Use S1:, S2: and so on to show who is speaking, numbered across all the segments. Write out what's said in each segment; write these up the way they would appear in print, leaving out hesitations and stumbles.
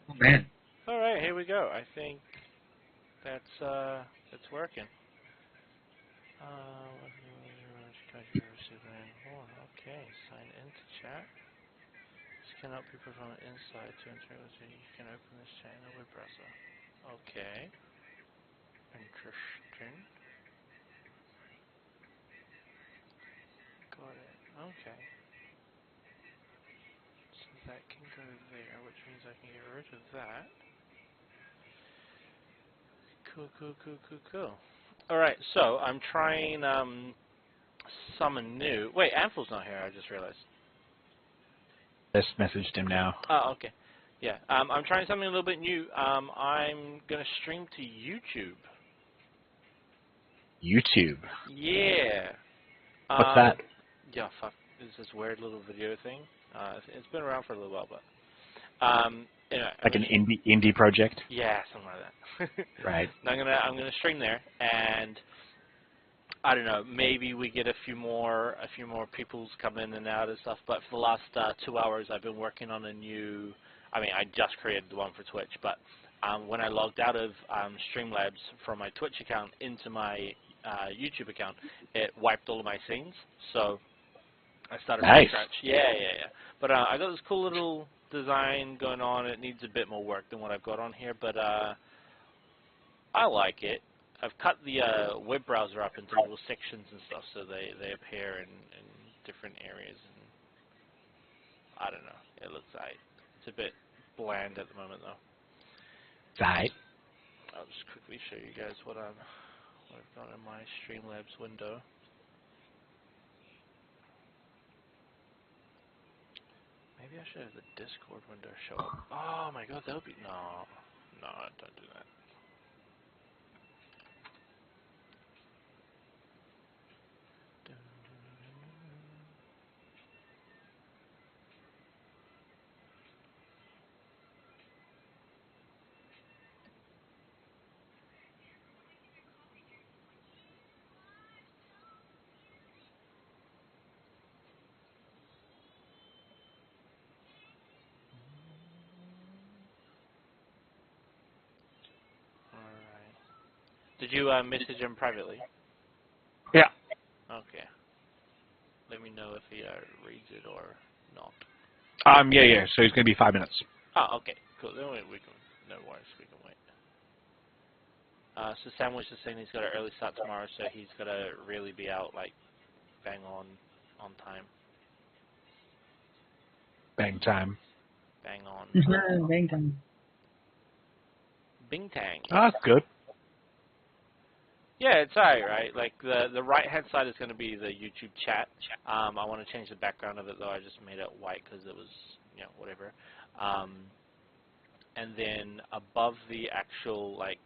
S1: Oh man.
S2: All right, here we go. I think that's working. Okay, sign into chat. This cannot be performed inside to enter. You can open this chat in a web browser. Okay, interesting. Got it. Okay. So that can go there, which means I can get rid of that. Cool. Alright, so I'm trying summon new. Wait, Anvil's not here, I just realized.
S1: Just messaged him now.
S2: Oh, okay. Yeah, I'm trying something a little bit new. I'm going to stream to YouTube.
S1: YouTube.
S2: Yeah.
S1: What's that?
S2: Yeah, fuck. It's this weird little video thing. It's been around for a little while, but... anyway,
S1: Like an indie project?
S2: yeah, something like that.
S1: Right.
S2: And I'm gonna stream there, and I don't know, maybe we get a few more people's come in and out and stuff. But for the last 2 hours, I've been working on a new. I mean, I just created the one for Twitch, but when I logged out of Streamlabs from my Twitch account into my YouTube account, it wiped all of my scenes. So I started from scratch. Yeah. But I got this cool little design going on. It needs a bit more work than what I've got on here, but I like it. I've cut the web browser up into little sections and stuff, so they appear in different areas. And I don't know. It looks like it's a bit bland at the moment, though.
S1: Right.
S2: I'll just quickly show you guys what I've got in my Streamlabs window. Maybe I should have the Discord window show up. Oh my god, that would be no, don't do that. Alright. Did you message him privately?
S1: Yeah.
S2: Okay. Let me know if he reads it or not.
S1: Yeah. So it's going to be 5 minutes.
S2: Oh, okay. Cool. Then we can, no worries, we can wait. So Sam was just saying he's got an early start tomorrow, so he's got to really be out, like, bang on time.
S1: Bang time.
S2: Bang on.
S3: Bang time.
S2: Bing tang.
S1: Oh, that's good.
S2: Yeah, it's alright, right? Like, the right-hand side is going to be the YouTube chat. I want to change the background of it, though. I just made it white because it was, whatever. And then above the actual, like,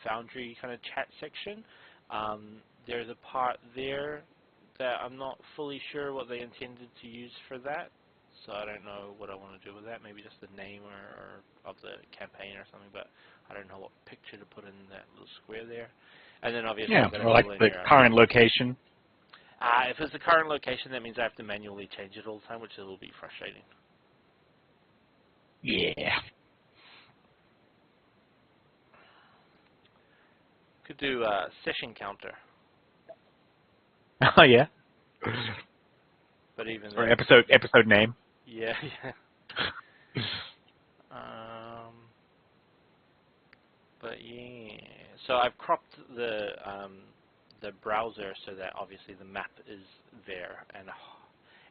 S2: Foundry kind of chat section, there's a part there that I'm not fully sure what they intended to use for that. So I don't know what I want to do with that. Maybe just the name or of the campaign or something, but I don't know what picture to put in that little square there. And then obviously
S1: Yeah,
S2: I've got
S1: or
S2: to
S1: like
S2: fill in
S1: the
S2: here.
S1: current location.
S2: If it's the current location, that means I have to manually change it all the time, which will be frustrating.
S1: Yeah.
S2: Could do session counter.
S1: Oh, yeah.
S2: But even
S1: Or
S2: then,
S1: episode name.
S2: yeah. But yeah, so I've cropped the browser so that obviously the map is there, and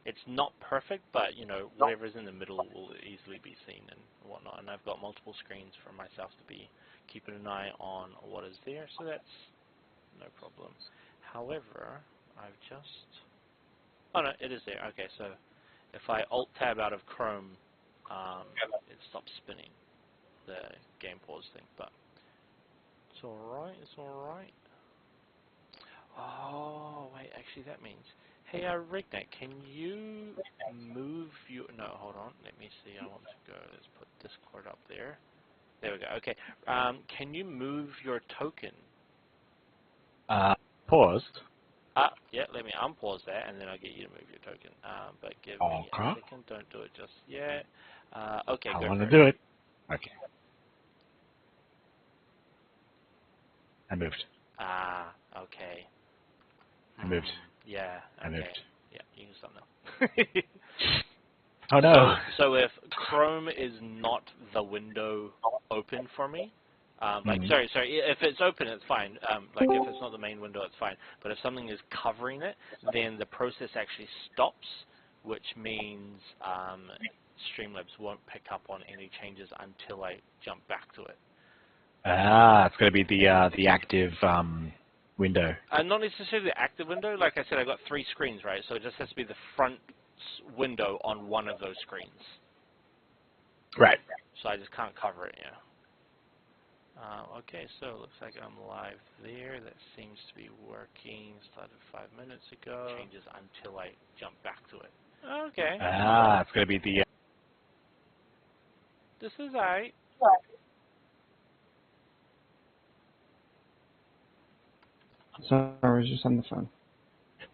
S2: it's not perfect, but whatever's in the middle will easily be seen and whatnot. And I've got multiple screens for myself to be keeping an eye on what is there, so that's no problem. However, I've just oh no, it is there. Okay, so if I Alt Tab out of Chrome, it stops spinning the game pause thing, but it's alright, Oh, wait, actually that means... Hey, Rignet, can you move your... No, hold on, let me see, I want to go... Let's put Discord up there. There we go, okay. Can you move your token?
S1: Paused.
S2: Yeah, let me unpause that, and then I'll get you to move your token. But give me a second, don't do it just yet. Okay,
S1: I
S2: go
S1: want
S2: for
S1: to
S2: it.
S1: do it. Okay. I moved.
S2: Ah, okay.
S1: I moved.
S2: Yeah,
S1: I
S2: okay.
S1: moved.
S2: Yeah, you can stop now.
S1: Oh no.
S2: So if Chrome is not the window open for me, sorry, if it's open, it's fine. Like if it's not the main window, it's fine. But if something is covering it, then the process actually stops, which means Streamlabs won't pick up on any changes until I jump back to it.
S1: Ah, it's going to be the active window.
S2: Not necessarily the active window. Like I said, I got 3 screens, right? So it just has to be the front window on one of those screens.
S1: Right.
S2: So I just can't cover it, yeah. Okay, so it looks like I'm live there. That seems to be working. Started 5 minutes ago. Changes until I jump back to it. Okay.
S1: Ah, it's going to be the...
S2: This is alright.
S3: Sorry, I was just on the phone.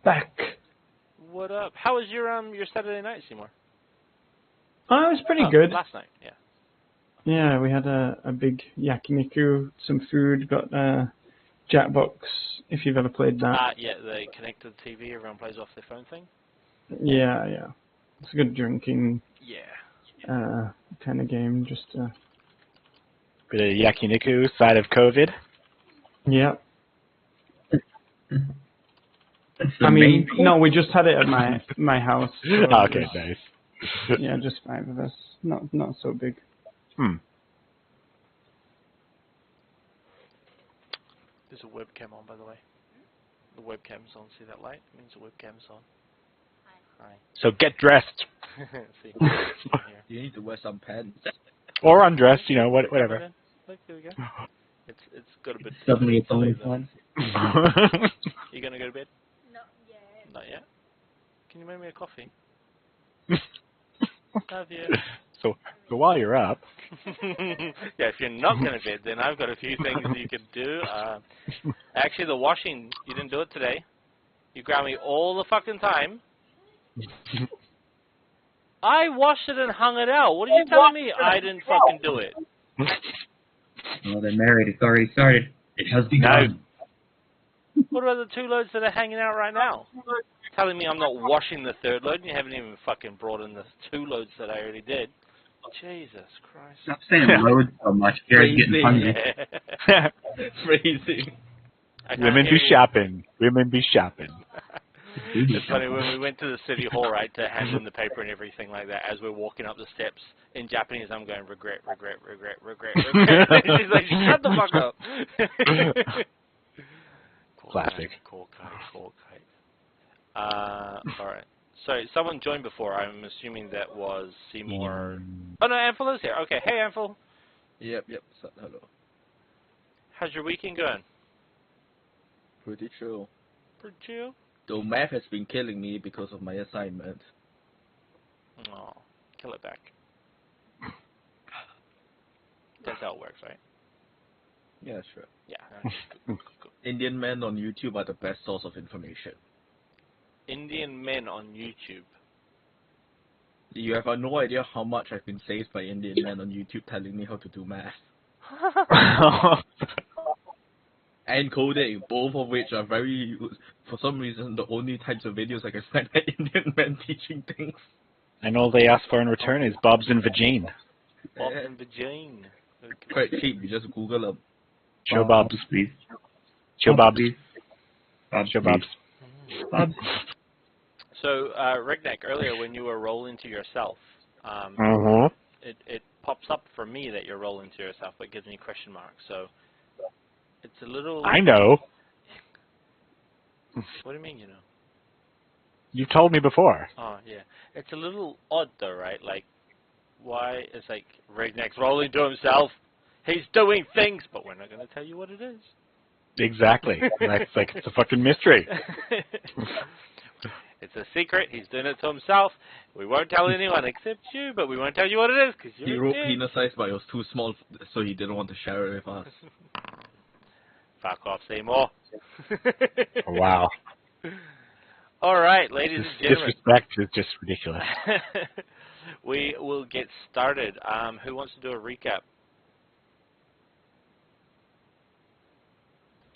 S3: Back.
S2: What up? How was your Saturday night, Seymour?
S3: Oh, it was pretty good.
S2: Last night, yeah.
S3: Yeah, we had a big yakiniku, some food, got Jackbox, if you've ever played that.
S2: Yeah, they connect to the TV, everyone plays off their phone thing.
S3: Yeah. It's a good drinking
S2: Yeah.
S3: kind of game, just
S1: Bit of yakiniku, side of COVID.
S3: yeah.
S4: The
S3: I mean,
S4: main
S3: no, we just had it at my house. So
S1: Okay, nice.
S3: yeah, just 5 of us. Not so big.
S2: There's a webcam on, by the way. The webcam's on. See that light? It means the webcam's on. Hi.
S1: So get dressed.
S2: See.
S4: You need to wear some pants.
S1: Or undressed, you know, whatever.
S2: Look, there we go. It's got a bit...
S4: Suddenly it's only
S2: though.
S4: fun.
S2: You gonna go to bed? Not yet. Can you make me a coffee? Love you.
S1: So while you're up...
S2: Yeah, if you're not going to bed, then I've got a few things you could do. Actually, the washing, you didn't do it today. You grab me all the fucking time. I washed it and hung it out. What are you telling me? I didn't fucking do it.
S4: Oh, they're married. It's already started. It has begun.
S2: What about the 2 loads that are hanging out right now? Telling me I'm not washing the 3rd load and you haven't even fucking brought in the 2 loads that I already did. Jesus Christ.
S4: Stop saying loads so much. Gary's getting hungry.
S2: Yeah.
S4: Freezing.
S1: Women be shopping. Women be shopping.
S2: It's funny, when we went to the city hall, right, to hand in the paper and everything like that, as we're walking up the steps, in Japanese, I'm going, regret. She's like, shut the fuck up.
S1: Classic.
S2: Cool kite. Alright. So, someone joined before. I'm assuming that was Seymour. Oh, no, Anfil is here. Okay, hey, Anfil.
S5: Yep. So, hello.
S2: How's your weekend going?
S5: Pretty chill.
S2: Pretty chill.
S5: Though math has been killing me because of my assignment.
S2: Oh, kill it back. That's how it works, right?
S5: Yeah, sure.
S2: Yeah. Cool.
S5: Indian men on YouTube are the best source of information.
S2: Indian men on YouTube.
S5: You have no idea how much I've been saved by Indian men on YouTube telling me how to do math. And coding, both of which are very, for some reason, the only types of videos I can find are Indian men teaching things.
S1: And all they ask for in return is Bob's and Vagine.
S2: Bob and Vagine. Okay.
S5: Quite cheap, you just Google them.
S1: Show Bob's.
S4: Please.
S1: Show Bob's.
S4: Bob's,
S1: Show Bob's.
S4: Bob's.
S2: So, Rignac, earlier when you were rolling to yourself, it pops up for me that you're rolling to yourself, but gives me question marks. So, it's a little...
S1: I know.
S2: What do you mean, you know?
S1: You told me before.
S2: Oh, yeah. It's a little odd, though, right? Like, why? It's like, Rignac's rolling to himself. He's doing things, but we're not going to tell you what it is.
S1: Exactly. It's a fucking mystery.
S2: It's a secret. He's doing it to himself. We won't tell anyone except you, but we won't tell you what it is, because you're
S5: He wrote penis size, but it was too small, so he didn't want to share it with us.
S2: Fuck off, Seymour.
S1: Wow.
S2: All right, ladies and gentlemen.
S1: Disrespect is just ridiculous.
S2: We will get started. Who wants to do a recap?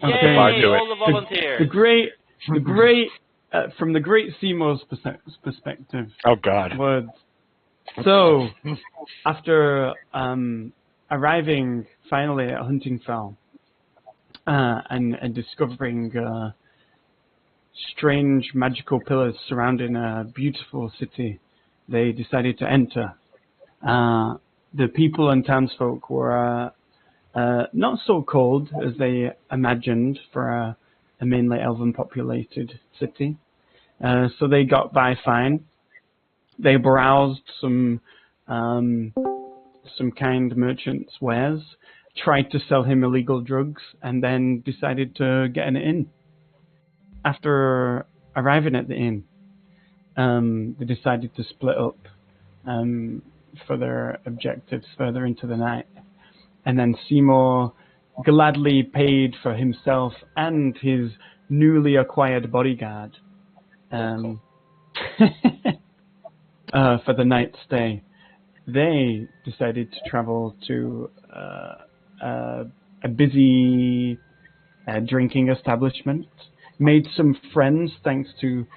S3: Okay.
S2: Yay!
S1: Do it.
S2: All the volunteers.
S3: The great, from the great Seymour's perspective.
S1: Oh God.
S3: Words. So, after arriving finally at Huntingfell and discovering strange magical pillars surrounding a beautiful city, they decided to enter. The people and townsfolk were not so cold as they imagined for a mainly elven populated city. So they got by fine. They browsed some kind merchant's wares, tried to sell him illegal drugs, and then decided to get an inn. After arriving at the inn, they decided to split up for their objectives further into the night. And then Seymour gladly paid for himself and his newly acquired bodyguard for the night's stay. They decided to travel to a busy drinking establishment, made some friends thanks to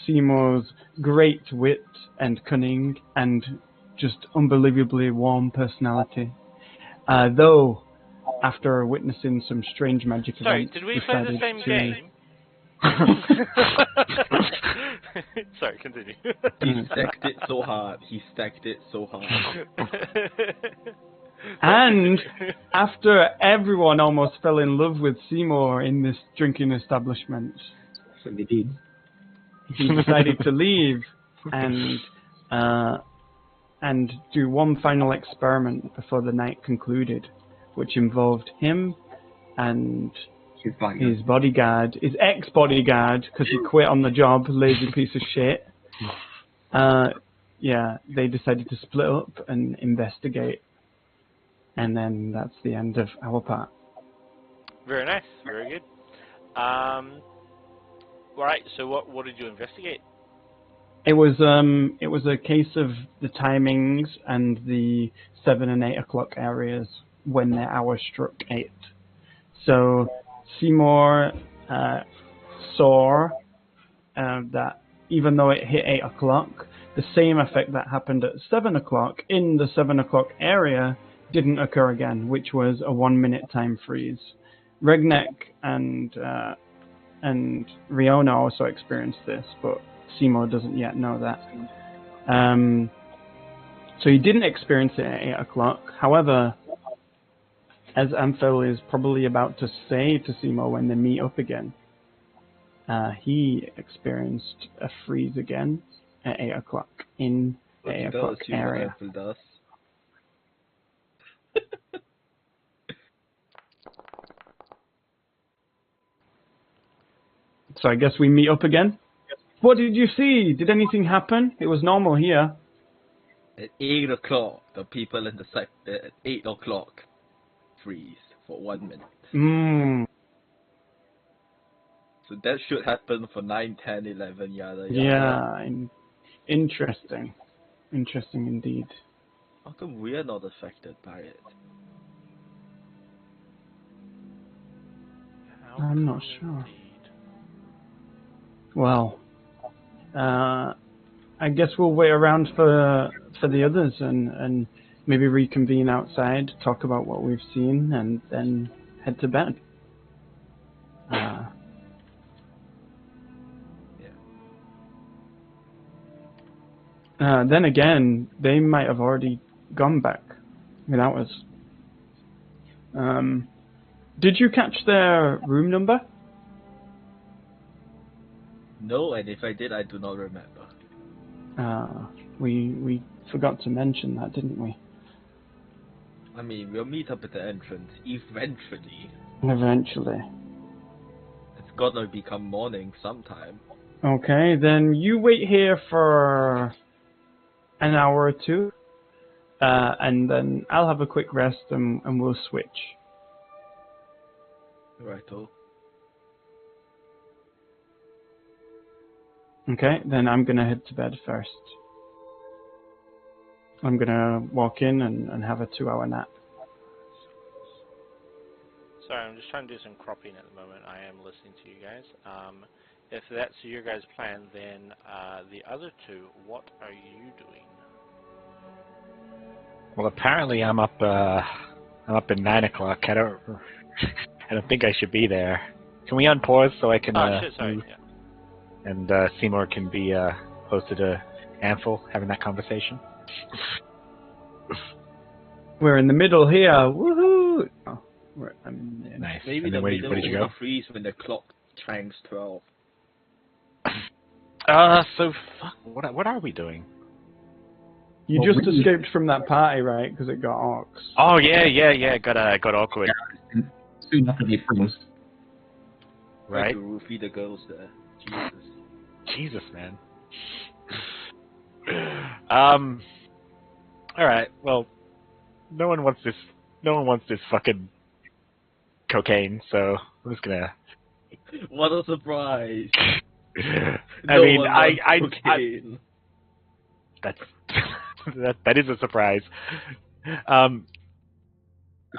S3: Seymour's great wit and cunning and just unbelievably warm personality. Though, after witnessing some strange magic events,
S2: did we play the
S3: decided
S2: same
S3: to...
S2: game? Sorry, continue.
S5: He stacked it so hard. He stacked it so hard.
S3: And after everyone almost fell in love with Seymour in this drinking establishment,
S4: So they did.
S3: he decided to leave and do one final experiment before the night concluded, which involved him and his bodyguard, his ex-bodyguard, because he quit on the job, lazy piece of shit. They decided to split up and investigate. And then that's the end of our part.
S2: Very nice, very good. Right, so what did you investigate?
S3: It was a case of the timings and the 7 and 8 o'clock areas when the hour struck 8. So Seymour saw that even though it hit 8 o'clock, the same effect that happened at 7 o'clock in the 7 o'clock area didn't occur again, which was a 1 minute time freeze. Regnek and Riona also experienced this, but Seymour doesn't yet know that. So he didn't experience it at 8 o'clock. However, as Amphil is probably about to say to Seymour when they meet up again, he experienced a freeze again at 8 o'clock in the 8 o'clock area.
S5: Does.
S3: So I guess we meet up again. What did you see? Did anything happen? It was normal here.
S5: At 8 o'clock, the people in the sector at 8 o'clock freeze for 1 minute. So that should happen for 9, 10, 11, yada yada.
S3: Yeah, interesting. Interesting indeed.
S5: How come we're not affected by it?
S3: I'm not sure. Well, I guess we'll wait around for the others and maybe reconvene outside, talk about what we've seen, and then head to bed. Then again, they might have already gone back without us. Did you catch their room number?
S5: No, and if I did, I do not remember.
S3: We forgot to mention that, didn't we?
S5: I mean, we'll meet up at the entrance eventually.
S3: Eventually.
S5: It's gonna become morning sometime.
S3: Okay, then you wait here for an hour or two, and then I'll have a quick rest and we'll switch.
S5: Righto.
S3: Okay, then I'm gonna head to bed first. I'm gonna walk in and have a 2-hour nap.
S2: Sorry, I'm just trying to do some cropping at the moment. I am listening to you guys. If that's your guys' plan, then the other two, what are you doing?
S1: Well, apparently I'm up at 9 o'clock. I don't think I should be there. Can we unpause so I can
S2: Shit, sorry.
S1: move?
S2: Yeah.
S1: And Seymour can be closer to Ansel having that conversation?
S3: We're in the middle here. Woohoo! Oh, I'm in the end.
S1: Nice.
S5: Maybe
S1: And
S5: the
S1: then where
S5: middle
S1: did you
S5: will
S1: go?
S5: freeze when the clock chimes 12.
S1: What are we doing?
S3: You
S4: Well,
S3: just
S4: we-
S3: escaped from that party, right? Because it got orcs.
S1: Oh yeah. Got awkward.
S4: Yeah, soon after they freeze.
S5: Try
S1: Right.
S5: to roofie the girls there. Jesus.
S1: Jesus, man. All right. Well, no one wants this fucking cocaine, so I'm just gonna.
S5: What a surprise!
S1: I mean, I
S5: cocaine.
S1: that's that is a surprise.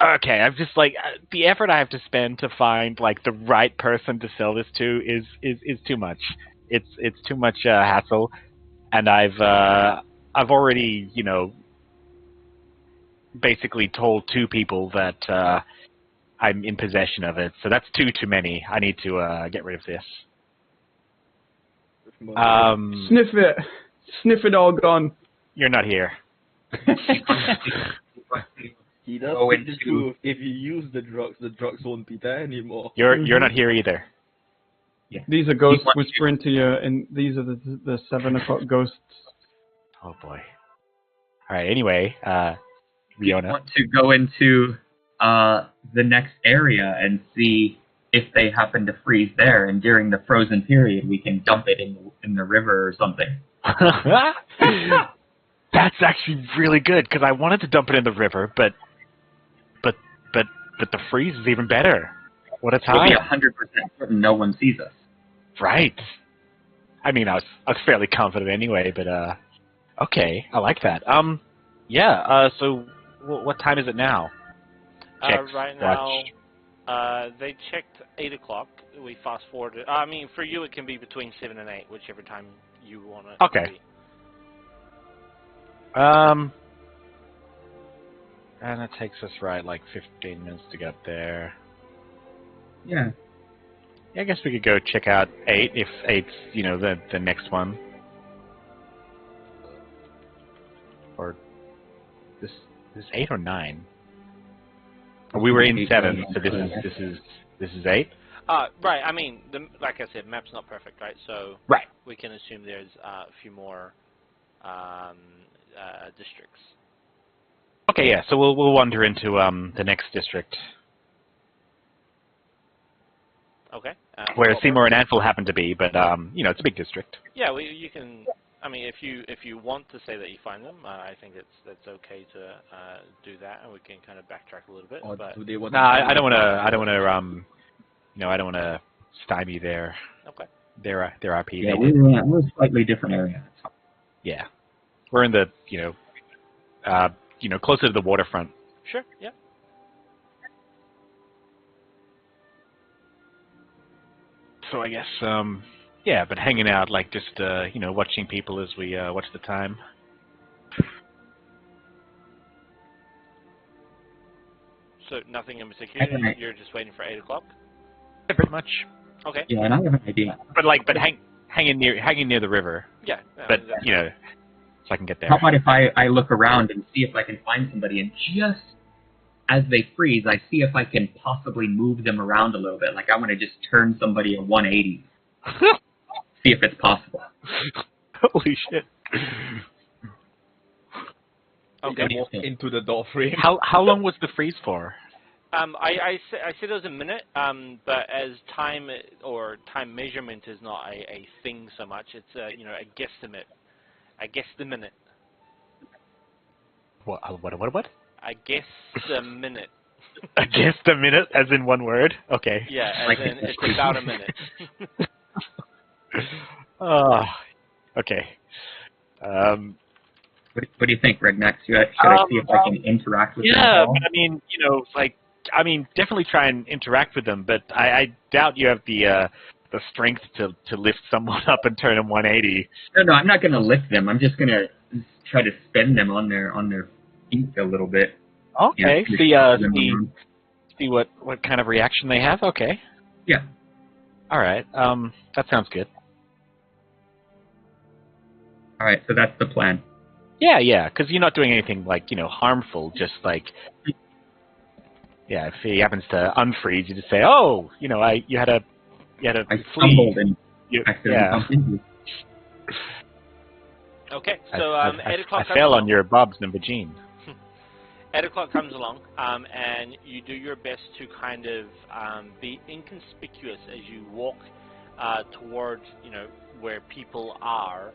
S1: Okay, I'm just like the effort I have to spend to find like the right person to sell this to is too much. It's too much hassle, and I've already basically told 2 people that I'm in possession of it. So that's too many. I need to get rid of this.
S3: Sniff it all gone.
S1: You're not here.
S5: He does
S4: Go
S5: speak the
S4: into-
S5: truth. If you use the drugs won't be there anymore.
S1: You're not here either.
S3: These are ghosts
S4: want to-
S3: whispering to you, and these are the 7 o'clock ghosts.
S1: Oh boy. All right. Anyway,
S4: We
S1: Riona.
S4: want to go into the next area and see if they happen to freeze there, and during the frozen period, we can dump it in the river or something.
S1: That's actually really good because I wanted to dump it in the river, but the freeze is even better. What a
S4: We'll be
S1: time!
S4: 100% certain no one sees us.
S1: Right. I mean, I was fairly confident anyway, but okay, I like that. Yeah. So, what time is it now? Checks,
S2: Right
S1: watch.
S2: now, they checked 8 o'clock. We fast forwarded. I mean, for you, it can be between 7 and 8, whichever time you want it
S1: Okay.
S2: to be.
S1: And it takes us like 15 minutes to get there.
S4: Yeah.
S1: I guess we could go check out 8 if 8's the next one. Or this 8 or 9? We were in 7, so this is 8.
S2: Right. I mean, like I said, map's not perfect, right? So
S1: Right.
S2: we can assume there's a few more districts.
S1: Okay, yeah. So we'll wander into the next district
S2: Okay.
S1: where
S2: well,
S1: Seymour and Ansel happen to be, but it's a big district.
S2: Yeah, you can. I mean, if you want to say that you find them, I think that's okay to do that, and we can kind of backtrack a little bit.
S5: Or
S2: But
S5: do they want
S1: No, I don't want to stymie their
S2: okay.
S1: their RP.
S4: Yeah,
S1: They did.
S4: we're a slightly different area.
S1: Yeah, we're in the closer to the waterfront.
S2: Sure. Yeah.
S1: So I guess yeah, but hanging out like just watching people as we watch the time.
S2: So nothing in particular.
S4: Okay.
S2: You're just waiting for 8 o'clock.
S1: Yeah, pretty much.
S2: Okay.
S4: Yeah, and I have an idea.
S1: But hanging near the river.
S2: Yeah.
S1: But
S2: that's-
S1: so I can get there.
S4: How about if I look around and see if I can find somebody, and just as they freeze, I see if I can possibly move them around a little bit. Like I want to just turn somebody a 180. See if it's possible.
S1: Holy shit!
S2: Okay.
S5: They walk into the door frame.
S1: How long was the freeze for?
S2: I said it was a minute, but as time or time measurement is not a thing so much, it's a guesstimate. I guess the minute.
S1: What?
S2: I guess the minute.
S1: I guess the minute, as in one word. Okay.
S2: Yeah, as
S4: Like
S2: in
S4: it's
S2: it's about a minute.
S1: Oh, okay.
S4: What do you think, Redneck? Should I see if I can interact with them at
S1: Yeah,
S4: all?
S1: but I mean, definitely try and interact with them, but I doubt you have the strength to lift someone up and turn them 180.
S4: No, I'm not going to lift them. I'm just going to try to spin them on their feet a little bit.
S1: Okay,
S4: Yeah, them around.
S1: see what kind of reaction they have. Okay.
S4: Yeah.
S1: All right. That sounds good.
S4: All right, so that's the plan.
S1: Yeah, because you're not doing anything harmful. Just if he happens to unfreeze, you just say, "Oh, you had a
S4: I
S1: flee."
S4: stumbled and accidentally
S1: Yeah.
S4: bumped into you.
S2: Okay, so 8 o'clock
S1: I
S2: comes
S1: fell
S2: along.
S1: on your Bob's number Jean.
S2: 8 o'clock comes along, and you do your best to kind of be inconspicuous as you walk towards, where people are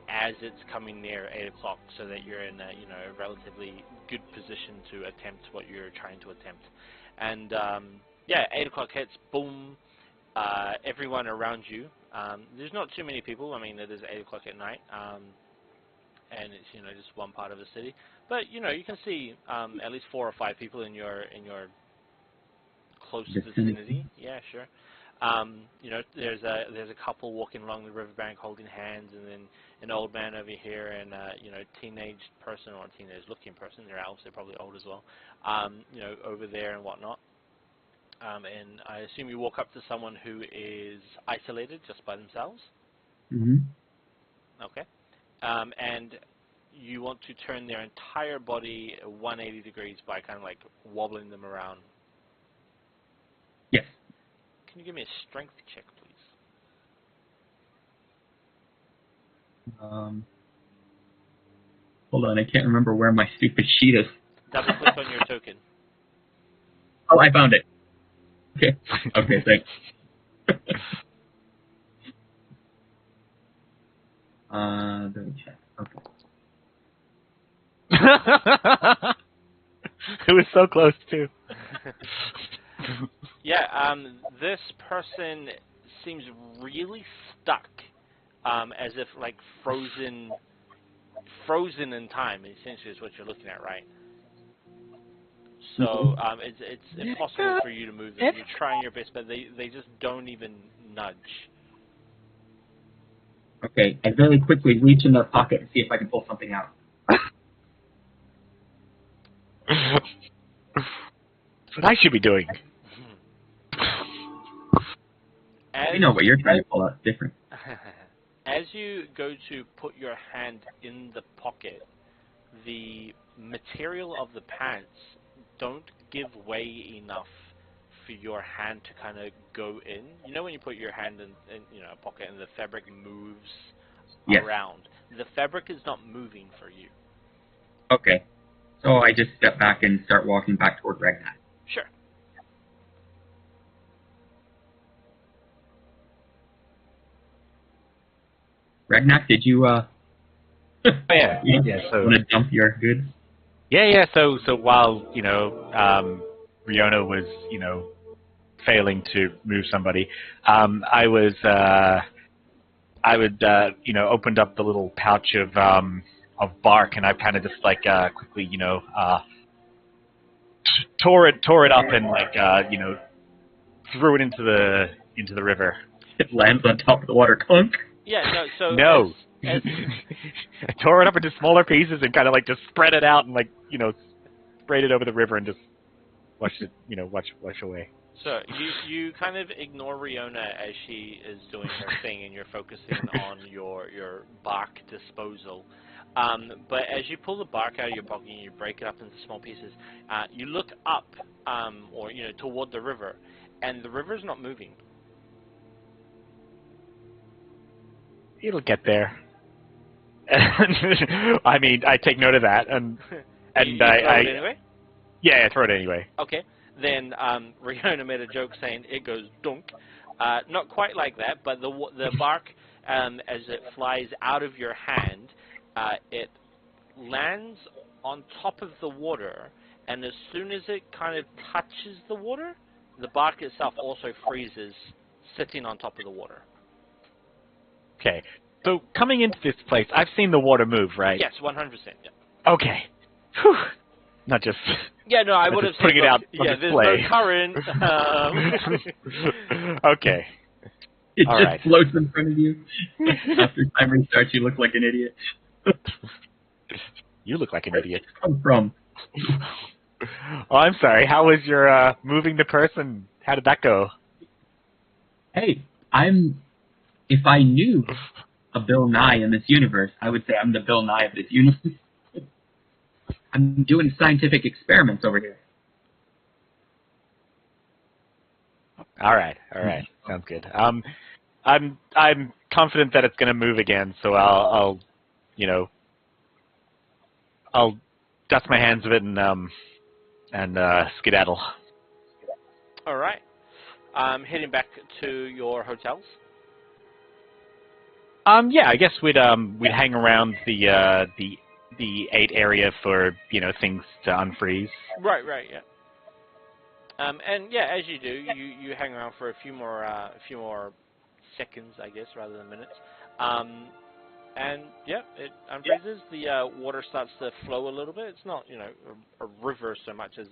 S2: as it's coming near 8 o'clock, so that you're in a, a relatively good position to attempt what you're trying to attempt. And 8 o'clock hits, boom, everyone around you. There's not too many people. I mean, it is 8 o'clock at night. And it's just one part of the city, but you can see at least 4 or 5 people in your close vicinity. Yeah, sure. There's a couple walking along the riverbank holding hands, and then an old man over here, and teenage person or a teenage-looking person. They're elves. They're probably old as well. Over there and whatnot. And I assume you walk up to someone who is isolated just by themselves.
S4: Mm-hmm.
S2: Okay. And you want to turn their entire body 180 degrees by kind of like wobbling them around.
S4: Yes.
S2: Can you give me a strength check, please?
S4: Hold on, I can't remember where my stupid sheet is.
S2: Double click on your token.
S4: Oh, I found it. Okay. Okay, thanks. Let me check. Okay.
S1: It was so close too.
S2: Yeah, this person seems really stuck, as if like frozen in time. Essentially, is what you're looking at, right? So it's impossible for you to move them. You're trying your best, but they just don't even nudge.
S4: Okay, I very quickly reach in their pocket and see if I can pull something out.
S1: That's what I should be doing.
S4: I know what you're trying to pull out. It's different.
S2: As you go to put your hand in the pocket, the material of the pants don't give way enough for your hand to kind of go in. You know when you put your hand in a pocket and the fabric moves around? The fabric is not moving for you.
S4: Okay. So I just step back and start walking back toward Ragnar.
S2: Sure.
S4: Ragnar, did you
S1: Yeah. So
S4: want to dump your goods?
S1: Yeah. So while Riona was failing to move somebody, I opened up the little pouch of bark, and I kind of just quickly tore it up and threw it into the river.
S4: It lands on top of the water. Clunk.
S2: Yeah. No. So
S1: no.
S2: As
S1: I tore it up into smaller pieces and kind of just spread it out and sprayed it over the river and just watched it wash away.
S2: So you kind of ignore Riona as she is doing her thing, and you're focusing on your bark disposal. But as you pull the bark out of your pocket and you break it up into small pieces, you look up or toward the river, and the river's not moving.
S1: It'll get there. I mean, I take note of that, and
S2: you throw it anyway?
S1: Yeah, I throw it anyway.
S2: Okay. Then Riona made a joke saying it goes dunk. Not quite like that, but the bark, as it flies out of your hand, it lands on top of the water, and as soon as it kind of touches the water, the bark itself also freezes, sitting on top of the water.
S1: Okay. So coming into this place, I've seen the water move, right?
S2: Yes, 100%. Yeah.
S1: Okay. Whew. Not just.
S2: Yeah, no, I
S1: not
S2: would have
S1: just putting
S2: said,
S1: it out
S2: look,
S1: on
S2: yeah, there's no
S1: display.
S2: current.
S1: Okay.
S4: It
S1: All
S4: just
S1: right.
S4: floats in front of you. After time restarts, you look like an idiot.
S1: You look like an
S4: Where did
S1: idiot.
S4: this come from?
S1: Oh, I'm sorry. How was your moving the person? How did that go?
S4: Hey, if I knew a Bill Nye in this universe, I would say I'm the Bill Nye of this universe. I'm doing scientific experiments over here.
S1: All right. Sounds good. I'm confident that it's going to move again, so I'll dust my hands of it and skedaddle.
S2: All right. Heading back to your hotels.
S1: Yeah, I guess we'd hang around the 8 area for things to unfreeze.
S2: Right, yeah. And yeah, as you do, you hang around for a few more seconds, I guess, rather than minutes. And yeah, it unfreezes. The water starts to flow a little bit. It's not a river so much as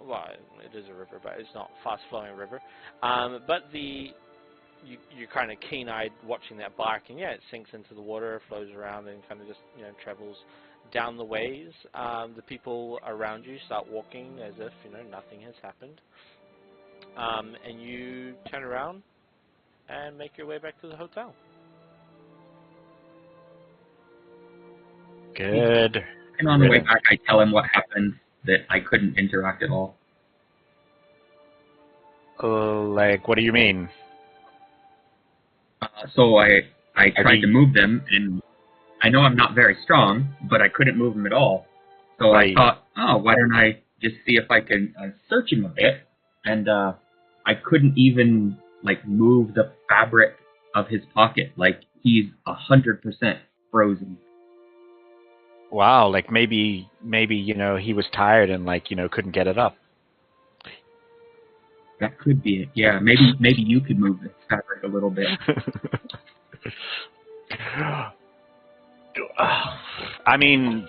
S2: well, it is a river, but it's not fast flowing river. But you're kind of keen-eyed watching that bark, and yeah, it sinks into the water, flows around, and kind of just travels down the ways. The people around you start walking as if nothing has happened, and you turn around and make your way back to the hotel.
S1: Good.
S4: And on the way back, I tell him what happened, that I couldn't interact at all.
S1: Like, what do you mean?
S4: So I tried to move them, and I know I'm not very strong, but I couldn't move them at all. So
S1: Right.
S4: I thought, why don't I just see if I can search him a bit? And I couldn't even move the fabric of his pocket. He's 100% frozen.
S1: Wow, like maybe he was tired and couldn't get it up.
S4: That could be it. Yeah, maybe you could move the fabric a little bit.
S1: I mean,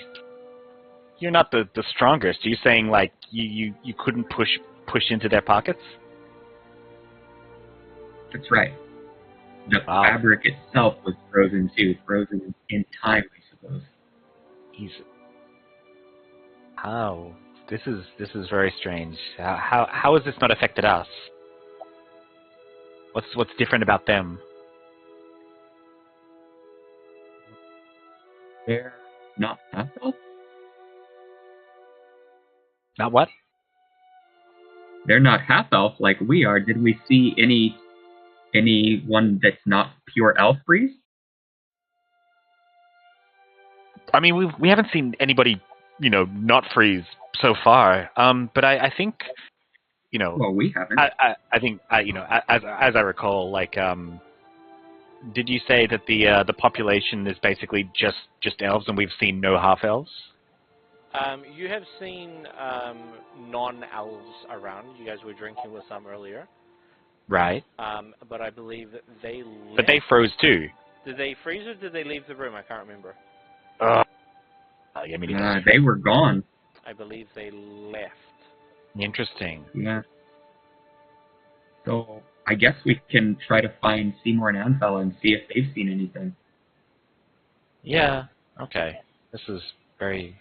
S1: you're not the strongest. Are you saying you couldn't push into their pockets?
S4: That's right. The fabric itself was frozen too, frozen in time, I suppose.
S1: Oh, this is very strange. How has this not affected us? What's different about them?
S4: They're not half-elf?
S1: Not what?
S4: They're not half-elf like we are. Did we see anyone that's not pure elf breeze?
S1: I mean, we haven't seen anybody, not freeze so far. But I think,
S4: Well, we haven't.
S1: I think, as I recall, did you say that the population is basically just elves and we've seen no half elves?
S2: You have seen non-elves around. You guys were drinking with some earlier.
S1: Right.
S2: But I believe that they left.
S1: But they froze too.
S2: Did they freeze or did they leave the room? I can't remember.
S4: They were gone.
S2: I believe they left.
S1: Interesting.
S4: Yeah. So I guess we can try to find Seymour and Anfell and see if they've seen anything.
S1: Yeah. Okay. This is very,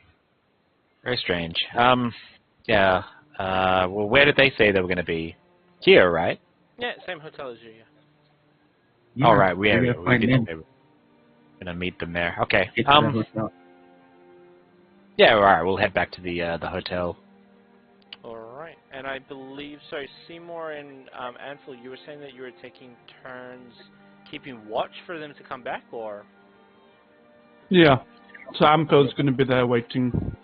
S1: very strange. Yeah. Well, where did they say they were going to be? Here, right?
S2: Yeah, same hotel as you.
S4: Yeah,
S1: all right. We
S4: gotta
S1: did.
S4: find them.
S1: They were going to meet them there. Okay.
S4: Get to the hotel.
S1: Yeah. All right. We'll head back to the hotel.
S2: Alright, and I believe, sorry, Seymour and Ansel, you were saying that you were taking turns keeping watch for them to come back, or?
S3: Yeah. So Amco's going to be there waiting.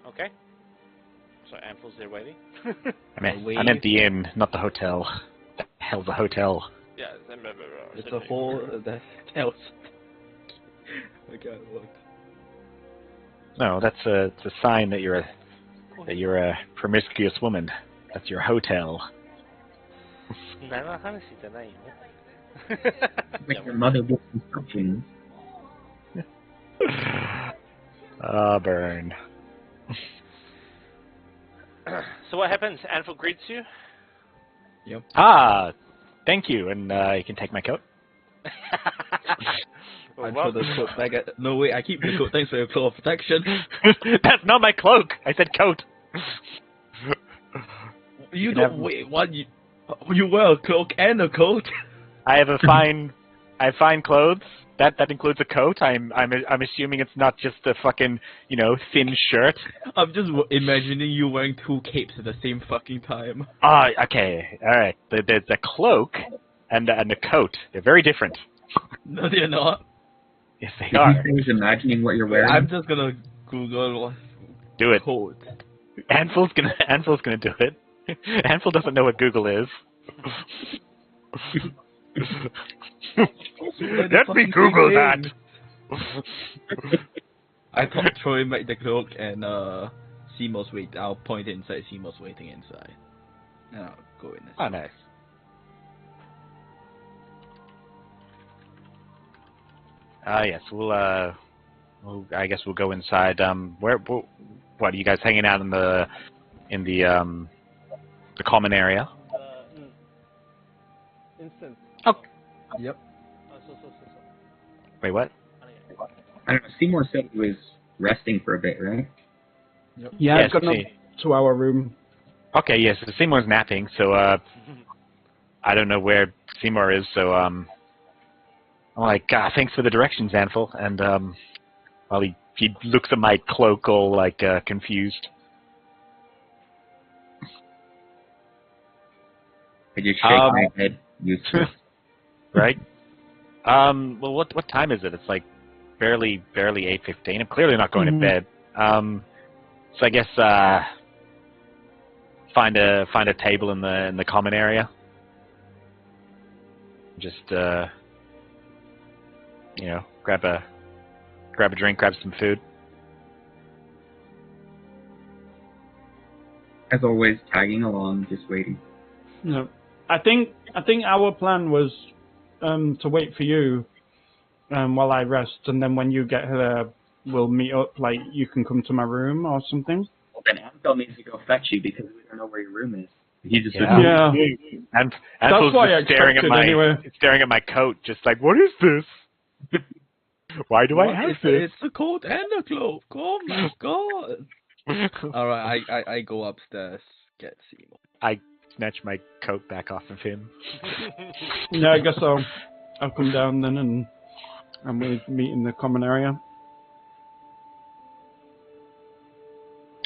S2: Okay. So Ansel's there waiting?
S1: I meant the inn, not the hotel. The hell's a hotel?
S2: Yeah,
S5: it's a whole that tells. I can't look.
S1: No, it's a sign that you're a promiscuous woman. That's your hotel.
S2: 何の話じゃないよ。
S4: Like your mother gives instructions.
S1: Burn.
S2: So what happens? Anvil greets you.
S5: Yep.
S1: Ah, thank you, and you can take my coat.
S2: Well,
S5: I throw the coat back at. No wait, I keep the coat. Thanks for your cloak of protection.
S1: That's not my cloak. I said coat.
S5: You
S1: can
S5: don't
S1: have-
S5: wait. What you wear a cloak and a coat?
S1: I have I have fine clothes. That includes a coat. I'm assuming it's not just a fucking thin shirt.
S5: I'm just imagining you wearing two capes at the same fucking time.
S1: Ah, okay, all right. There's a cloak and a coat. They're very different.
S5: No, they're not.
S1: Yes, they
S4: Did
S1: are.
S4: you say imagining what you're wearing?
S5: I'm just gonna Google
S1: Do it.
S5: coat.
S1: Anvil's gonna do it. Anvil doesn't know what Google is. Let me Google that.
S5: I thought Troy made the cloak and Seymour's wait. I'll point it inside. Seymour's waiting inside. And I'll go in.
S1: Oh, nice. Yes, I guess we'll go inside. What are you guys hanging out in the common area?
S2: Instant.
S5: Yep.
S1: Wait, what?
S4: I don't know. Seymour said he was resting for a bit, right?
S3: Yeah,
S1: Yes,
S3: I've gone up
S1: see.
S3: to our room.
S1: Okay, yes, Seymour's napping, so I don't know where Seymour is, so I'm like, thanks for the directions, Anvil, and while he looks at my cloak all like confused.
S4: I just shake my head. Useless.
S1: Right? Well, what time is it? It's like barely 8:15. I'm clearly not going to bed. So I guess find a table in the common area. Just grab a drink, grab some food.
S4: As always, tagging along, just waiting.
S3: No, I think our plan was to wait for you while I rest, and then when you get here, we'll meet up. Like you can come to my room or something.
S4: Well, then Anvil needs to go fetch you because we don't know where your room is. He just
S3: Yeah.
S1: And
S3: That's
S1: Anvil's
S3: why I
S1: just staring at
S3: expected
S1: my
S3: anyway.
S1: staring at my coat, just like, what is this? Why do I have this?
S5: It's a coat and a cloak. Oh my god. Alright, I go upstairs, get Seymour.
S1: I snatch my coat back off of him.
S3: Yeah, I guess I'll come down then and we'll meet in the common area.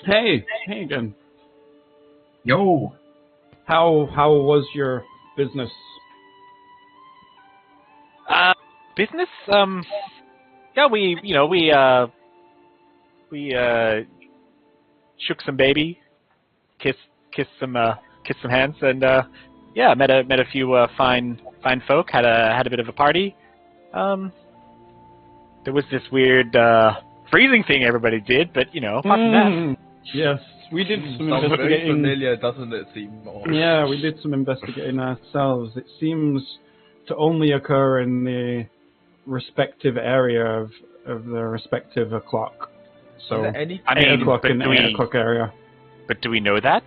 S3: Hey again.
S4: Yo!
S3: How was your business?
S1: Business? Yeah, we shook some baby, kissed some hands, and yeah, met a few fine folk. Had a bit of a party. There was this weird freezing thing everybody did, but apart from that,
S3: Yes, we did some
S5: Sounds very
S3: investigating.
S5: familiar, doesn't it, Seymour?
S3: Yeah, we did some investigating ourselves. It seems to only occur in the respective area of the respective o'clock. So,
S5: Is there any?
S1: I
S3: 8
S1: mean,
S3: o'clock
S1: but
S3: in the
S1: do we-
S3: 8 o'clock area.
S1: but do we know that?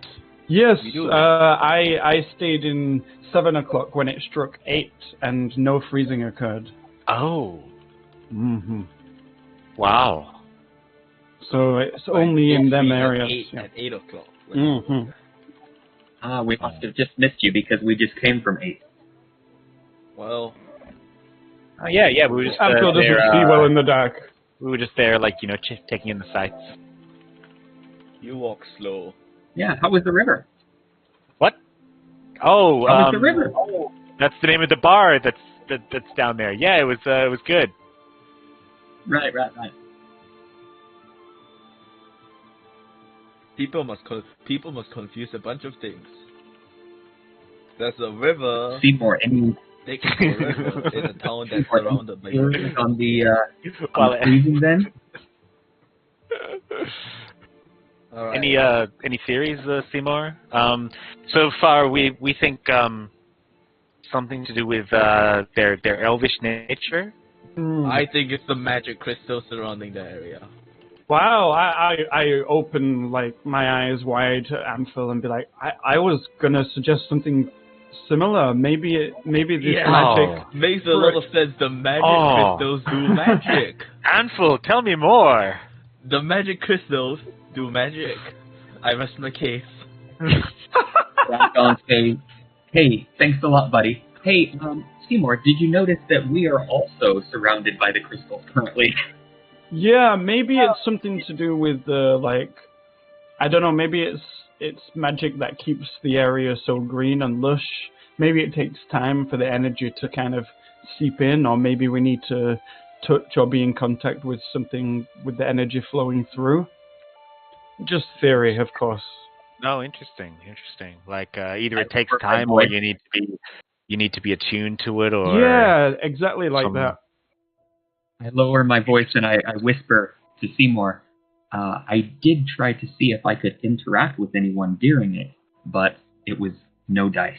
S3: Yes,
S5: We do.
S3: I stayed in 7 o'clock when it struck 8 and no freezing occurred.
S1: Oh,
S3: Mm-hmm.
S1: wow.
S3: So it's only in them
S5: At
S3: areas.
S5: 8,
S3: Yeah.
S5: at 8 o'clock.
S3: Mm-hmm.
S4: We must have just missed you because we just came from 8.
S5: Well,
S1: Oh yeah, we were just
S3: Amco doesn't
S1: there.
S3: see well in the dark.
S1: We were just there, like taking in the sights.
S5: you walk slow.
S4: Yeah, how was the river?
S1: What? Oh,
S4: How was the river?
S1: that's the name of the bar that's down there. Yeah, it was good.
S4: Right.
S5: People must confuse a bunch of things. There's a river.
S4: Seymour, any
S5: Next to a river in a town that's surrounded by.
S4: theories on the
S1: Well,
S4: freezing then?
S5: All right.
S1: any theories, Seymour? So far, we think something to do with their elvish nature?
S5: I think it's the magic crystal surrounding the area.
S3: Wow, I open like my eyes wide to Amphil and be like, I was gonna suggest something similar. Maybe this magic.
S5: Makes a lot of sense. The magic crystals do magic.
S1: Anful, tell me more.
S5: The magic crystals do magic. I rest my case.
S4: Ragdoll say, "Hey, thanks a lot, buddy. Hey, Seymour, did you notice that we are also surrounded by the crystals currently?"
S3: Yeah, maybe it's something to do with the like, I don't know. Maybe it's magic that keeps the area so green and lush. Maybe it takes time for the energy to kind of seep in, or maybe we need to touch or be in contact with something with the energy flowing through. Just theory, of course.
S1: No, interesting. Like either it takes time, or you need to be attuned to it, or
S3: yeah, exactly like that.
S4: I lower my voice and I whisper to Seymour, I did try to see if I could interact with anyone during it, but it was no dice.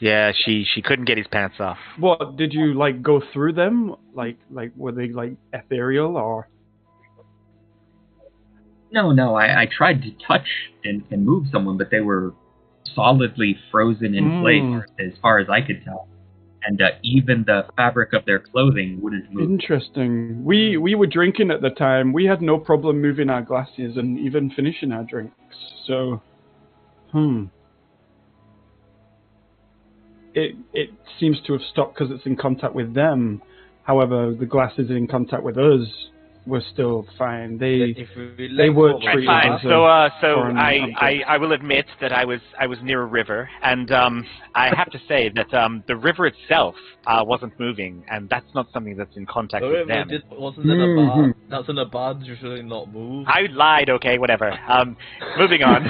S1: Yeah, she couldn't get his pants off.
S3: What, did you like go through them? Like were they like ethereal or?
S4: No, I tried to touch and move someone, but they were solidly frozen in place as far as I could tell. And even the fabric of their clothing wouldn't move.
S3: Interesting. We were drinking at the time. We had no problem moving our glasses and even finishing our drinks. So, It seems to have stopped because it's in contact with them. However, the glasses in contact with us were still fine. They were treated
S1: fine.
S3: as
S1: So
S3: foreign objects.
S1: I will admit that I was near a river, and I have to say that the river itself wasn't moving, and that's not something that's in contact with them.
S5: Wasn't it a bar? That's in a bar usually not move.
S1: I lied. Okay, whatever. Moving on.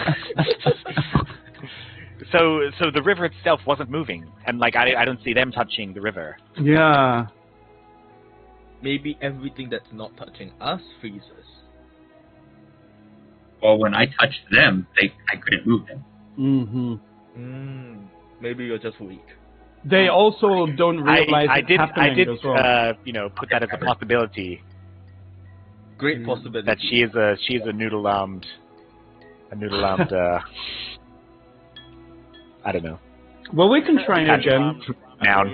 S1: So the river itself wasn't moving, and like I don't see them touching the river.
S3: Yeah.
S5: Maybe everything that's not touching us freezes.
S4: Well, when I touched them, I couldn't move them.
S5: Maybe you're just weak.
S3: They also don't realize
S1: I
S3: it's
S1: did
S3: happening as well.
S1: Put that as a possibility.
S5: Great possibility.
S1: That she is a noodle-armed I don't know.
S3: Well, we can try again.
S1: Noun.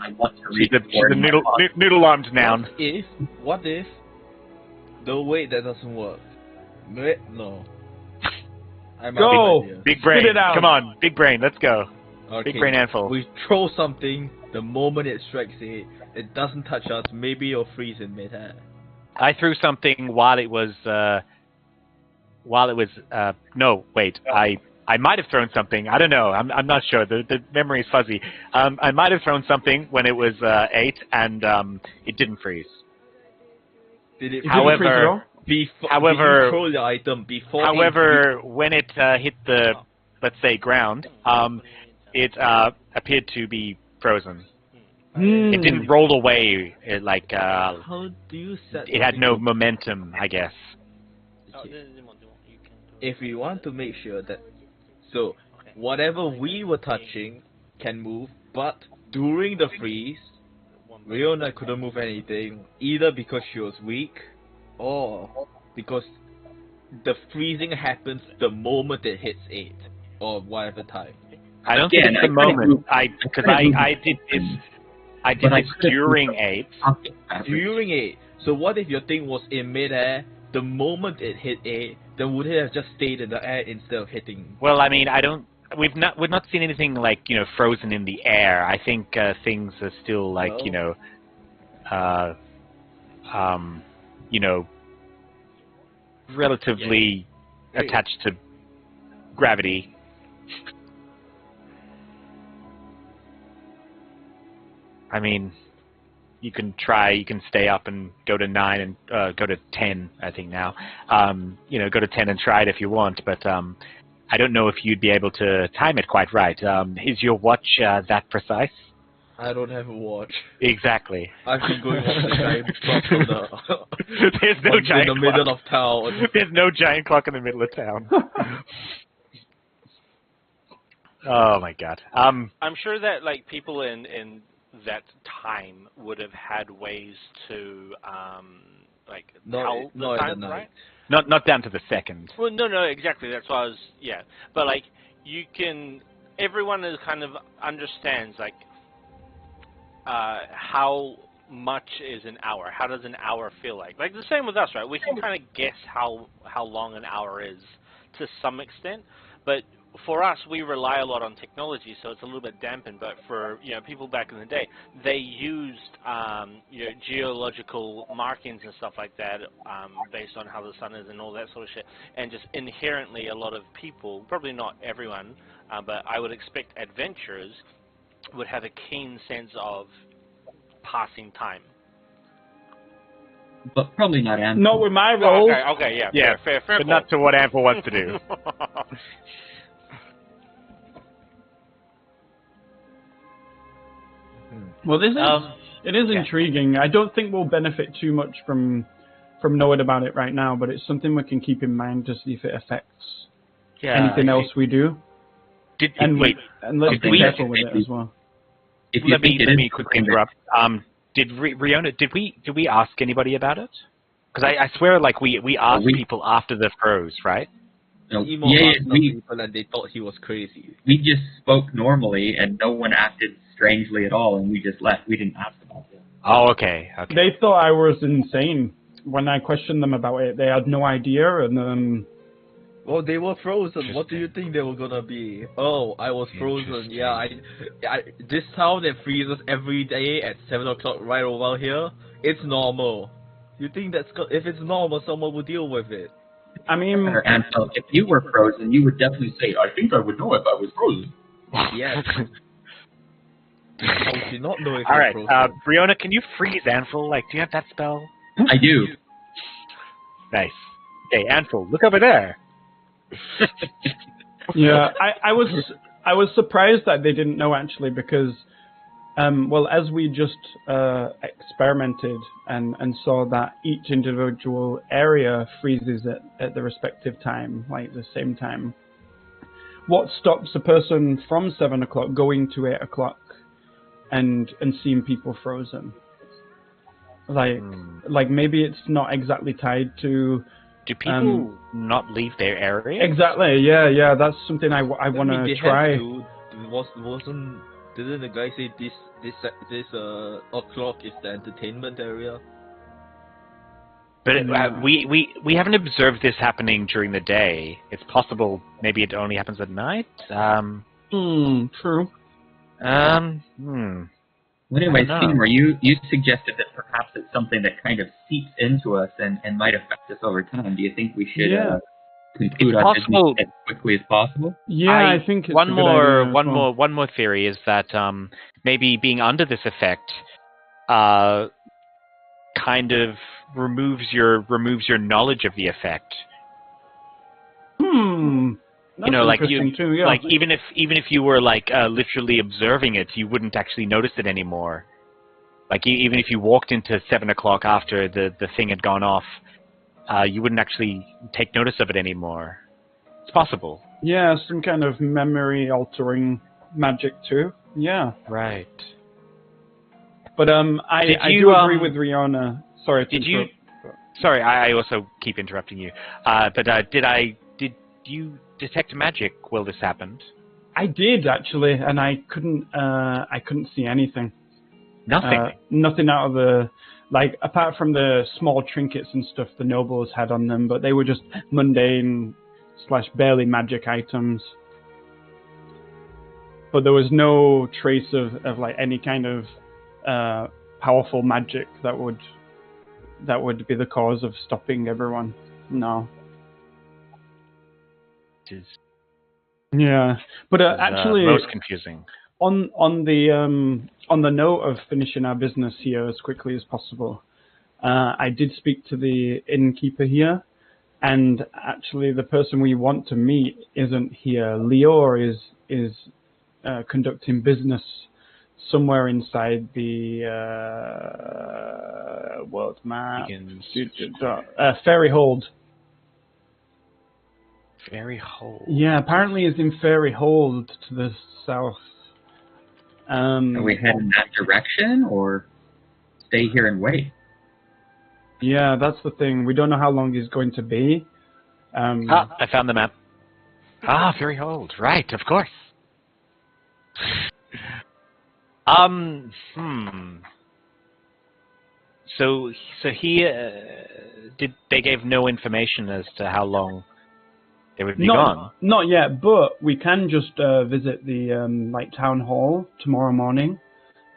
S4: I want to
S1: She's a noodle-armed noun.
S5: What if? No, wait, that doesn't work. No.
S3: Go!
S1: Big brain.
S3: Spit it out.
S1: Come on, big brain. Let's go.
S5: Okay.
S1: Big brain handful.
S5: We throw something. The moment it strikes it doesn't touch us. Maybe you'll freeze in midair.
S1: I threw something while it was. No, wait. I might have thrown something. I don't know. I'm not sure. The memory is fuzzy. I might have thrown something when it was 8, and it didn't freeze.
S5: Did it?
S1: However,
S5: did you throw the item before?
S1: However, when it hit the, let's say, ground, it appeared to be frozen. It didn't roll away.
S5: How do you set?
S1: It had no momentum, I guess.
S5: If we want to make sure that, so whatever we were touching can move, but during the freeze, Riona couldn't move anything, either because she was weak, or because the freezing happens the moment it hits 8, or whatever time.
S1: I don't think it's the moment. I did this during 8.
S5: During 8. So what if your thing was in midair? The moment it hit 8, then would it have just stayed in the air instead of hitting?
S1: Well, I mean, we've not seen anything like frozen in the air. I think things are still like relatively attached to gravity. I mean, you can stay up and go to 9 and go to 10, I think now. Go to 10 and try it if you want, but I don't know if you'd be able to time it quite right. Is your watch that precise?
S5: I don't have a watch.
S1: Exactly.
S5: I've been going off the giant clock on
S1: There's no giant
S5: in the middle of town.
S1: There's no giant clock in the middle of town. Oh my god.
S2: I'm sure that like people in that time would have had ways to like tell the
S5: Not at
S2: time,
S5: the night.
S2: right?
S1: Not down to the second.
S2: Well, no, exactly. That's why I was, But like, everyone is kind of understands like how much is an hour. How does an hour feel like? Like the same with us, right? We can kind of guess how long an hour is to some extent, but for us, we rely a lot on technology, so it's a little bit dampened. But for people back in the day, they used geological markings and stuff like that based on how the sun is and all that sort of shit. And just inherently, a lot of people, probably not everyone, but I would expect adventurers would have a keen sense of passing time.
S4: But probably not Anvil.
S3: Not with my roll.
S2: Okay, yeah,
S1: Yeah,
S2: fair
S1: but
S2: call.
S1: not to what Anvil wants to do.
S3: Well, this is it is
S1: yeah.
S3: intriguing. I don't think we'll benefit too much from knowing about it right now, but it's something we can keep in mind to see if it affects anything else we do. And let's be careful with it as well.
S4: If you
S1: let
S4: think
S1: me quickly interrupt. Did Riona? Did we ask anybody about it? Because I swear, like we asked people after the froze, right?
S4: No,
S5: Emo
S4: yeah,
S5: asked some people and they thought he was crazy.
S4: we just spoke normally, and no one acted strangely at all, and we just left. We didn't ask about it.
S1: Oh, okay.
S3: They thought I was insane when I questioned them about it. They had no idea, and
S5: Well, they were frozen. What do you think they were gonna be? Oh, I was frozen. Yeah, I this town that freezes every day at 7 o'clock right over here. It's normal. You think if it's normal, someone will deal with it?
S3: I mean,
S4: And if you were frozen, you would definitely say, "I think I would know if I was frozen."
S5: Yes. How would you not know if
S1: All
S5: you're
S1: right,
S5: frozen?
S1: Riona, can you freeze Anvil? Like, do you have that spell?
S4: I do.
S1: Nice. Okay, Anvil, look over there.
S3: yeah, I was surprised that they didn't know actually because, well, as we just experimented and saw that each individual area freezes at the respective time, like the same time. What stops a person from 7 o'clock going to 8 o'clock and seeing people frozen? Like maybe it's not exactly tied to.
S1: Do people not leave their area?
S3: Exactly. Yeah. That's something I want to try.
S5: Didn't the guy say this o'clock is the entertainment area?
S1: But we haven't observed this happening during the day. It's possible maybe it only happens at night.
S3: True.
S4: Well, anyway, Seymour, you suggested that perhaps it's something that kind of seeps into us and might affect us over time. Do you think we should conclude our business as quickly as possible?
S3: Yeah, I think it's
S1: one
S3: a good idea.
S1: one more theory is that maybe being under this effect kind of removes your knowledge of the effect.
S3: That's
S1: like
S3: interesting too, yeah.
S1: like even if you were like literally observing it, you wouldn't actually notice it anymore. Like even if you walked into 7 o'clock after the thing had gone off, you wouldn't actually take notice of it anymore. It's possible.
S3: Yeah, some kind of memory altering magic too. Yeah.
S1: Right.
S3: But I do agree with Riona. Sorry.
S1: Sorry, I also keep interrupting you. But did you detect magic while this happened?
S3: I did actually, and I couldn't see anything.
S1: Nothing.
S3: Nothing out of the apart from the small trinkets and stuff the nobles had on them, but they were just mundane / barely magic items. But there was no trace of like any kind of powerful magic that would be the cause of stopping everyone. No. Yeah, but actually,
S1: most confusing.
S3: On the note of finishing our business here as quickly as possible, I did speak to the innkeeper here, and actually the person we want to meet isn't here. Lior is conducting business somewhere inside the world map. Fairy Hold.
S1: Very Hold.
S3: Yeah, apparently it's in Fairy Hold to the south.
S4: Are we head in that direction, or stay here and wait?
S3: Yeah, that's the thing. We don't know how long he's going to be.
S1: I found the map. Very Hold. Right, of course. So he they gave no information as to how long they would be gone.
S3: Not yet, but we can just visit the town hall tomorrow morning.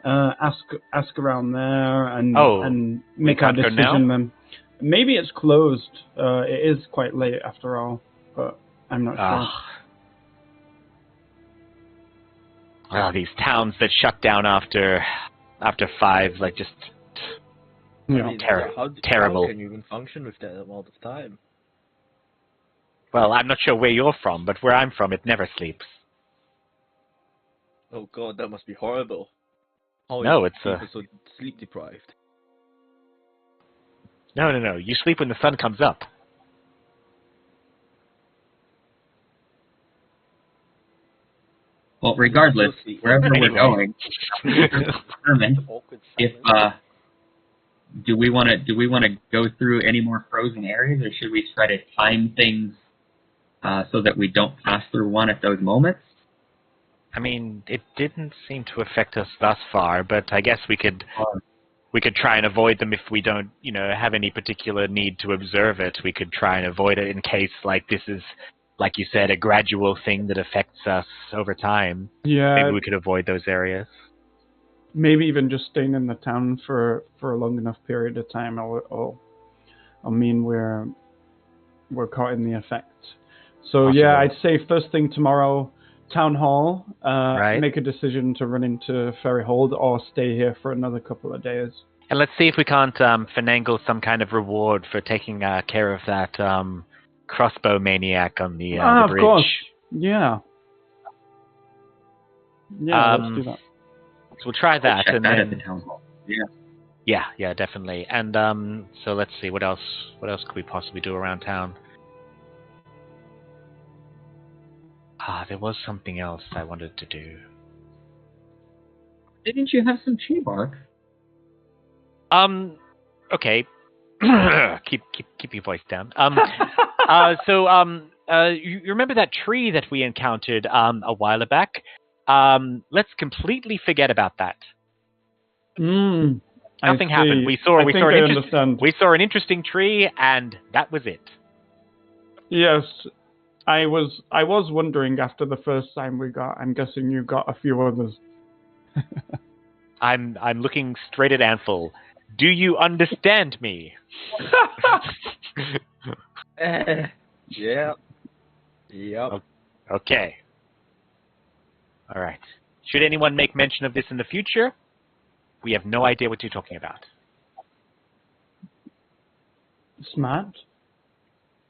S3: Ask around there and make our decision then. Maybe it's closed. It is quite late after all, but I'm not sure.
S1: Well, these towns that shut down after 5, like just terrible.
S5: How can you even function with that amount of time?
S1: Well, I'm not sure where you're from, but where I'm from, it never sleeps.
S5: Oh god, that must be horrible. How
S1: No,
S5: is
S1: it's
S5: people so sleep deprived?
S1: No. You sleep when the sun comes up.
S4: Well, regardless, wherever we're going, determine if do we want to go through any more frozen areas, or should we try to time things so that we don't pass through one at those moments?
S1: I mean, it didn't seem to affect us thus far, but I guess we could try and avoid them if we don't, have any particular need to observe it. We could try and avoid it in case, this is, like you said, a gradual thing that affects us over time.
S3: Yeah.
S1: Maybe we could avoid those areas.
S3: Maybe even just staying in the town for a long enough period of time, or mean we're caught in the effect. So
S1: Possible.
S3: yeah, I'd say first thing tomorrow, town hall.
S1: Right.
S3: Make a decision to run into Ferry Hold or stay here for another couple of days.
S1: And let's see if we can't finagle some kind of reward for taking care of that crossbow maniac on the bridge.
S3: Of course. Yeah. Yeah, let's do that.
S1: So we'll try that,
S4: Check
S1: and
S4: that
S1: then
S4: at the town hall. Yeah.
S1: Yeah, definitely. And so let's see, what else could we possibly do around town? There was something else I wanted to do.
S4: Didn't you have some tree bark?
S1: Okay. keep your voice down. You remember that tree that we encountered a while back? Let's completely forget about that. Nothing happened. We saw an interesting tree, and that was it.
S3: Yes, I was wondering after the first time we got. I'm guessing you got a few others.
S1: I'm looking straight at Anful. Do you understand me?
S5: Yeah. Yep.
S1: Okay. All right. Should anyone make mention of this in the future, we have no idea what you're talking about.
S3: Smart.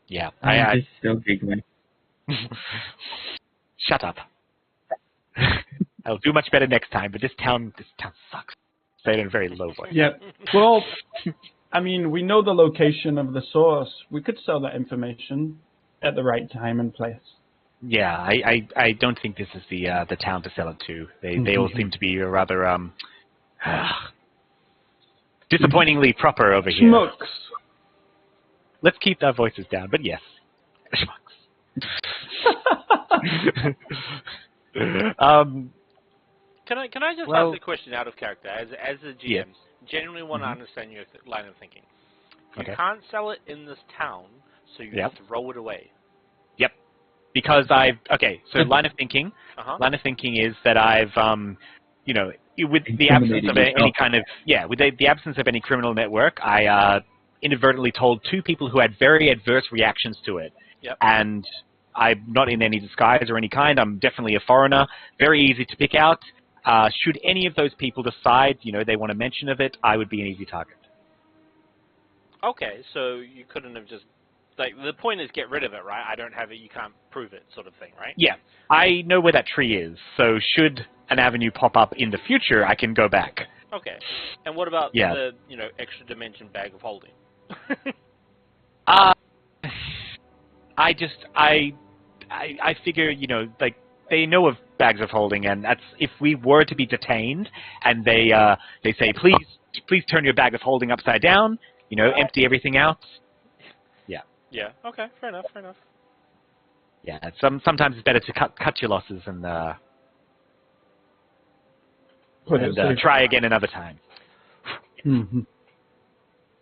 S1: Yeah.
S4: I'm just still giggling.
S1: Shut up. I'll do much better next time, but this town sucks. Say it in a very low voice.
S3: Yeah. Well, I mean, we know the location of the source. We could sell that information at the right time and place.
S1: Yeah, I don't think this is the town to sell it to. They all seem to be rather disappointingly proper over here.
S3: Schmucks.
S1: Let's keep our voices down, but yes. Schmucks.
S2: Can I just ask a question out of character? As a GM,
S1: yes.
S2: Genuinely want to understand your line of thinking. You
S1: Okay.
S2: can't sell it in this town, so you throw it away.
S1: Yep. Because line of thinking. Line of thinking is that I've, with the absence of any kind of with the absence of any criminal network, I inadvertently told 2 people who had very adverse reactions to it.
S2: Yep.
S1: And I'm not in any disguise or any kind. I'm definitely a foreigner. Very easy to pick out. Should any of those people decide, they want a mention of it, I would be an easy target.
S2: Okay, so you couldn't have just... the point is get rid of it, right? I don't have it, you can't prove it sort of thing, right?
S1: Yeah. I know where that tree is, so should an avenue pop up in the future, I can go back.
S2: Okay. And what about the, extra dimension bag of holding?
S1: I figure, like, they know of bags of holding, and that's if we were to be detained, and they say, please turn your bag of holding upside down, empty everything out.
S2: Yeah. Okay. Fair enough.
S1: Yeah. Sometimes it's better to cut your losses and try again another time.
S3: Mm-hmm.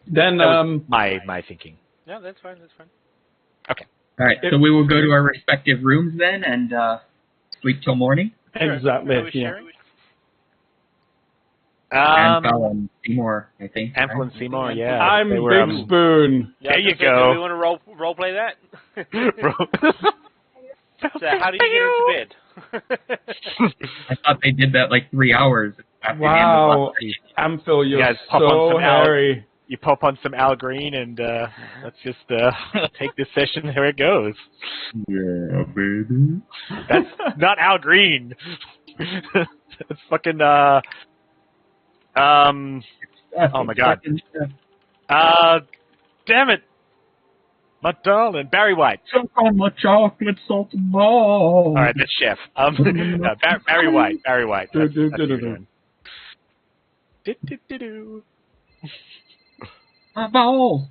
S3: Then
S1: That was my thinking.
S2: Yeah, that's fine.
S1: Okay.
S4: All right, so we will go to our respective rooms then and sleep till morning.
S3: exactly.
S2: Are we
S3: Yeah.
S2: sharing?
S4: Huntingfell and Seymour, I think.
S1: Huntingfell and Seymour, yeah.
S3: I'm
S1: They were,
S3: Big Spoon.
S2: Yeah,
S1: There you
S2: Do
S1: go.
S2: we want to role play that?
S1: So
S2: So how do you get into bed?
S4: I thought they did that like 3 hours after
S3: Wow,
S4: the end
S3: Amphil, you're
S1: You guys pop on
S3: so
S1: some Al-
S3: hairy.
S1: You pop on some Al Green, and let's just take this session. There it goes.
S4: of the baby.
S1: That's not Al Green. It's fucking oh my God. Damn it, my darling, Barry White.
S4: Suck on my chocolate salted ball.
S1: All right, that's Chef. No, Barry White. That's what you're doing. Do-do-do-do.
S4: My balls.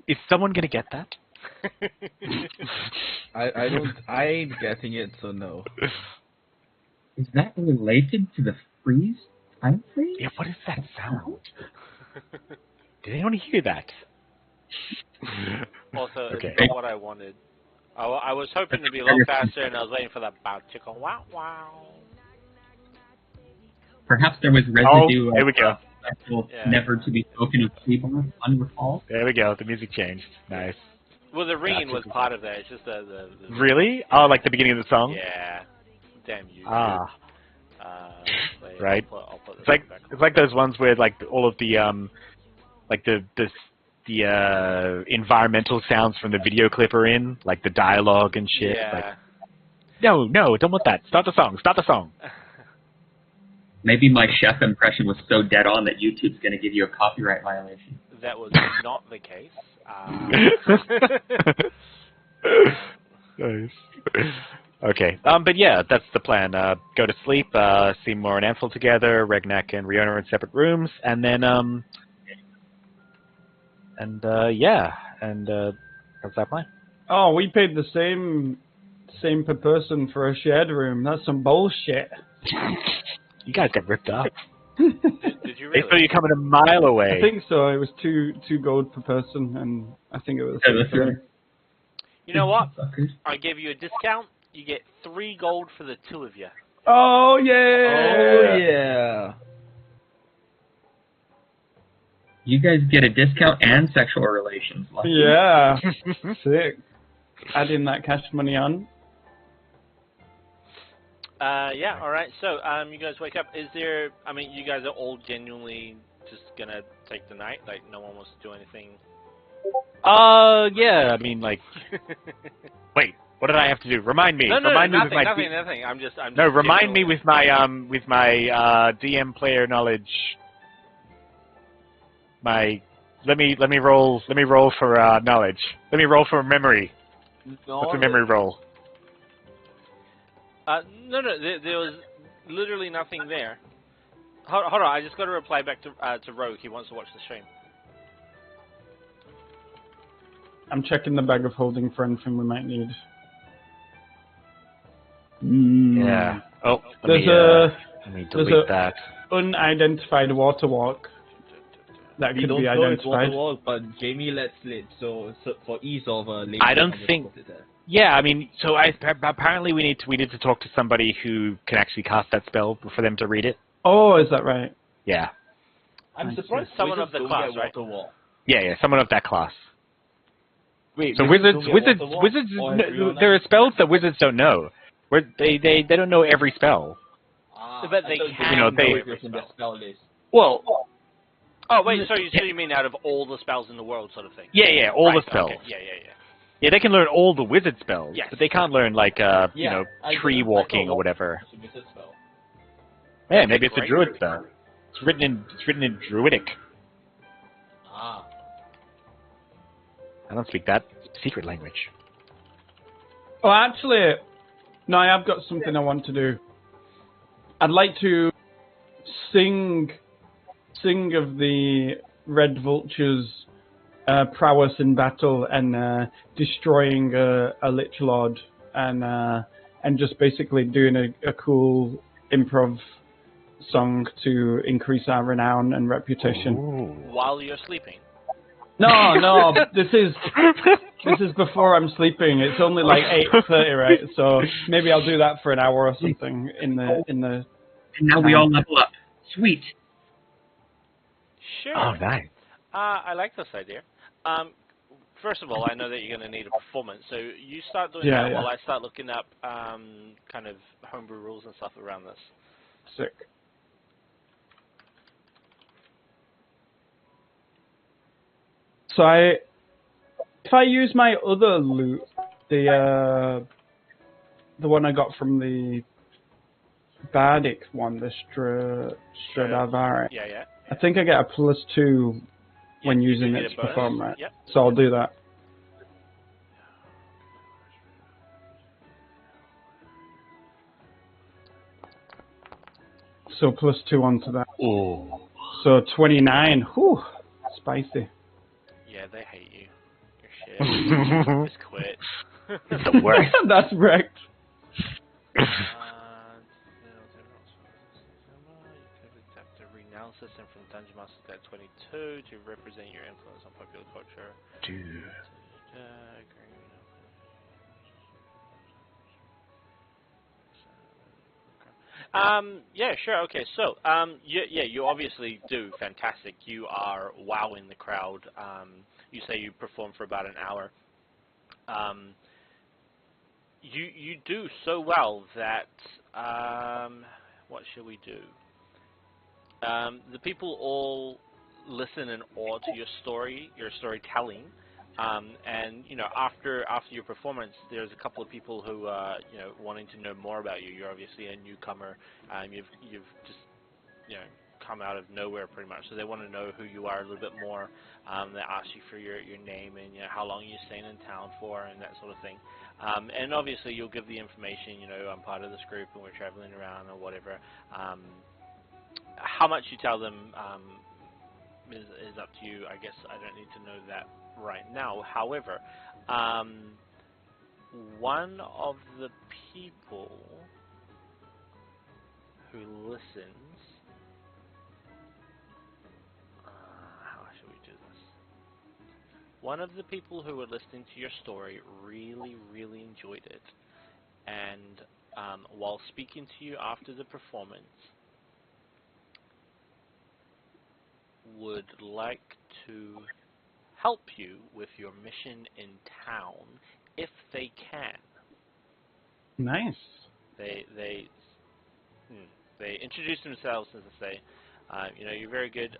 S1: Is someone gonna get that?
S5: I ain't getting it, so no.
S4: Is that related to the freeze? Time freeze?
S1: Yeah, what is that sound? Did anyone hear that?
S2: Also,
S1: Okay.
S2: it's not what I wanted. I was hoping to be a lot faster, and I was waiting for that bow chicken. Wow, wow.
S4: Perhaps there was residue
S1: there we go.
S4: special
S2: Yeah.
S4: never to be spoken of keyboard unrecalled.
S1: There we go. The music changed. Nice.
S2: Well, the ringing was part of that. It's just the
S1: Really? Oh, like the beginning of the song?
S2: Yeah. Damn you.
S1: Ah,
S2: Wait,
S1: right.
S2: I'll put this back.
S1: It's like those ones where like all of the like the environmental sounds from the video clip are in, like the dialogue and shit.
S2: Yeah.
S1: Like, no, don't want that. Start the song.
S4: Maybe my chef impression was so dead on that YouTube's going to give you a copyright violation.
S2: That was not the case.
S1: Nice. Okay. But yeah, that's the plan. Go to sleep, Seymour and Amphil together, Regnak and Riona in separate rooms, and then that's that plan.
S3: Oh, we paid the same per person for a shared room. That's some bullshit.
S1: You guys got ripped up.
S2: Did you
S1: They
S2: really?
S1: saw you coming a mile away.
S3: I think so. It was two gold per person, and I think it was.
S4: Yeah, that's right.
S2: You know what?
S4: Suckers.
S2: I give you a discount. You get 3 gold for the 2 of you.
S3: Oh yeah!
S5: Oh yeah.
S4: You guys get a discount and sexual relations. Lucky.
S3: Yeah, sick. Adding that cash money on.
S2: Yeah, alright. So, you guys wake up. You guys are all genuinely just gonna take the night? Like, no one wants to do anything?
S1: Yeah, I mean, like, wait, what did I have to do? Remind me.
S2: No,
S1: remind me with my
S2: nothing. I'm just
S1: No, remind me
S2: genuinely-
S1: with my DM player knowledge. Let me roll for knowledge. Let me roll for memory. What's a memory roll?
S2: No, there was literally nothing there. Hold on, I just got to reply back to Rogue. He wants to watch the stream.
S3: I'm checking the bag of holding for anything we might need.
S1: Yeah. Oh,
S3: There's
S1: let me
S3: there's
S1: delete
S3: a-
S1: that.
S3: unidentified water walk that
S5: We
S3: could
S5: don't
S3: be
S5: know it's
S3: identified.
S5: waterwall, but Jamie lets slip, so for ease of later,
S1: I don't
S5: I'll just
S1: think-
S5: put it there.
S1: Yeah, I mean, so apparently we need to talk to somebody who can actually cast that spell for them to read it.
S3: Oh, is that right?
S1: Yeah.
S5: I'm
S3: I
S5: surprised
S2: Someone
S5: wizards
S2: of the
S5: don't
S2: class,
S5: get
S2: right?
S5: water wall.
S1: Yeah, someone of that class.
S5: Wait,
S1: So
S5: wizards don't get water wall?
S1: wizards,
S5: Or everyone
S1: there are
S5: else?
S1: spells that wizards don't know. They don't know every spell.
S2: But they
S5: I thought
S2: can
S1: know,
S5: know
S1: they-
S5: it was in their spell list.
S1: Well,
S2: Oh, wait, so you mean out of all the spells in the world sort of thing?
S1: yeah, all
S2: Right,
S1: the spells.
S2: okay, Yeah.
S1: Yeah, they can learn all the wizard spells,
S2: Yes.
S1: but they can't learn like
S5: I
S1: tree
S5: didn't- I
S1: walking
S5: thought
S1: or whatever.
S5: it's a wizard spell.
S1: Yeah, maybe it's a
S2: great.
S1: druid spell. It's written in druidic.
S5: Ah.
S1: I don't speak that secret language.
S3: Oh, actually, no, I have got something I want to do. I'd like to sing of the Red Vultures' prowess in battle and destroying a Lich Lord and just basically doing a cool improv song to increase our renown and reputation.
S1: Ooh.
S2: While you're sleeping.
S3: No, this is before I'm sleeping. It's only like 8:30, right? So maybe I'll do that for an hour or something in the.
S4: And now we all level up. Sweet.
S2: Sure.
S1: Oh, nice.
S2: I like this idea. First of all, I know that you're going to need a performance, so you start doing
S3: Yeah,
S2: that
S3: yeah.
S2: while I start looking up kind of homebrew rules and stuff around this.
S3: Sick. So if I use my other loot, the one I got from the Bardic one, the Stradavari,
S2: Yeah.
S3: I think I get a +2 when
S2: you
S3: using
S2: do
S3: it
S2: get
S3: to
S2: a bonus.
S3: perform, right?
S2: Yep.
S3: So I'll do that. So +2 onto that.
S1: Ooh.
S3: So 29. Whew, spicy.
S2: Yeah, they hate you. You're shit. Just quit.
S1: It's the worst.
S3: That's wrecked.
S2: You could accept a renown system from Dungeon Master Deck 22 to represent your influence on popular culture.
S1: Dude.
S2: Yeah, sure, okay. So, you obviously do fantastic. You are wowing the crowd. You say you perform for about an hour. You do so well that what shall we do? The people all listen in awe to your story, your storytelling, and after your performance, there's a couple of people who wanting to know more about you. You're obviously a newcomer. You've just come out of nowhere pretty much, so they want to know who you are a little bit more. They ask you for your name and how long you're staying in town for and that sort of thing. And obviously you'll give the information, I'm part of this group and we're traveling around or whatever. How much you tell them is up to you. I guess I don't need to know that right now. However, one of the people who listens, how should we do this? One of the people who were listening to your story really, really enjoyed it, and while speaking to you after the performance, would like to help you with your mission in town if they can.
S3: Nice.
S2: They introduce themselves and say, you're very good.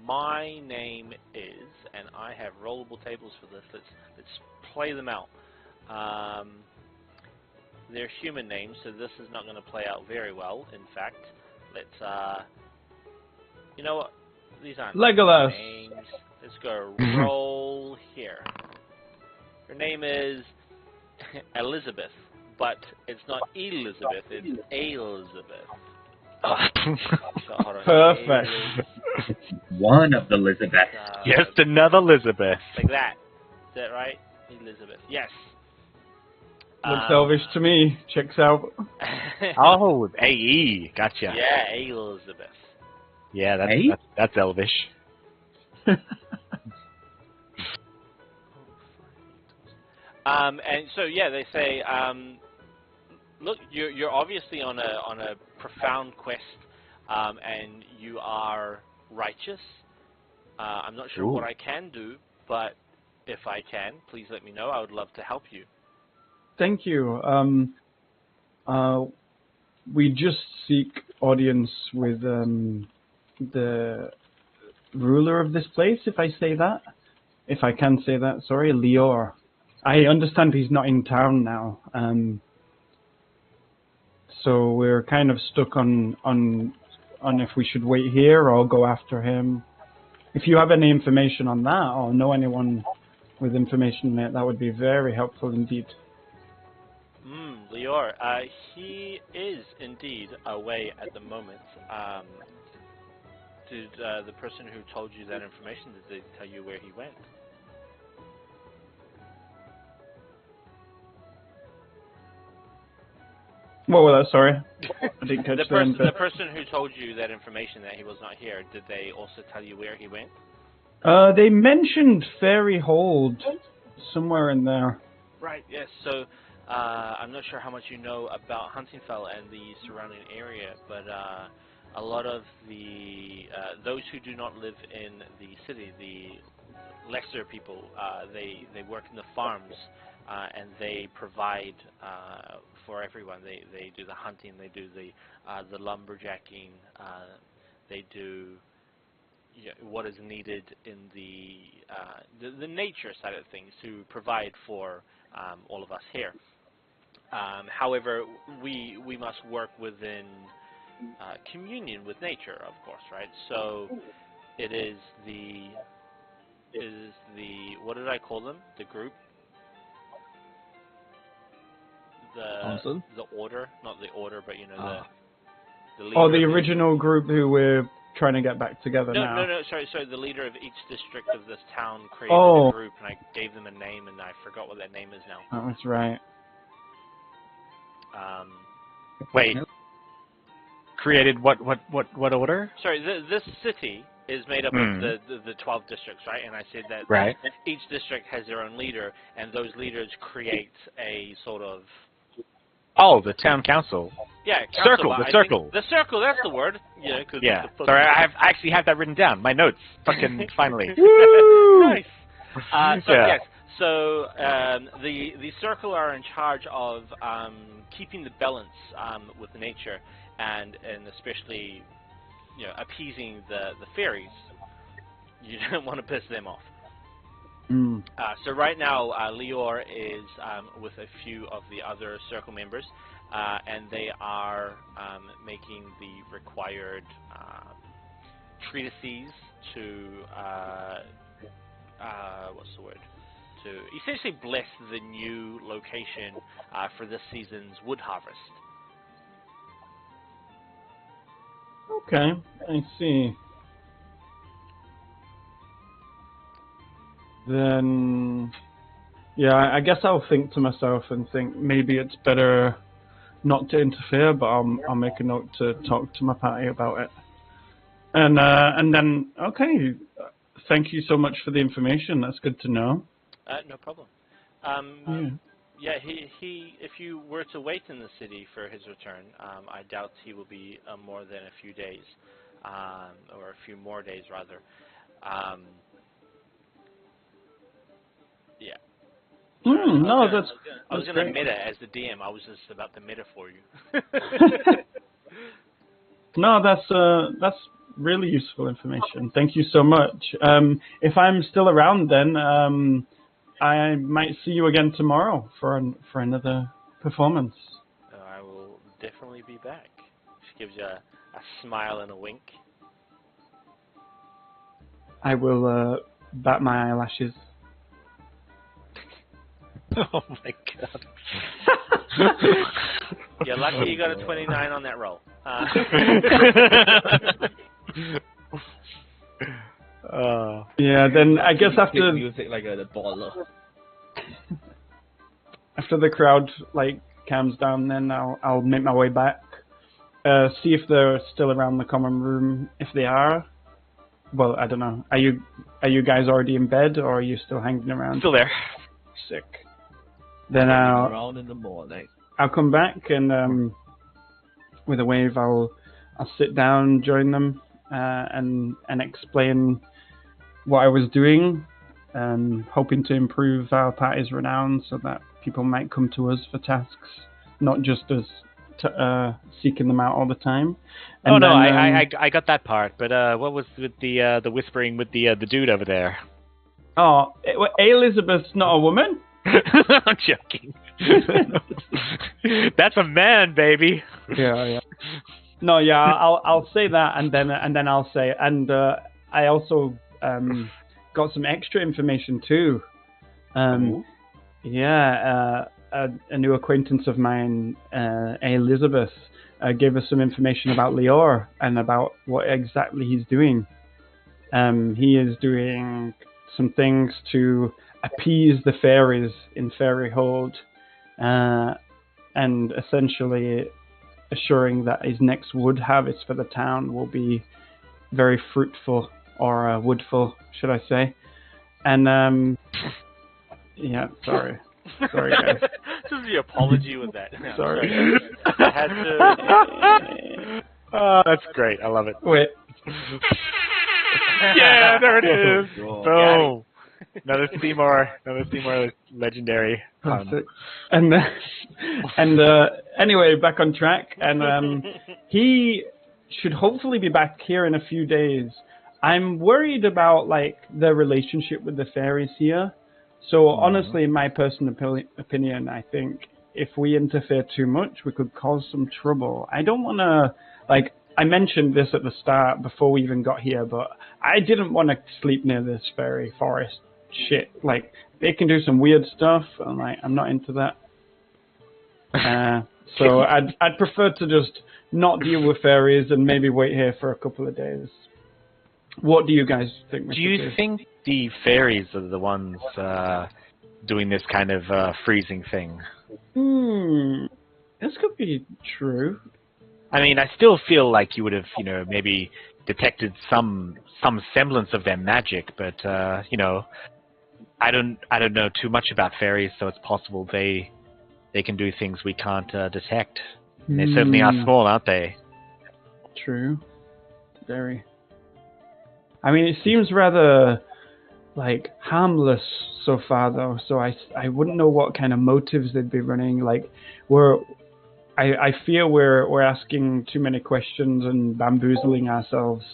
S2: My name is, and I have rollable tables for this. Let's play them out. They're human names, so this is not going to play out very well. In fact, let's. You know what? These aren't
S3: Legolas.
S2: names. Let's go roll here. Her name is Elizabeth, but it's not Elizabeth, it's Elizabeth. So, hold on.
S3: Perfect.
S4: One of the Elizabeth.
S1: Just another Elizabeth.
S2: Like that. Is that right? Elizabeth. Yes.
S3: Looks elvish to me. Checks out.
S1: Oh, AE. Gotcha.
S2: Yeah, Elizabeth.
S1: Yeah,
S4: Hey?
S1: that's elvish.
S2: And so yeah, they say, look, you're obviously on a profound quest, and you are righteous. I'm not sure what I can do, but if I can, please let me know. I would love to help you.
S3: Thank you. We just seek audience with the ruler of this place, if I say that. If I can say that, sorry, Lior. I understand he's not in town now. So we're kind of stuck on if we should wait here or go after him. If you have any information on that or know anyone with information on it, that would be very helpful indeed.
S2: Lior, he is indeed away at the moment. Did the person who told you that information, did they tell you where he went?
S3: What was that? Sorry, I didn't catch
S2: the person who told you that information that he was not here, did they also tell you where he went?
S3: They mentioned Fairy Hold somewhere in there.
S2: Right. Yes. So I'm not sure how much you know about Huntingfell and the surrounding area, but a lot of the those who do not live in the city, the lesser people, they work in the farms. And they provide for everyone. They do the hunting, they do the lumberjacking, they do what is needed in the nature side of things to provide for all of us here. However, we must work within communion with nature, of course, right? So it is the what did I call them? The group. The order, not the order, but the leader.
S3: Oh, the original group who we're trying to get back together now.
S2: No, sorry. The leader of each district of this town created a group, and I gave them a name, and I forgot what that name is now.
S3: Oh, that's right.
S1: Wait. Created what order?
S2: Sorry, this city is made up of the 12 districts, right? And I said that
S1: right.
S2: Each district has their own leader, and those leaders create a sort of...
S1: Oh, the town council.
S2: Yeah, council,
S1: the circle.
S2: The circle, that's the word. Yeah.
S1: Sorry, I actually have that written down. My notes. Fucking finally.
S2: Nice. Yes. So the circle are in charge of keeping the balance with nature, and especially appeasing the fairies. You don't want to piss them off. So right now, Lior is with a few of the other circle members, and they are making the required treatises to what's the word? To essentially bless the new location for this season's wood harvest.
S3: Okay, I see. Then, yeah, I guess I'll think to myself and think maybe it's better not to interfere, but I'll make a note to talk to my party about it. And then, okay, thank you so much for the information. That's good to know.
S2: No problem.
S3: Yeah.
S2: He. If you were to wait in the city for his return, I doubt he will be more than a few days, or a few more days rather. Yeah.
S3: No, that's.
S2: I was going to meta as the DM. I was just about to meta for you.
S3: No, that's really useful information. Thank you so much. If I'm still around, then I might see you again tomorrow for another performance.
S2: I will definitely be back. She gives you a smile and a wink.
S3: I will bat my eyelashes.
S1: Oh my god.
S2: You're lucky you got a 29 on that roll.
S3: Yeah, then I guess after
S5: music like a baller.
S3: After the crowd calms down, then I'll make my way back. See if they're still around the common room. If they are, well, I don't know. Are you guys already in bed, or are you still hanging around?
S1: Still there.
S3: Sick. Then
S5: around in the morning.
S3: I'll come back and with a wave I'll sit down, join them, and explain what I was doing, hoping to improve our party's renown so that people might come to us for tasks, not just us seeking them out all the time. And
S1: I got that part, but what was with the whispering with the dude over there?
S3: Oh, Elizabeth's not a woman.
S1: I'm joking. That's a man, baby.
S3: Yeah. No, yeah, I'll say that, and then I'll say, and I also got some extra information too. Yeah, a new acquaintance of mine, Elizabeth, gave us some information about Lior and about what exactly he's doing. He is doing some things to appease the fairies in Fairy Hold, and essentially assuring that his next wood harvest for the town will be very fruitful, or woodful, should I say. And, yeah, sorry. Sorry, guys.
S2: This is the apology with that. No,
S3: Sorry.
S2: I had to...
S1: Oh, that's great. I love it.
S3: Wait.
S1: Yeah, there it is.
S5: God.
S1: Boom. Another Seymour legendary.
S3: Classic. And anyway, back on track. And he should hopefully be back here in a few days. I'm worried about like the relationship with the fairies here. So honestly, in my personal opinion, I think if we interfere too much, we could cause some trouble. I don't want to, like, I mentioned this at the start before we even got here, but I didn't want to sleep near this fairy forest shit. Like, they can do some weird stuff, and like, I'm not into that. So I'd prefer to just not deal with fairies and maybe wait here for a couple of days. What do you guys think?
S1: Do you think the fairies are the ones doing this kind of freezing thing?
S3: This could be true.
S1: I mean, I still feel like you would have, maybe detected some semblance of their magic, but I don't know too much about fairies, so it's possible they can do things we can't detect. They certainly are small, aren't they?
S3: True. Very. I mean, it seems rather like harmless so far, though. So I wouldn't know what kind of motives they'd be running. Like, I fear we're asking too many questions and bamboozling ourselves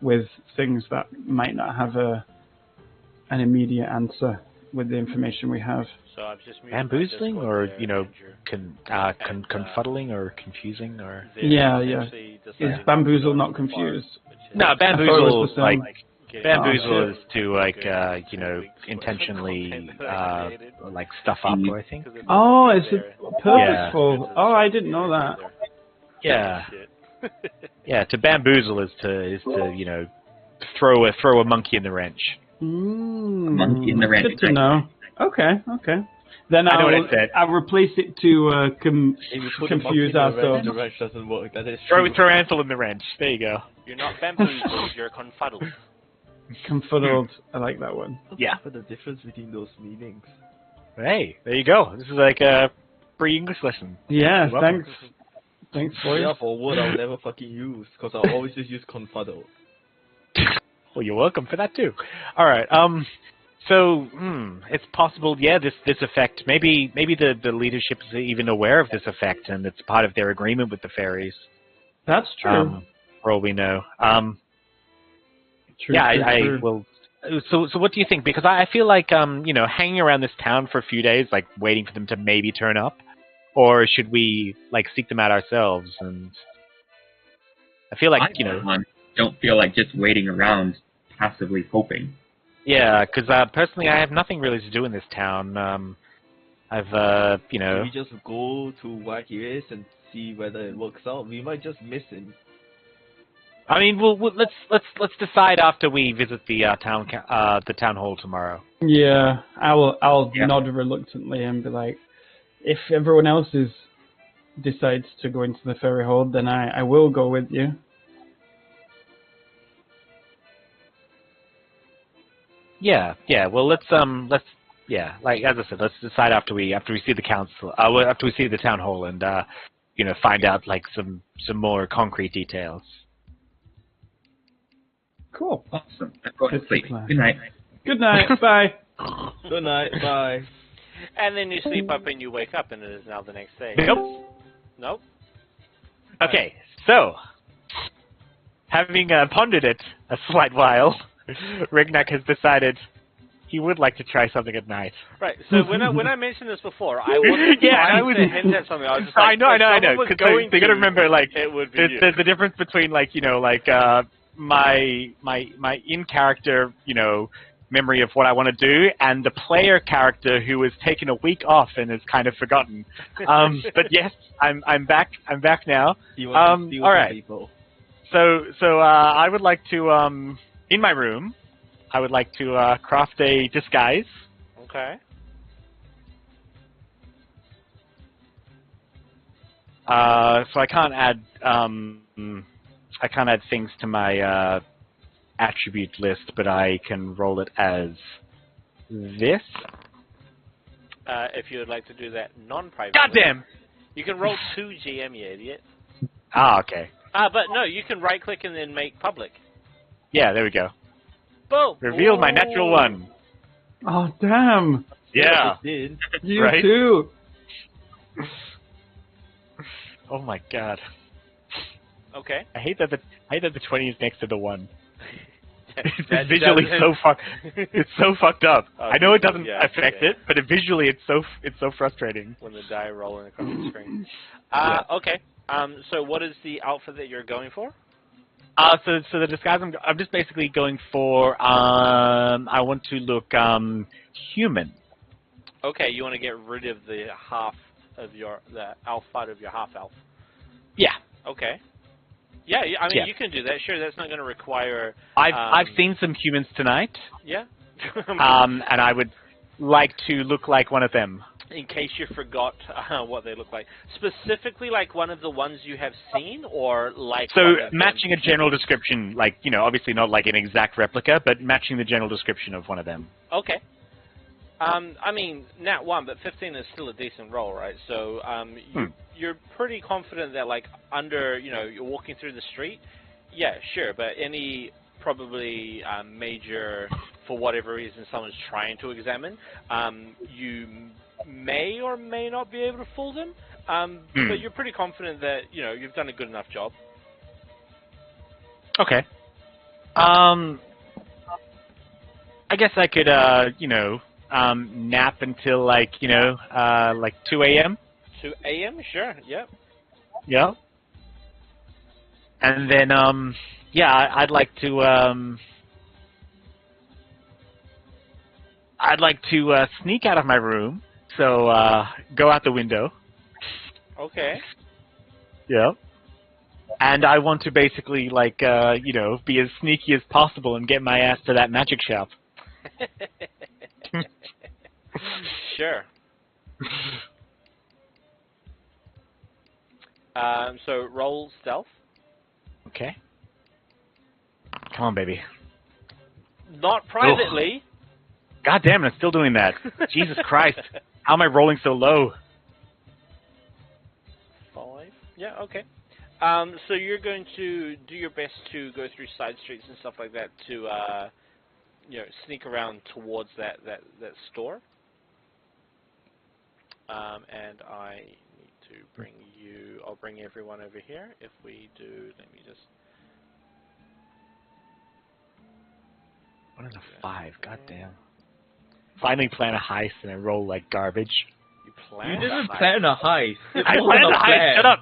S3: with things that might not have an immediate answer with the information we have.
S2: So I've just
S1: bamboozling, or confuddling, or confusing, or
S3: yeah. Is bamboozle not confused?
S1: No, bamboozle
S3: is like
S1: bamboozle is to intentionally like stuff up, I think.
S3: Oh, is it purposeful?
S1: Yeah.
S3: Oh, I didn't know that.
S1: Yeah. Yeah, to bamboozle is to throw a monkey in the wrench.
S4: Monkey in the wrench.
S3: Good to know. Okay. Then
S1: I know what I said.
S3: I'll replace it to confuse ourselves.
S5: The wrench doesn't work. That is
S1: Throw
S5: true.
S1: Ansel in the wrench. There you go.
S2: You're not bamboozled, you're confuddled.
S3: Confuddled. I like that one.
S1: Yeah.
S5: What's the difference between those meanings?
S1: Hey, there you go. This is like a free English lesson.
S3: Yeah,
S1: You're welcome.
S3: Thanks, boys.
S5: Yeah, for a word I'll never fucking use, because I'll always just use confuddle.
S1: Well, you're welcome for that too. All right. So it's possible. Yeah, this effect. Maybe the leadership is even aware of this effect, and it's part of their agreement with the fairies.
S3: That's true.
S1: For all we know.
S3: True,
S1: Yeah,
S3: true,
S1: I
S3: true.
S1: will. So what do you think? Because I feel like hanging around this town for a few days, like waiting for them to maybe turn up, or should we like seek them out ourselves? And I feel like
S4: don't feel like just waiting around passively hoping.
S1: Yeah, because personally, I have nothing really to do in this town. Should
S5: we just go to where he is and see whether it works out? We might just miss him.
S1: I mean, let's decide after we visit the town hall tomorrow.
S3: Yeah, I'll nod reluctantly and be like, if everyone else decides to go into the ferry hold, then I will go with you.
S1: Yeah. Well, let's like as I said, let's decide after we see the council, after we see the town hall, and find out like some more concrete details.
S3: Cool.
S4: Awesome. I'm going to sleep.
S3: plan.
S4: Good night.
S3: Good night. Bye.
S5: Good night, bye.
S2: And then you sleep up and you wake up and it is now the next day. Nope.
S1: Okay, so having pondered it a slight while, Rignac has decided he would like to try something at night.
S2: Right. So when I mentioned this before, I wasn't trying to hint at something. I was just like,
S1: I know. Because they got to remember, like,
S2: it would be
S1: there's the difference between, like, my in character, memory of what I want to do, and the player character who has taken a week off and has kind of forgotten. But yes, I'm back. I'm back now.
S5: You want to steal
S1: all
S5: from
S1: right.
S5: people.
S1: So I would like to in my room, I would like to craft a disguise.
S2: Okay.
S1: So I can't add things to my attribute list, but I can roll it as this.
S2: If you would like to do that non-private.
S1: Goddamn!
S2: You can roll 2 GM, you idiot.
S1: Ah, okay.
S2: But no, you can right-click and then make public.
S1: Yeah, there we go.
S2: Boom!
S1: Reveal my natural one.
S3: Oh, damn.
S1: Yeah.
S5: It did.
S3: You
S1: Right?
S3: too.
S1: Oh my god.
S2: Okay.
S1: I hate that the 20 is next to the 1.
S2: That
S1: It's visually
S2: doesn't-
S1: it's so fucked up. I know it doesn't
S2: yeah,
S1: affect
S2: yeah.
S1: it, but visually it's so frustrating.
S2: When the die rolling across the screen.
S1: Yeah.
S2: Okay. So what is the outfit that you're going for?
S1: So the disguise I'm just basically going for I want to look human.
S2: Okay, you want to get rid of the elf part of your half elf.
S1: Yeah.
S2: Okay. Yeah, I mean
S1: Yeah.
S2: you can do that. Sure, that's not going to require.
S1: I've seen some humans tonight.
S2: Yeah.
S1: And I would like to look like one of them.
S2: In case you forgot what they look like, specifically like one of the ones you have seen, or like.
S1: So
S2: one of them?
S1: matching a general description, like, you know, obviously not like an exact replica, but matching the general description of one of them.
S2: Okay. I mean, nat 1, but 15 is still a decent roll, right? So you're pretty confident that, like, you're walking through the street. Yeah, sure, but any probably major, for whatever reason, someone's trying to examine, you may or may not be able to fool them. But you're pretty confident that you've done a good enough job.
S1: Okay. I guess I could, nap until like 2 a.m.
S2: 2 a.m. Sure. Yep.
S1: Yeah. And then, I'd like to sneak out of my room. So go out the window.
S2: Okay.
S1: Yeah. And I want to basically be as sneaky as possible and get my ass to that magic shop.
S2: Sure. So roll stealth.
S1: Okay. Come on, baby.
S2: Not privately.
S1: God damn it, I'm still doing that. Jesus Christ. How am I rolling so low?
S2: 5. Yeah, okay. So you're going to do your best to go through side streets and stuff like that to, sneak around towards that store. And I need to bring you. I'll bring everyone over here. If we do, let me just.
S1: 1 and a 5. God damn. Finally plan a heist and I roll like garbage.
S2: You plan.
S5: You didn't plan a heist. It
S1: I
S5: wasn't
S1: planned a heist. Shut up.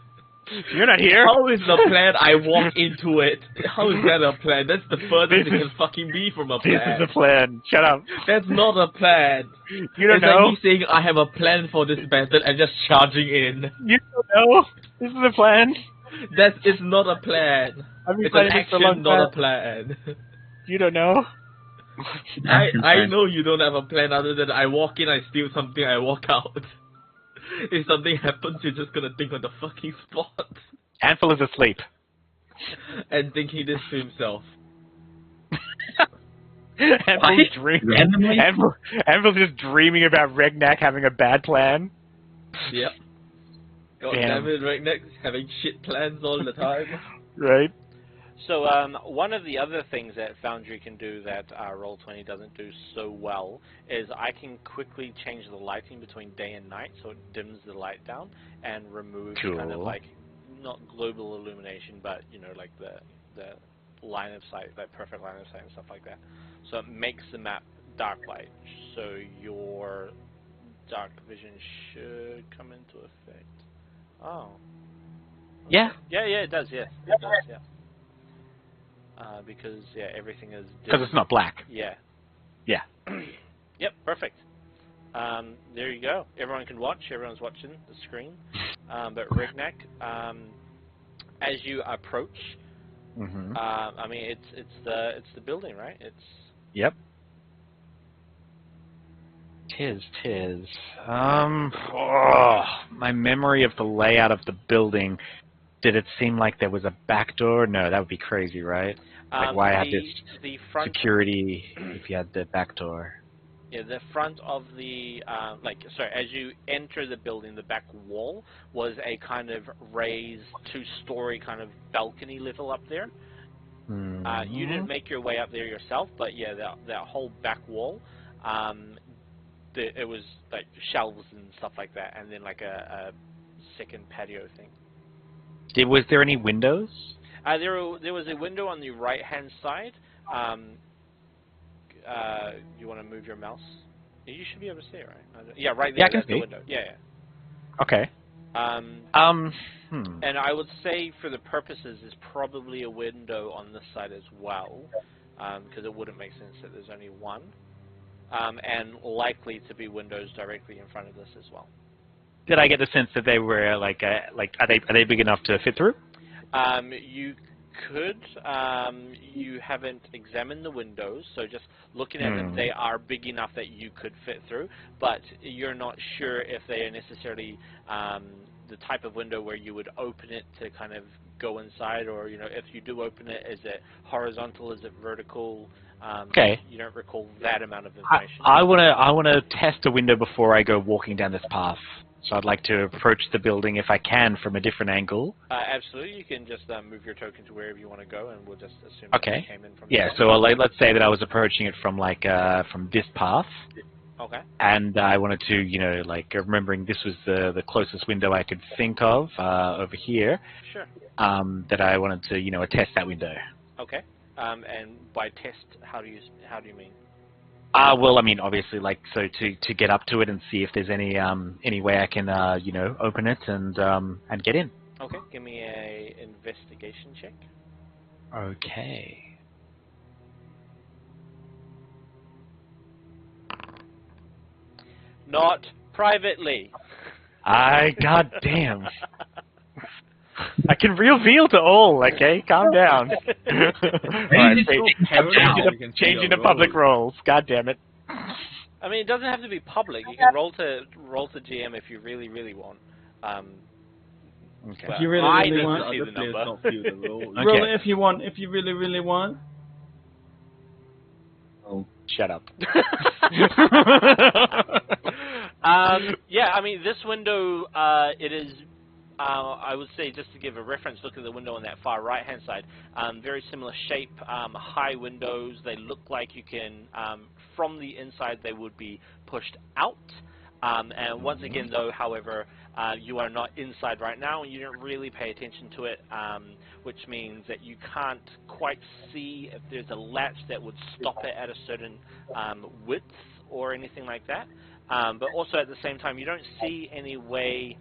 S1: You're not here.
S5: How is the plan? I walk into it. How is that a plan? That's the furthest it can fucking be from a plan.
S1: This is a plan. Shut up.
S5: That's not a plan.
S1: You don't
S5: it's
S1: know.
S5: like me saying I have a plan for this battle and just charging in.
S1: You don't know. This is a plan.
S5: It's not a plan.
S1: I've been
S5: It's an
S1: planning this for a long
S5: action, not a
S1: time.
S5: plan.
S1: You don't know.
S5: I know you don't have a plan other than I walk in, I steal something, I walk out. If something happens, you're just gonna think on the fucking spot.
S1: Anvil is asleep.
S5: And thinking this to himself.
S1: Anvil's just dreaming about Regnak having a bad plan.
S5: Yep. God
S1: Damn.
S5: damn it, right next, having shit plans all the time.
S1: Right.
S2: So one of the other things that Foundry can do that Roll20 doesn't do so well is I can quickly change the lighting between day and night, so it dims the light down and removes kind of like not global illumination, but like the line of sight, that perfect line of sight and stuff like that. So it makes the map dark light, so your dark vision should come into effect. Oh.
S1: Yeah.
S2: Yeah, it does. Yeah, it does. Yeah. Because everything is.
S1: Because it's not black.
S2: Yeah.
S1: Yeah.
S2: Yep, perfect. There you go. Everyone can watch. Everyone's watching the screen. But Rignac, as you approach, I mean, it's the building, right?
S1: Yep. Tis. My memory of the layout of the building. Did it seem like there was a back door? No, that would be crazy, right? Like, why have this
S2: front
S1: security if you had the back door?
S2: Yeah, the front of the as you enter the building, the back wall was a kind of raised 2-story kind of balcony level up there. You didn't make your way up there yourself, but yeah, that whole back wall, it was like shelves and stuff like that, and then like a second patio thing.
S1: Was there any windows?
S2: There was a window on the right-hand side. You want to move your mouse? You should be able to see it, right? Yeah, right there.
S1: Yeah, I can
S2: that's
S1: see.
S2: the window. Yeah.
S1: Okay.
S2: And I would say for the purposes, there's probably a window on this side as well, because it wouldn't make sense that there's only one, and likely to be windows directly in front of this as well.
S1: Did I get the sense that they were are they big enough to fit through?
S2: You could. You haven't examined the windows, so just looking at them, they are big enough that you could fit through, but you're not sure if they are necessarily the type of window where you would open it to kind of go inside, or if you do open it, is it horizontal, is it vertical?
S1: Okay.
S2: You don't recall that amount of information.
S1: I wanna test a window before I go walking down this path. So I'd like to approach the building if I can from a different angle.
S2: Absolutely, you can just move your token to wherever you want to go, and we'll just assume
S1: Okay.
S2: that you came in from
S1: Yeah.
S2: there.
S1: So let's say that I was approaching it from from this path.
S2: Okay.
S1: And I wanted to remembering this was the closest window I could think of over here.
S2: Sure.
S1: That I wanted to test that window.
S2: Okay. And by test, how do you mean?
S1: Well, I mean, obviously, to get up to it and see if there's any way I can, open it and get in.
S2: Okay, give me a investigation check.
S1: Okay.
S2: Not privately.
S1: Goddamn. I can reveal to all, okay? Calm down. Alright, changing to public roles. God damn it.
S2: I mean, it doesn't have to be public. You can roll to GM if you really, really want.
S1: Okay.
S3: If you really, really want.
S2: see the number.
S3: Roll it if you want. If you really, really want.
S1: Oh, shut up.
S2: Yeah, I mean, this window, it is, I would say, just to give a reference, look at the window on that far right-hand side. Very similar shape, high windows. They look like you can, from the inside, they would be pushed out. And once again, though, however, you are not inside right now, and you don't really pay attention to it, which means that you can't quite see if there's a latch that would stop it at a certain width or anything like that. But also at the same time, you don't see any way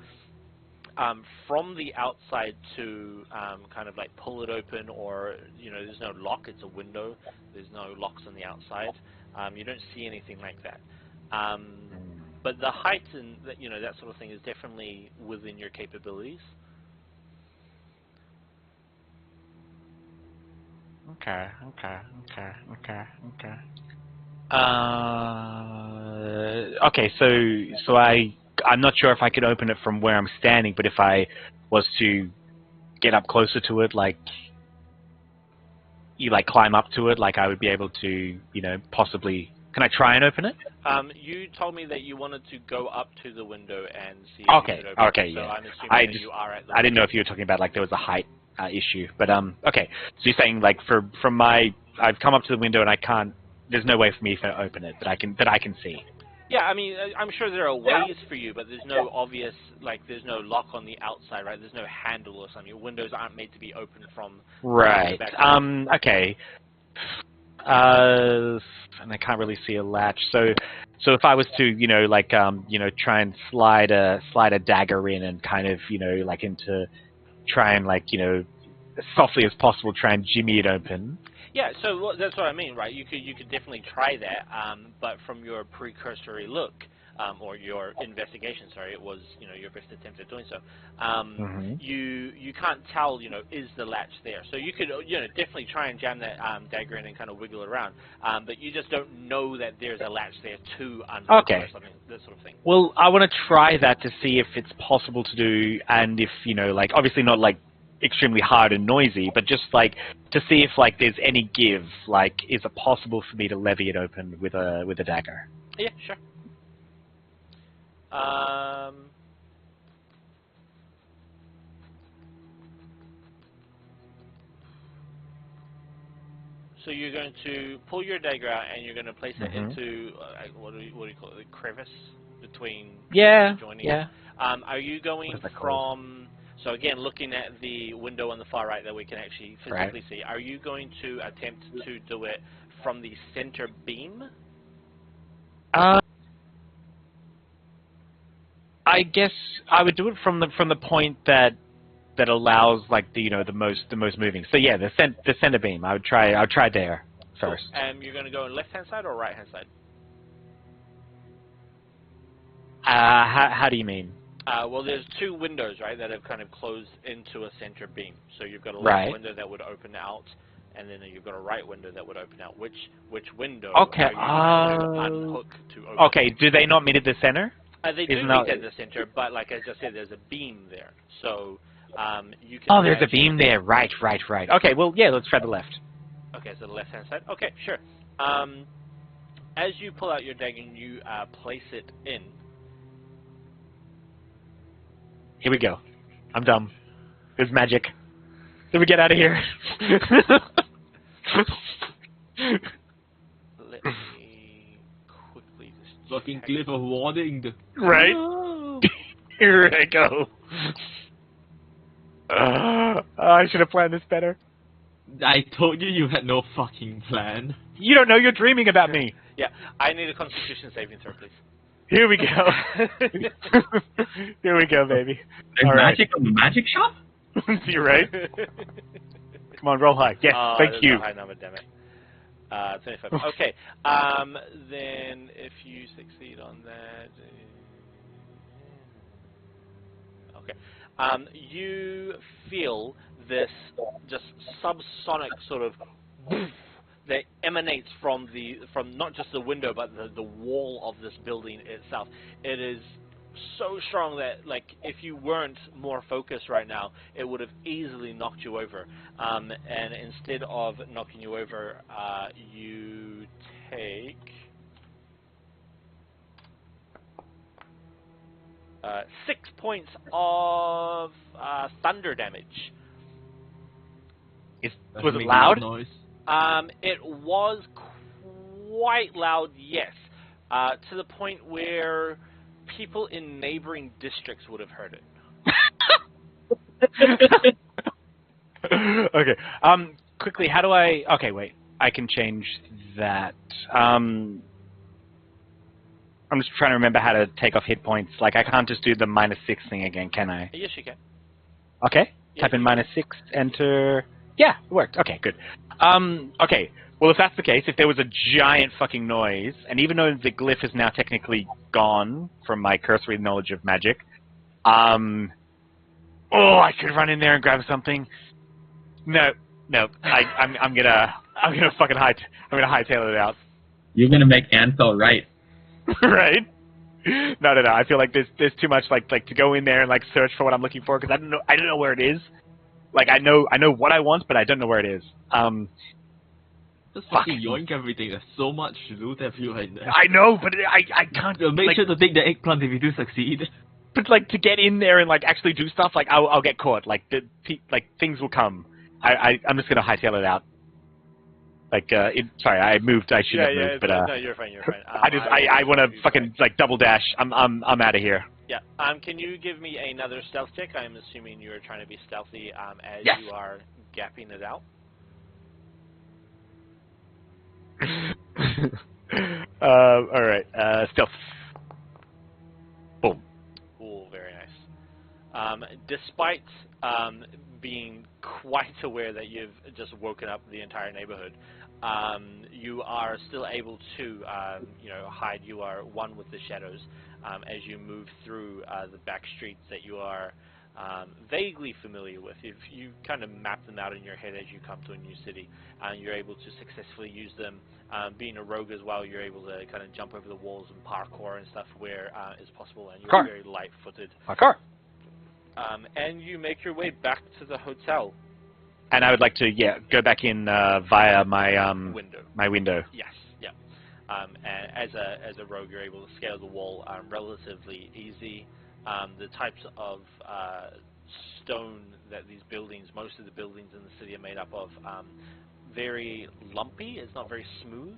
S2: from the outside to kind of like pull it open, or there's no lock. It's a window. There's no locks on the outside. You don't see anything like that. But the height and that sort of thing is definitely within your capabilities.
S1: Okay. Okay, so I'm not sure if I could open it from where I'm standing, but if I was to get up closer to it, you climb up to it, I would be able to, possibly. Can I try and open it?
S2: You told me that you wanted to go up to the window and see if
S1: Okay,
S2: you could open
S1: okay,
S2: it, so
S1: yeah.
S2: I'm assuming that you are at the window.
S1: I didn't know if you were talking about there was a height issue, but okay. So you're saying from I've come up to the window and I can't. There's no way for me to open it that I can see.
S2: Yeah, I mean, I'm sure there are ways for you, but there's no obvious, there's no lock on the outside, right? There's no handle or something. Your windows aren't made to be opened from
S1: right.
S2: the back.
S1: Okay. And I can't really see a latch. So if I was to, try and slide a dagger in and kind of, into try and as softly as possible try and jimmy it open.
S2: Yeah, so that's what I mean, right? You could definitely try that, but from your precursory look, or your investigation, sorry, it was your best attempt at doing so. You can't tell, is the latch there? So you could definitely try and jam that dagger in and kind of wiggle it around, but you just don't know that there's a latch there to unhook or something, that sort of thing.
S1: Well, I want to try that to see if it's possible to do, and if like obviously not like extremely hard and noisy, but just like to see if like there's any give. Like, is it possible for me to levy it open with a dagger?
S2: Yeah, sure. So you're going to pull your dagger out and you're going to place it into what do you call it? The crevice between joining.
S1: Yeah.
S2: Are you going from? So again, looking at the window on the far right that we can actually physically see, are you going to attempt to do it from the center beam?
S1: I guess I would do it from the point that allows like the the most moving. So yeah, the center beam. I would try there first.
S2: Cool. You're going to go on left hand side or right hand side?
S1: How do you mean?
S2: Well, there's two windows, right, that have kind of closed into a center beam. So you've got a left window that would open out, and then you've got a right window that would open out. Which window are you trying to unhook to open?
S1: Okay, do they not meet at the center?
S2: They do meet at the center, but like I just said, there's a beam there. So you can...
S1: Oh, there's a beam there. Right. Okay, well, yeah, let's try the left.
S2: Okay, so the left-hand side. Okay, sure. As you pull out your dagger and you place it in...
S1: Here we go. I'm dumb. There's magic. Let me get out of here.
S2: Let me quickly just
S5: Fucking cliff of warning.
S1: Right? Here I go. I should have planned this better.
S5: I told you you had no fucking plan.
S1: You don't know, you're dreaming about me.
S2: Yeah, I need a Constitution saving throw, please.
S1: Here we go. Here we go, baby.
S4: There's magic on the magic shop?
S1: You're right. Come on, roll high. Yes, thank you.
S2: A high number, damn it. 25. Okay. Then if you succeed on that... Okay. You feel this just subsonic sort of woof that emanates from not just the window but the wall of this building itself. It is so strong that like if you weren't more focused right now, it would have easily knocked you over. And instead of knocking you over, you take 6 points of thunder damage.
S1: Was it loud?
S5: Noise.
S2: It was quite loud, yes, to the point where people in neighboring districts would have heard it.
S1: Okay. Quickly, how do I... Okay, wait. I can change that. I'm just trying to remember how to take off hit points. Like, I can't just do the -6 thing again, can I?
S2: Yes, you can.
S1: Okay.
S2: Yeah,
S1: Type in -6, enter... Yeah, it worked. Okay, good. Okay. Well, if that's the case, if there was a giant fucking noise, and even though the glyph is now technically gone from my cursory knowledge of magic, I could run in there and grab something. No. I'm gonna fucking hightail it out.
S4: You're gonna make Ansel right.
S1: Right? No. I feel like there's too much like to go in there and like search for what I'm looking for because I don't know where it is. Like I know what I want, but I don't know where it is.
S5: Just fucking yoink everything. There's so much loot everywhere in there.
S1: I know, but I can't.
S5: Make sure to take the eggplant if you do succeed.
S1: But like to get in there and like actually do stuff, like I'll get caught. Like things will come. I'm just gonna hightail it out. Like sorry, I moved. I should have moved, but
S2: no, you're fine.
S1: I want to fucking like double dash. I'm out of here.
S2: Yeah. Can you give me another stealth check? I'm assuming you're trying to be stealthy as
S1: yes.
S2: you are gapping it out.
S1: All right. Stealth. Boom.
S2: Oh, very nice. Despite being quite aware that you've just woken up the entire neighborhood, you are still able to, hide. You are one with the shadows as you move through the back streets that you are vaguely familiar with. If you kind of map them out in your head as you come to a new city, you're able to successfully use them. Being a rogue as well, you're able to kind of jump over the walls and parkour and stuff where is possible, and you're very light-footed.
S1: Parkour.
S2: And you make your way back to the hotel.
S1: And I would like to, go back in via my
S2: Window.
S1: My window.
S2: Yes, yeah. And as a rogue, you're able to scale the wall relatively easy. The types of stone that these buildings, most of the buildings in the city are made up of, very lumpy. It's not very smooth.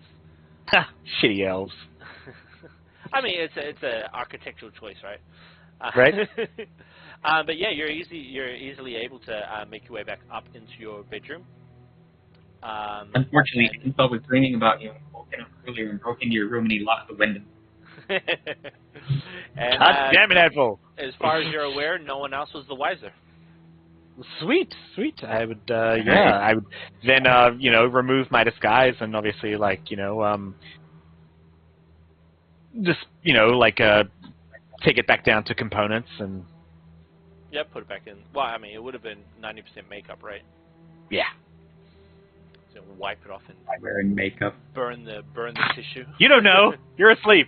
S1: Ha! Shitty elves.
S2: I mean, it's an architectural choice, right?
S1: Right.
S2: But yeah, you're easily able to make your way back up into your bedroom.
S4: Unfortunately, Huntingfell was dreaming about you woken up earlier and broke into your room and he locked the window.
S2: And,
S1: God damn it, Edville.
S2: as far as you're aware, no one else was the wiser.
S1: Sweet. I would, I would then, remove my disguise and obviously, just, take it back down to components and...
S2: Yeah, put it back in. Well, I mean, it would have been 90% makeup, right?
S1: Yeah.
S2: So wipe it off and
S4: I'm wearing makeup.
S2: burn the tissue.
S1: You don't know. You're asleep.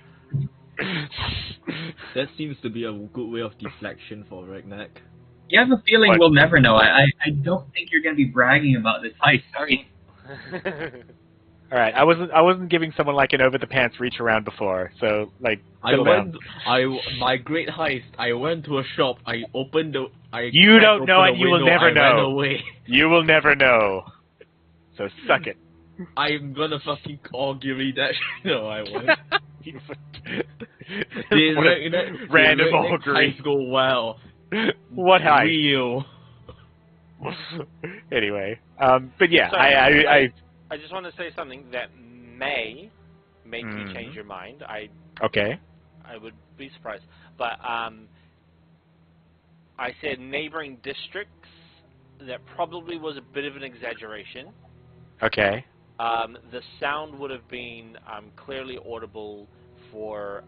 S5: That seems to be a good way of deflection for Ragnak.
S4: You have a feeling
S1: What?
S4: we'll never know. I don't think you're going to be bragging about this heist, are you?
S1: All right. I wasn't giving someone like an over the pants reach around before. So settle down.
S5: My great heist. I went to a shop. I opened the.
S1: You don't know and you will never
S5: I ran
S1: know.
S5: away.
S1: You will never know. So suck it.
S5: I'm gonna fucking call Giri that. No, I won't.
S1: What a random augury.
S5: Heist go well.
S1: What heist?
S5: Real.
S1: Anyway, but yeah,
S2: Sorry, I just want to say something that may make you change your mind.
S1: Okay.
S2: I would be surprised, but I said neighboring districts. That probably was a bit of an exaggeration.
S1: Okay.
S2: The sound would have been clearly audible for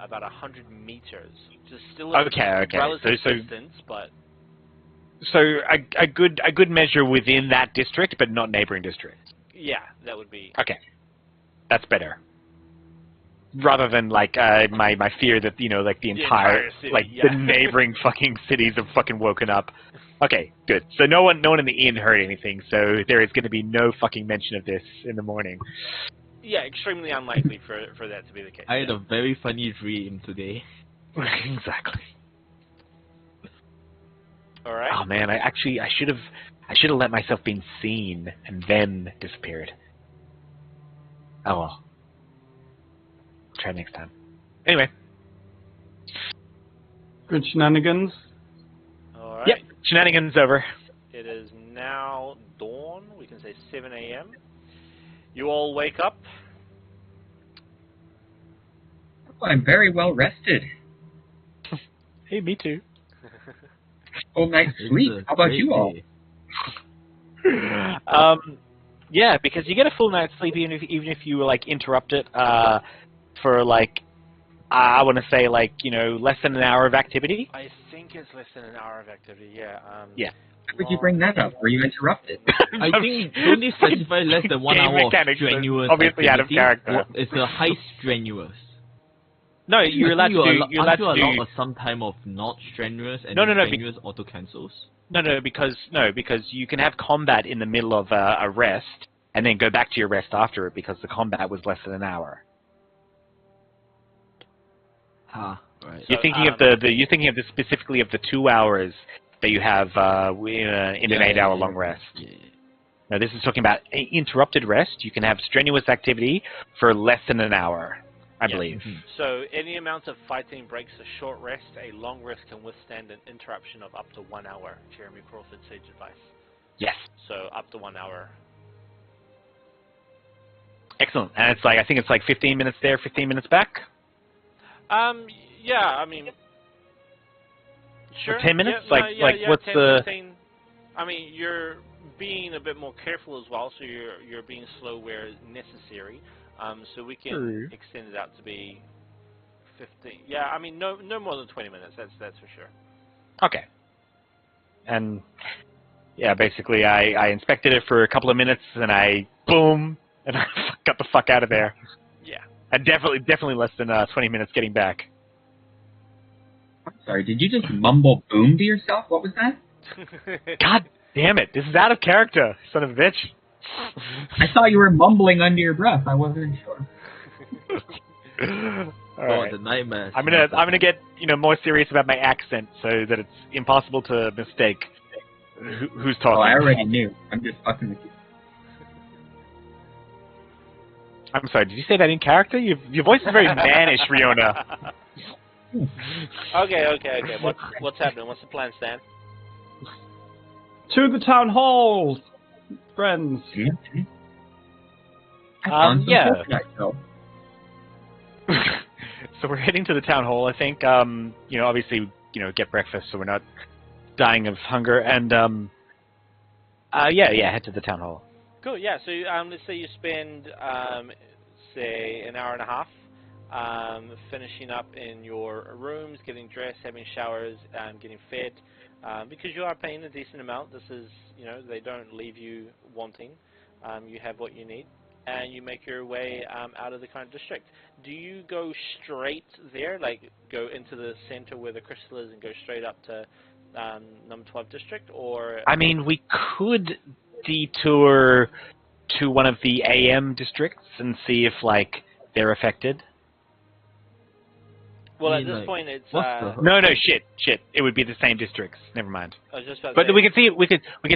S2: about 100 meters. Just still a relative distance, but
S1: so a good measure within that district, but not neighboring districts.
S2: yeah, that would be
S1: Okay, that's better. Rather than my fear that the entire
S2: city,
S1: the neighboring fucking cities have fucking woken up. Okay, good. So no one in the inn heard anything. So there is going to be no fucking mention of this in the morning.
S2: yeah, extremely unlikely for that to be the case.
S5: I had a very funny dream today.
S1: Exactly.
S2: All right.
S1: Oh man, I should have let myself be seen and then disappeared. Oh well. Try next time. Anyway.
S3: Good shenanigans.
S2: All right.
S1: Yep. Shenanigans over.
S2: It is now dawn. We can say 7 a.m. You all wake up.
S4: Oh, I'm very well rested.
S1: Hey, me too.
S4: Full night's sleep. How about you all?
S1: Yeah, because you get a full night's sleep even if you interrupt it for I want to say less than an hour of activity.
S2: I think it's less than an hour of activity. Yeah.
S1: Yeah.
S4: How would you bring that up? Were you interrupted?
S5: I think don't they specify less than 1 hour of strenuous
S1: obviously
S5: activity?
S1: out of character.
S5: Is the heist strenuous?
S1: No, you're allowed to do. You're allowed to do.
S5: Some time of not strenuous and
S1: No,
S5: strenuous auto cancels.
S1: No, because you can have combat in the middle of a rest and then go back to your rest after it because the combat was less than an hour.
S5: Ah, right.
S1: You're thinking of you're thinking of specifically of the 2 hours that you have in an 8 hour long rest.
S5: Yeah.
S1: Now this is talking about interrupted rest. You can have strenuous activity for less than an hour, I believe.
S5: Mm-hmm.
S2: So any amount of fighting breaks a short rest. A long rest can withstand an interruption of up to 1 hour. Jeremy Crawford sage advice.
S1: Yes.
S2: So up to 1 hour.
S1: Excellent. And it's I think it's 15 minutes there, 15 minutes back.
S2: Yeah, I mean, sure.
S1: Or 10 minutes?
S2: Yeah,
S1: what's
S2: 10,
S1: the?
S2: 15, I mean, you're being a bit more careful as well, so you're being slow where necessary. So we can extend it out to be 15. Yeah, I mean, no more than 20 minutes. That's for sure.
S1: Okay. And yeah, basically, I inspected it for a couple of minutes, and boom, and I got the fuck out of there.
S2: Yeah.
S1: And definitely less than 20 minutes getting back.
S4: I'm sorry, did you just mumble boom to yourself? What was that?
S1: God damn it! This is out of character, son of a bitch.
S4: I thought you were mumbling under your breath. I wasn't sure.
S1: All right.
S5: The nightmares.
S1: I'm gonna get more serious about my accent so that it's impossible to mistake who's talking.
S4: Oh, I already knew. I'm just fucking with you.
S1: I'm sorry. Did you say that in character? Your voice is very mannish, Riona.
S2: Okay. What's happening? What's the plan, Stan?
S3: To the town hall, friends.
S4: Mm-hmm. I found some
S1: yeah.
S4: coconut though.
S1: So we're heading to the town hall. I think, obviously, get breakfast so we're not dying of hunger, and head to the town hall.
S2: Cool. Yeah. So let's say you spend say an hour and a half finishing up in your rooms, getting dressed, having showers, getting fed. Because you are paying a decent amount, this is, they don't leave you wanting. You have what you need, and you make your way out of the current district. Do you go straight there, like go into the center where the crystal is and go straight up to number 12 district, or? I
S1: mean, we could detour to one of the AM districts and see if, they're affected.
S2: Well, at this point, it's
S1: no, shit. It would be the same districts. Never mind.
S2: I was just about to
S1: but
S2: say,
S1: we could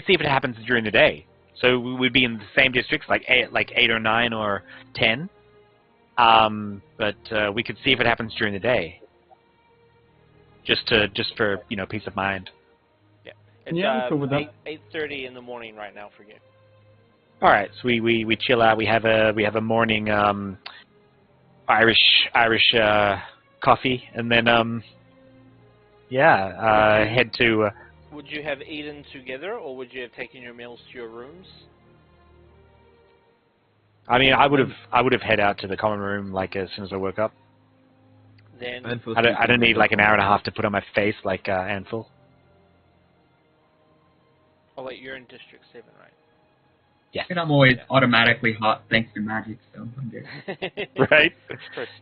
S1: see if it happens during the day. So we would be in the same districts, like 8 or 9 or 10. But we could see if it happens during the day. Just for peace of mind.
S2: Yeah. It's
S3: I'm cool with that.
S2: 8:30 in the morning right now for you.
S1: All right. So we chill out. We have a morning Irish coffee, and then head to.
S2: Would you have eaten together, or would you have taken your meals to your rooms?
S1: I mean, I would have head out to the common room as soon as I woke up.
S2: Then
S1: I don't need an hour and a half to put on my face like Ansel.
S2: Oh wait, you're in District 7, right?
S1: Yes.
S4: And I'm always automatically hot thanks to magic, so I'm good.
S1: Right?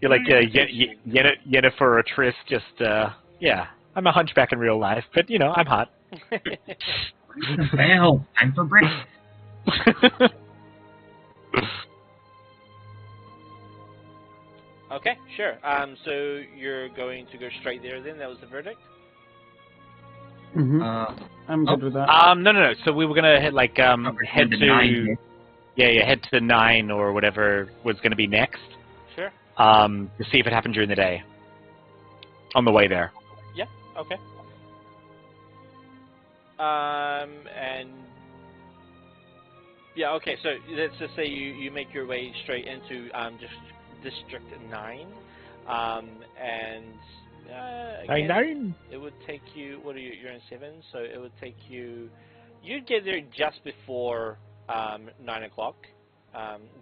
S1: You're like Yennefer or Triss, just I'm a hunchback in real life, but I'm hot.
S4: Well, time for breakfast.
S2: Okay, sure. So you're going to go straight there then? That was the verdict?
S3: Mm-hmm. I'm good with that.
S1: No. So we were gonna head head to
S4: 9.
S1: head to 9 or whatever was gonna be next.
S2: Sure.
S1: To see if it happened during the day. On the way there.
S2: Yeah. Okay. And yeah. Okay. So let's just say you make your way straight into District 9, and. Again, it would take you. What are you? You're in 7, so it would take you. You'd get there just before 9 o'clock.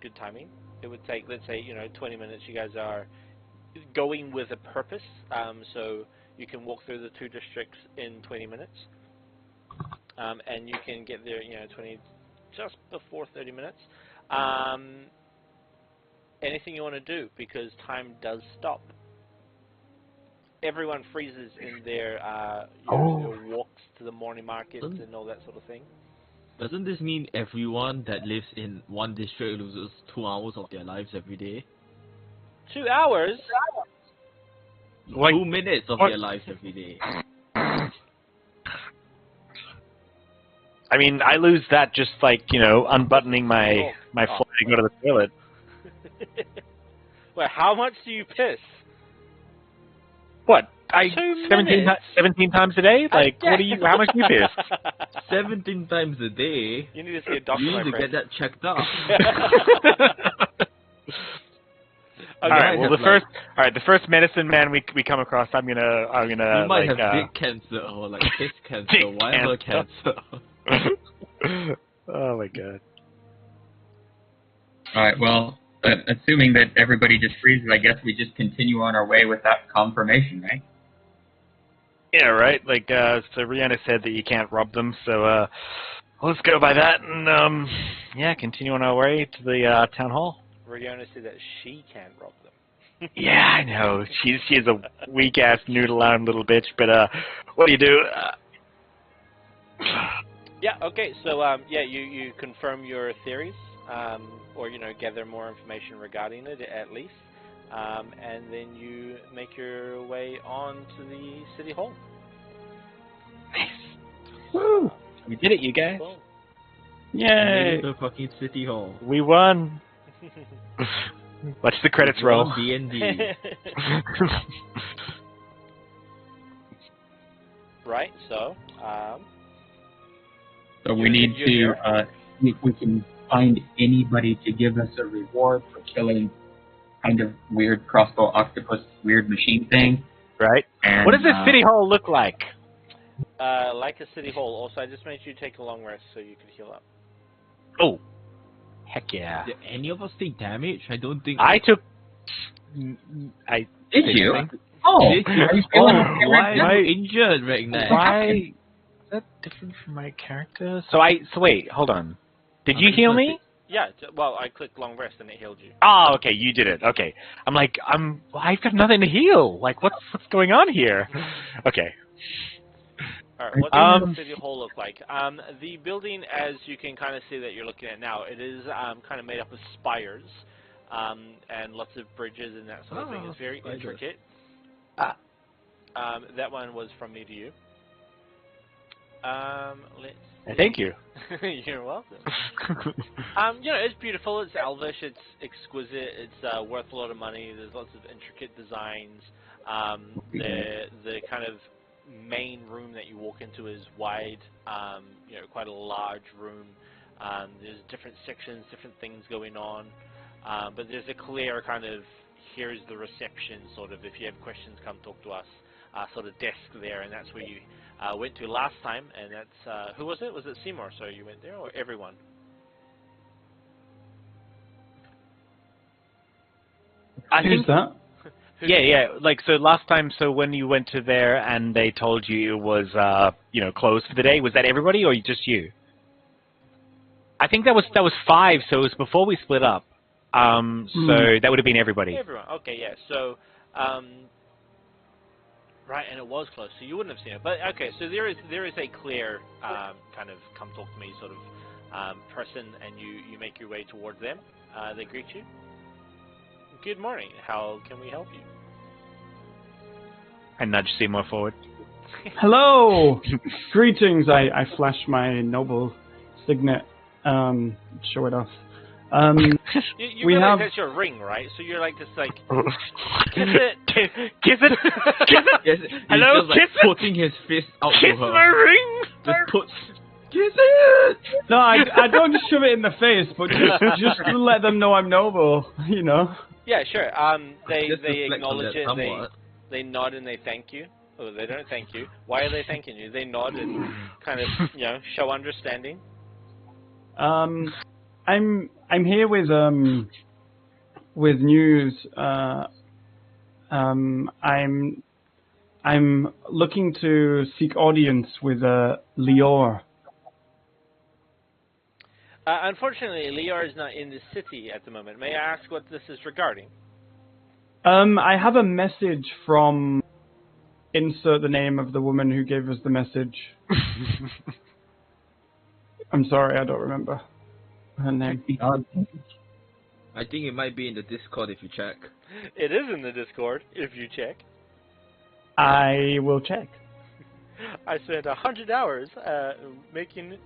S2: Good timing. It would take, let's say, 20 minutes. You guys are going with a purpose, so you can walk through the 2 districts in 20 minutes, and you can get there, just before 30 minutes. Anything you want to do, because time does stop. Everyone freezes in their walks to the morning markets and all that sort of thing.
S5: Doesn't this mean everyone that lives in one district loses 2 hours of their lives every day?
S2: 2 hours?
S5: 2 minutes of their lives every day.
S1: I mean, I lose that just unbuttoning my flag to go to the toilet.
S2: Wait, how much do you piss?
S1: What?
S5: 17
S1: times a day? What do you? How much do you piss?
S5: 17 times a day.
S2: You need to see a doctor.
S5: You need to get that checked out.
S1: All right. Well, the first medicine man we come across, I'm gonna.
S5: You might have dick cancer or piss cancer, whatever cancer.
S1: Oh my god.
S4: Alright, well, assuming that everybody just freezes, I guess we just continue on our way with that confirmation, right?
S1: Yeah, right. Like, so Rihanna said that you can't rob them, so let's go by that and yeah, continue on our way to the town hall.
S2: Rihanna said that she can't rob them.
S1: Yeah, I know. She's a weak ass noodle armed little bitch, but what do you do?
S2: Yeah. Okay. So yeah, you confirm your theories, or gather more information regarding it at least, and then you make your way on to the city hall.
S1: Nice. Woo! We did it, you guys.
S2: Boom.
S3: Yay!
S5: The fucking city hall.
S1: We won. Watch the credits roll.
S5: D&D.
S2: Right. So.
S4: So we need to see if we can find anybody to give us a reward for killing kind of weird crossbow octopus weird machine thing.
S1: Right.
S4: And,
S1: What does this city hall look like?
S2: Like a city hall. Also, I just made you take a long rest so you could heal up.
S1: Oh. Heck yeah.
S5: Did any of us take damage? I don't think.
S1: I took...
S4: Did you?
S5: Did
S4: Oh,
S5: you?
S4: are you feeling okay
S5: Why
S4: right now?
S5: are you injured right now?
S1: Why? Is that different from my character? So wait, hold on. Did you
S5: I'm
S1: heal
S5: just
S1: me?
S2: Yeah. Well, I clicked long rest and it healed you.
S1: Oh, okay, you did it. Okay. I've got nothing to heal. Like, what's going on here? Okay.
S2: All right. What does the city hall look like? The building, as you can kind of see that you're looking at now, it is kind of made up of spires and lots of bridges and that sort of thing. It's very
S5: spiders.
S2: intricate. That one was from me to you. Let's see.
S1: Thank you.
S2: You're welcome. It's beautiful. It's elvish. It's exquisite. It's worth a lot of money. There's lots of intricate designs. The kind of main room that you walk into is wide. Quite a large room. There's different sections, different things going on. But there's a clear kind of here's the reception sort of. If you have questions, come talk to us. Sort of desk there, and that's where you went to last time, and that's who was it? Was it Seymour? So you went there, or everyone?
S1: I
S3: Who's
S1: think
S3: that?
S1: yeah. Like, so last time, so when you went to there and they told you it was closed for the day, was that everybody or just you? I think that was 5, so it was before we split up. So that would have been everybody.
S2: Everyone. Okay, yeah. So. Right, and it was close, so you wouldn't have seen it. But okay, so there is a clear kind of come talk to me sort of person, and you make your way towards them. They greet you. Good morning. How can we help you?
S1: I nudge Seymour forward.
S3: Hello! Greetings. I flash my noble signet. Show it off.
S2: You
S3: we
S2: realize
S3: have...
S2: that's your ring, right? So you're like just like kiss it,
S1: Kiss it, kiss it.
S5: Yes,
S1: Hello,
S5: he's just,
S1: kiss
S5: like,
S1: it.
S5: putting his fist out
S1: Kiss
S5: to her.
S1: my ring.
S5: Just puts. Kiss it.
S3: No, I don't just shove it in the face, but just to let them know I'm noble,
S2: Yeah, sure. They
S5: Just reflect on
S2: acknowledge
S5: that
S2: it.
S5: somewhat.
S2: They nod and they thank you. Oh, they don't thank you. Why are they thanking you? They nod and kind of show understanding.
S3: I'm here with news. I'm looking to seek audience with Lior.
S2: Unfortunately, Lior is not in the city at the moment. May I ask what this is regarding?
S3: I have a message from... Insert the name of the woman who gave us the message. I'm sorry, I don't remember her name.
S5: I think it might be in the Discord if you check.
S2: It is in the Discord, if you check.
S3: I will check.
S2: I spent 100 hours making...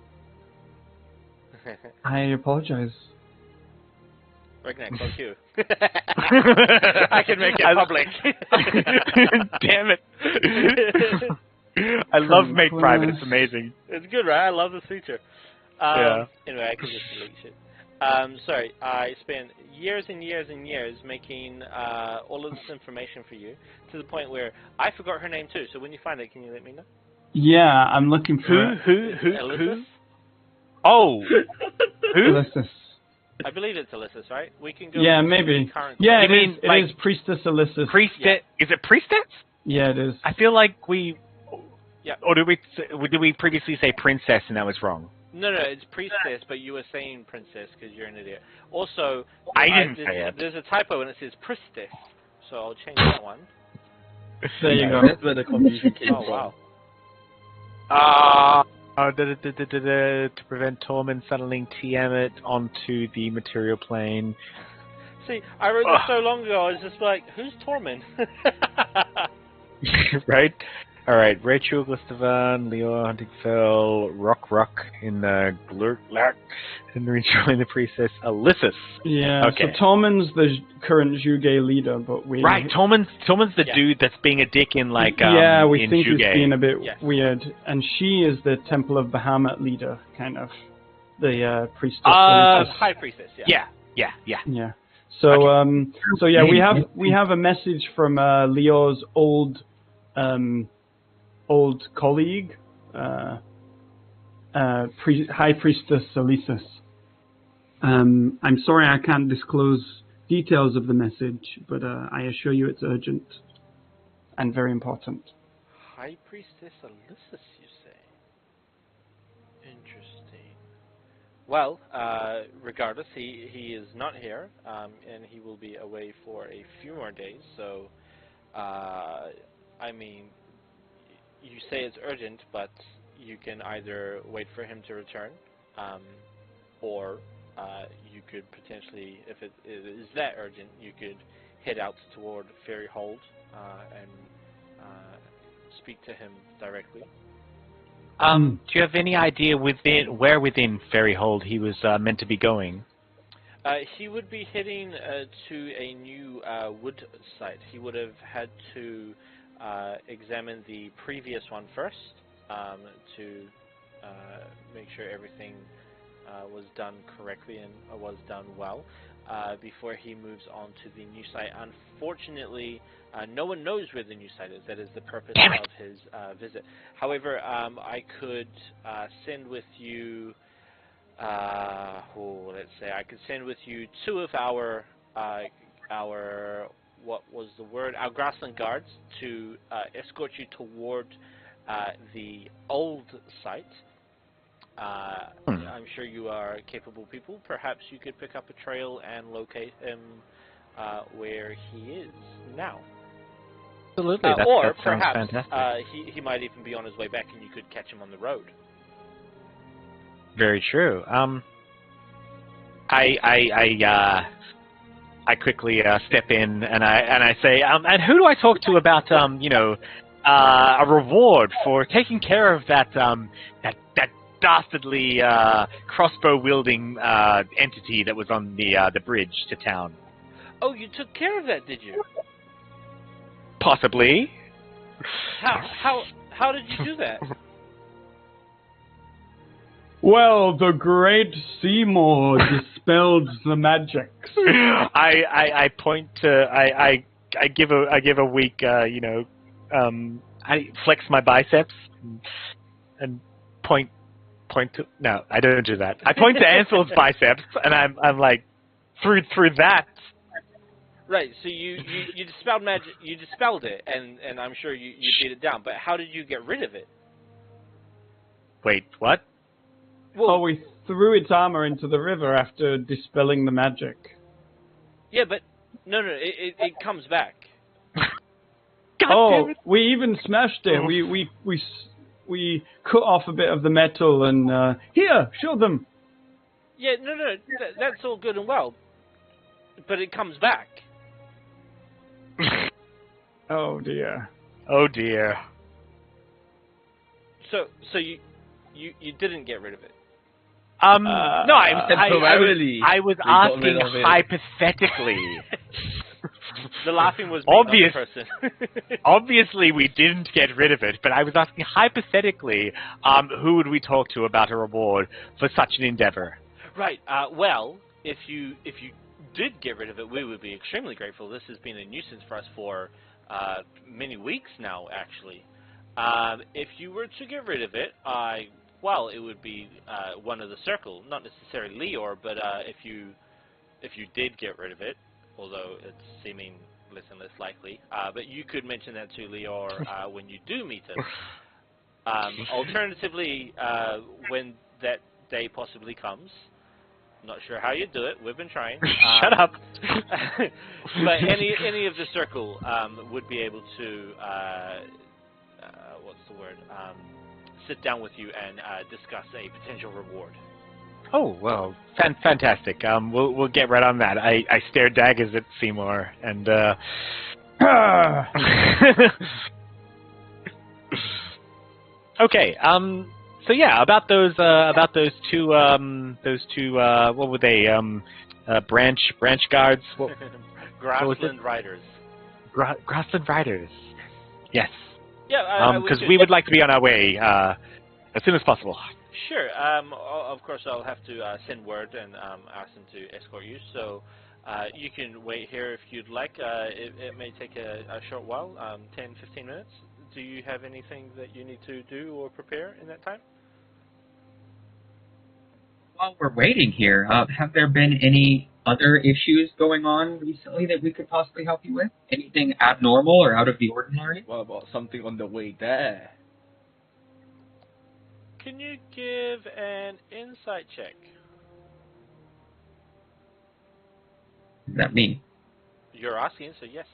S3: I apologize.
S2: Regnack, fuck you. I can make it public.
S1: Damn it. I love Make Private, it's amazing.
S2: It's good, right? I love this feature.
S1: Yeah.
S2: Anyway, I can just delete shit. Sorry, I spent years and years and years making all of this information for you, to the point where I forgot her name too, so when you find it, can you let me know?
S3: Yeah, I'm looking for it.
S1: Who?
S2: Elizabeth?
S1: Oh, who?
S3: Ulysses.
S2: I believe it's Ulysses, right? We can go.
S3: Yeah,
S2: to
S3: maybe.
S2: the current
S3: Yeah,
S1: You mean, like,
S3: it is Priestess Ulysses.
S2: Yeah.
S1: Is it priestess?
S3: Yeah, it is.
S1: I feel like we.
S2: Yeah.
S1: Or did we previously say princess and that was wrong?
S2: No, it's priestess, but you were saying princess because you're an idiot. Also,
S1: I didn't say it.
S2: There's a typo and it says priestess, so I'll change that one.
S3: There you go.
S5: That's where the confusion came
S2: Oh
S5: from.
S2: wow.
S1: To prevent Tormund funneling Tiamat onto the material plane.
S2: See, I wrote this so long ago. I was just like, who's Tormund?
S1: Right? Alright, Rachel, Gustavan, Leo, Huntingfell, Rock in the Glurtlak, and rejoin the priestess Ulysses.
S3: Yeah,
S1: Okay.
S3: so Tormund's the current Zhuge leader, but we...
S1: Right, Tormund's the
S2: Yeah.
S1: dude that's being a dick in like
S3: yeah, we
S1: in
S3: think he's
S1: Zhuge.
S3: being a bit
S2: Yes.
S3: weird. And she is the Temple of Bahamut leader, kind of. The priestess. Ulysses.
S2: High priestess, yeah.
S1: Yeah.
S3: Yeah. So so yeah, we have a message from Leo's old colleague, High Priestess Ulysses. I'm sorry I can't disclose details of the message, but I assure you it's urgent and very important.
S2: High priestess Ulysses, you say? Interesting. Well, regardless, he is not here, and he will be away for a few more days. So, I mean, you say it's urgent, but you can either wait for him to return, or you could potentially, if it is that urgent, you could head out toward Ferry Hold and speak to him directly.
S1: Do you have any idea where within Ferry Hold he was meant to be going?
S2: He would be heading to a new wood site. He would have had to examine the previous one first to make sure everything was done correctly and was done well before he moves on to the new site. Unfortunately, no one knows where the new site is. That is the purpose of his visit. However, I could send with you, let's say, I could send with you two of our what was the word? Our grassland guards to escort you toward the old site. I'm sure you are capable people. Perhaps you could pick up a trail and locate him where he is now.
S1: Absolutely.
S2: Or
S1: that sounds
S2: perhaps
S1: fantastic.
S2: he might even be on his way back and you could catch him on the road.
S1: Very true. I quickly step in and I say, and who do I talk to about a reward for taking care of that dastardly crossbow wielding entity that was on the bridge to town?
S2: Oh, you took care of that, did you?
S1: Possibly.
S2: How did you do that?
S3: Well, the great Seymour dispelled the magics.
S1: I point to I give a weak I flex my biceps and point to, no, I don't do that. I point to Ansel's biceps and I'm like through that.
S2: Right, so you dispelled magic, you dispelled it, and I'm sure you beat it down. But how did you get rid of it?
S1: Wait, what?
S3: Well, we threw its armor into the river after dispelling the magic.
S2: Yeah, but no, it comes back.
S1: God damn it.
S3: We even smashed it. We cut off a bit of the metal and here, show them.
S2: Yeah, no, that's all good and well, but it comes back.
S3: Oh dear.
S1: Oh dear.
S2: So you didn't get rid of it.
S1: No, I was
S5: we got rid
S1: asking
S5: of it.
S1: hypothetically.
S2: The laughing was being
S1: Obvious.
S2: on the person.
S1: Obviously, we didn't get rid of it, but I was asking hypothetically, who would we talk to about a reward for such an endeavor?
S2: Right. Well, if you did get rid of it, we would be extremely grateful. This has been a nuisance for us for many weeks now, actually. If you were to get rid of it, I well, it would be one of the circle, not necessarily Leor, but if you did get rid of it, although it's seeming less and less likely, but you could mention that to Leor when you do meet him. Alternatively, when that day possibly comes, not sure how you do it. We've been trying.
S1: Shut up.
S2: But any of the circle would be able to what's the word? Sit down with you and discuss a potential reward.
S1: Oh well, fantastic. We'll get right on that. I stare daggers at Seymour and. Okay. So yeah, about those two what were they? Branch guards.
S2: Grassland Riders.
S1: Grassland Riders. Yes.
S2: Yeah.
S1: Because we would like to be on our way as soon as possible.
S2: Sure. Of course, I'll have to send word and ask them to escort you. So you can wait here if you'd like. It may take a short while, 10, 15 minutes. Do you have anything that you need to do or prepare in that time?
S4: While we're waiting here, have there been any other issues going on recently that we could possibly help you with? Anything abnormal or out of the ordinary?
S5: What about something on the way there?
S2: Can you give an insight check?
S4: Is that me?
S2: You're asking, so yes.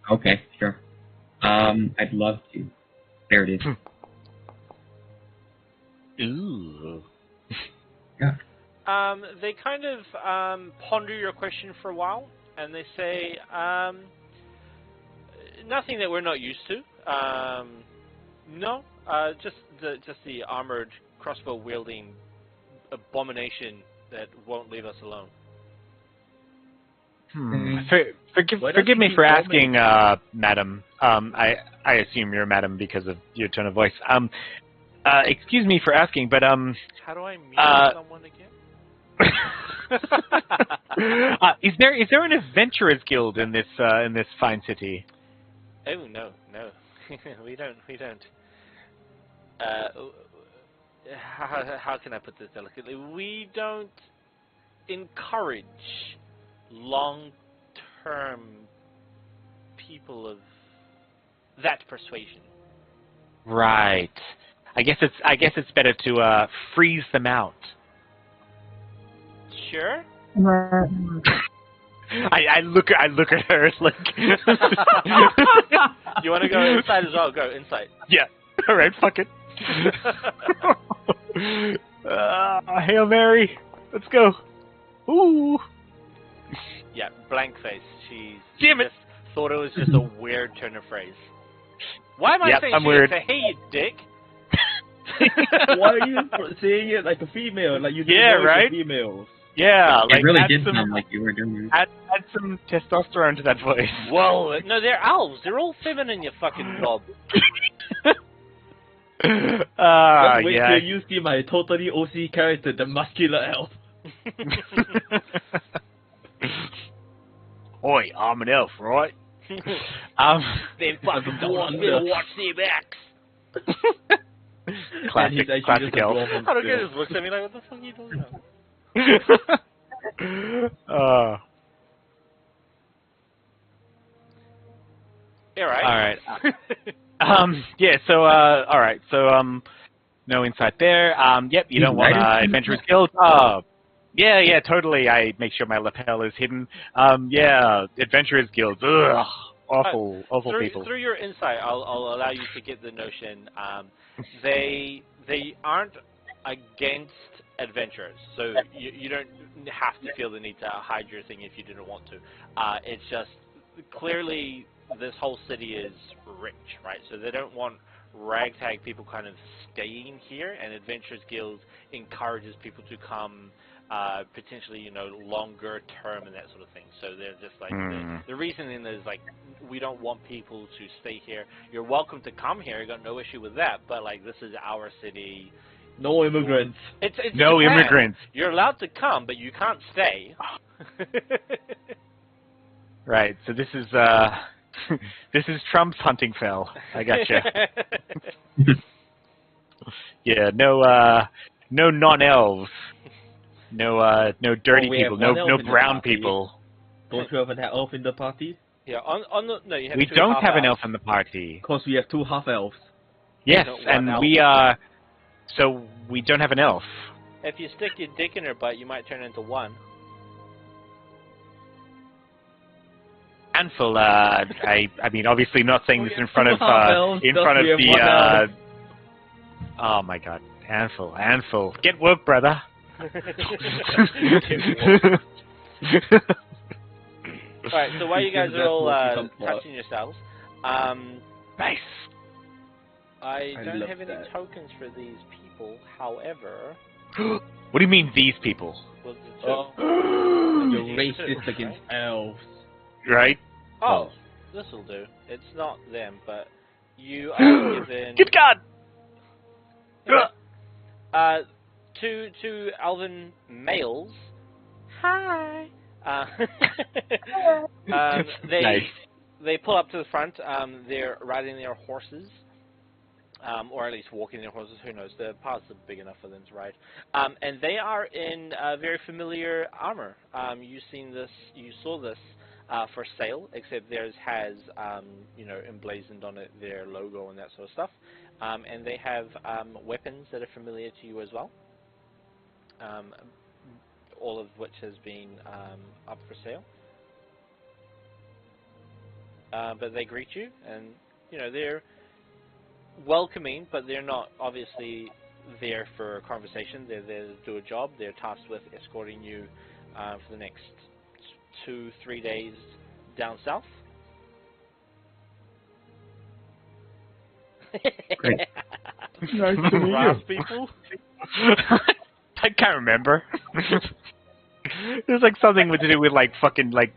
S4: Okay, sure. I'd love to. There it is.
S1: Ooh.
S4: Yeah.
S2: They kind of ponder your question for a while, and they say, nothing that we're not used to. No, just the armored crossbow wielding abomination that won't leave us alone.
S1: Forgive me for asking, madam. I assume you're madam because of your tone of voice. Excuse me for asking, but
S2: How do I meet someone again?
S1: Is there an adventurers guild in this fine city?
S2: Oh no, we don't. How can I put this delicately? We don't encourage long-term people of that persuasion.
S1: Right. I guess it's better to freeze them out.
S2: Sure.
S1: I look at her like.
S2: You want to go inside as well? Go inside.
S1: Yeah. All right. Fuck it. Hail Mary. Let's go. Ooh.
S2: Yeah. Blank face. She
S1: Damn it.
S2: just thought it was just a weird turn of phrase. Why am I saying
S1: I'm
S2: she
S1: weird.
S2: say, hey, you dick?
S5: Why are you saying it like a female? Like you do
S1: Yeah,
S5: voice
S1: right?
S5: of females.
S1: Yeah,
S4: It
S1: like
S4: really
S1: add
S4: did
S1: some,
S4: sound like you were doing it.
S1: add some testosterone to that voice.
S2: Whoa, no, they're elves. They're all feminine, you fucking knob.
S5: Just wait
S1: yeah.
S5: till you see my totally OC character, the muscular elf.
S1: Oi, I'm an elf, right?
S2: Them fucking dwarves better watch their backs.
S5: And he's actually
S1: classic
S5: just a
S1: elf.
S5: dwarf on
S2: I don't get
S5: skill.
S2: just looks at me like, what the fuck are you doing now? Yeah, right.
S1: All right. Yeah. So, all right. So, no insight there. Yep. You don't want adventurers guild. Yeah. Totally. I make sure my lapel is hidden. Yeah. Adventurers guilds. Ugh. Awful people.
S2: Through your insight, I'll allow you to get the notion. They aren't against adventurers, so you don't have to feel the need to hide your thing if you didn't want to. It's just clearly this whole city is rich, right? So they don't want ragtag people kind of staying here, and Adventurers Guild encourages people to come potentially, longer term and that sort of thing. So they're just like, the reasoning is like, we don't want people to stay here. You're welcome to come here, you got no issue with that, but like, this is our city.
S5: No immigrants.
S2: It's
S1: No
S2: Japan.
S1: immigrants.
S2: You're allowed to come, but you can't stay.
S1: Right. So this is this is Trump's Huntingfell. I gotcha. Yeah, no non-elves. No dirty
S5: we have
S1: people. No
S5: one elf in the
S1: brown
S5: party.
S1: people.
S5: Don't you have an elf in the party?
S2: Yeah, on the no, you have
S1: We
S2: two
S1: don't
S2: half
S1: have an
S2: elves.
S1: elf in the party.
S5: Because we have 2 half elves.
S1: Yes,
S2: No, one
S1: and
S2: elf.
S1: we so we don't have an elf.
S2: If you stick your dick in her butt, you might turn into one.
S1: Handful. I mean, obviously not saying this in front of
S5: elves,
S1: in
S5: thus
S1: front of
S5: we have
S1: the.
S5: one elf.
S1: Oh my God, handful. Get woke, brother.
S2: Alright, so while you guys are all
S5: Some plot.
S2: touching yourselves,
S1: Nice.
S2: I don't
S5: love
S2: have any
S5: that.
S2: tokens for these people. However,
S1: What do you mean these people?
S2: was the
S5: Oh, you're
S2: Right.
S5: racist against elves.
S1: Right?
S2: oh, this will do. It's not them, but you are given
S1: Good God.
S2: two elven males. Hi.
S1: Nice.
S2: They pull up to the front. They're riding their horses, or at least walking their horses. Who knows? The paths are big enough for them to ride. And they are in very familiar armor. You saw this for sale, except theirs has, emblazoned on it their logo and that sort of stuff. And they have weapons that are familiar to you as well. All of which has been up for sale. But they greet you, and they're welcoming, but they're not obviously there for a conversation. They're there to do a job. They're tasked with escorting you for the next 2-3 days down south.
S4: Great.
S3: Nice to meet
S2: Grass
S3: you.
S2: people.
S1: I can't remember. There's like something to do with like fucking like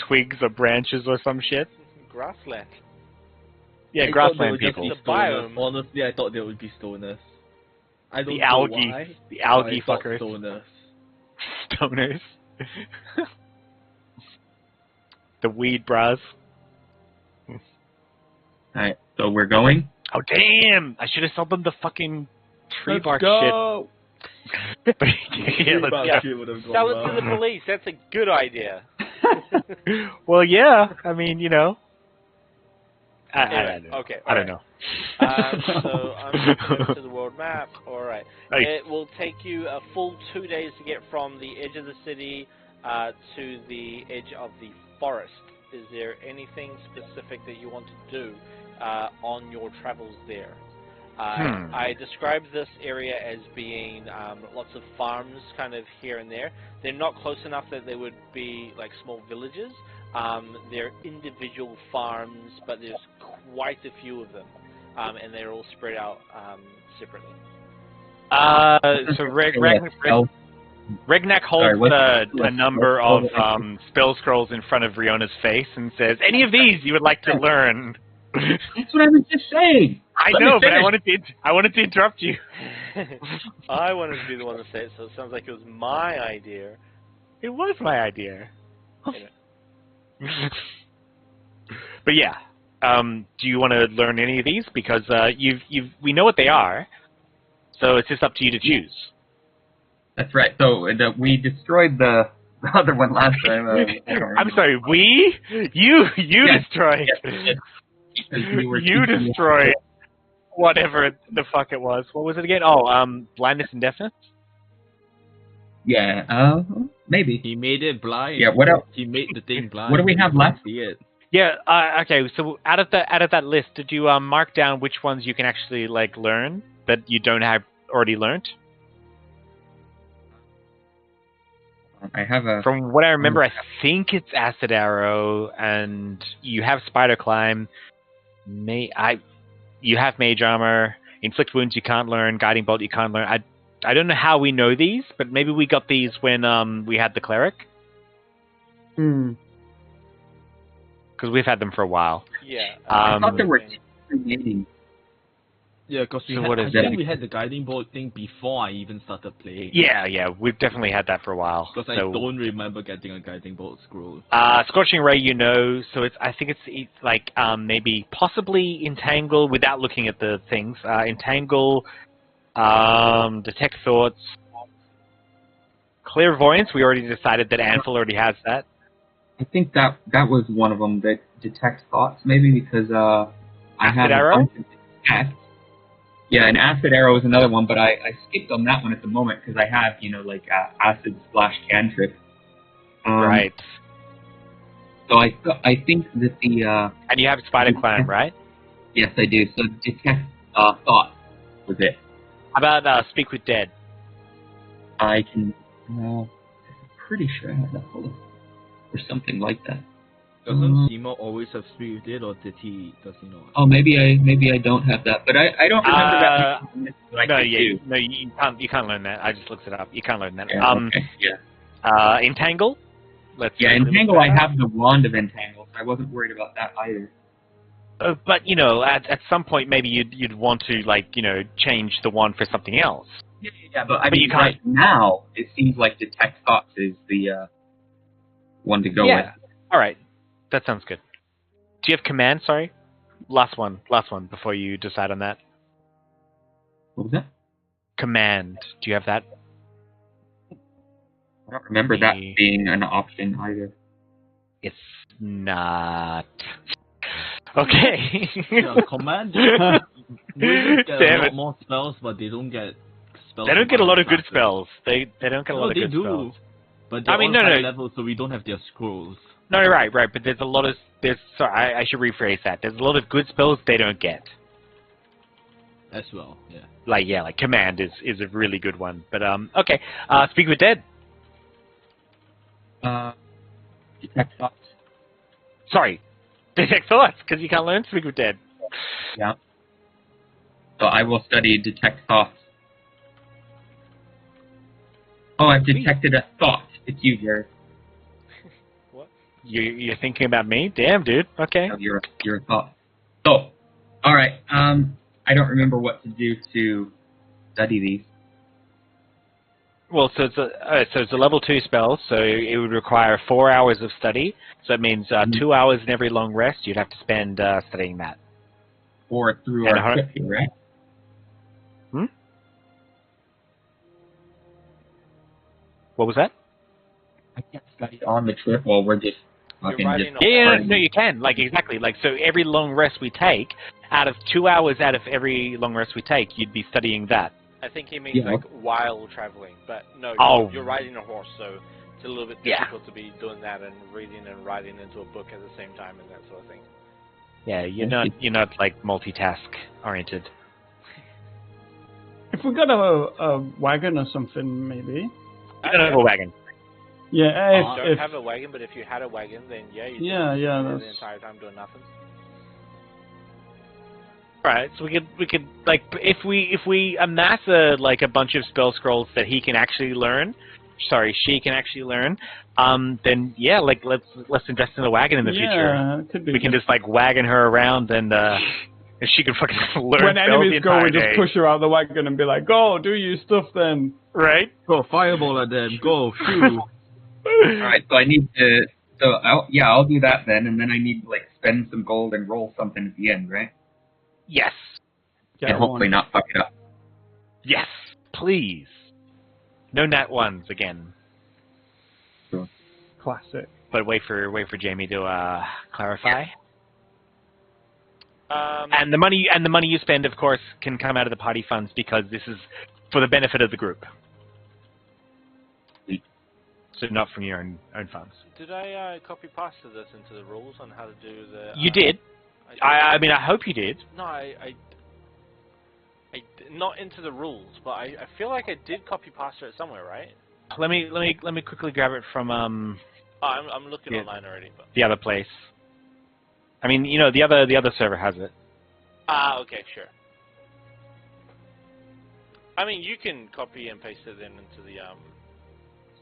S1: twigs or branches or some shit.
S2: Grassland.
S1: Yeah,
S5: I thought
S1: grassland
S5: they would just
S1: people.
S5: be
S2: The biome.
S5: stoners. Honestly, I thought they would be stoners. I don't
S1: The
S5: know
S1: algae.
S5: why,
S1: The
S5: but
S1: algae
S5: I thought
S1: fuckers.
S5: Stoners.
S1: Stoners. The weed bras.
S4: Alright, so we're going?
S1: Oh damn! I should have sold them the fucking tree
S5: Let's
S1: bark
S5: go!
S1: shit. But yeah, let's
S5: Tree
S1: go.
S5: bark shit would have gone
S2: Sell it
S5: well.
S2: to the police. That's a good idea.
S1: Well, yeah. I mean, I
S2: Anyway,
S1: don't know.
S2: okay,
S1: I don't know.
S2: So I'm going to the world map. All right.
S1: Nice.
S2: It will take you a full 2 days to get from the edge of the city to the edge of the forest. Is there anything specific that you want to do on your travels there? I described this area as being lots of farms kind of here and there. They're not close enough that they would be like small villages. They're individual farms, but there's quite a few of them. And they're all spread out separately.
S1: So Regnak holds
S4: Sorry, what's-
S1: a number of spell scrolls in front of Riona's face and says, "Any of these you would like to learn?"
S4: That's what I was just saying!
S1: I
S4: Let me
S1: know, but
S4: finish.
S1: I wanted to interrupt you.
S2: I wanted to be the one to say it, so it sounds like it was my idea.
S1: It was my idea.
S2: Anyway.
S1: But yeah, do you want to learn any of these? Because we know what they are, so it's just up to you to choose.
S4: That's right, so we destroyed the other one last time. I don't
S1: I'm
S4: remember.
S1: sorry, we? You
S4: Yes,
S1: destroyed.
S4: yes. Because we were
S1: You
S4: teaching-
S1: destroyed whatever the fuck it was. What was it again? Oh, blindness and deafness?
S4: Yeah, maybe.
S5: He made it blind.
S4: Yeah, what else?
S5: He made the thing blind.
S4: What do we have
S5: You can't
S4: left?
S5: See it.
S1: Yeah, okay, so out of that list, did you mark down which ones you can actually like learn that you don't have already learned?
S4: I have a...
S1: From what I remember, I think it's Acid Arrow, and you have Spider Climb. You have Mage Armor. Inflict Wounds you can't learn. Guiding Bolt you can't learn. I don't know how we know these, but maybe we got these when we had the Cleric,
S3: Hmm.
S1: because we've had them for a while.
S2: Yeah.
S4: I thought
S1: Um,
S4: there were two remaining.
S5: Yeah, because
S1: So what is
S5: I
S1: it?
S5: think we had the guiding bolt thing before I even started playing.
S1: Yeah, we've definitely had that for a while.
S5: Because I
S1: So,
S5: don't remember getting a guiding bolt scroll.
S1: Scorching Ray, so I think it's like maybe possibly Entangle without looking at the things. Entangle, Detect thoughts. Clairvoyance, we already decided that Ansel already has that.
S4: I think that was one of them that detects thoughts, maybe because I
S1: Acid
S4: have a
S1: arrow?
S4: bunch of detect. Yeah, an acid arrow is another one, but I skipped on that one at the moment because I have, like acid splash cantrip.
S1: Right.
S4: So I think that the
S1: And you have Spider Climb, right?
S4: yes, I do. So detect thoughts was it.
S1: How about Speak with Dead?
S4: I can. I'm pretty sure I have that. Hold on. Or something like that.
S5: Doesn't Seymour always have speed with it, or does he not?
S4: Oh, maybe I don't have that, but I don't remember that. I
S1: No,
S4: could
S1: yeah,
S4: do.
S1: no, you can't learn that. I just looked it up. You can't learn that.
S4: Yeah, okay, yeah.
S1: Entangle. Let's
S4: Yeah,
S1: quickly look
S4: Entangle,
S1: that
S4: I
S1: up.
S4: have the wand of Entangle, so I wasn't worried about that either.
S1: But at some point maybe you'd want to change the one for something else.
S4: Yeah, but I
S1: But you
S4: mean,
S1: can't-
S4: right now, it seems like Detect Thoughts is the one to go with.
S1: Yeah. All right, that sounds good. Do you have command? Sorry, last one before you decide on that.
S4: What was that?
S1: Command. Do you have that?
S4: I don't remember that
S1: The-
S4: being an option either.
S1: It's not. Okay.
S5: Yeah, command. Wizards get
S1: Damn
S5: a lot
S1: it.
S5: more spells, but they don't get spells.
S1: They don't get a
S5: from
S1: lot
S5: other
S1: of good
S5: classes.
S1: spells. They don't get a
S5: No,
S1: lot of
S5: they
S1: good
S5: do.
S1: spells.
S5: But they're
S1: I mean,
S5: all
S1: no,
S5: high
S1: no.
S5: level, so we don't have their scrolls
S1: No, right. But there's a lot of Sorry, I should rephrase that. There's a lot of good spells they don't get.
S5: as well. Yeah.
S1: Like command is a really good one. But okay. Speak with Dead.
S4: Detect Thoughts.
S1: Sorry. Detect thoughts, because you can't learn Speak with Dead.
S4: Yeah. So I will study Detect Thoughts. Oh, I've detected a thought. It's you, Jared.
S1: You're thinking about me? Damn, dude. Okay.
S4: No, you're a thought. So, all right. I don't remember what to do to study these.
S1: Well, so it's a level 2 spell, so it would require 4 hours of study. So it means 2 hours in every long rest. You'd have to spend studying that.
S4: Or through
S1: And
S4: our trip here, right?
S1: What was that?
S4: I can't study on the trip while we're just fucking
S2: riding
S4: just.
S2: on-
S1: Yeah,
S4: partying.
S1: no, you can. Exactly. So every long rest we take, out of 2 hours out of every long rest we take, you'd be studying that.
S2: I think he means
S4: Yeah.
S2: while traveling, but no,
S1: Oh.
S2: you're riding a horse, so it's a little bit
S1: Yeah.
S2: difficult to be doing that and reading and writing into a book at the same time and that sort of thing.
S1: Yeah, you're not multitask oriented.
S3: If we got a wagon or something, maybe.
S1: You don't have a wagon.
S3: Yeah,
S2: You don't
S3: if
S2: have a wagon, but if you had a wagon, then yeah, you'd
S3: Yeah,
S2: be
S3: yeah,
S2: sitting there the
S3: that's-
S2: entire time doing nothing.
S1: Right, so we could if we amass a bunch of spell scrolls that he can actually learn, she can actually learn, then yeah, let's invest in the wagon in the future.
S3: yeah, it could be.
S1: We can just wagon her around and she can fucking learn
S3: when
S1: spells the
S3: enemies go,
S1: entire
S3: we just
S1: day.
S3: push her out of the wagon and be like, "Go, do your stuff then."
S1: Right?
S5: Go fireball at them. Go shoot.
S4: All right, so I need to. So I'll do that then, and then I need to spend some gold and roll something at the end, right?
S1: Yes.
S4: And hopefully not fuck it up.
S1: Yes. Please. No nat ones again.
S3: Classic.
S1: But wait for Jamie to clarify. And the money you spend, of course, can come out of the party funds because this is for the benefit of the group. So not from your own funds.
S2: Did I copy pasta this into the rules on how to do the?
S1: You did. I mean, I hope you did.
S2: No, not into the rules, but I feel like I did copy pasta it somewhere, right?
S1: Let me quickly grab it from
S2: Oh, I'm looking
S1: Yeah.
S2: online already, but.
S1: the other place. I mean, the other server has it.
S2: Okay, sure. I mean, you can copy and paste it in into the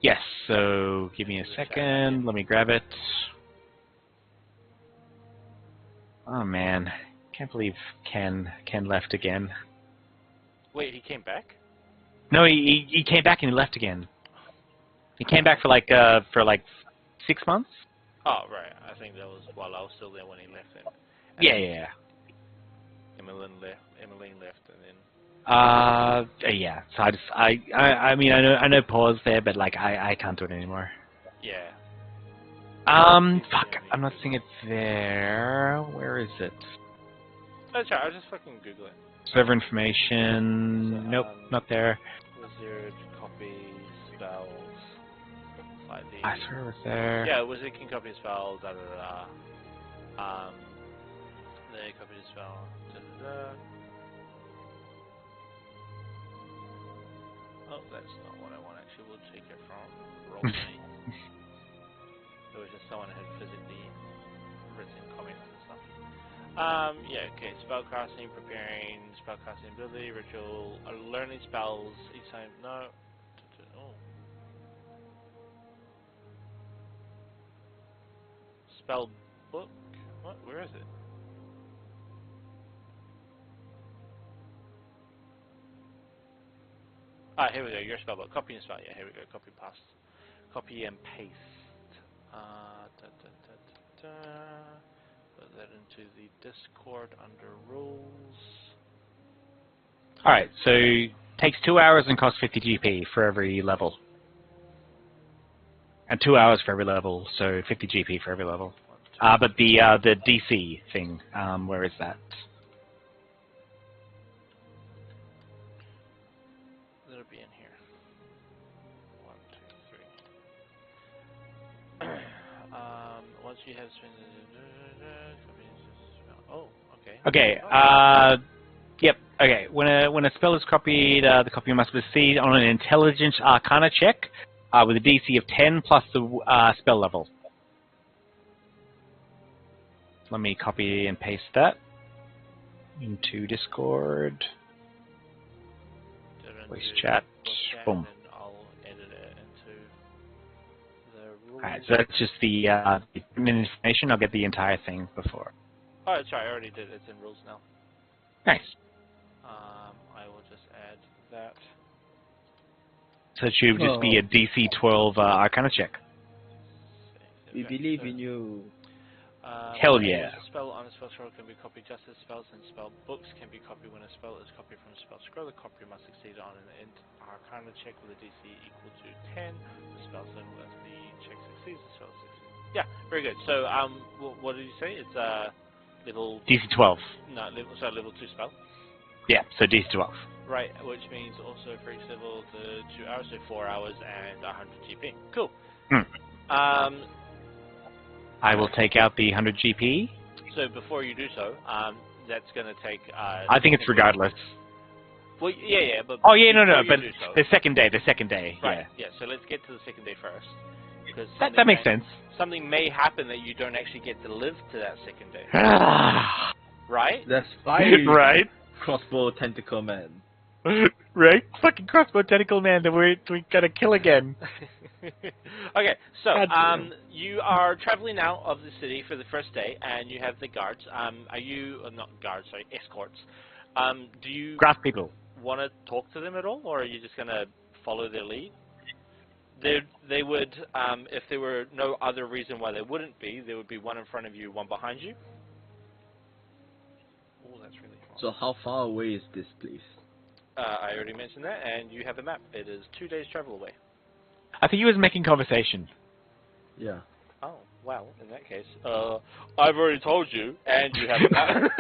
S1: Yes. So give me a second. Let me grab it. Oh man, can't believe Ken left again.
S2: Wait, he came back?
S1: No, he came back and he left again. He came back for 6 months.
S2: Oh, right. I think that was while I was still there when he left. And
S1: Yeah.
S2: Emmeline left, and then
S1: Yeah. So I mean, I know pause there, but like, I can't do it anymore.
S2: Yeah.
S1: Fuck, I'm not seeing it there. Where is it?
S2: That's right. I'll just fucking Google it.
S1: Server information.
S2: So,
S1: Nope, not there.
S2: Wizard, copy, spells, slightly.
S1: I swear it was there.
S2: Yeah, wizard can copy spell, da da da. They copy the spell, da da da. Oh, that's not what I want. Actually, we'll take it from Roll20. It was just someone had physically written comments and stuff. Yeah, okay. Spellcasting, preparing, spellcasting ability, ritual, learning spells each time. No. Oh. Spell book? What? Where is it? Ah, here we go. Your spell book. Copy and spell. Yeah, here we go. Copy paste. Copy and paste. Put that into the Discord under rules.
S1: Alright, so takes 2 hours and costs 50 GP for every level. And 2 hours for every level, so 50 GP for every level. But the DC thing, where is that?
S2: It'll be in here. 1, 2, 3. Once you have spent. Oh, okay.
S1: Okay, yep, okay. When a spell is copied, the copy must proceed on an intelligence arcana check with a DC of 10 plus the spell level. Let me copy and paste that into Discord. Voice chat. Boom.
S2: And I'll edit it into the rules.
S1: Alright, so that's just the information. I'll get the entire thing before.
S2: Oh, sorry, I already did it. It's in rules now.
S1: Nice.
S2: I will just add that.
S1: So it should just be a DC 12 Arcana check.
S5: We believe in you.
S1: Hell yeah.
S2: A spell on a spell scroll can be copied just as spells and spell books can be copied when a spell is copied from a spell scroll. The copy must succeed on an Arcana check with a DC equal to 10. The spell then as the check succeeds, the spell succeeds. Yeah, very good. So, what did you say? It's level
S1: DC 12.
S2: No, level 2 spell.
S1: Yeah, so DC 12.
S2: Right, which means also for each level the 2 hours, so 4 hours and 100 GP. Cool.
S1: I will take out the 100 GP.
S2: So before you do so, that's going to take.
S1: I think it's regardless.
S2: Well, yeah, but.
S1: Oh yeah, no, but
S2: so,
S1: the second day,
S2: right, yeah. So let's get to the second day first, because
S1: that makes sense.
S2: Something may happen that you don't actually get to live to that second day. Right?
S5: That's fine.
S1: Right.
S5: Crossbow tentacle man.
S1: Right? Fucking crossbow tentacle man that we gotta kill again.
S2: Okay, so you are traveling out of the city for the first day, and you have the guards. Are you not guards? Sorry, escorts. Do you
S1: Grass people.
S2: want to talk to them at all, or are you just gonna follow their lead? They would, if there were no other reason why they wouldn't be, there would be one in front of you, one behind you. Oh, that's really far.
S5: So how far away is this place?
S2: I already mentioned that, and you have a map. It is 2 days travel away.
S1: I think he was making conversation.
S5: Yeah.
S2: Oh, well, in that case, I've already told you, and you have a map.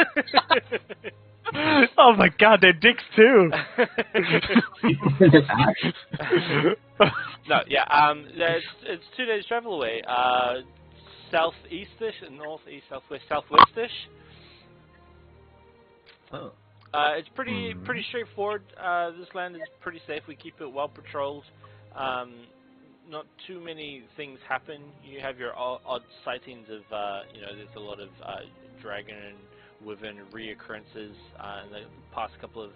S1: Oh my god, they're dicks too.
S2: No, yeah, it's 2 days travel away. Southeastish, northeast, southwest, southwestish.
S5: Oh.
S2: It's pretty straightforward. This land is pretty safe. We keep it well patrolled. Not too many things happen. You have your odd sightings of, there's a lot of dragon and wyvern reoccurrences. In the past couple of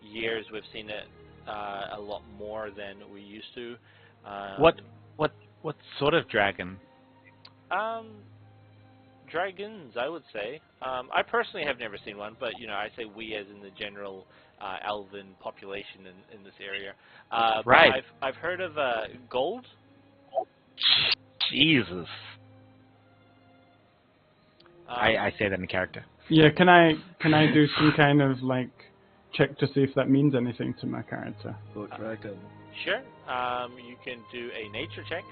S2: years, we've seen it a lot more than we used to.
S1: What sort of dragon?
S2: Dragons, I would say. I personally have never seen one, but I say we as in the general elven population in this area.
S1: Right.
S2: But I've heard of gold.
S1: Jesus. I say that in character.
S3: Yeah, can I do some kind of like check to see if that means anything to my character.
S5: Gold dragon.
S2: Sure. You can do a nature check.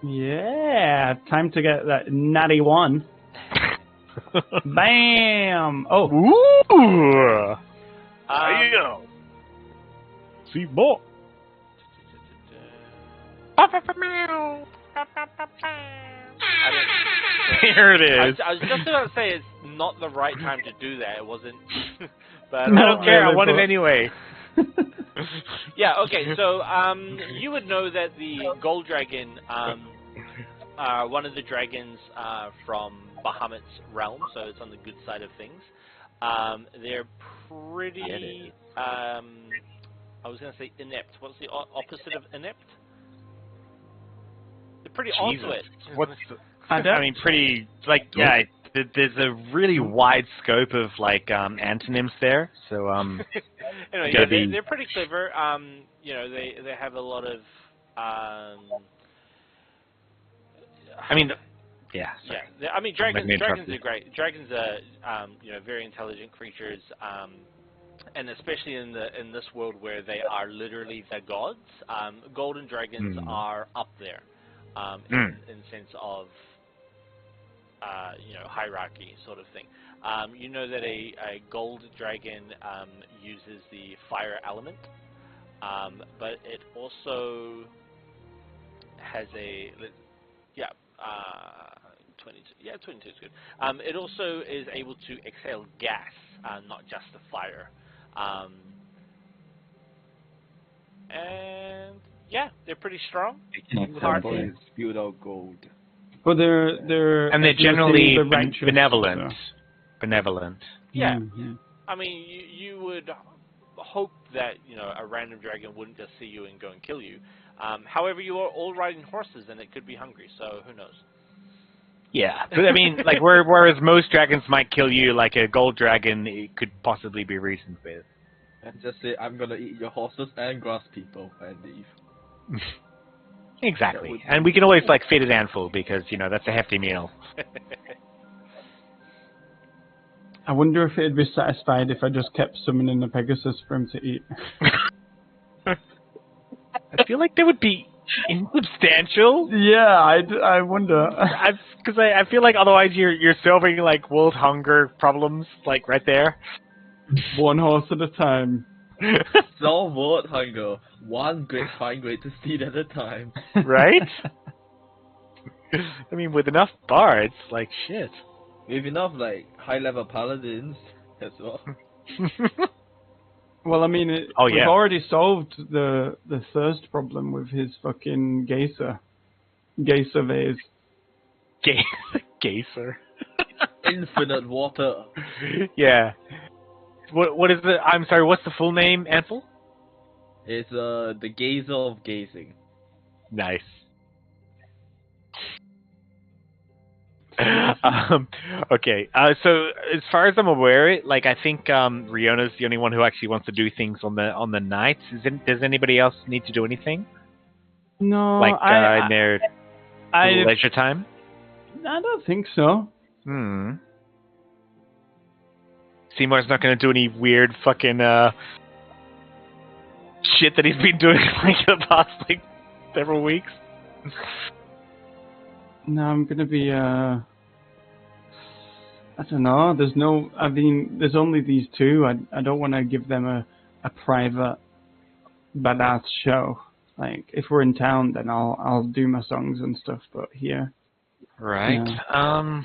S3: Yeah, time to get that natty one. Bam! Oh,
S1: Ooh! Yeah. See more. Here it is.
S2: I was just about to say it's not the right time to do that. It wasn't. But
S1: I don't care. I want it anyway.
S2: yeah. Okay. So you would know that the gold dragon, one of the dragons from Bahamut's realm, so it's on the good side of things. They're pretty. I was going to say inept. What's the opposite of inept? They're pretty onto it.
S1: What's the, I mean, pretty, like, yeah, there's a really wide scope of, like, antonyms there, so,
S2: anyway, yeah, they're pretty clever. You know, they have a lot of, I mean,
S1: yeah, sorry.
S2: Yeah, I mean, dragons are great. Dragons are, you know, very intelligent creatures, and especially in this world where they are literally the gods. Golden dragons are up there, in sense of, you know, hierarchy sort of thing. You know that a gold dragon uses the fire element, but it also has a 22. Yeah, 22 is good. It also is able to exhale gas, not just the fire. And yeah, they're pretty strong.
S5: Boys spewed out gold.
S3: but they're
S1: generally
S3: the righteous,
S1: benevolent.
S3: so.
S1: Benevolent.
S2: Yeah.
S3: Yeah.
S2: I mean, you would hope that, you know, a random dragon wouldn't just see you and go and kill you. However, you are all riding horses, and it could be hungry, so who knows?
S1: Yeah, but I mean, like, whereas most dragons might kill you, like a gold dragon, it could possibly be reasoned with.
S5: And just say, I'm gonna eat your horses and grass people and leave.
S1: Exactly. And we can always, like, feed a handful because, you know, that's a hefty meal.
S3: I wonder if it'd be satisfied if I just kept summoning a Pegasus for him to eat.
S1: I feel like that would be insubstantial.
S3: Yeah, I wonder.
S1: Because I feel like otherwise you're solving, like, world hunger problems, like, right there.
S3: One horse at a time.
S5: Solve world hunger. One great fine great to seed at a time.
S1: Right? I mean, with enough bards, like, shit.
S5: With enough, like, high-level paladins as well.
S3: Well, I mean, we've
S1: yeah.
S3: already solved the thirst problem with his fucking geyser vase.
S1: Geyser.
S5: Infinite water.
S1: Yeah. What is the? I'm sorry. What's the full name, Ansel?
S5: It's the gazer of gazing.
S1: Nice. Okay. So as far as I'm aware, like, I think Riona's the only one who actually wants to do things on the nights. Does anybody else need to do anything?
S3: No,
S1: Like in their leisure time?
S3: I don't think so.
S1: Seymour's not going to do any weird fucking shit that he's been doing like the past like several weeks.
S3: No, I'm gonna be I don't know. There's only these two. I don't want to give them a private badass show. Like, if we're in town, then I'll do my songs and stuff. But here,
S1: right.
S3: Yeah.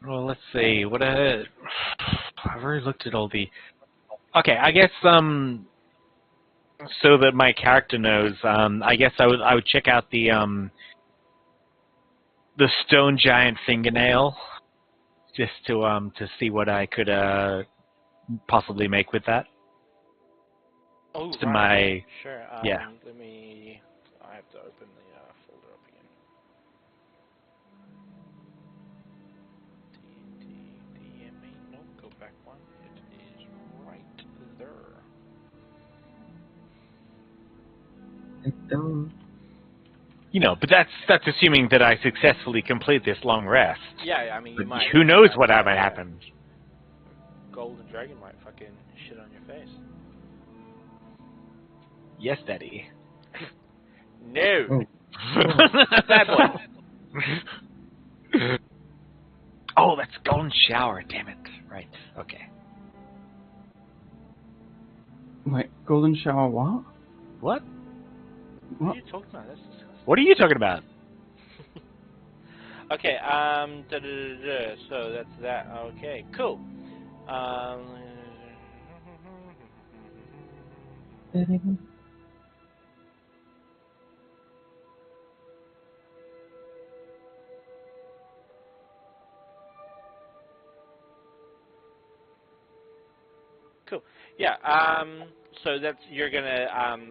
S1: Well, let's see. I've already looked at all the. Okay, I guess so that my character knows. I guess I would check out the stone giant fingernail, just to see what I could possibly make with that.
S2: Oh,
S1: To
S2: right. Sure.
S1: Yeah.
S2: I have to open the folder up again. DMA. No, go back one. It is right there.
S1: You know, but that's assuming that I successfully complete this long rest.
S2: Yeah, I mean, you might.
S1: Who knows what might happen?
S2: golden dragon might fucking shit on your face.
S1: Yes, Daddy.
S2: No!
S3: Oh.
S2: Bad boy.
S1: Oh, that's golden shower. Damn it. Right. Okay.
S3: Wait, golden shower what?
S1: What?
S2: What are you talking about? That's disgusting.
S1: What are you talking about?
S2: Okay, so that's that. Okay, cool. Cool. Yeah. So that's you're gonna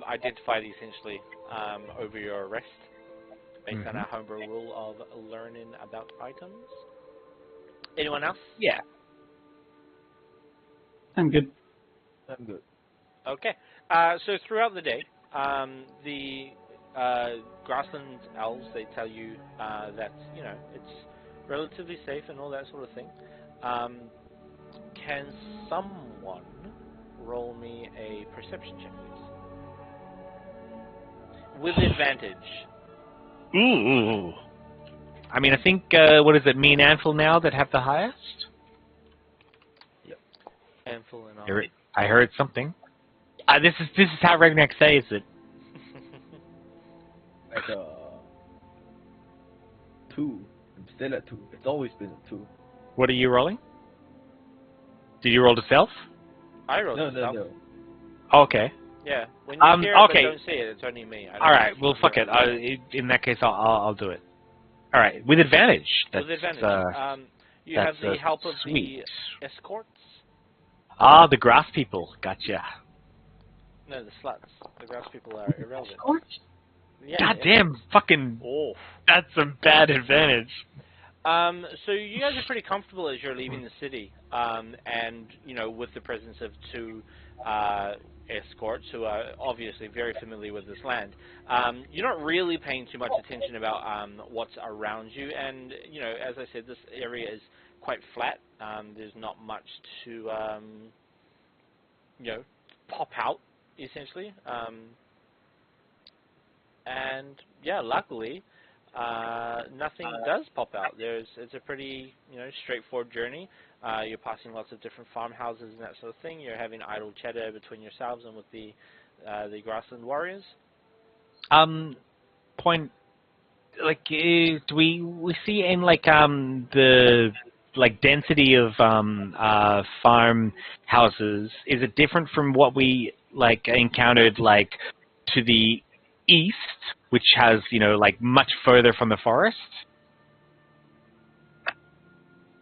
S2: identify it essentially over your arrest, based on our homebrew rule of learning about items. Anyone else?
S1: Yeah.
S3: I'm good.
S5: I'm good.
S2: Okay. So throughout the day, the grassland elves, they tell you that it's relatively safe and all that sort of thing. Can someone roll me a perception check, please? With advantage.
S1: Ooh. I mean, I think, what is it, me and Anvil now that have the highest?
S2: Handful and all.
S1: I heard something. This is how Regnac says it.
S5: Like 2. I'm still at 2. It's always been a 2.
S1: What are you rolling? Did you roll to self?
S2: I rolled
S5: No,
S2: it
S5: no,
S2: self.
S5: no.
S1: Okay.
S2: Yeah. When you hear it
S1: okay.
S2: but don't see it, it's only me.
S1: All right. Well, fuck it. In that case, I'll do it. All right. With advantage.
S2: With advantage. You have the help of
S1: sweet.
S2: the escorts.
S1: Ah, the grass people. Gotcha.
S2: No, the sluts. The grass people are irrelevant. Yeah,
S1: Goddamn, fucking.
S2: Oh.
S1: That's a bad advantage.
S2: So you guys are pretty comfortable as you're leaving the city, and with the presence of 2 escorts who are obviously very familiar with this land. You're not really paying too much attention about what's around you, and as I said, this area is quite flat. There's not much to pop out essentially, and yeah, luckily. Nothing does pop out. It's a pretty straightforward journey. You're passing lots of different farmhouses and that sort of thing. You're having idle chatter between yourselves and with the grassland warriors.
S1: Point. Like, do we see in the density of farmhouses? Is it different from what we encountered to the east, which has much further from the forest?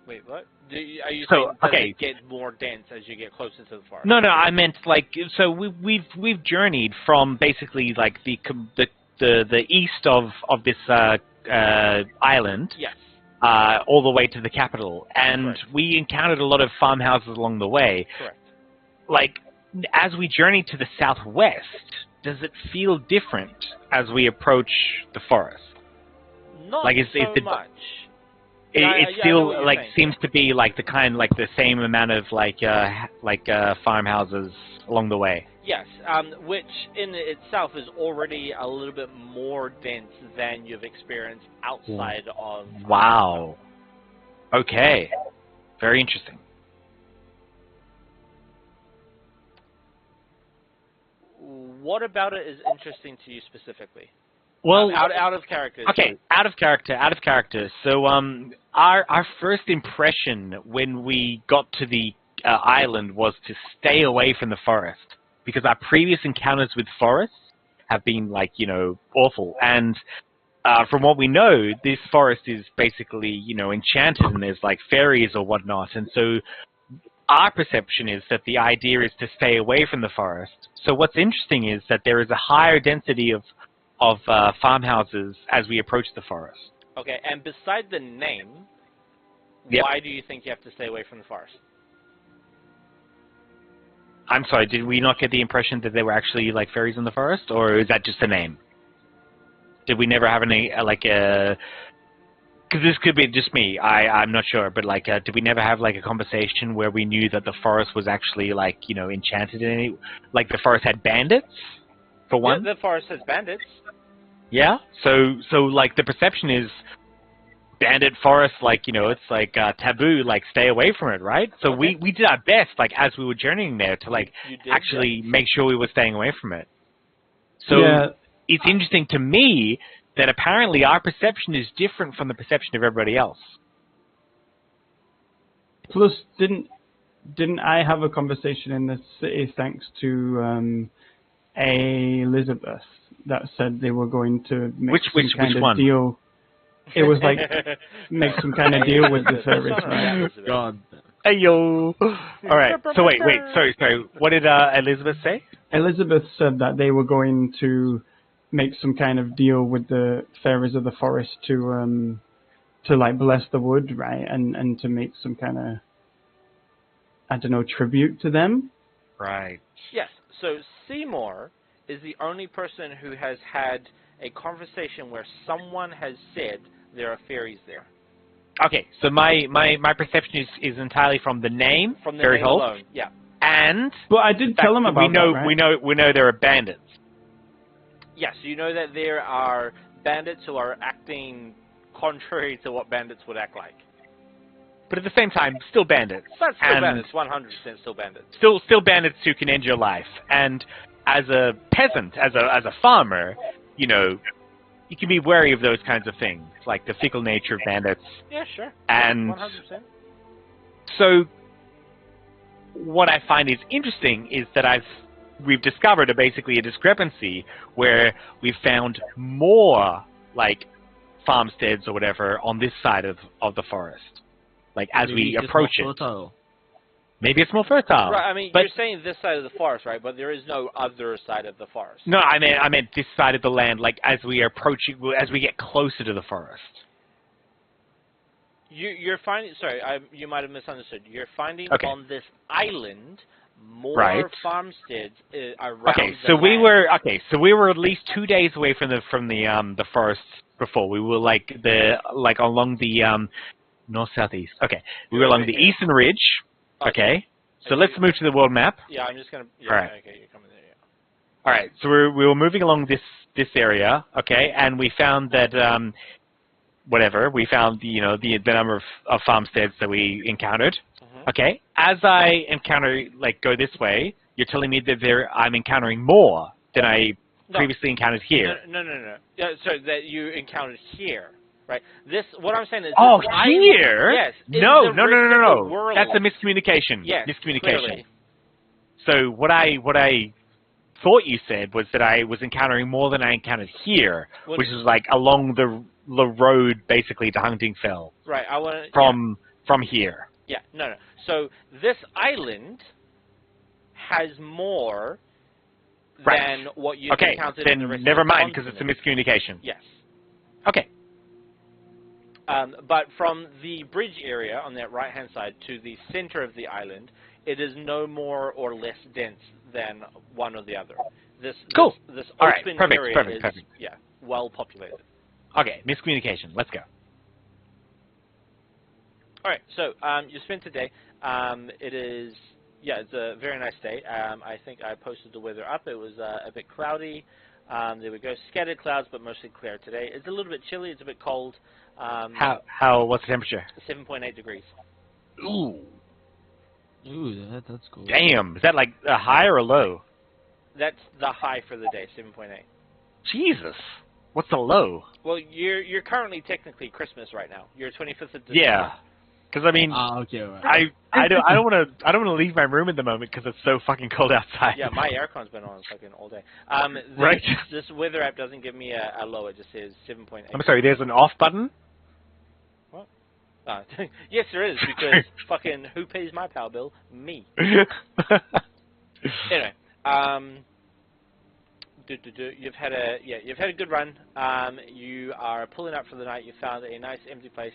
S2: Wait, what? Are you
S1: So,
S2: saying does
S1: okay.
S2: it get more dense as you get closer to the forest?
S1: No, I meant so we've journeyed from basically the east of this island.
S2: Yes.
S1: All the way to the capital, and
S2: Correct.
S1: we encountered a lot of farmhouses along the way.
S2: Correct.
S1: As we journey to the southwest, does it feel different as we approach the forest?
S2: Not
S1: is
S2: so
S1: the,
S2: much.
S1: It
S2: I know
S1: still
S2: what you're saying.
S1: seems to be the same amount of farmhouses along the way.
S2: Yes, which in itself is already a little bit more dense than you've experienced outside of...
S1: Wow. Okay. Very interesting.
S2: What about it is interesting to you specifically?
S1: Well,
S2: out of character.
S1: Okay, out of character. So, our first impression when we got to the island was to stay away from the forest, because our previous encounters with forests have been awful. And from what we know, this forest is basically enchanted, and there's fairies or whatnot. And so, our perception is that the idea is to stay away from the forest. So, what's interesting is that there is a higher density of farmhouses as we approach the forest.
S2: Okay, and beside the name,
S1: Yep.
S2: why do you think you have to stay away from the forest?
S1: I'm sorry, did we not get the impression that there were actually fairies in the forest, or is that just a name? Did we never have any because this could be just me. I'm not sure, but like, did we never have like a conversation where we knew that the forest was actually like, you know, enchanted in any, like the forest had bandits, for one?
S2: Yeah, the forest has bandits.
S1: Yeah. So like the perception is bandit forest, like, you know, it's like taboo, like stay away from it, right? So
S2: Okay.
S1: we did our best, like as we were journeying there, to like
S2: You did,
S1: actually
S2: yeah.
S1: make sure we were staying away from it. So
S3: Yeah.
S1: it's interesting to me that apparently our perception is different from the perception of everybody else.
S3: Plus, didn't I have a conversation in the city thanks to Elizabeth that said they were going to make some kind of
S1: one?
S3: deal. It was like make some kind of deal with the service, right?
S5: God.
S1: Hey yo! All right. So wait. Sorry. What did Elizabeth say?
S3: Elizabeth said that they were going to make some kind of deal with the fairies of the forest to like bless the wood, right, and to make some kind of, I don't know, tribute to them.
S1: Right.
S2: Yes. So Seymour is the only person who has had a conversation where someone has said there are fairies there.
S1: Okay. So my perception is entirely from the name,
S2: From the
S1: Fairy
S2: name
S1: Holt,
S2: alone. Yeah.
S1: and
S3: But I did
S1: the
S3: tell
S1: fact
S3: them
S1: that
S3: about that, right?
S1: we know there are bandits.
S2: Yes, you know that there are bandits who are acting contrary to what bandits would act like.
S1: But at the same time, still bandits.
S2: But still
S1: And
S2: bandits, 100% still bandits.
S1: Still bandits who can end your life. And as a peasant, as a farmer, you know, you can be wary of those kinds of things, like the fickle nature of bandits.
S2: Yeah, sure.
S1: And
S2: 100%.
S1: so, what I find is interesting is that we've discovered basically a discrepancy where we've found more like farmsteads or whatever on this side of the forest. Like as we approach it, maybe it's more fertile.
S2: Right, I mean,
S1: but
S2: you're saying this side of the forest, right? But there is no other side of the forest.
S1: no, I meant this side of the land. Like as we get closer to the forest.
S2: You're finding. Sorry, you might have misunderstood. You're finding
S1: Okay.
S2: on this island more
S1: Right.
S2: farmsteads around.
S1: Okay,
S2: the
S1: so we
S2: land.
S1: were at least 2 days away from the forest before. We were along the north southeast. Okay, we were along the eastern ridge. Okay, so let's move to the world map.
S2: Yeah, I'm just gonna. Yeah,
S1: All right.
S2: Okay, you're coming there. Yeah.
S1: All right, so we were moving along this area. Okay, and we found that we found the number of farmsteads that we encountered.
S2: Mhm.
S1: Okay, as I go this way, you're telling me that I'm encountering more than I previously encountered here.
S2: No. Yeah, so that you encountered here, right? What I'm saying is.
S1: Oh,
S2: this
S1: here?
S2: Yes.
S1: No.
S2: in the rest of the world.
S1: That's a miscommunication.
S2: Yes,
S1: Miscommunication.
S2: clearly.
S1: So what I thought you said was that I was encountering more than I encountered here,
S2: What-
S1: which is like along the road basically to Huntingfell
S2: Right. I want to.
S1: from here.
S2: Yeah. No. So this island has more
S1: Right.
S2: than what you
S1: Okay,
S2: encountered in the
S1: then
S2: rest
S1: never
S2: of the
S1: mind because it's a
S2: continent.
S1: miscommunication.
S2: Yes.
S1: Okay.
S2: But from the bridge area on that right-hand side to the center of the island, it is no more or less dense than one or the other. This
S1: Cool.
S2: This
S1: All right,
S2: open
S1: perfect,
S2: area
S1: perfect,
S2: is
S1: perfect.
S2: well populated.
S1: Okay, miscommunication. Let's go.
S2: All right, so you spent today. It's a very nice day. I think I posted the weather up. It was a bit cloudy. There we go, scattered clouds, but mostly clear today. It's a little bit chilly. It's a bit cold.
S1: What's the temperature?
S2: 7.8 degrees.
S1: Ooh,
S5: That's cool.
S1: damn. Is that like a high or a low?
S2: That's the high for the day, 7.8.
S1: Jesus. What's the low?
S2: Well, you're currently technically Christmas right now. You're 25th of December.
S1: Yeah. Because I mean,
S5: Okay, right.
S1: I don't want to leave my room at the moment because it's so fucking cold outside.
S2: Yeah, my aircon's been on fucking all day.
S1: Right.
S2: This weather app doesn't give me a low. It just says 7.8.
S1: I'm sorry. There's an off button.
S2: Yes, there is, because fucking who pays my power bill? Me. Anyway, you've had a good run. You are pulling up for the night. You found a nice empty place.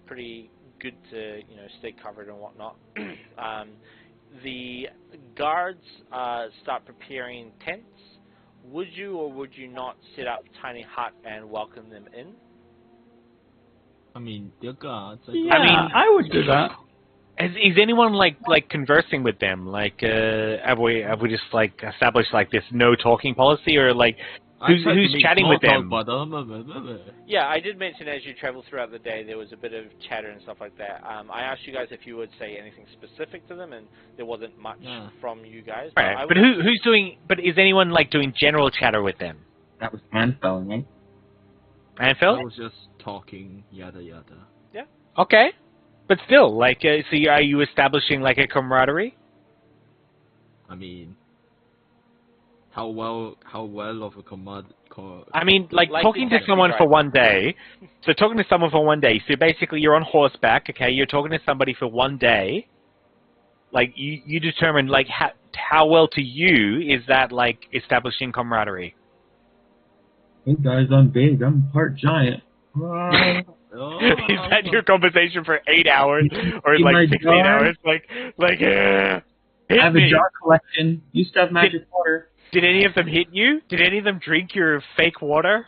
S2: Pretty good to stay covered and whatnot. The guards start preparing tents. Would you or would you not set up tiny hut and welcome them in?
S5: I mean, they're gods.
S3: Yeah,
S1: I mean-
S3: I would do that.
S1: Is anyone like conversing with them? Like, have we just like established like this no talking policy, or like who's chatting with them?
S2: Yeah, I did mention as you travel throughout the day, there was a bit of chatter and stuff like that. I asked you guys if you would say anything specific to them, and there wasn't much from you guys.
S1: Right, but who's doing? But is anyone like doing general chatter with them?
S4: That was Huntingfell, right?
S1: Anfield?
S5: I was just talking, yada yada.
S1: Okay, but still, like, so are you establishing like a camaraderie?
S5: I mean, how well of a command?
S1: I mean, like talking to
S2: taxi
S1: someone for
S2: driver.
S1: one day. So talking to someone for one day. So basically, you're on horseback. Okay, you're talking to somebody for one day. Like you determine like how well to you is that like establishing camaraderie.
S4: Hey guys, I'm big. I'm part giant.
S1: Is that your conversation for 8 hours or
S4: In
S1: like
S4: my
S1: 16
S4: jar?
S1: hours? Like,
S4: I
S1: hit
S4: have
S1: me.
S4: a jar collection. Used to have magic water.
S1: Did any of them hit you? Did any of them drink your fake water?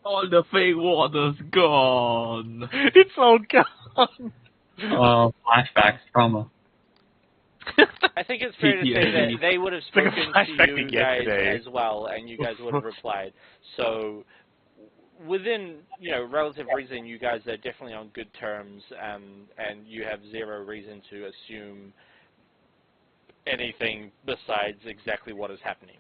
S5: All the fake water's gone.
S1: It's all gone.
S4: Flashbacks, trauma.
S2: I think it's fair to say that
S5: PTSD.
S2: they would have
S1: like a
S2: spoken
S1: flashback
S2: to
S1: to
S2: you guys
S1: yesterday.
S2: as well, and you guys would have replied. So, within relative reason, you guys are definitely on good terms, and you have zero reason to assume anything besides exactly what is happening.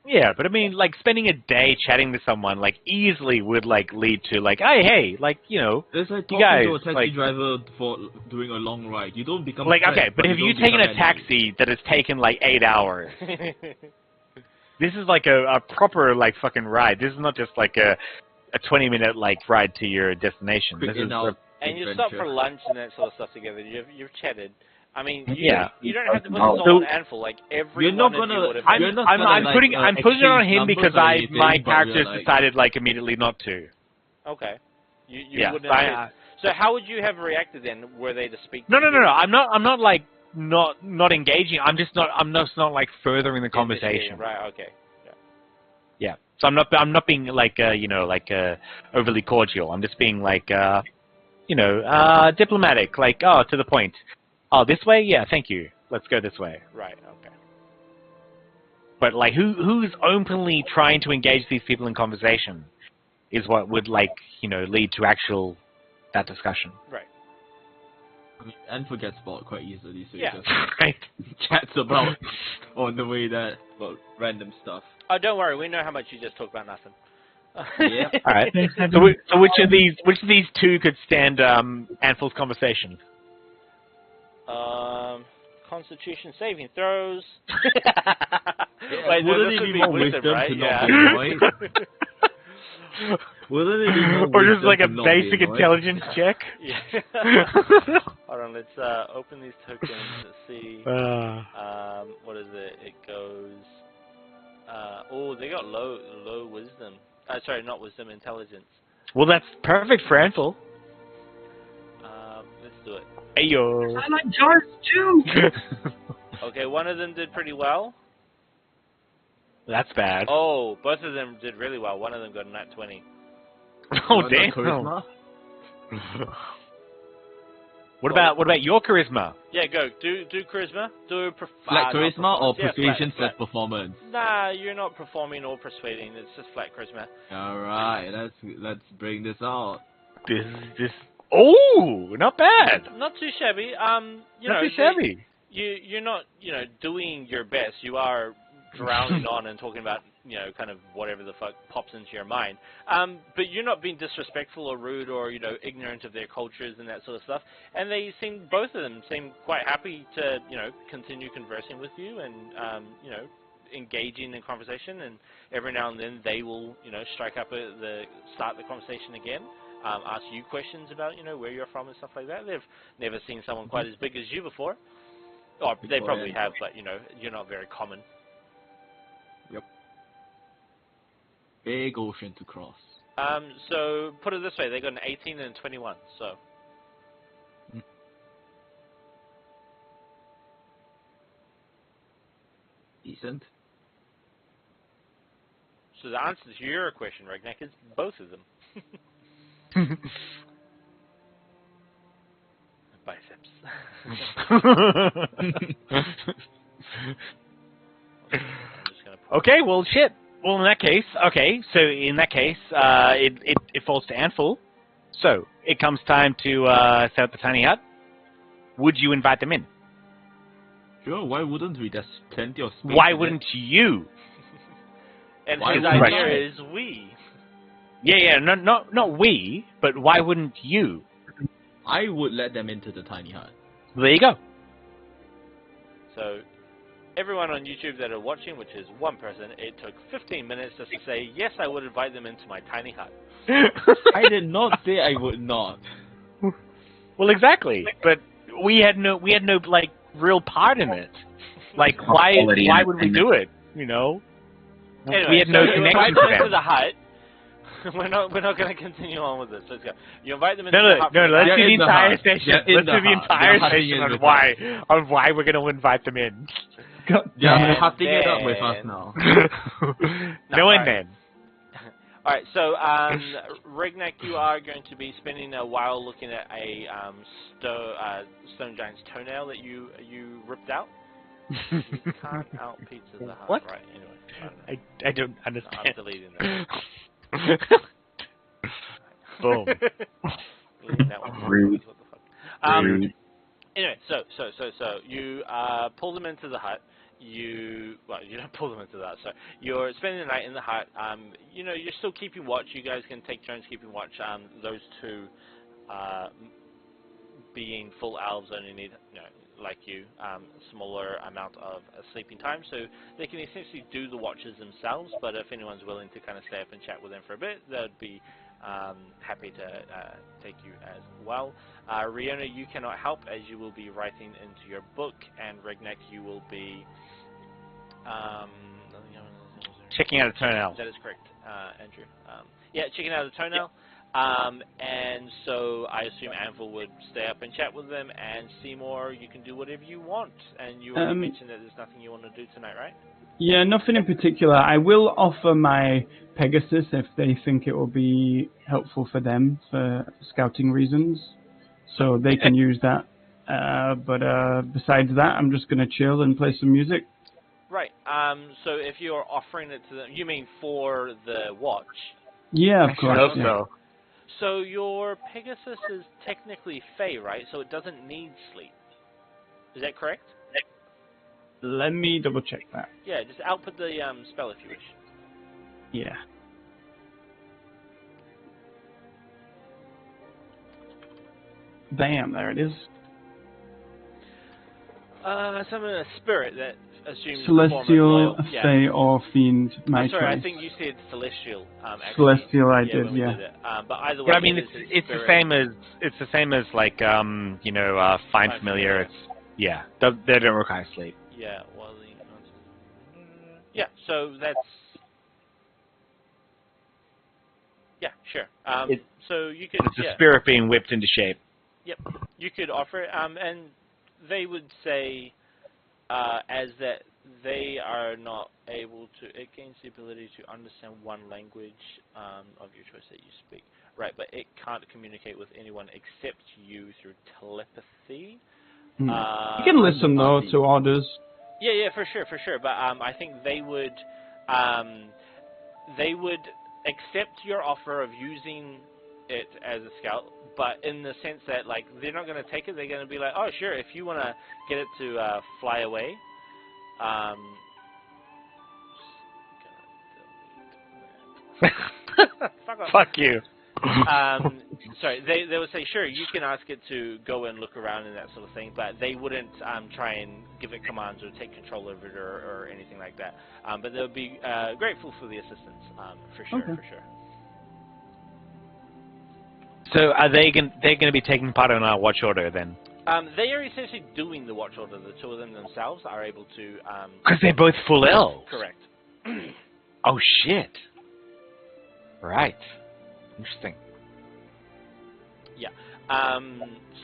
S1: Yeah, but I mean, like spending a day chatting to someone like easily would like lead to like, hey, like
S5: It's like
S1: You
S5: talking
S1: guys,
S5: to a taxi
S1: like-
S5: driver for doing a long ride. You don't become
S1: like
S5: friends,
S1: okay, but have you
S5: don't
S1: taken a
S5: become enemies.
S1: taxi that has taken like 8 hours? This is like a proper like fucking ride. This is not just like a 20-minute like ride to your destination.
S5: Quick
S1: This is
S5: in out
S2: And you stop
S5: adventure.
S2: for lunch and that sort of stuff together. You've chatted. I mean,
S1: Yeah.
S2: you don't have to put this
S4: So-
S2: all on Anful. Like every
S5: You're not
S2: one of you
S5: gonna-
S2: would have.
S1: I'm
S5: You're not gonna, like,
S1: putting I'm putting it on
S5: exchange
S1: him because
S5: numbers or anything,
S1: my
S5: but
S1: character's
S5: you're like-
S1: decided like immediately not to.
S2: Okay. You
S1: Yeah.
S2: wouldn't have. So how would you have reacted then? Were they to speak?
S1: No.
S2: to you?
S1: I'm not like not engaging. I'm just not like furthering the conversation.
S2: Right. Okay.
S1: Yeah. So I'm not being like overly cordial. I'm just being like diplomatic, like to the point. Oh, this way? Yeah, thank you. Let's go this way.
S2: Right. Okay.
S1: But like who's openly trying to engage these people in conversation is what would like, lead to actual that discussion.
S2: Right.
S5: I mean, and forgets about quite easily, so
S2: Yeah.
S5: he
S1: Right.
S5: just chats about on the way that about random stuff.
S2: Oh, don't worry. We know how much you just talk about nothing.
S5: Yeah.
S1: All right. So which of these two could stand Anvil's conversation?
S2: Constitution saving throws.
S5: Wait,
S2: no,
S5: wouldn't
S2: this
S5: it
S2: would
S5: be more wisdom to not be annoyed? Wouldn't it be more
S1: Or just
S5: wisdom
S1: like a
S5: to not be
S1: basic
S5: annoyed?
S1: intelligence check?
S2: Yeah. Hold on, let's open these tokens. Let's see. What is it? It goes. Oh, they got low wisdom. Sorry, not wisdom, intelligence.
S1: Well, that's perfect for Anvil.
S2: Let's do it.
S1: Ayo.
S4: I like jars too.
S2: Okay, one of them did pretty well.
S1: That's bad.
S2: Oh, both of them did really well. One of them got a nat 20.
S1: Oh,
S5: You want
S1: damn.
S5: charisma?
S1: What about your charisma?
S2: Yeah, go. Do charisma. Do
S5: Flat charisma or
S2: yeah,
S5: persuasion
S2: flat.
S5: slash performance?
S2: Nah, you're not performing or persuading. It's just flat charisma.
S5: Alright, let's bring this out.
S1: This. Oh, not bad.
S2: Not too shabby.
S1: Not too shabby.
S2: You're not, doing your best. You are drowning on and talking about, kind of whatever the fuck pops into your mind. But you're not being disrespectful or rude or, ignorant of their cultures and that sort of stuff. And both of them seem quite happy to, continue conversing with you and, engaging in conversation. And every now and then they will, strike up start the conversation again. Ask you questions about, where you're from and stuff like that. They've never seen someone quite as big as you before. Or they probably have, but, you're not very common.
S5: Yep. Big ocean to cross.
S2: So, put it this way, they got an 18 and a 21, so...
S5: Decent.
S2: So the answer to your question, Ragnak, is both of them. Biceps.
S1: Okay, well, shit. Well, in that case, it falls to Anvil. So, it comes time to set up the tiny hut. Would you invite them in?
S5: Sure, why wouldn't we? There's plenty of space.
S1: Why wouldn't you?
S2: And
S5: Why
S2: his
S5: wouldn't
S2: idea
S1: I?
S2: is we.
S1: Yeah, not we, but why wouldn't you?
S5: I would let them into the tiny hut.
S1: There you go.
S2: So, everyone on YouTube that are watching, which is one person, it took 15 minutes just to say, yes, I would invite them into my tiny hut.
S5: I did not say I would not.
S1: Well, exactly. But we had no like real part in it. Like, why would we do it? You know,
S2: Anyway,
S1: we had
S2: so
S1: no
S2: you
S1: connection
S2: invite
S1: to
S2: them into
S1: them.
S2: the hut. We're not going to continue on with this. Let's go. You invite them into
S1: No,
S2: the hut.
S1: let's
S5: They're
S1: do the
S5: in the
S1: entire
S5: hut.
S1: session.
S5: They're in
S1: Let's
S5: the
S1: do the
S5: hut.
S1: entire
S5: They're
S1: session
S5: hutting in
S1: on why we're going to invite them in.
S3: God
S5: Yeah,
S3: damn
S5: they're
S3: it.
S5: hutting it up with us
S2: then-
S5: now.
S1: No, and then.
S2: Alright, so, Regnak, you are going to be spending a while looking at a stone giant's toenail that you ripped out. You can't out pizza the hut.
S1: What?
S2: Right, anyway.
S1: I don't
S2: I'm
S1: understand.
S2: deleting that.
S1: Boom.
S2: Deleting that one.
S4: Rude.
S2: What the fuck?
S4: Rude.
S2: Anyway, so you pull them into the hut. You don't pull them into the hut. So you're spending the night in the hut. You know, you're still keeping watch. You guys can take turns keeping watch. Those two, being full elves, only need, you know, like you, smaller amount of sleeping time, so they can essentially do the watches themselves. But if anyone's willing to kind of stay up and chat with them for a bit, they'd be happy to take you as well. Riona, you cannot help, as you will be writing into your book, and Regnek, you will be
S1: Checking out a toenail.
S2: that is correct, Andrew. Yeah, checking out the toenail. And so I assume Anvil would stay up and chat with them, and Seymour, you can do whatever you want. And you already mentioned that there's nothing you want to do tonight, right?
S3: Yeah, nothing in particular. I will offer my Pegasus if they think it will be helpful for them for scouting reasons. So they can use that. But besides that, I'm just going to chill and play some music.
S2: Right. So if you're offering it to them, you mean for the watch?
S3: Yeah, of
S1: I
S3: course.
S1: hope
S3: yeah.
S1: so.
S2: So your Pegasus is technically Fey, right? So it doesn't need sleep. Is that correct?
S3: Let me double check that.
S2: Yeah, just output the spell if you wish.
S3: Yeah. Bam, there it is.
S2: Summon a spirit that assumes
S3: Celestial,
S2: the form of loyal.
S3: Fey, or Fiend, my
S2: I'm sorry,
S3: choice.
S2: I think you said celestial. Actually.
S3: Celestial, I
S2: when
S3: did,
S2: we
S3: yeah.
S2: did it. But either way,
S1: But I mean,
S2: it is
S1: it's the
S2: spirit.
S1: same as like Find
S2: Find
S1: Familiar.
S2: Familiar.
S1: It's they don't require sleep.
S2: Yeah, well, yeah. So that's sure. So you could
S1: It's a spirit being whipped into shape.
S2: Yep, you could offer it, and they would say, as that they are not able to. It gains the ability to understand one language of your choice that you speak. Right, but it can't communicate with anyone except you through telepathy.
S3: You can listen though to orders.
S2: Yeah, for sure. But I think they would accept your offer of using it as a scout, but in the sense that like they're not going to take it. They're going to be like, oh sure, if you want to get it to fly away.
S1: Fuck you.
S2: Sorry, they would say, sure, you can ask it to go and look around and that sort of thing, but they wouldn't try and give it commands or take control over it or anything like that. But they would be grateful for the assistance, for sure,
S3: Okay.
S2: for sure.
S1: So are they're going to be taking part in our watch order then?
S2: They are essentially doing the watch order. The two of them themselves are able to...
S1: Because they're both full elves.
S2: Correct.
S1: Oh shit. Right. Interesting.
S2: Yeah.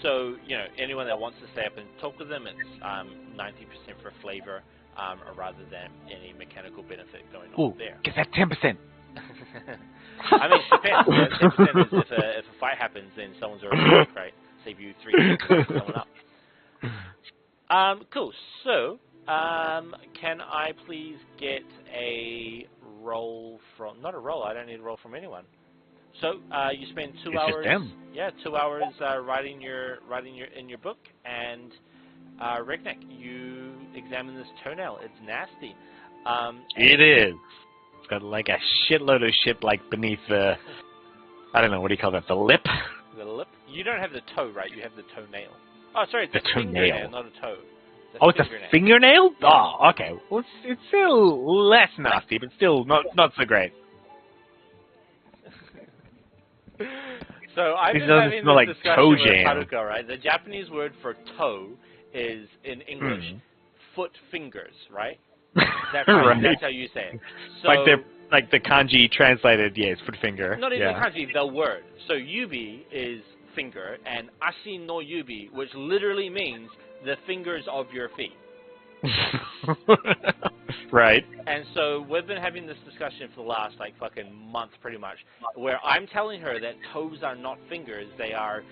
S2: So, you know, anyone that wants to stay up and talk with them, it's 90% for flavor rather than any mechanical benefit going on
S1: Ooh,
S2: there.
S1: get that 10%.
S2: I mean, it depends. 10% is if a fight happens, then someone's already weak, right? Save you 3 hits to pick someone up. Cool. So, can I please get a roll from? Not a roll. I don't need a roll from anyone. So, you spend 2
S1: It's
S2: hours.
S1: just them.
S2: Yeah, 2 hours writing in your book, and Regnek, you examine this toenail. It's nasty.
S1: It is. It's got like a shitload of shit like beneath the, I don't know, what do you call that, the lip?
S2: The lip? You don't have the toe, right? You have the toenail. Oh, sorry, it's
S1: The
S2: a fingernail,
S1: toenail.
S2: not a toe.
S1: It's a fingernail? Oh, okay. Well, it's still less nasty, but still not so great.
S2: So I've
S1: These
S2: been
S1: doesn't
S2: having
S1: smell
S2: this
S1: like
S2: discussion
S1: toe
S2: with
S1: jam.
S2: Haruka, right? The Japanese word for toe is, in English, foot fingers, right? That's how,
S1: Right.
S2: that's how you say it. So,
S1: Like the kanji translated, yes, foot finger.
S2: not even
S1: yeah.
S2: the kanji, the word. So yubi is finger, and ashi no yubi, which literally means the fingers of your feet.
S1: Right.
S2: And so we've been having this discussion for the last like fucking month, pretty much, where I'm telling her that toes are not fingers; they are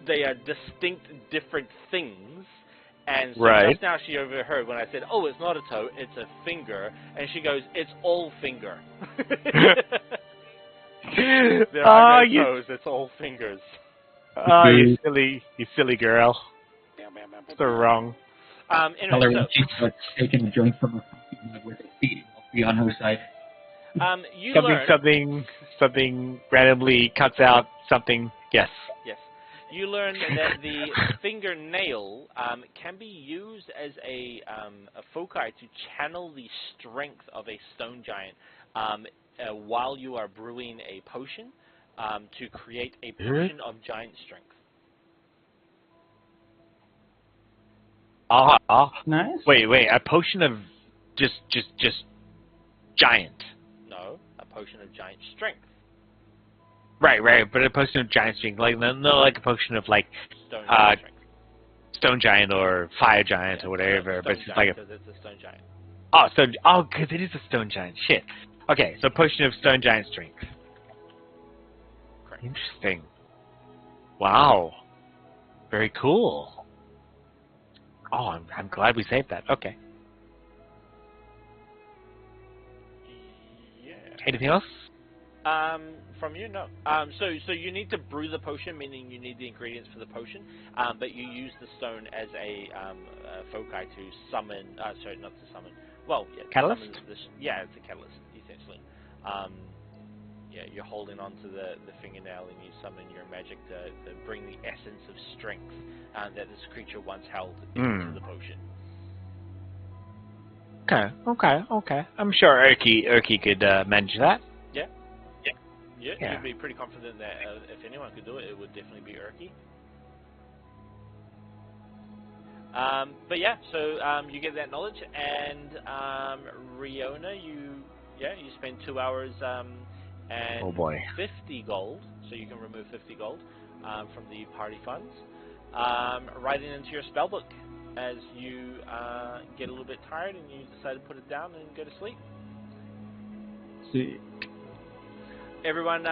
S2: distinct, different things. And so
S1: Right.
S2: just now she overheard when I said, "Oh, it's not a toe; it's a finger," and she goes, "It's all finger." There are no toes; it's all fingers.
S1: Oh, you silly girl. So wrong.
S4: Tell
S2: Anyway,
S4: her when she starts taking a joint from her coffee mug with her feet, I'll be on her side.
S2: you learn.
S1: Something randomly cuts out something. Yes.
S2: Yes. You learn that the fingernail can be used as a foci to channel the strength of a stone giant while you are brewing a potion to create a potion of giant strength.
S3: Nice.
S1: Wait, a potion of just giant.
S2: No, a potion of giant strength.
S1: Right, but a potion of giant strength, like no, like a potion of like
S2: Stone giant strength.
S1: stone giant or fire giant or whatever, but it's just like
S2: because it's a stone giant.
S1: because it is a stone giant. Shit. Okay, so potion of stone giant strength.
S2: Correct.
S1: Interesting. Wow. Very cool. Oh, I'm glad we saved that. Okay.
S2: Yeah.
S1: Anything else?
S2: From you, no. So you need to brew the potion, meaning you need the ingredients for the potion, but you use the stone as a foci to summon. Sorry, not to summon. Well, yeah.
S1: Catalyst?
S2: Yeah, it's a catalyst, essentially. Yeah, you're holding onto the fingernail and you summon your magic to bring the essence of strength that this creature once held into the potion.
S1: Okay. I'm sure Urki could manage that.
S2: Yeah, you'd be pretty confident that if anyone could do it, it would definitely be Urki. But yeah, so you get that knowledge, and Riona, you spend 2 hours and
S1: Oh boy.
S2: 50 gold, so you can remove 50 gold from the party funds, writing into your spellbook as you get a little bit tired and you decide to put it down and go to sleep.
S3: See.
S2: Everyone,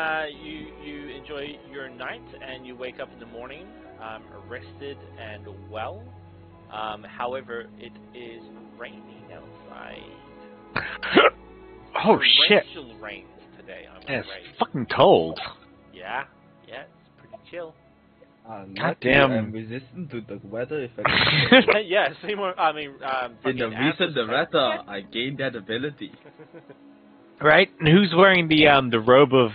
S2: you enjoy your night and you wake up in the morning rested and well. However, it is raining outside.
S1: Oh shit!
S2: Torrential rains today. I'm
S1: It's
S2: afraid.
S1: fucking cold.
S2: Yeah, it's pretty chill.
S1: Goddamn.
S5: I'm resistant to the weather effects.
S2: Yeah, Seymour. I mean,
S5: In the recent errata, I gained that ability.
S1: Right? And who's wearing the robe of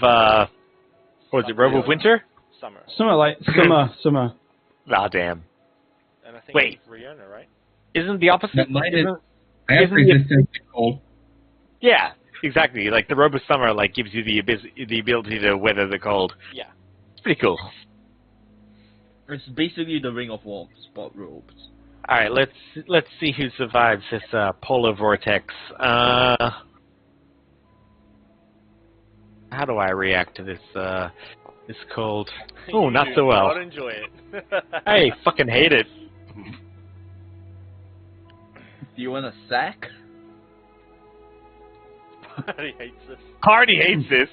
S1: what was it? Robe of winter?
S2: Summer.
S3: Summer.
S1: Ah, damn.
S2: And I think
S1: Wait.
S2: it's Riona, right?
S1: Isn't the opposite?
S4: That might is.
S1: isn't-
S4: I have
S1: Isn't the-
S4: resistance to cold.
S1: Yeah, exactly. Like the robe of summer, like gives you the ability to weather the cold.
S2: Yeah.
S1: It's pretty cool.
S5: It's basically the ring of warmth, spot robes.
S1: All right, let's see who survives this polar vortex. How do I react to this this cold? Oh,
S2: You
S1: not
S2: do
S1: so well.
S2: Not enjoy it.
S1: I fucking hate it.
S5: Do you want a sack?
S2: He hates this.
S1: Hardy hates this.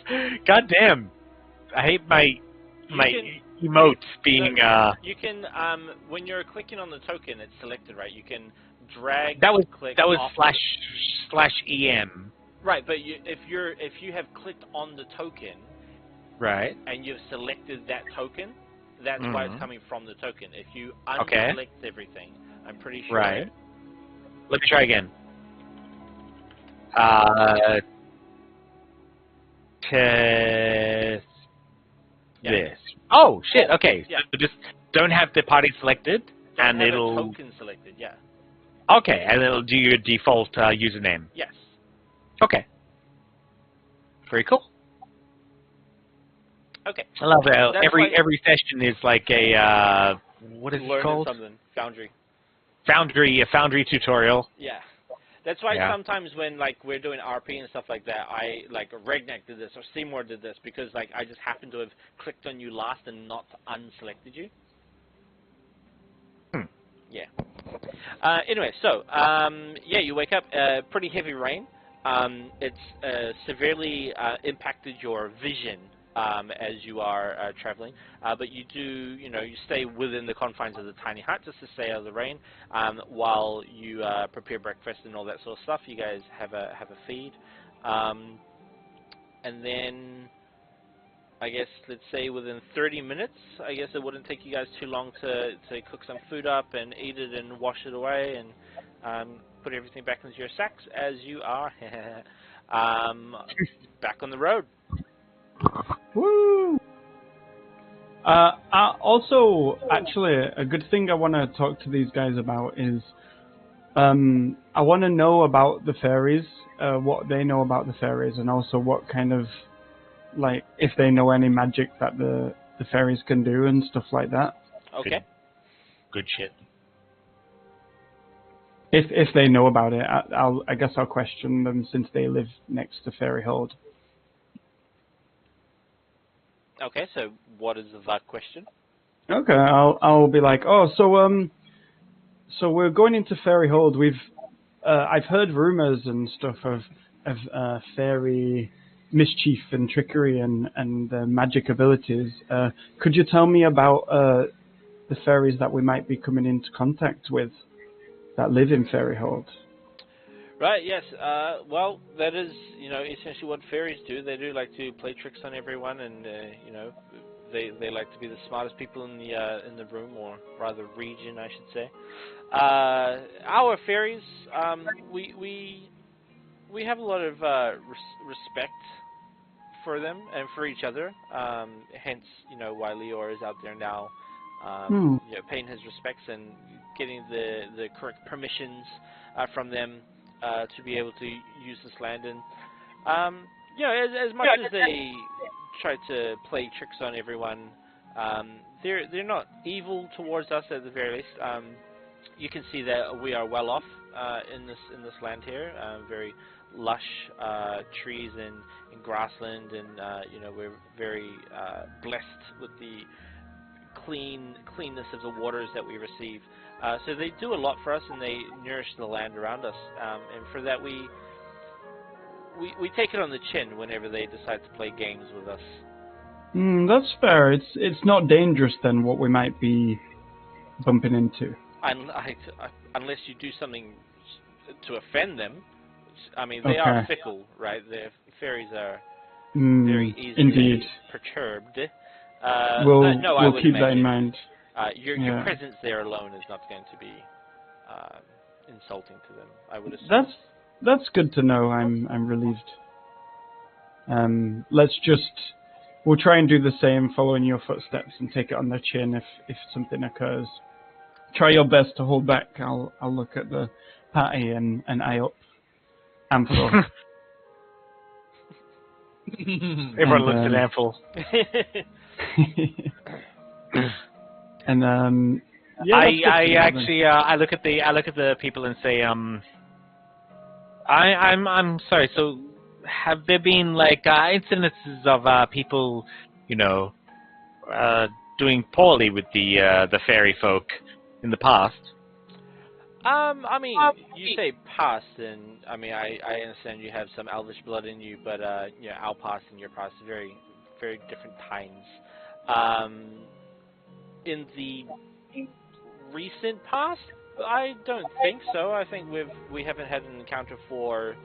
S1: God damn. I hate my emotes being
S2: You can when you're clicking on the token, it's selected, right? You can drag.
S1: that was
S2: click off
S1: //em.
S2: Right, but if you have clicked on the token,
S1: Right.
S2: and you've selected that token, that's why it's coming from the token. If you
S1: Okay.
S2: unselect everything, I'm pretty sure.
S1: Right. Let me try again. Test this. Oh shit. Okay.
S2: Yeah.
S1: So just don't have the party selected,
S2: Don't
S1: and
S2: have
S1: it'll.
S2: a token selected. Yeah.
S1: Okay, and it'll do your default username.
S2: Yes.
S1: Okay. Very cool.
S2: Okay.
S1: I love that.
S2: That's
S1: Every session is like a what is it
S2: Learning
S1: called?
S2: something. Foundry.
S1: A Foundry tutorial.
S2: Yeah. That's why
S1: Yeah.
S2: sometimes when like we're doing RP and stuff like that, I like Regnac did this or Seymour did this because like I just happened to have clicked on you last and not unselected you. Yeah. Anyway, so yeah, you wake up. Pretty heavy rain. It's severely impacted your vision as you are traveling, but you do, you stay within the confines of the tiny hut just to stay out of the rain while you prepare breakfast and all that sort of stuff. You guys have a feed, and then I guess let's say within 30 minutes, I guess it wouldn't take you guys too long to cook some food up and eat it and wash it away and put everything back into your sacks as you are back on the road.
S3: Woo! Also, actually, a good thing I want to talk to these guys about is I want to know about the fairies, what they know about the fairies, and also what kind of, like, if they know any magic that the fairies can do and stuff like that.
S2: Okay.
S1: Good shit.
S3: If they know about it, I guess I'll question them since they live next to Fairy Hold.
S2: Okay, so what is that question?
S3: Okay, I'll be like, oh, so we're going into Fairy Hold. I've heard rumors and stuff of fairy mischief and trickery and magic abilities. Could you tell me about the fairies that we might be coming into contact with that live in Fairy Hold?
S2: Right, yes. Well, that is, essentially what fairies do. They do like to play tricks on everyone, and they like to be the smartest people in the room, or rather region, I should say. Our fairies, we have a lot of respect for them and for each other. Hence, why Leor is out there now. Paying his respects and getting the correct permissions from them to be able to use this land. And as much as they try to play tricks on everyone, they're not evil towards us at the very least. You can see that we are well off in this land here. Very lush trees and grassland, and we're very blessed with the cleanness of the waters that we receive. So they do a lot for us, and they nourish the land around us. And for that, we take it on the chin whenever they decide to play games with us.
S3: That's fair. It's not dangerous then, what we might be bumping into.
S2: Unless you do something to offend them. I mean, they are fickle, right? The fairies are very easily perturbed.
S3: We'll keep that in mind.
S2: Your presence there alone is not going to be insulting to them, I would assume.
S3: That's good to know. I'm relieved. We'll try and do the same, following your footsteps, and take it on the chin if something occurs. Try your best to hold back. I'll look at the party and eye up Amphil.
S1: Everyone looks at Amphil.
S3: And
S1: I look at the people and say, I'm sorry. So, have there been like incidences of people, doing poorly with the fairy folk in the past?
S2: I mean, you say past, and I mean, I understand you have some elvish blood in you, but you know, our past and your past are very, very different times. In the recent past, I don't think so. I think we haven't had an encounter for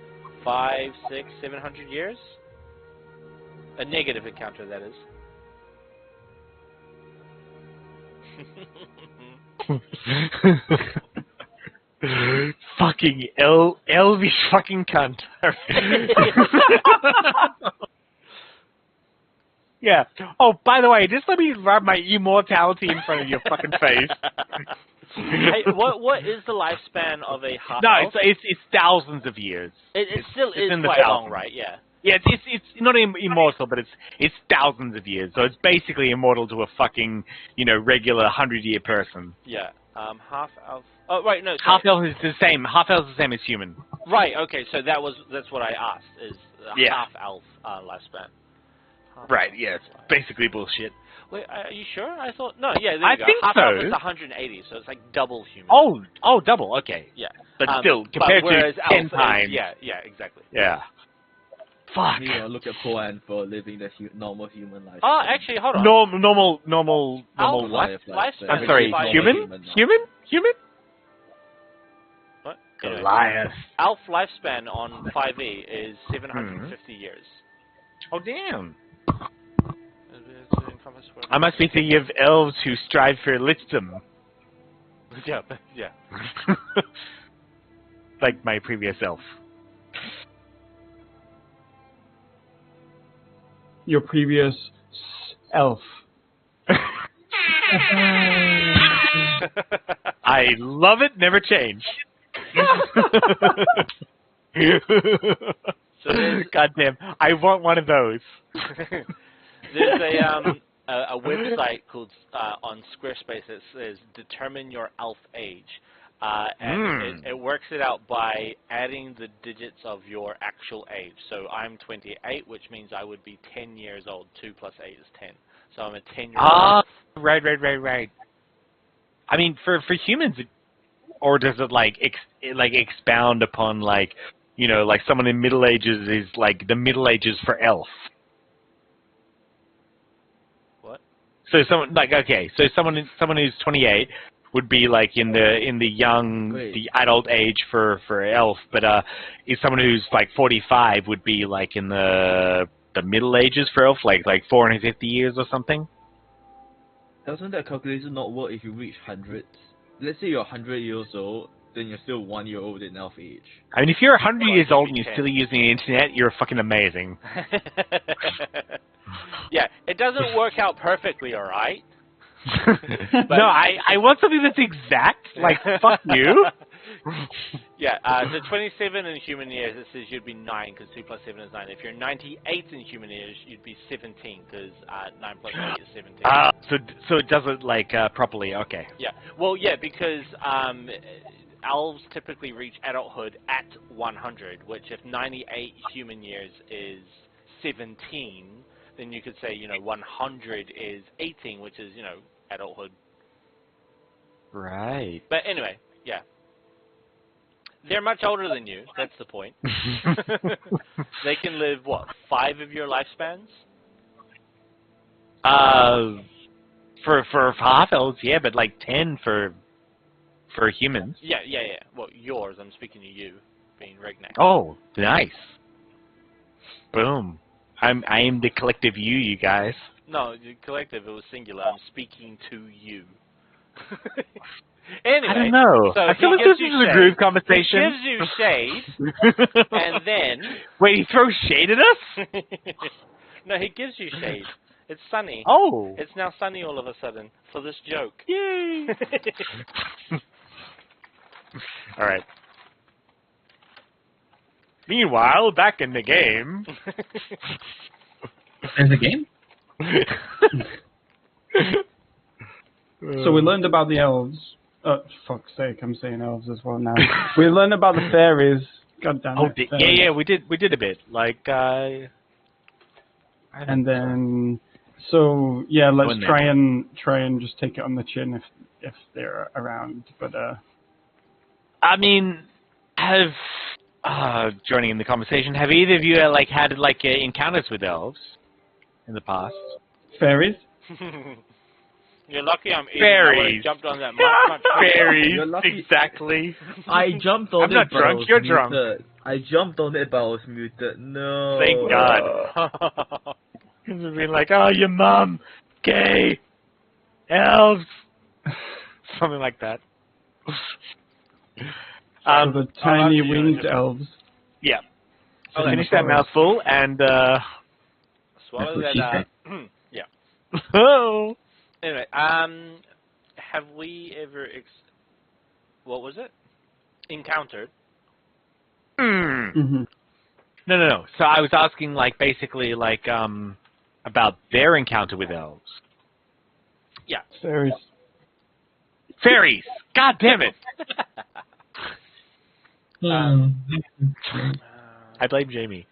S2: 5, 6, 700 years. A negative encounter, that is.
S1: Fucking elvish fucking cunt. Yeah. Oh, by the way, just let me rub my immortality in front of your fucking face.
S2: Hey, what is the lifespan of a half?
S1: No, it's thousands of years.
S2: It still is
S1: in the
S2: quite long,
S1: thousands.
S2: right? Yeah.
S1: Yeah, it's not immortal, but it's thousands of years. So it's basically immortal to a fucking, regular 100-year person.
S2: Yeah. Half elf. Oh, right. No. Sorry.
S1: Half elf is the same. Half elf is the same as human.
S2: Right. Okay. So that's what I asked. Is half elf lifespan?
S1: Right. Yeah. It's basically bullshit.
S2: Wait. Are you sure? I thought no. Yeah. There you
S1: I
S2: go.
S1: think
S2: half
S1: so.
S2: elf is 180, so it's like double human.
S1: Oh, double. Okay.
S2: Yeah.
S1: But still, compared to 10 times.
S2: Yeah. Exactly.
S1: Yeah. Fuck.
S5: You know, look at Poan for living the normal human life.
S2: Oh, actually, hold on.
S1: Normal
S2: Elf
S1: what?
S2: lifespan.
S1: I'm sorry, human?
S2: What?
S1: Goliath.
S2: Elf lifespan on 5e is 750 years.
S1: Oh, damn. I must be thinking of elves who strive for lichdom.
S2: Yeah.
S1: Like my previous elf.
S3: Your previous elf.
S1: I love it, never change. Goddamn, I want one of those.
S2: There's a website called on Squarespace that says determine your elf age. And it works it out by adding the digits of your actual age. So I'm 28, which means I would be 10 years old. 2 plus 8 is 10. So I'm a 10-year-old.
S1: Ah, right. I mean, for humans, or does it expound upon like someone in Middle Ages is like the Middle Ages for elf?
S2: What?
S1: So someone who's 28 would be like in the adult age for elf, but is someone who's like 45 would be like in the Middle Ages for elf, like 450 years or something.
S5: Doesn't that calculation not work if you reach hundreds? Let's say you're 100 years old, then you're still 1 year old in elf age.
S1: I mean, if you're 100 years old and you're still using the internet, you're fucking amazing.
S2: Yeah, it doesn't work out perfectly, all right?
S1: No, I want something that's exact. Like, fuck you.
S2: Yeah, so 27 in human years, it says you'd be 9, because 2 plus 7 is 9. If you're 98 in human years, you'd be 17, because 9 plus 8 is 17.
S1: So it does it, like, properly, okay.
S2: Yeah, well, yeah, because elves typically reach adulthood at 100, which if 98 human years is 17, then you could say, 100 is 18, which is, adulthood.
S1: Right.
S2: But anyway, yeah. They're much older than you, that's the point. They can live, 5 of your lifespans?
S1: For half elves, yeah, but like 10 for humans.
S2: Yeah. Well, yours, I'm speaking to you, being Regnak.
S1: Oh, nice. Boom. I am the collective you guys.
S2: No, the collective, it was singular. I'm speaking to you. Anyway,
S1: I don't know.
S2: So
S1: I feel like this is a group conversation.
S2: He gives you shade, and then...
S1: Wait, he throws shade at us?
S2: No, he gives you shade. It's sunny.
S1: Oh.
S2: It's now sunny all of a sudden for this joke.
S1: Yay. All right. Meanwhile, back in the game...
S4: There's a game?
S3: So we learned about the elves. Oh, fuck's sake, I'm saying elves as well now. We learned about the fairies. God damn it.
S1: Yeah, we did a bit. Like,
S3: and then, so yeah, let's try and just take it on the chin if they're around. But
S1: I mean, have joining in the conversation, have either of you had encounters with elves in the past?
S3: Fairies?
S2: You're lucky I'm eating.
S1: Fairies.
S2: I would've jumped on that much quicker.
S1: Fairies,
S5: You're lucky.
S1: exactly.
S5: I jumped on
S1: I'm
S5: it,
S1: not
S5: but
S1: drunk,
S5: I was
S1: you're
S5: muted.
S1: drunk.
S5: I jumped on it, but I was muted. No.
S1: Thank God. Because it'd be like, oh, your mom, gay, elves, something like that.
S3: So the tiny
S2: I'll
S3: winged
S2: just-
S3: elves.
S1: Yeah. So
S3: Okay.
S1: finish that mouthful and
S2: Swallow
S4: That's what
S2: that.
S4: she
S2: Yeah.
S1: oh.
S2: Anyway, have we ever what was it? Encountered?
S3: Mm-hmm.
S1: No. So I was asking, basically, about their encounter with elves.
S2: Yeah.
S3: Fairies.
S1: Fairies! God damn it! I blame Jamie.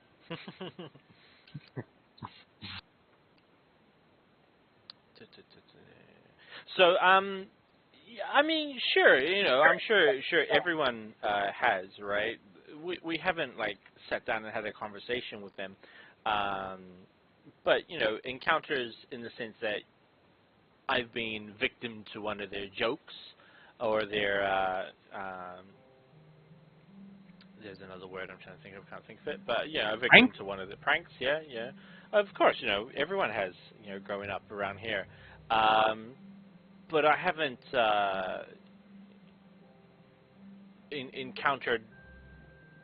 S2: So, yeah, I mean, sure, I'm sure everyone has, right? We haven't sat down and had a conversation with them, but encounters in the sense that I've been victim to one of their jokes or their there's another word I'm trying to think of, can't think of it, but a victim
S1: Prank?
S2: to one of the pranks. Yeah. Of course, everyone has, growing up around here. But I haven't encountered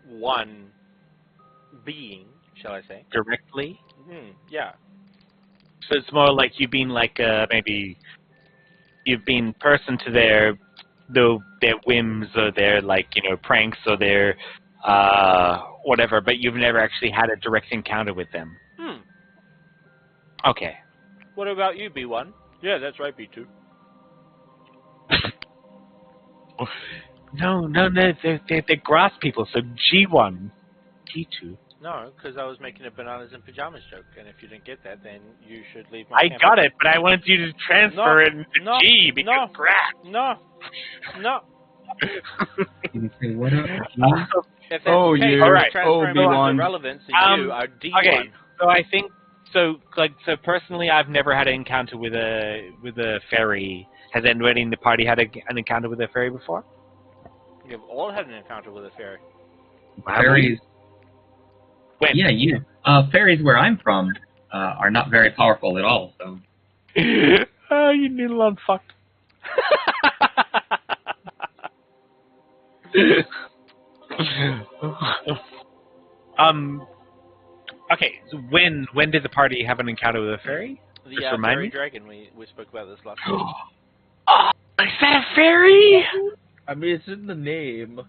S2: one being, shall I say?
S1: Directly?
S2: Yeah.
S1: So it's more like you've been maybe you've been person to their whims or their pranks or their whatever, but you've never actually had a direct encounter with them. Okay.
S2: What about you, B1? Yeah, that's right, B2.
S1: No, they're grass people, so G1, G2.
S2: No, because I was making a bananas and pajamas joke, and if you didn't get that, then you should leave my
S1: I
S2: campus.
S1: got it, but I wanted you to transfer it into G because grass.
S2: No.
S4: You say, what up?
S2: If that's
S3: Oh,
S2: the case,
S3: you.
S2: you're
S1: Alright.
S2: transferring
S3: Obi-Wan.
S2: irrelevance, and you are D1.
S1: Okay, so I think so personally, I've never had an encounter with a fairy. Has anybody in the party had an encounter with a fairy before?
S2: You've all had an encounter with a fairy.
S4: Fairies.
S1: When?
S4: Yeah, you. Fairies where I'm from are not very powerful at all. So.
S1: Oh, you noodle on fucked. Okay, so when did the party have an encounter with a fairy?
S2: The
S1: Just remind
S2: fairy
S1: me?
S2: dragon, we spoke about this last week.
S1: Oh, is that a fairy?
S5: I mean, it's in the name.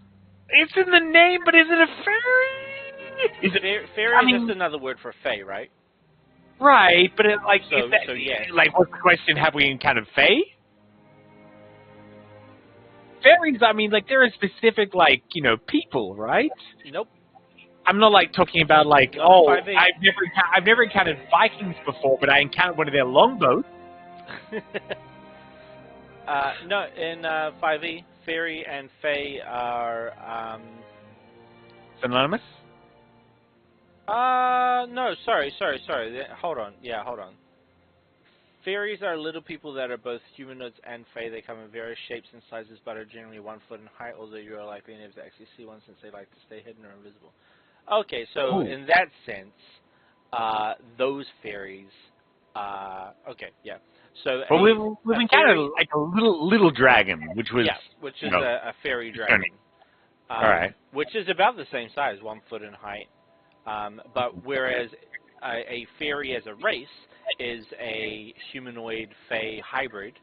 S1: It's in the name, but is it a fairy? Is it
S2: Fairy is just another word for fae, right?
S1: right? But it,
S2: So yes.
S1: what's the question? Have we encountered fae? Fairies, I mean, there are specific, people, right?
S2: Nope.
S1: I'm not talking about
S2: No, 5e.
S1: I've never encountered Vikings before, but I encountered one of their longboats.
S2: No, in 5e, fairy and fae are
S1: Synonymous?
S2: no, sorry. Hold on. Yeah, hold on. Fairies are little people that are both humanoids and fae. They come in various shapes and sizes, but are generally 1 foot in height, although you are likely never to actually see one since they like to stay hidden or invisible. Okay, so in that sense, those fairies, okay, yeah. So
S1: Well, we've encountered a little dragon, which was
S2: which is a fairy dragon.
S1: All right.
S2: Which is about the same size, 1 foot in height. But whereas a fairy as a race is a humanoid fae hybrid,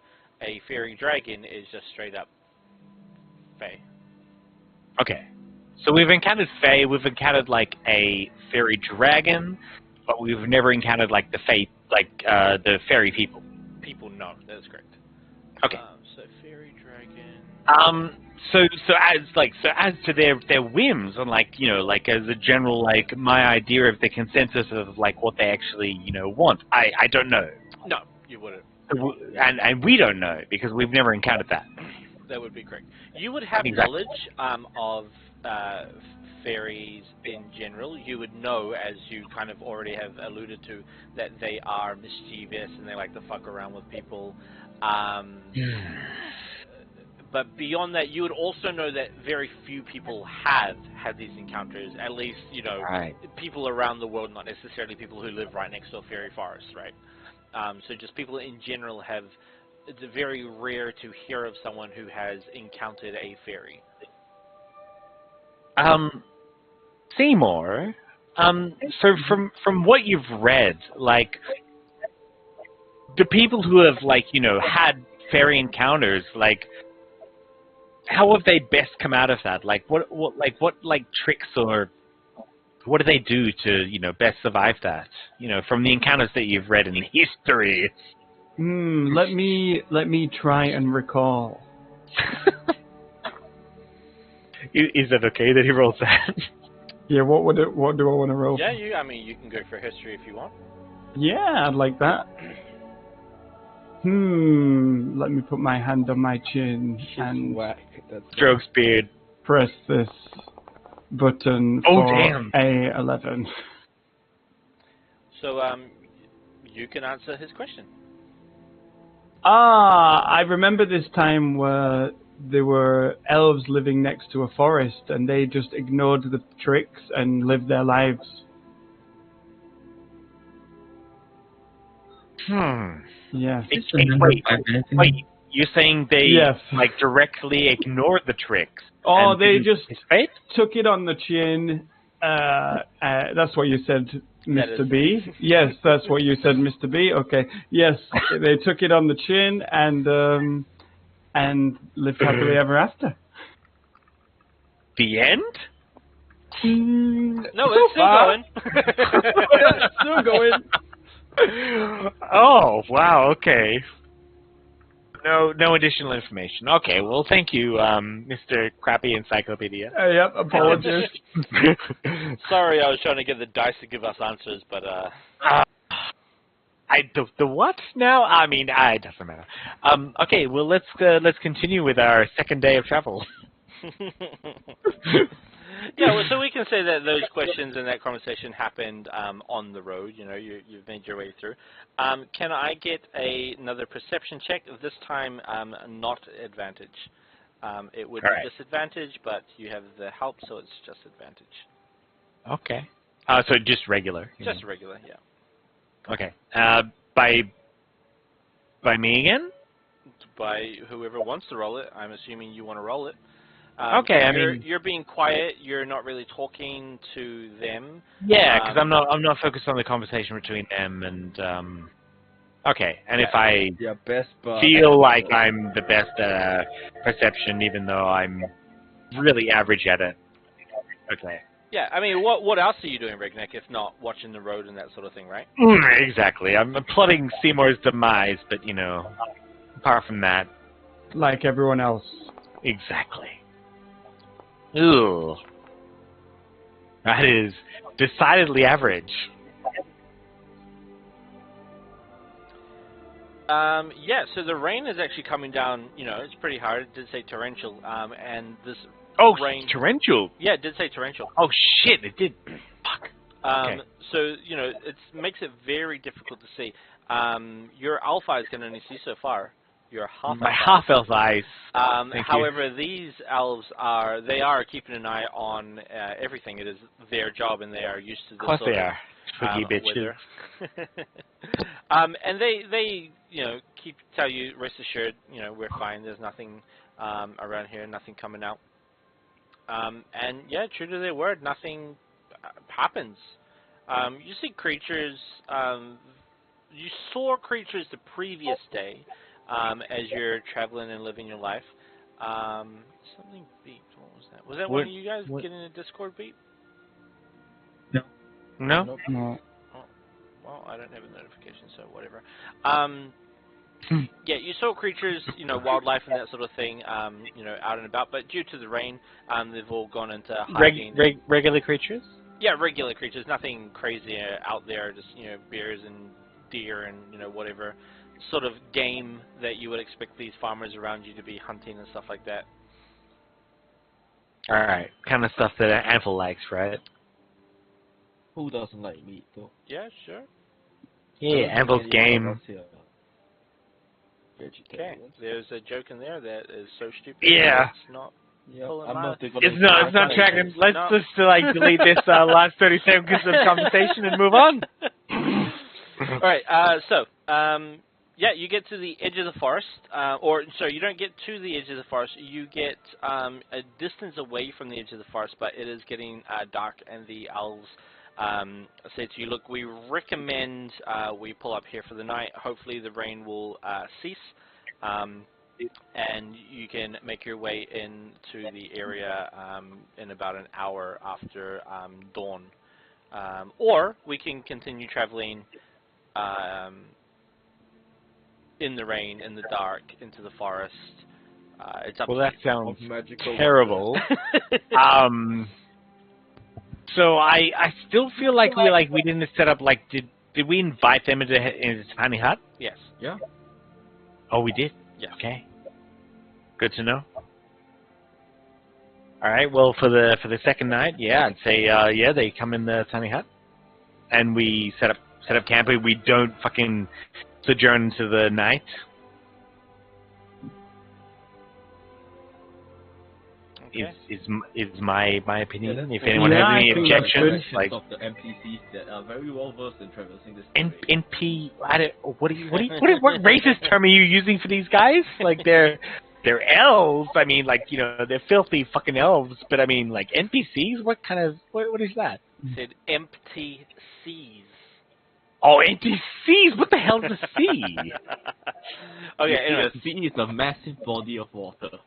S2: a fairy dragon is just straight up fae.
S1: Okay. So we've encountered fae, we've encountered a fairy dragon, but we've never encountered the fae, the fairy people.
S2: People, no, that is correct.
S1: Okay.
S2: So fairy dragon.
S1: So as to their whims and as a general my idea of the consensus of what they actually want, I don't know.
S2: No, you wouldn't.
S1: And we don't know because we've never encountered that.
S2: That would be correct. You would have
S1: Exactly.
S2: knowledge of fairies in general. You would know, as you kind of already have alluded to, that they are mischievous and they like to fuck around with people. But beyond that, you would also know that very few people have had these encounters. At least,
S1: Right.
S2: people around the world, not necessarily people who live right next to a fairy forest, right? So just people in general have. It's very rare to hear of someone who has encountered a fairy.
S1: Seymour. So from what you've read, like the people who have had fairy encounters, like how have they best come out of that? Like what tricks or what do they do to best survive that? From the encounters that you've read in history.
S3: Let me try and recall.
S1: Is it okay that he rolls that?
S3: Yeah, what do I want to roll?
S2: Yeah, you can go for history if you want.
S3: Yeah, I'd like that. Let me put my hand on my chin and
S5: whack. That's
S1: Strokes beard.
S3: press this button
S1: Oh,
S3: for
S1: damn.
S3: A11.
S2: So, you can answer his question.
S3: I remember this time where there were elves living next to a forest and they just ignored the tricks and lived their lives. Yes.
S1: Wait, you're saying they
S3: Yes.
S1: directly ignored the tricks?
S3: Oh,
S1: and
S3: they
S1: didn't
S3: just
S1: participate?
S3: took it on the chin. That's what you said,
S2: That
S3: Mr.
S2: is-
S3: B. Yes, that's what you said, Mr. B. Okay. Yes, they took it on the chin and lived happily ever after.
S1: The end?
S2: No, it's still going.
S3: Still going.
S1: Oh, wow, okay. No additional information. Okay, well, thank you, Mr. Crappy Encyclopedia.
S3: Yep, apologies.
S2: Sorry, I was trying to get the dice to give us answers, but
S1: The what now? I mean, it doesn't matter. Okay, well, let's continue with our second day of travel.
S2: yeah. Well, so we can say that those questions and that conversation happened on the road. You've made your way through. Can I get another perception check? This time, not advantage. It would be disadvantage, but you have the help, so it's just advantage.
S1: Okay. So just regular.
S2: Just regular, yeah.
S1: Okay. By me again?
S2: By whoever wants to roll it. I'm assuming you want to roll it.
S1: Okay, I mean,
S2: you're being quiet. You're not really talking to them.
S1: yeah, because I'm not focused on the conversation between them and okay. And if I
S5: best but
S1: feel like I'm the best at perception, even though I'm really average at it. Okay.
S2: Yeah, I mean, what else are you doing, Rignick, if not watching the road and that sort of thing, right?
S1: Exactly. I'm plotting Seymour's demise, but apart from that,
S3: Like everyone else.
S1: exactly. Ooh. That is decidedly average.
S2: Yeah, so the rain is actually coming down, it's pretty hard. It did say torrential, and this rain...
S1: torrential?
S2: Yeah, it did say torrential.
S1: Oh, shit, it did. Fuck. Okay.
S2: So, it makes it very difficult to see. Your alpha eyes can only see so far. Your
S1: My half-elf eyes.
S2: However, these elves are keeping an eye on everything. It is their job, and they are used to this
S1: Of course
S2: sort
S1: they
S2: of
S1: are. Twiggy bitches.
S2: weather. And they tell you, rest assured, we're fine. There's nothing around here, nothing coming out. And yeah, true to their word, nothing happens. You see creatures. You saw creatures the previous day. As you're traveling and living your life. Something beeped. What was that? Was that one of you guys getting a Discord beep?
S1: No?
S3: No.
S2: Oh, well, I don't have a notification, so whatever. Yeah, you saw creatures, wildlife and that sort of thing, out and about, but due to the rain, they've all gone into hiding.
S1: Regular creatures?
S2: Yeah, regular creatures, nothing crazy out there, just, bears and deer and, whatever sort of game that you would expect these farmers around you to be hunting and stuff like that.
S1: All right, kind of stuff that Anvil likes, right?
S5: Who doesn't like meat, though?
S2: Yeah, sure.
S1: Yeah, Anvil's game.
S2: Okay, there's a joke in there that is so stupid.
S1: Yeah.
S2: It's not.
S5: Yeah,
S2: Pulling
S5: I'm
S2: my-
S5: not even
S1: It's not tracking. Let's
S2: No.
S1: just like delete this last 30 seconds of conversation and move on.
S2: All right. Yeah, you get to the edge of the forest, or sorry, you don't get to the edge of the forest. You get a distance away from the edge of the forest, but it is getting dark, and the elves say to you, "Look, we recommend we pull up here for the night. Hopefully, the rain will cease." And you can make your way into the area in about an hour after dawn. Or we can continue traveling in the rain, in the dark, into the forest. It's up
S1: Well,
S2: to
S1: that
S2: you.
S1: sounds
S5: magical
S1: terrible. So I still feel like we didn't set up like did we invite them into the tiny hut?
S2: Yes.
S5: Yeah.
S1: Oh, we did.
S2: Yes.
S1: Okay. Good to know. All right. Well, for the second night, yeah, I'd say they come in the tiny hut, and we set up camp. We don't fucking sojourn into the night.
S2: Okay.
S1: Is my opinion.
S5: Yeah,
S1: If
S5: that's
S1: anyone
S3: good.
S1: has
S3: Yeah,
S1: any
S3: I think that's
S1: objections,
S3: good.
S1: like
S5: of the NPCs that are very well versed in traversing this
S1: NP, what racist term are you using for these guys? Like they're elves. I mean, like they're filthy fucking elves. But I mean, like NPCs. What is that?
S2: Said empty seas.
S1: Oh, NPCs. What the hell is a sea?
S2: Okay. Anyway.
S5: The sea is a massive body of water.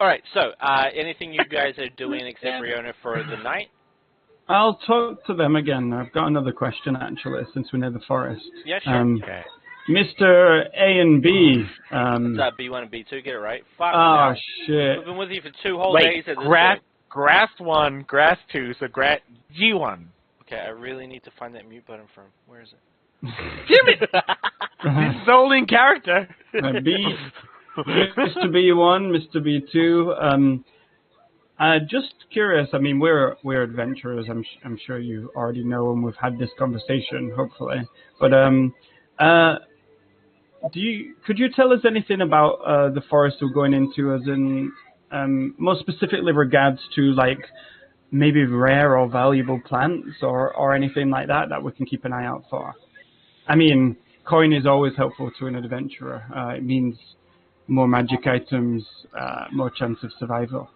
S2: All right. So, anything you guys are doing except Riona for the night?
S3: I'll talk to them again. I've got another question, actually, since we're near the forest.
S2: Yeah, sure.
S1: Okay.
S3: Mr. A and B.
S2: It's B1 and B2. Get it right. Fuck.
S3: Oh,
S2: no.
S3: shit.
S2: We've been with you for 2 whole
S1: Wait,
S2: days at this
S1: grass
S2: point.
S1: 1, grass 2, so G1.
S2: Okay, I really need to find that mute button from. Where is it?
S1: Damn it! This is only in character.
S3: B, Mr. B1, Mr. B2. Just curious. I mean, we're adventurers. I'm sure you already know, and we've had this conversation, hopefully. But could you tell us anything about the forest we're going into, as in more specifically regards to like maybe rare or valuable plants or anything like that we can keep an eye out for? I mean, coin is always helpful to an adventurer. It means more magic items, more chance of survival,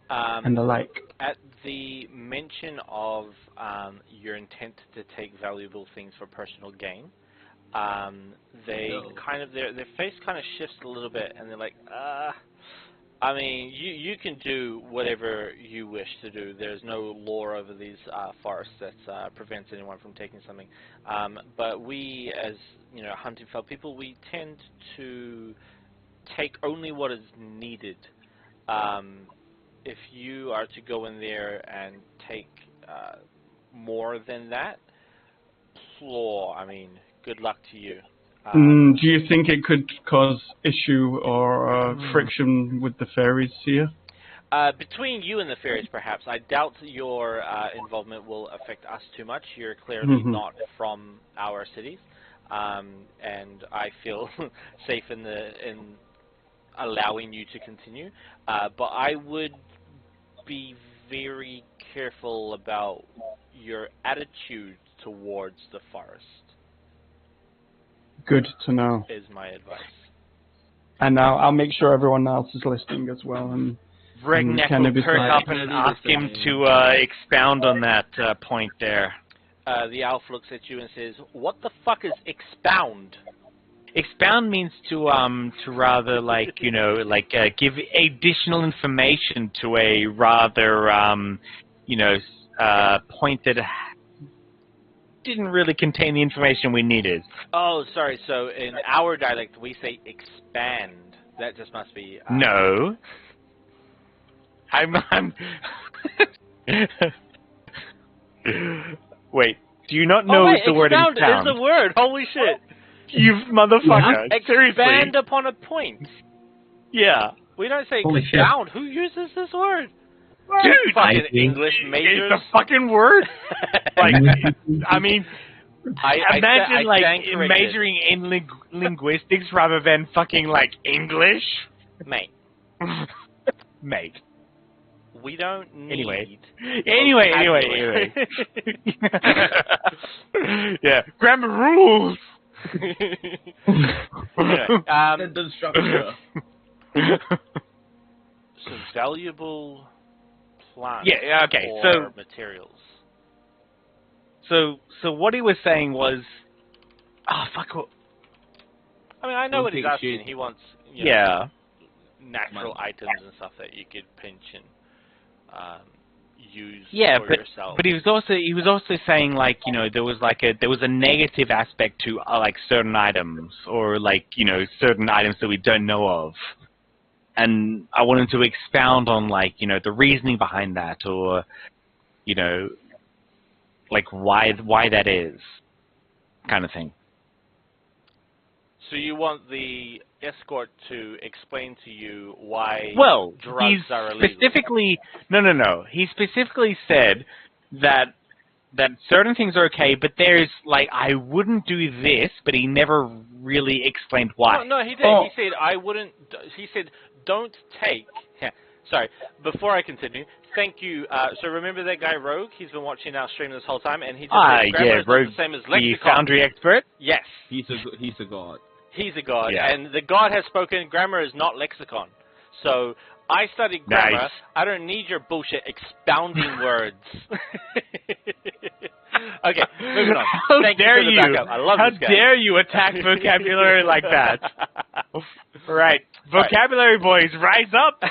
S3: and the like.
S2: At the mention of your intent to take valuable things for personal gain, their face kind of shifts a little bit, and they're like, I mean, you can do whatever you wish to do. There's no law over these forests that prevents anyone from taking something. But we, as Huntingfell people, we tend to take only what is needed. If you are to go in there and take more than that, I mean, good luck to you.
S3: Do you think it could cause issue or friction with the fairies here?
S2: Between you and the fairies, perhaps. I doubt your involvement will affect us too much. You're clearly not from our cities, and I feel safe in allowing you to continue. But I would be very careful about your attitude towards the forest.
S3: Good to know.
S2: Is my advice.
S3: And now I'll make sure everyone else is listening as well. And
S1: Regneck
S3: kind
S1: will
S3: of be
S1: perk
S3: like-
S1: up and ask him to expound on that point there.
S2: The elf looks at you and says, "What the fuck is expound?"
S1: Expound means to rather like give additional information to a rather point that didn't really contain the information we needed.
S2: Oh, sorry. So in our dialect, we say expand. That just must be...
S1: No. I'm... Wait. Do you not know
S2: wait,
S1: the word
S2: expound
S1: expound?
S2: is a word. Holy shit.
S1: You motherfucker. Seriously.
S2: Expand upon a point.
S1: Yeah.
S2: We don't say
S4: Holy shit.
S2: expound. Who uses this word?
S1: Dude,
S2: Fucking
S4: I do.
S2: English majors.
S1: it's a fucking word. Like, I mean, imagine like
S2: stand corrected.
S1: majoring in linguistics rather than fucking like English.
S2: Mate,
S1: Mate.
S2: we don't need...
S1: Anyway. Yeah, grammar rules.
S2: Anyway,
S5: Sentence structure.
S2: some valuable plants
S1: Yeah, okay,
S2: or
S1: so-
S2: materials.
S1: So what he was saying was, oh fuck. What,
S2: I mean, I know
S5: Don't
S2: what he's
S5: take
S2: asking.
S5: shit.
S2: He wants you know,
S1: yeah.
S2: natural
S5: Money.
S2: items and stuff that you could pinch and use
S1: Yeah,
S2: for yourself.
S1: but he was also saying like, you know, there was a negative aspect to like certain items or like, you know, certain items that we don't know of, and I wanted to expound on like, you know, the reasoning behind that, or you know, like why that is, kind of thing.
S2: So you want the escort to explain to you why
S1: Well,
S2: drugs are illegal?
S1: He specifically said that certain things are okay, but there's like, I wouldn't do this, but he never really explained why.
S2: No, he did.
S3: Oh.
S2: He said, I wouldn't... He said, don't take... Yeah, sorry, before I continue, thank you. So remember that guy Rogue? He's been watching our stream this whole time, and he just said grammar is not
S1: Rogue,
S2: the same as
S1: the
S2: lexicon.
S1: Foundry expert.
S2: Yes.
S5: He's a god.
S2: He's a god,
S1: Yeah.
S2: and the god has spoken. Grammar is not lexicon. So I studied grammar.
S1: Nice.
S2: I don't need your bullshit expounding words. Okay, moving on.
S1: How
S2: Thank
S1: dare
S2: you
S1: you?
S2: for the backup. I love
S1: How
S2: this guy.
S1: dare you attack vocabulary like that? Right, vocabulary boys, rise up.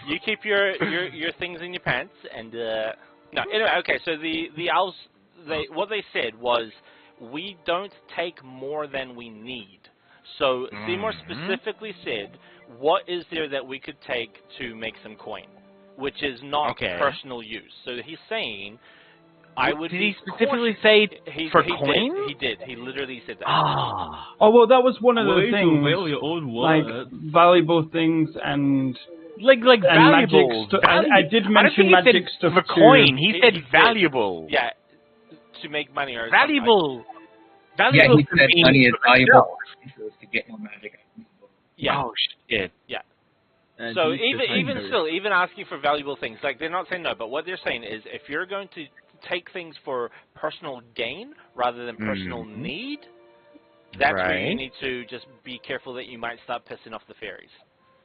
S2: You keep your things in your pants, and no. Anyway, okay. So the owls, what they said was, we don't take more than we need. So Seymour specifically said, what is there that we could take to make some coin, which is not personal use. So he's saying, I would.
S1: Did
S2: be
S1: he specifically
S2: cautious.
S1: say for coin?
S2: He did. He literally said that.
S1: Ah.
S3: Oh, well, that was one of the
S5: Way to
S3: things,
S5: veil your own
S3: like
S5: words.
S3: valuable things and
S1: Like
S3: and
S1: valuable.
S3: magic stuff. I did
S1: don't
S3: mention
S1: think he
S3: magic
S1: said
S3: stuff
S1: for
S3: too.
S1: coin. He
S2: He
S1: said
S2: did.
S1: valuable.
S2: Yeah, to make money or
S1: Valuable.
S4: Yeah,
S1: Valuable.
S4: he said
S1: means
S4: money is
S1: for
S4: valuable
S1: myself.
S4: for adventurers to get more magic.
S2: Yeah.
S1: Oh shit.
S5: And
S2: So
S5: he's the
S2: even
S5: hunter.
S2: still, even asking for valuable things, like they're not saying no, but what they're saying is, if you're going to take things for personal gain rather than personal need, that's where you
S1: Right.
S2: need to just be careful that you might start pissing off the fairies.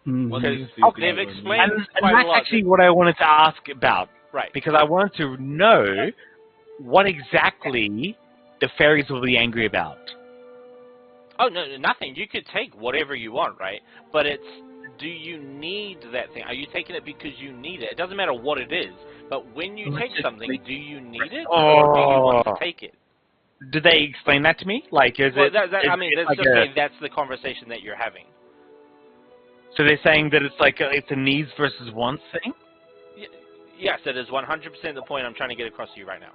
S5: What
S2: Because
S5: things do you
S2: they've
S5: think are
S2: explained-
S1: And
S2: quite a
S1: that's
S2: lot.
S1: actually what I wanted to ask about,
S2: Right.
S1: because I wanted to know what exactly the fairies will be angry about.
S2: Oh, no, nothing. You could take whatever you want, right? But it's, do you need that thing? Are you taking it because you need it? It doesn't matter what it is. But when you take something, do you need it? Or do you want to take it?
S1: Did they explain that to me? Like, is
S2: Well,
S1: it?
S2: I mean, that's
S1: like
S2: just saying that's the conversation that you're having.
S1: so they're saying that it's like it's a needs versus wants thing.
S2: Yes, that is 100% the point I'm trying to get across to you right now.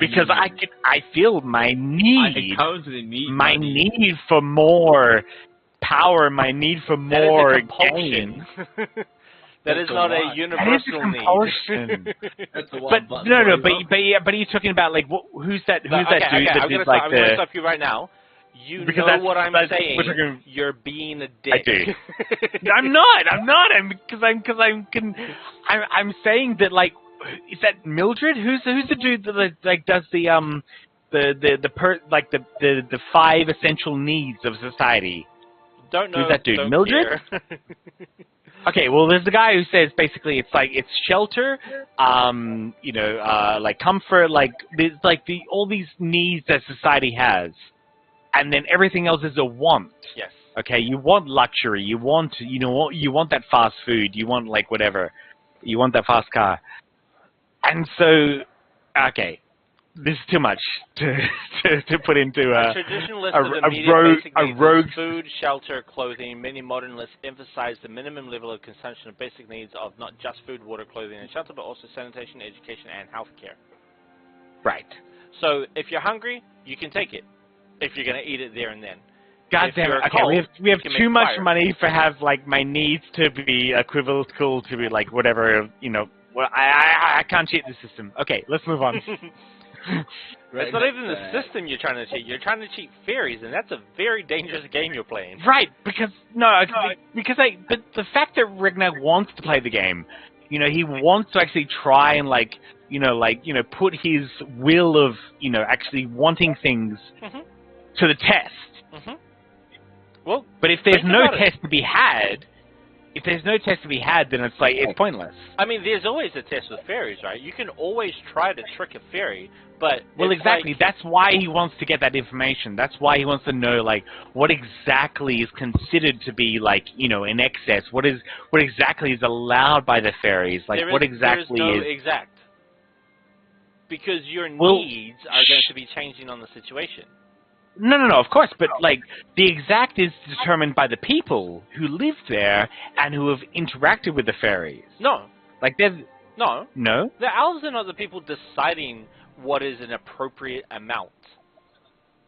S1: Because I feel my
S5: I
S1: need,
S5: encountered a need.
S1: my
S5: buddy.
S1: need for more power, my need for
S2: That
S1: more
S2: is a compulsion.
S1: gain.
S2: That is
S5: That's a
S2: not a
S5: lot.
S1: That is a
S2: universal
S1: compulsion.
S5: That's the
S1: But
S5: one
S1: no,
S5: button.
S1: but you're talking about like who's that? Who's
S2: No,
S1: that
S2: okay,
S1: dude
S2: okay,
S1: that
S2: I'm
S1: did
S2: gonna
S1: like
S2: I'm gonna
S1: the?
S2: stop you right now. You
S1: Because
S2: know what I'm
S1: that's-
S2: saying.
S1: we're talking-
S2: You're being a
S1: I
S2: dick.
S1: do. I'm not. I'm saying that like, is that Mildred? Who's the dude that like does the 5 essential needs of society?
S2: Don't know.
S1: Who's that dude,
S2: don't
S1: Mildred?
S2: care.
S1: Okay, well, there's the guy who says basically it's like it's shelter, like comfort, like there's like all these needs that society has, and then everything else is a want.
S2: Yes.
S1: Okay, you want luxury, you want that fast food, you want like whatever, you want that fast car, and so, okay, This is too much to put into
S2: A traditional list of immediate basic needs
S1: rogue
S2: is food, shelter, clothing. Many modern lists emphasize the minimum level of consumption of basic needs of not just food, water, clothing, and shelter, but also sanitation, education, and healthcare.
S1: Right.
S2: So if you're hungry, you can take it. If you're going to eat it there and then.
S1: God
S2: If
S1: damn it.
S2: you're
S1: Okay,
S2: cold,
S1: we have
S2: you can
S1: too
S2: make
S1: much
S2: fire.
S1: money for have like my needs to be equivocal to be like whatever, you know. Well, I can't cheat the system. Okay, let's move on.
S2: It's not even the system you're trying to cheat. You're trying to cheat fairies, and that's a very dangerous game you're playing.
S1: Right, because but the fact that Rignac wants to play the game, you know, he wants to actually try and put his will of, you know, actually wanting things to the test.
S2: Well,
S1: But if there's
S2: think
S1: no
S2: about it.
S1: test to be had, then it's like it's pointless.
S2: I mean, there's always a test with fairies, right? You can always try to trick a fairy, but
S1: Well,
S2: it's
S1: exactly.
S2: like-
S1: That's why he wants to get that information. That's why he wants to know, like, what exactly is considered to be, like, you know, in excess. What exactly is allowed by the fairies? Like,
S2: there
S1: what
S2: is
S1: exactly
S2: no
S1: is?
S2: exact. Because your
S1: Well,
S2: needs are going to be changing on the situation.
S1: No, of course, but like the exact is determined by the people who live there and who have interacted with the fairies.
S2: No,
S1: Like there's
S2: no.
S1: no.
S2: The elves are not the people deciding what is an appropriate amount,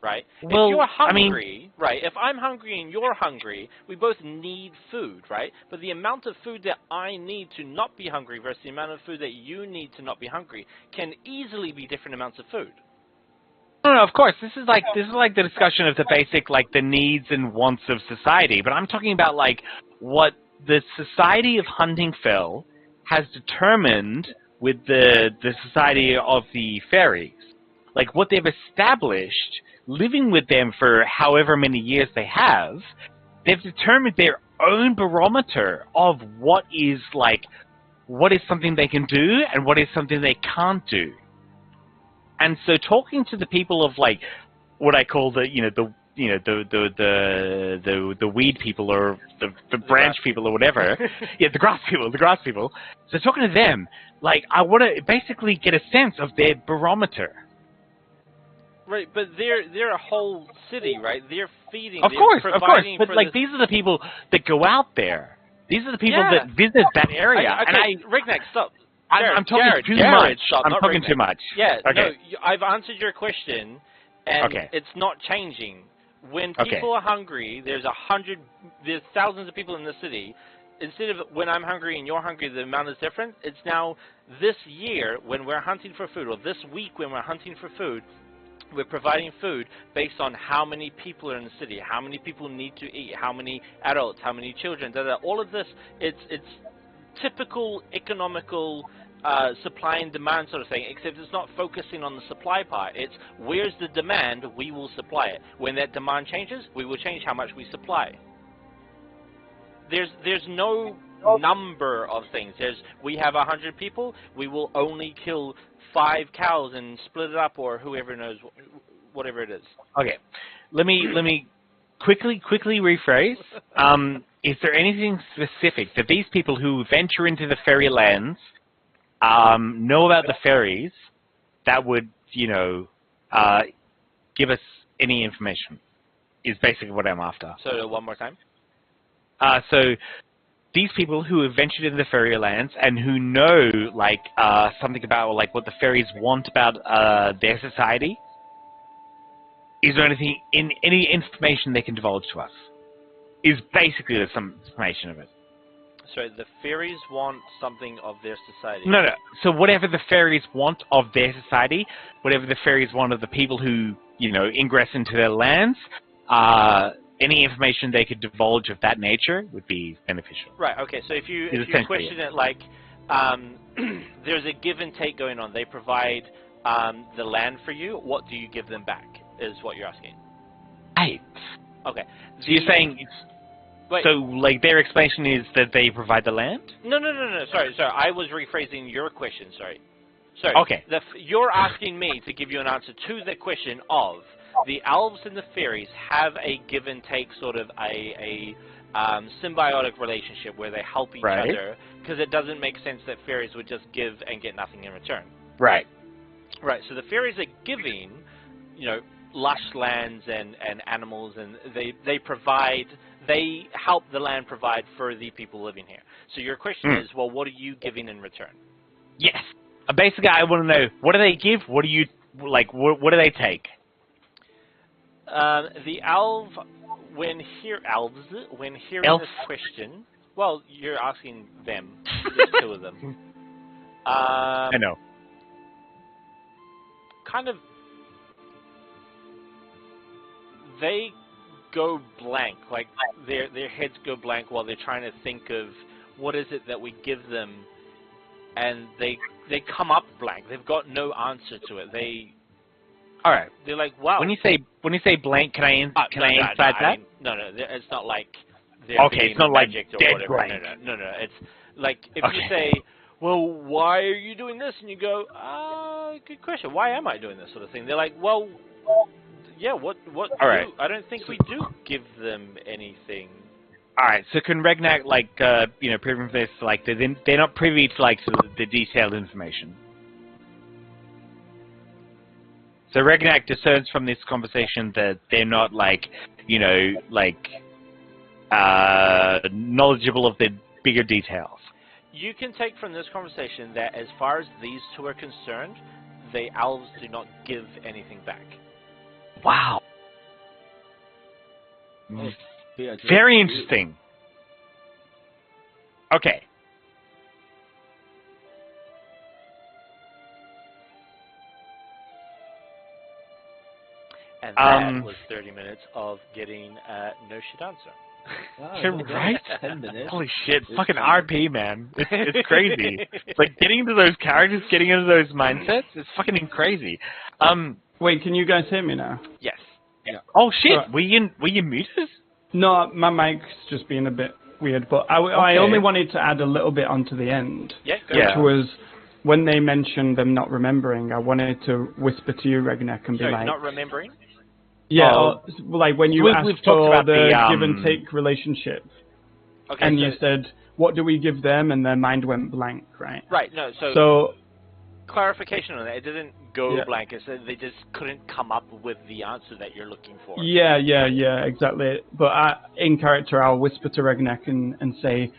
S2: right?
S1: Well,
S2: if you're
S1: I mean-
S2: hungry, right? If I'm hungry and you're hungry, we both need food, right? But the amount of food that I need to not be hungry versus the amount of food that you need to not be hungry can easily be different amounts of food.
S1: No, of course. This is like the discussion of the basic, like, the needs and wants of society. But I'm talking about, like, what the society of Huntingfell has determined with the society of the fairies. Like, what they've established, living with them for however many years they have, they've determined their own barometer of what is something they can do and what is something they can't do. And so, talking to the people of, like, what I call the weed people or the branch people or whatever, the grass people. So talking to them, like, I want to basically get a sense of their barometer.
S2: Right, but they're a whole city, right? They're feeding.
S1: Of
S2: they're
S1: course.
S2: providing
S1: But
S2: for
S1: like,
S2: this-
S1: these are the people that go out there. These are the people
S2: Yeah.
S1: that visit that area.
S2: Okay, Rignac, stop.
S1: I'm talking
S2: Jared,
S1: too
S2: Jared,
S1: much.
S2: stop,
S1: I'm
S2: not
S1: talking
S2: Rignac.
S1: too much.
S2: Yeah,
S1: Okay.
S2: no, I've answered your question, and
S1: Okay.
S2: it's not changing. When
S1: Okay.
S2: people are hungry, there's thousands of people in the city. Instead of when I'm hungry and you're hungry, the amount is different. It's now this year when we're hunting for food, or this week when we're hunting for food, we're providing food based on how many people are in the city, how many people need to eat, how many adults, how many children, all of this, it's typical economical supply and demand sort of thing, except it's not focusing on the supply part. It's where's the demand, we will supply it. When that demand changes, we will change how much we supply. There's no number of things. We have 100 people, we will only kill 5 cows and split it up, or whoever knows, whatever it is.
S1: Okay, let me quickly rephrase. Is there anything specific that these people who venture into the fairy lands know about the fairies that would, give us any information? Is basically what I'm after.
S2: So one more time.
S1: So these people who have ventured into the fairy lands and who know, like, something about, like, what the fairies want about their society, is there any information they can divulge to us? Is basically some information of it.
S2: So the fairies want something of their society.
S1: No. So whatever the fairies want of their society, whatever the fairies want of the people who, ingress into their lands, any information they could divulge of that nature would be beneficial.
S2: Right, okay, so if you question it like, there's a give and take going on. They provide the land for you. What do you give them back, is what you're asking.
S1: Right.
S2: Okay.
S1: So you're saying...
S2: Wait.
S1: So, like, their explanation is that they provide the land?
S2: No. Sorry. I was rephrasing your question. Sorry.
S1: Okay.
S2: You're asking me to give you an answer to the question of the elves and the fairies have a give and take, sort of a symbiotic relationship where they help each other, because it doesn't make sense that fairies would just give and get nothing in return.
S1: Right.
S2: Right. So the fairies are giving, lush lands and animals, and they help the land provide for the people living here. So your question is, well, what are you giving in return?
S1: Yes. Basically, I want to know, what do they give? What do you what do they take?
S2: The elves, when hearing
S1: Elf?
S2: this question, well, you're asking them. There's two of them.
S1: I know.
S2: Kind of, they go blank. Like their heads go blank while they're trying to think of what is it that we give them, and they come up blank. They've got no answer to it.
S1: All right.
S2: They're like, wow.
S1: When you say blank, can I inside that?
S2: I mean, no, it's not like they're
S1: okay. It's not like dead
S2: whatever.
S1: blank.
S2: No. It's like if you say, well, why are you doing this? And you go, good question. Why am I doing this sort of thing? They're like, well, yeah, what
S1: All right.
S2: I don't think we do give them anything.
S1: All right. So can Regnak prove this? Like they're not privy to to the detailed information. So Regnak discerns from this conversation that they're not knowledgeable of the bigger details.
S2: You can take from this conversation that as far as these two are concerned, the elves do not give anything back.
S1: Wow.
S5: Yeah,
S1: Very interesting. Okay.
S2: And that was 30 minutes of getting no shit answer.
S1: You're right?
S5: 10 minutes.
S1: Holy shit, fucking RP, man. It's crazy. It's like getting into those characters, getting into those mindsets, it's fucking crazy.
S3: Wait, can you guys hear me now?
S2: Yes.
S5: Yeah.
S1: Oh shit,
S3: Right.
S1: were you muted?
S3: No, my mic's just being a bit weird, but I only wanted to add a little bit onto the end,
S2: Yeah, go
S1: Yeah.
S3: which was when they mentioned them not remembering, I wanted to whisper to you, Regnek, and be
S2: Sorry,
S3: like...
S2: not remembering?
S3: Yeah,
S1: Oh.
S3: like when you
S1: We've
S3: asked
S1: talked
S3: for
S1: about
S3: the
S1: the,
S3: give and take relationship,
S2: Okay,
S3: and
S2: so,
S3: you said, what do we give them? And their mind went blank, right?
S2: right, no,
S3: So,
S2: clarification on that. It didn't go
S3: Yeah.
S2: blank. It said they just couldn't come up with the answer that you're looking for.
S3: yeah, exactly. But in character, I'll whisper to Regnek and say,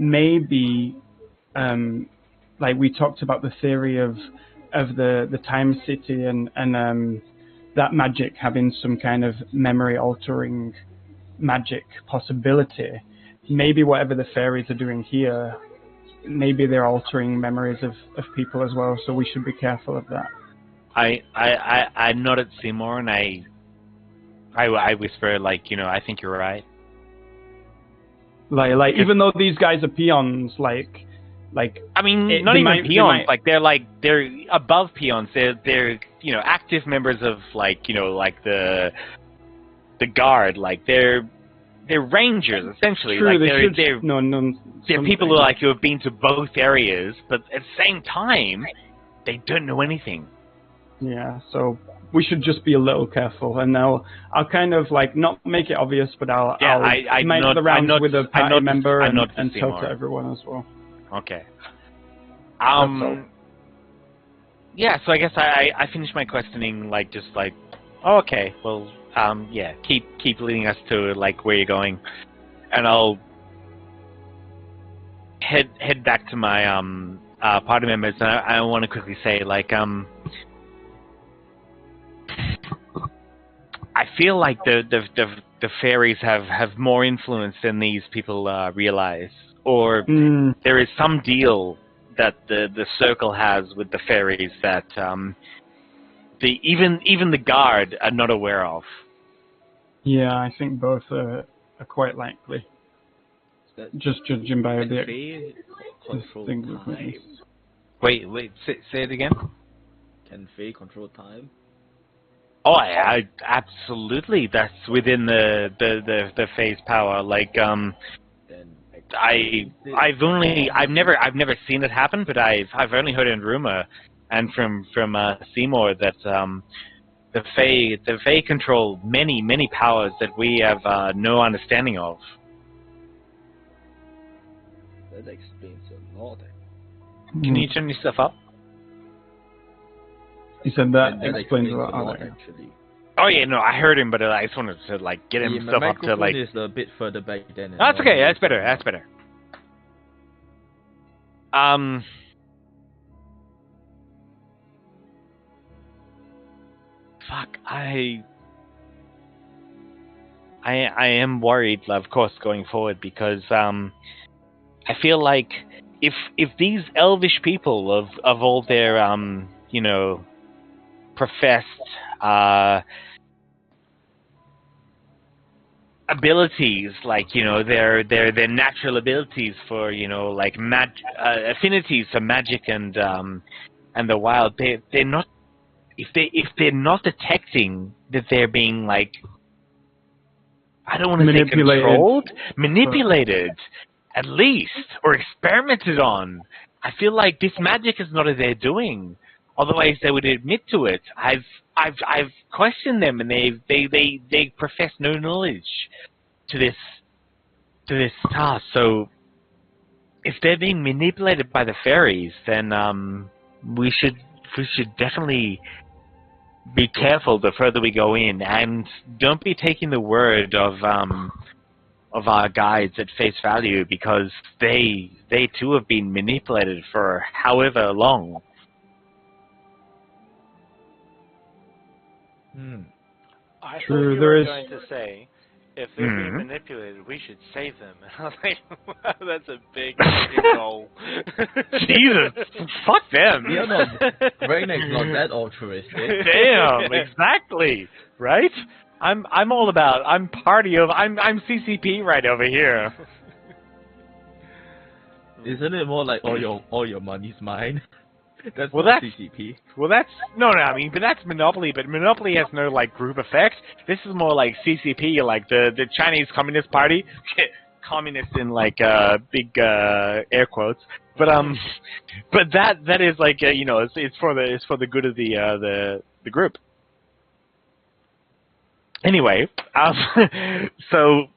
S3: maybe, like we talked about the theory of the time city and that magic having some kind of memory altering magic possibility. Maybe whatever the fairies are doing here, maybe they're altering memories of people as well, so we should be careful of that.
S1: I nod at Seymour and I whisper I think you're right.
S3: Like even though these guys are peons,
S1: I mean, not
S3: they
S1: even
S3: might- they
S1: peons.
S3: might-
S1: They're above peons. They're active members of the guard. They're rangers essentially.
S3: true, they
S1: they're
S3: should
S1: they're people who have been to both areas, but at the same time, they don't know anything.
S3: Yeah, so we should just be a little careful, and I'll kind of not make it obvious, but I'll make the rounds with a party member and tell to everyone as well.
S1: Okay.
S3: all.
S1: Yeah, so I guess I finished my questioning oh, okay, well, yeah, keep leading us to where you're going, and I'll head back to my party members, and I want to quickly say I feel like the fairies have more influence than these people realize, or there is some deal that the circle has with the fairies that even the guard are not aware of.
S3: Yeah, I think both are quite likely. Just judging by the
S5: Fae control
S3: things we've
S5: time?
S3: witnessed.
S1: Wait, say it again.
S5: Can Fae control time?
S1: Oh, I absolutely. That's within the phase power.
S5: Then
S1: I've never seen it happen, but I've only heard in rumor and from Seymour that the Fae control many powers that we have no understanding of.
S5: that explains a lot.
S1: Can you turn yourself up?
S3: He said that
S5: And that
S3: explains a
S5: a
S3: lot.
S5: lot,
S3: Okay.
S5: actually.
S1: Oh yeah, no, I heard him, but I just wanted to like get
S5: Yeah, my
S1: himself up to
S5: microphone
S1: like.
S5: is a bit further back than.
S1: That's okay.
S5: normally
S1: That's
S5: is
S1: better.
S5: right now.
S1: That's better. Fuck. I am worried, of course, going forward because I feel like if these elvish people of all their professed abilities, like their natural abilities for like affinities for magic and the wild, they're not, if they're not detecting that they're being like, I don't want to say controlled, manipulated, at least, or experimented on. I feel like this magic is not their doing. Otherwise, they would admit to it. I've questioned them, and they profess no knowledge to this task. So, if they're being manipulated by the fairies, then we should definitely be careful the further we go in, and don't be taking the word of our guides at face value, because they too have been manipulated for however long.
S2: I thought
S3: True,
S2: you
S3: there
S2: were
S3: is-
S2: going to say, if they're being manipulated, we should save them. And I was like, wow, that's a big goal.
S1: Jesus, fuck them.
S5: You're not. Ragnar's not that altruistic.
S1: Damn, exactly, right? I'm all about. I'm CCP right over here.
S5: Isn't it more like all your money's mine? That's
S1: Well,
S5: not
S1: that's-
S5: CCP.
S1: Well, that's no. I mean, but that's Monopoly. But Monopoly has no like group effect. This is more like CCP, like the Chinese Communist Party, communist in like big air quotes. But that is like it's for the good of the group. Anyway, so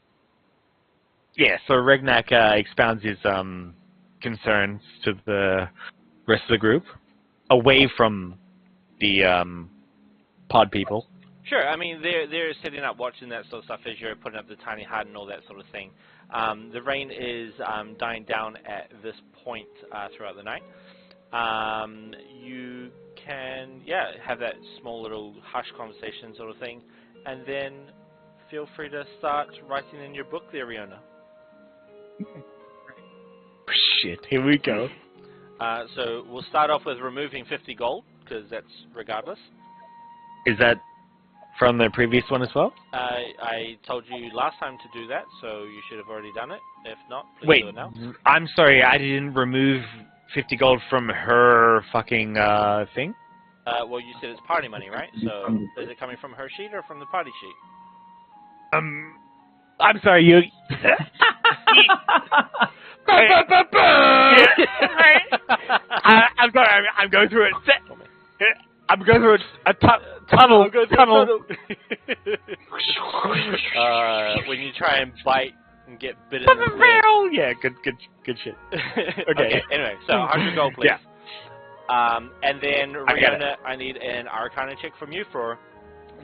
S1: Regnak expounds his concerns to the rest of the group, away from the pod people.
S2: Sure, I mean, they're sitting up watching that sort of stuff as you're putting up the tiny hut and all that sort of thing. The rain is dying down at this point throughout the night. You can, have that small little hush conversation sort of thing, and then feel free to start writing in your book there, Riona.
S1: Shit, here we go.
S2: So we'll start off with removing 50 gold, because that's regardless.
S1: Is that from the previous one as well?
S2: I told you last time to do that, so you should have already done it. If not, please
S1: Wait,
S2: do it now.
S1: I'm sorry, I didn't remove 50 gold from her fucking thing?
S2: Well, you said it's party money, right? So is it coming from her sheet or from the party sheet?
S1: I'm sorry, you... I'm sorry, I'm going through it. I'm going through a tunnel.
S2: When you try and bite and get bitten in the lip.
S1: Yeah, good shit.
S2: Okay. Anyway, so 100 gold, please.
S1: Yeah.
S2: And then
S1: I got it.
S2: Riona, I need an Arcana check from you for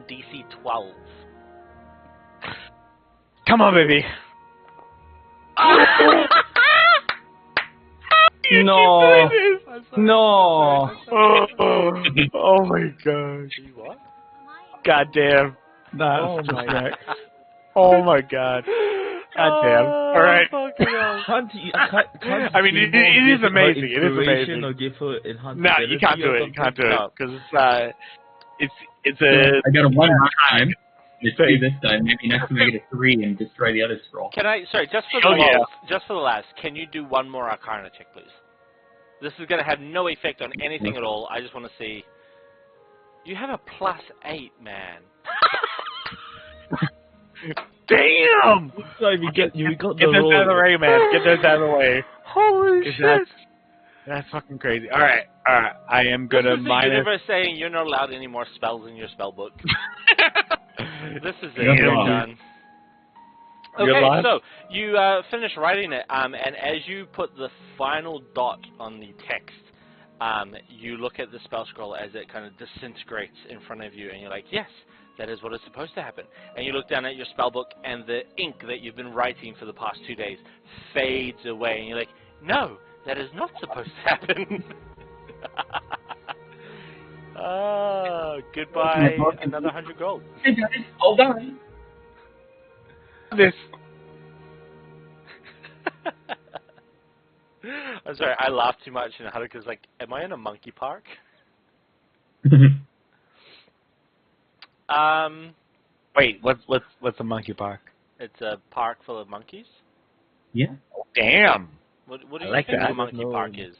S2: DC 12.
S1: Come on, baby.
S3: No. No.
S1: Oh my gosh.
S2: What?
S1: God damn.
S3: That's just wrecked.
S1: Oh my god. God damn. Alright.
S5: Can't
S1: I mean, it is amazing. It is amazing.
S5: Or give her enhanced
S1: No, you can't do it. You can't do it. Because it's a...
S4: I got a 1 more time. Let's do this time. Maybe next time I get a 3 and destroy the other scroll.
S2: Can I, sorry, just for the just for the last, can you do one more Arcana check, please? This is going to have no effect on anything at all. I just want to see. You have a +8, man.
S1: Damn!
S5: So we got the
S1: Get those out of the way, man. Get those out of the way.
S2: Holy shit!
S1: That's fucking crazy. Alright. I am gonna minus...
S2: The universe saying you're not allowed any more spells in your spell book. This is it.
S4: You're
S2: You're
S4: wrong.
S2: done.
S1: You're
S2: Okay,
S1: lost?
S2: so you finish writing it, and as you put the final dot on the text, you look at the spell scroll as it kind of disintegrates in front of you, and you're like, yes, that is what is supposed to happen. And you look down at your spell book, and the ink that you've been writing for the past 2 days fades away, and you're like, no, that is not supposed to happen. Oh, goodbye, another 100 gold.
S4: Hey guys, hold on.
S1: This.
S2: I'm sorry, I laughed too much, and Haruka's like, am I in a monkey park?
S1: Wait, what's a monkey park?
S2: It's a park full of monkeys.
S4: Yeah.
S1: Damn.
S2: What do
S1: I
S2: you
S1: like
S2: think
S1: that.
S2: a monkey park is?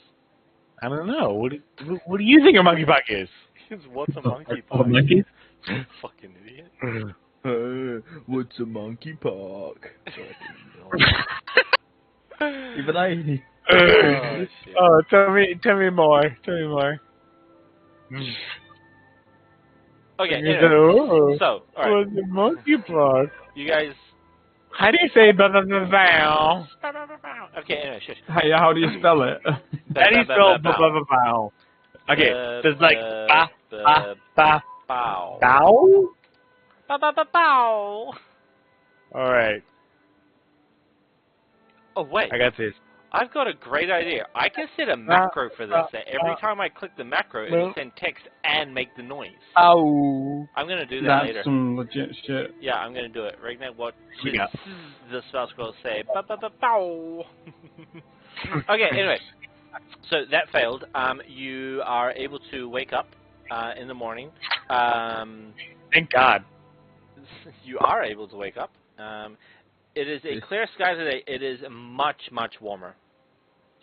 S1: I don't know. What do you think a monkey park is?
S2: What's a monkey
S4: All the
S2: park?
S4: monkeys?
S2: Fucking idiot.
S5: What's a monkey park? Even I.
S2: Oh, shit.
S1: Oh, tell me more. Tell me more.
S2: Okay,
S1: You
S2: anyway,
S1: go,
S2: so, alright,
S1: what's a monkey park?
S2: you guys...
S1: How do you say blah blah blah blah?
S2: Okay, anyway, shush.
S3: Hey, how do you spell it?
S1: How do you spell blah blah blah blah? Okay, there's like ba ba ba
S2: bow.
S1: bow.
S2: Ba ba ba bow.
S1: All right,
S2: Oh, wait.
S1: I got this.
S2: I've got a great idea. I can set a macro for this. That every time I click the macro, it'll send text and make the noise.
S1: Ow.
S2: I'm going to do that
S3: That's
S2: later.
S3: some legit shit.
S2: Yeah, I'm going to do it. Right now, what should
S1: Yeah.
S2: the spell scroll say? Ba ba ba bow. Okay, anyway. So that failed. You are able to wake up in the morning.
S1: Thank God.
S2: You are able to wake up. It is a clear sky today. It is much, much warmer.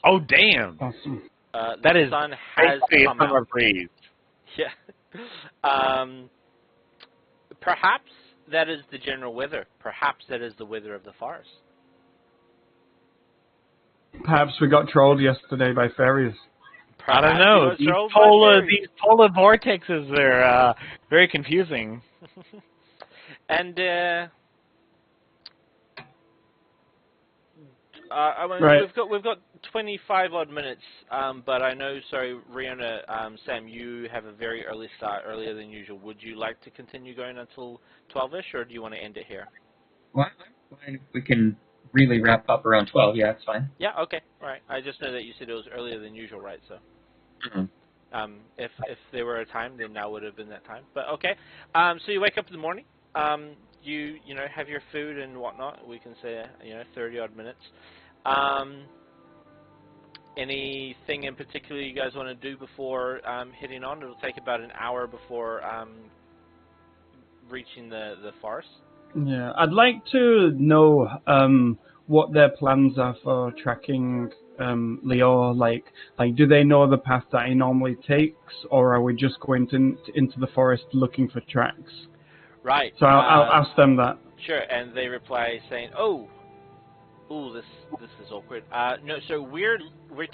S1: Oh damn.
S3: Awesome.
S2: The
S1: That is
S2: sun has
S1: basically a
S2: come
S1: summer
S2: out.
S1: breeze.
S2: Yeah. Perhaps that is the general weather. Perhaps that is the weather of the forest.
S3: Perhaps we got trolled yesterday by fairies.
S1: I don't
S2: Perhaps
S1: know.
S2: you got trolled by fairies.
S1: These polar vortexes are very confusing.
S2: And I mean,
S3: Right.
S2: we've got 25 odd minutes, but I know, sorry, Riona, Sam, you have a very early start, earlier than usual. Would you like to continue going until 12ish, or do you want to end it here?
S4: Well, fine if we can really wrap up around 12. Yeah, that's fine.
S2: Yeah, okay, all right. I just know that you said it was earlier than usual, right? So, if there were a time, then now would have been that time. But okay, so you wake up in the morning. You know, have your food and whatnot. We can say 30 odd minutes. Anything in particular you guys want to do before heading on? It'll take about an hour before reaching the forest.
S3: Yeah, I'd like to know what their plans are for tracking Leo. Like, do they know the path that he normally takes, or are we just going into the forest looking for tracks?
S2: Right.
S3: So I'll ask them that.
S2: Sure, and they reply saying, "Oh, this is awkward. No, so we're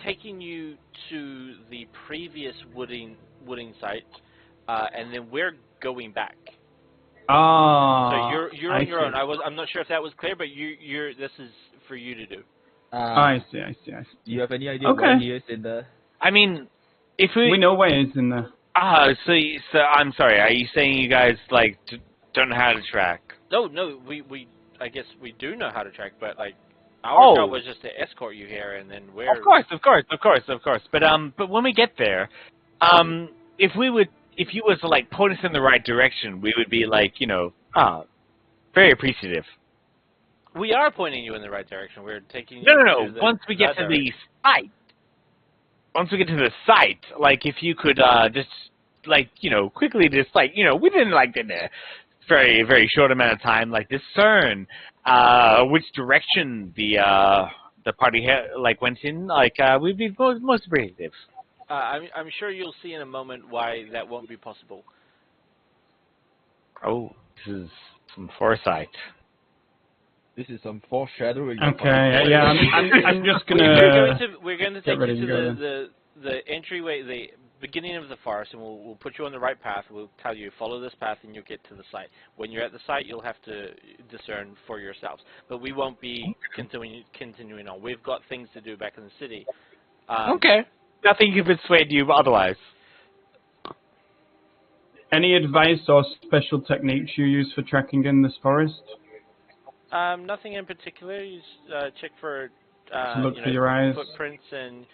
S2: taking you to the previous wooding site, and then we're going back.
S3: Ah.
S2: So you're on your
S3: see.
S2: own. I'm not sure if that was clear, but this is for you to do.
S3: I see.
S5: Do you have any idea
S3: Okay.
S5: where he is in the...
S1: I mean, if
S3: We know where it's in there.
S1: so I'm sorry. Are you saying you guys don't know how to track?
S2: No, we I guess we do know how to track, but like our job was just to escort you here, and then we're
S1: Of course. But when we get there, if you was to point us in the right direction, we would be very appreciative.
S2: we are pointing you in the right direction. We're taking you.
S1: No.
S2: To the,
S1: Once we get
S2: that
S1: to the
S2: direction.
S1: site, if you could just quickly just within in a very very short amount of time discern which direction the party went in, we'd be most appreciative.
S2: I'm sure you'll see in a moment why that won't be possible.
S1: Oh, this is some foresight.
S5: This is some foreshadowing.
S3: Okay. Yeah. I'm just gonna.
S2: We're going to
S3: get
S2: take
S3: ready
S2: you
S3: to go
S2: to the entryway, the beginning of the forest, and we'll put you on the right path. We'll tell you follow this path, and you'll get to the site. When you're at the site, you'll have to discern for yourselves. But we won't be continuing on. We've got things to do back in the city.
S1: Okay. nothing can persuade you otherwise.
S3: Any advice or special techniques you use for tracking in this forest?
S2: Nothing in particular. You check for
S3: To look for your eyes.
S2: footprints and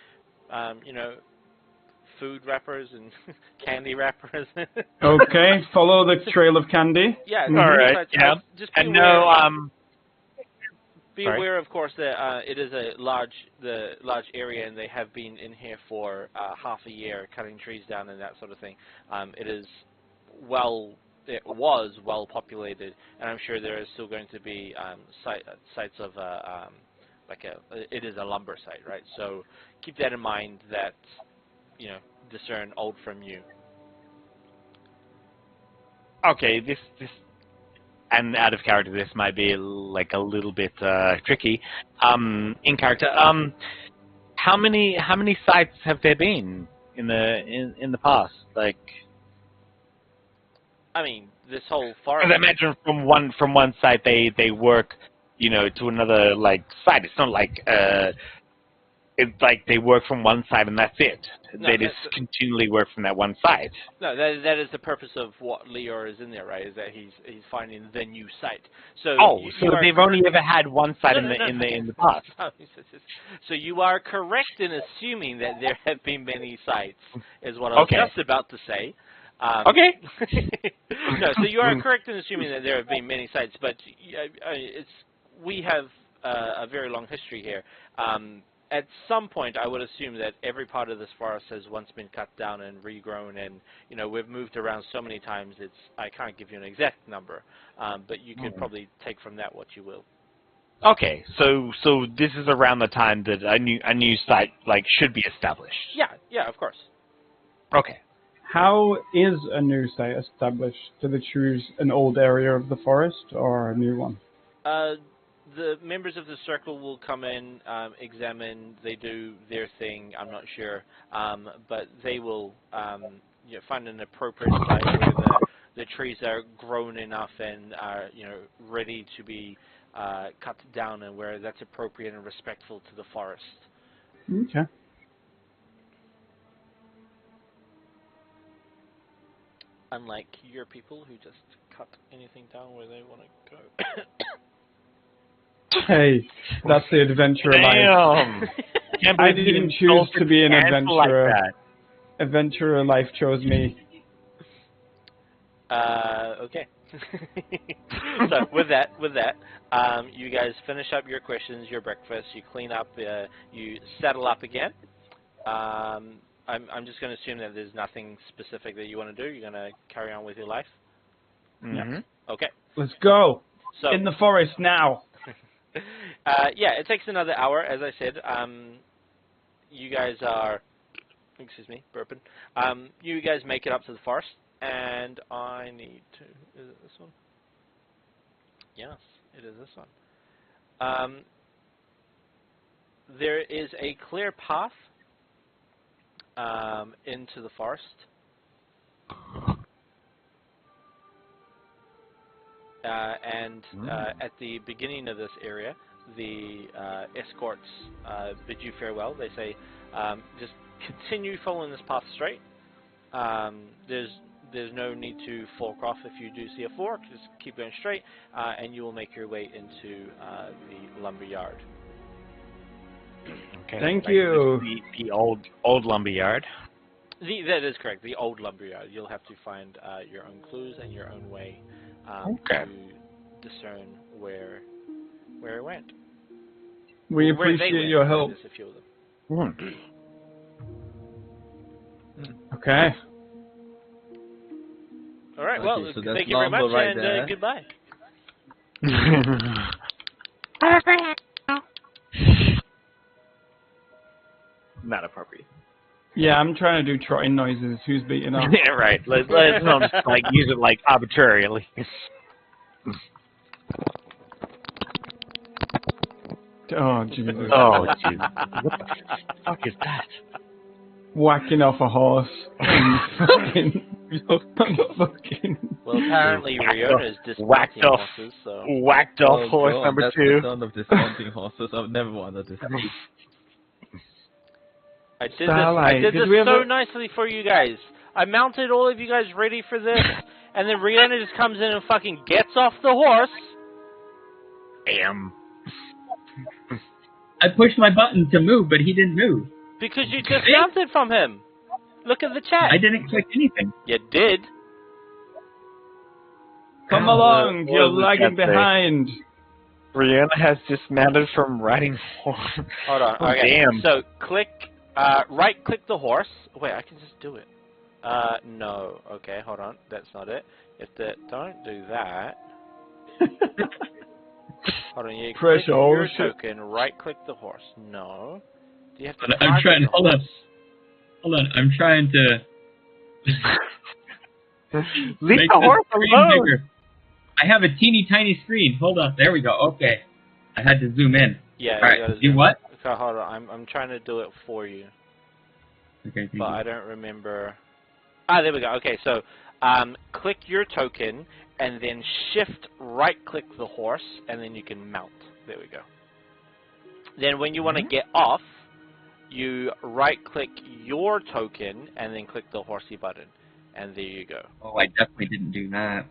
S2: food wrappers and candy wrappers.
S3: Okay, follow the trail of candy.
S2: Yeah.
S3: Mhm.
S1: All right.
S2: But,
S1: Yeah.
S2: just be
S1: And
S2: aware. Be
S1: sorry.
S2: aware, of course, that it is a large area, and they have been in here for half a year, cutting trees down and that sort of thing. It was well populated, and I'm sure there is still going to be sites of it is a lumber site, right? So keep that in mind. That discern old from new.
S1: Okay, this and out of character, this might be like a little bit tricky. In character, how many sites have there been in the past? Like,
S2: I mean, this whole forest.
S1: because I imagine from one site they work, to another site. It's not like it's like they work from one side and that's it.
S2: No,
S1: They just continually work from that one side.
S2: No, that is the purpose of what Lior is in there, right? Is that he's finding the new site. So
S1: they've only ever had one site in the past.
S2: So you are correct in assuming that there have been many sites, is what I was just about to say.
S1: Okay.
S2: No, so you are correct in assuming that there have been many sites, but we have a very long history here. At some point, I would assume that every part of this forest has once been cut down and regrown, and we've moved around so many times. I can't give you an exact number, but you could probably take from that what you will.
S1: Okay, so this is around the time that a new site should be established.
S2: Yeah, of course.
S1: Okay.
S3: How is a new site established? Do they choose an old area of the forest or a new one?
S2: The members of the circle will come in, examine, they do their thing, I'm not sure, but they will find an appropriate site where the trees are grown enough and are ready to be cut down, and where that's appropriate and respectful to the forest.
S3: Okay.
S2: Unlike your people who just cut anything down where they want to go.
S3: Hey, that's the adventurer life. I didn't choose to be an adventurer. Adventurer life chose me.
S2: Okay. So with that, you guys finish up your questions, your breakfast, you clean up, you settle up again. I'm just going to assume that there's nothing specific that you want to do. You're going to carry on with your life.
S1: Mm-hmm.
S2: Okay.
S3: Let's go.
S2: So
S3: in the forest now.
S2: yeah, it takes another hour, as I said. You guys are, excuse me, burping. You guys make it up to the forest, and I need to, is it this one? Yes, it is this one. There is a clear path into the forest. And at the beginning of this area, the escorts bid you farewell. They say, just continue following this path straight. There's no need to fork off if you do see a fork. Just keep going straight, and you will make your way into the lumber yard.
S1: Okay.
S3: Thank you.
S1: The old lumber yard.
S2: That is correct. The old lumber yard. You'll have to find your own clues and your own way to discern where it went.
S3: We
S2: Where they
S3: appreciate
S2: went,
S3: your help.
S2: a few of them.
S3: Okay.
S2: All right.
S5: Okay,
S2: Well,
S5: so that's
S2: thank you very much,
S5: lumber right
S2: and
S5: there.
S2: goodbye.
S1: Not appropriate.
S3: Yeah, I'm trying to do trotting noises. Who's beating up?
S1: Yeah, right. Let's not just, use it arbitrarily.
S3: Oh, Jesus.
S1: Oh, jeez. What the fuck is that?
S3: Whacking off a horse. fucking.
S2: Well, apparently Riona's
S1: Whacked
S2: dismounting
S1: off.
S2: horses, so.
S1: Whacked off horse
S5: God,
S1: number
S5: that's
S1: 2.
S5: the sound of dismounting horses. I've never wanted this.
S2: I did
S3: Starlight,
S2: this
S3: did we
S2: so
S3: ever-
S2: nicely for you guys. I mounted all of you guys ready for this, and then Rihanna just comes in and fucking gets off the horse.
S1: Damn.
S4: I pushed my button to move, but he didn't move.
S2: Because you dismounted from him. Look at the chat.
S4: I didn't click anything.
S2: You did.
S3: Come
S1: Oh,
S3: along,
S1: what
S3: you're
S1: was the
S3: lagging
S1: chat say?
S3: behind.
S1: Brianna has dismounted from riding horse.
S2: Hold on.
S1: Oh,
S2: Okay.
S1: damn.
S2: So click, right-click the horse. Wait, I can just do it. No. Okay, hold on. That's not it. Don't do that. Hold on. You
S3: Press
S2: click your
S3: alt.
S2: token. Right-click the horse. No. Do you have to?
S4: I'm trying.
S2: target the
S4: Hold on.
S2: horse?
S4: Hold on. I'm trying to
S1: Leave
S4: make
S1: the
S4: the
S1: horse
S4: screen
S1: alone.
S4: bigger. I have a teeny tiny screen. Hold on. There we go. Okay. I had to zoom in.
S2: Yeah.
S4: All right.
S2: You gotta
S4: Do what?
S2: Okay, hold on. I'm trying to do it for you,
S4: Okay. thank
S2: but
S4: you.
S2: I don't remember. There we go. Okay, so click your token and then shift right-click the horse, and then you can mount. There we go. Then when you want to get off, you right-click your token and then click the horsey button, and there you go.
S4: Oh, I definitely didn't do that.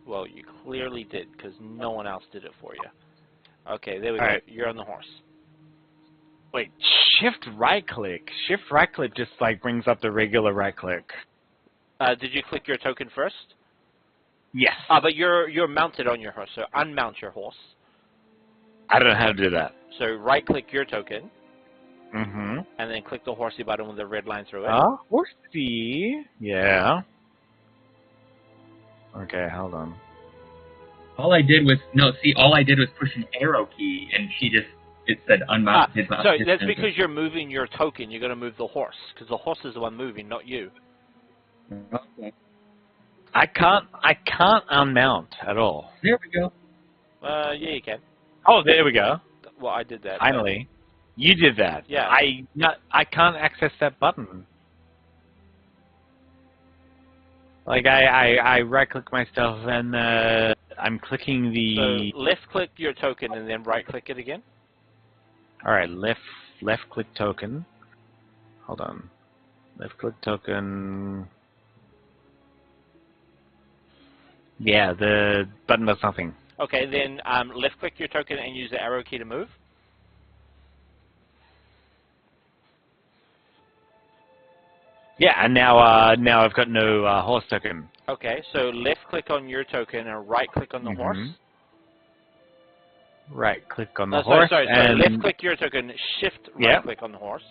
S2: Well, you clearly did because no one else did it for you. Okay, there we
S1: All
S2: go.
S1: right.
S2: You're on the horse.
S1: Wait, shift right click. Shift right click just like brings up the regular right click.
S2: Did you click your token first?
S1: Yes.
S2: But you're mounted on your horse, so unmount your horse.
S1: I don't know how to do that.
S2: So right-click your token,
S1: Mm-hmm.
S2: and then click the horsey button with the red line through it.
S1: Horsey. Yeah. Okay, hold on.
S4: All I did was push an arrow key, and it said unmount.
S2: So that's because you're moving your token. You're going to move the horse, because the horse is the one moving, not you.
S4: Okay.
S1: I can't unmount at all.
S4: There we go.
S2: Yeah, you can.
S1: Oh, there we go.
S2: Well, I did that.
S1: Finally. You did that.
S2: Yeah.
S1: I can't access that button. Like I right click my stuff and I'm clicking the
S2: So left click your token and then right click it again.
S1: Alright, left click token. Hold on. Left click token. Yeah, the button does nothing.
S2: Okay, then left click your token and use the arrow key to move.
S1: Yeah, and now I've got no horse token.
S2: Okay, so left click on your token and right click on the horse.
S1: Right click on the
S2: No,
S1: horse
S2: sorry.
S1: and
S2: Left click your token, shift right click on the horse.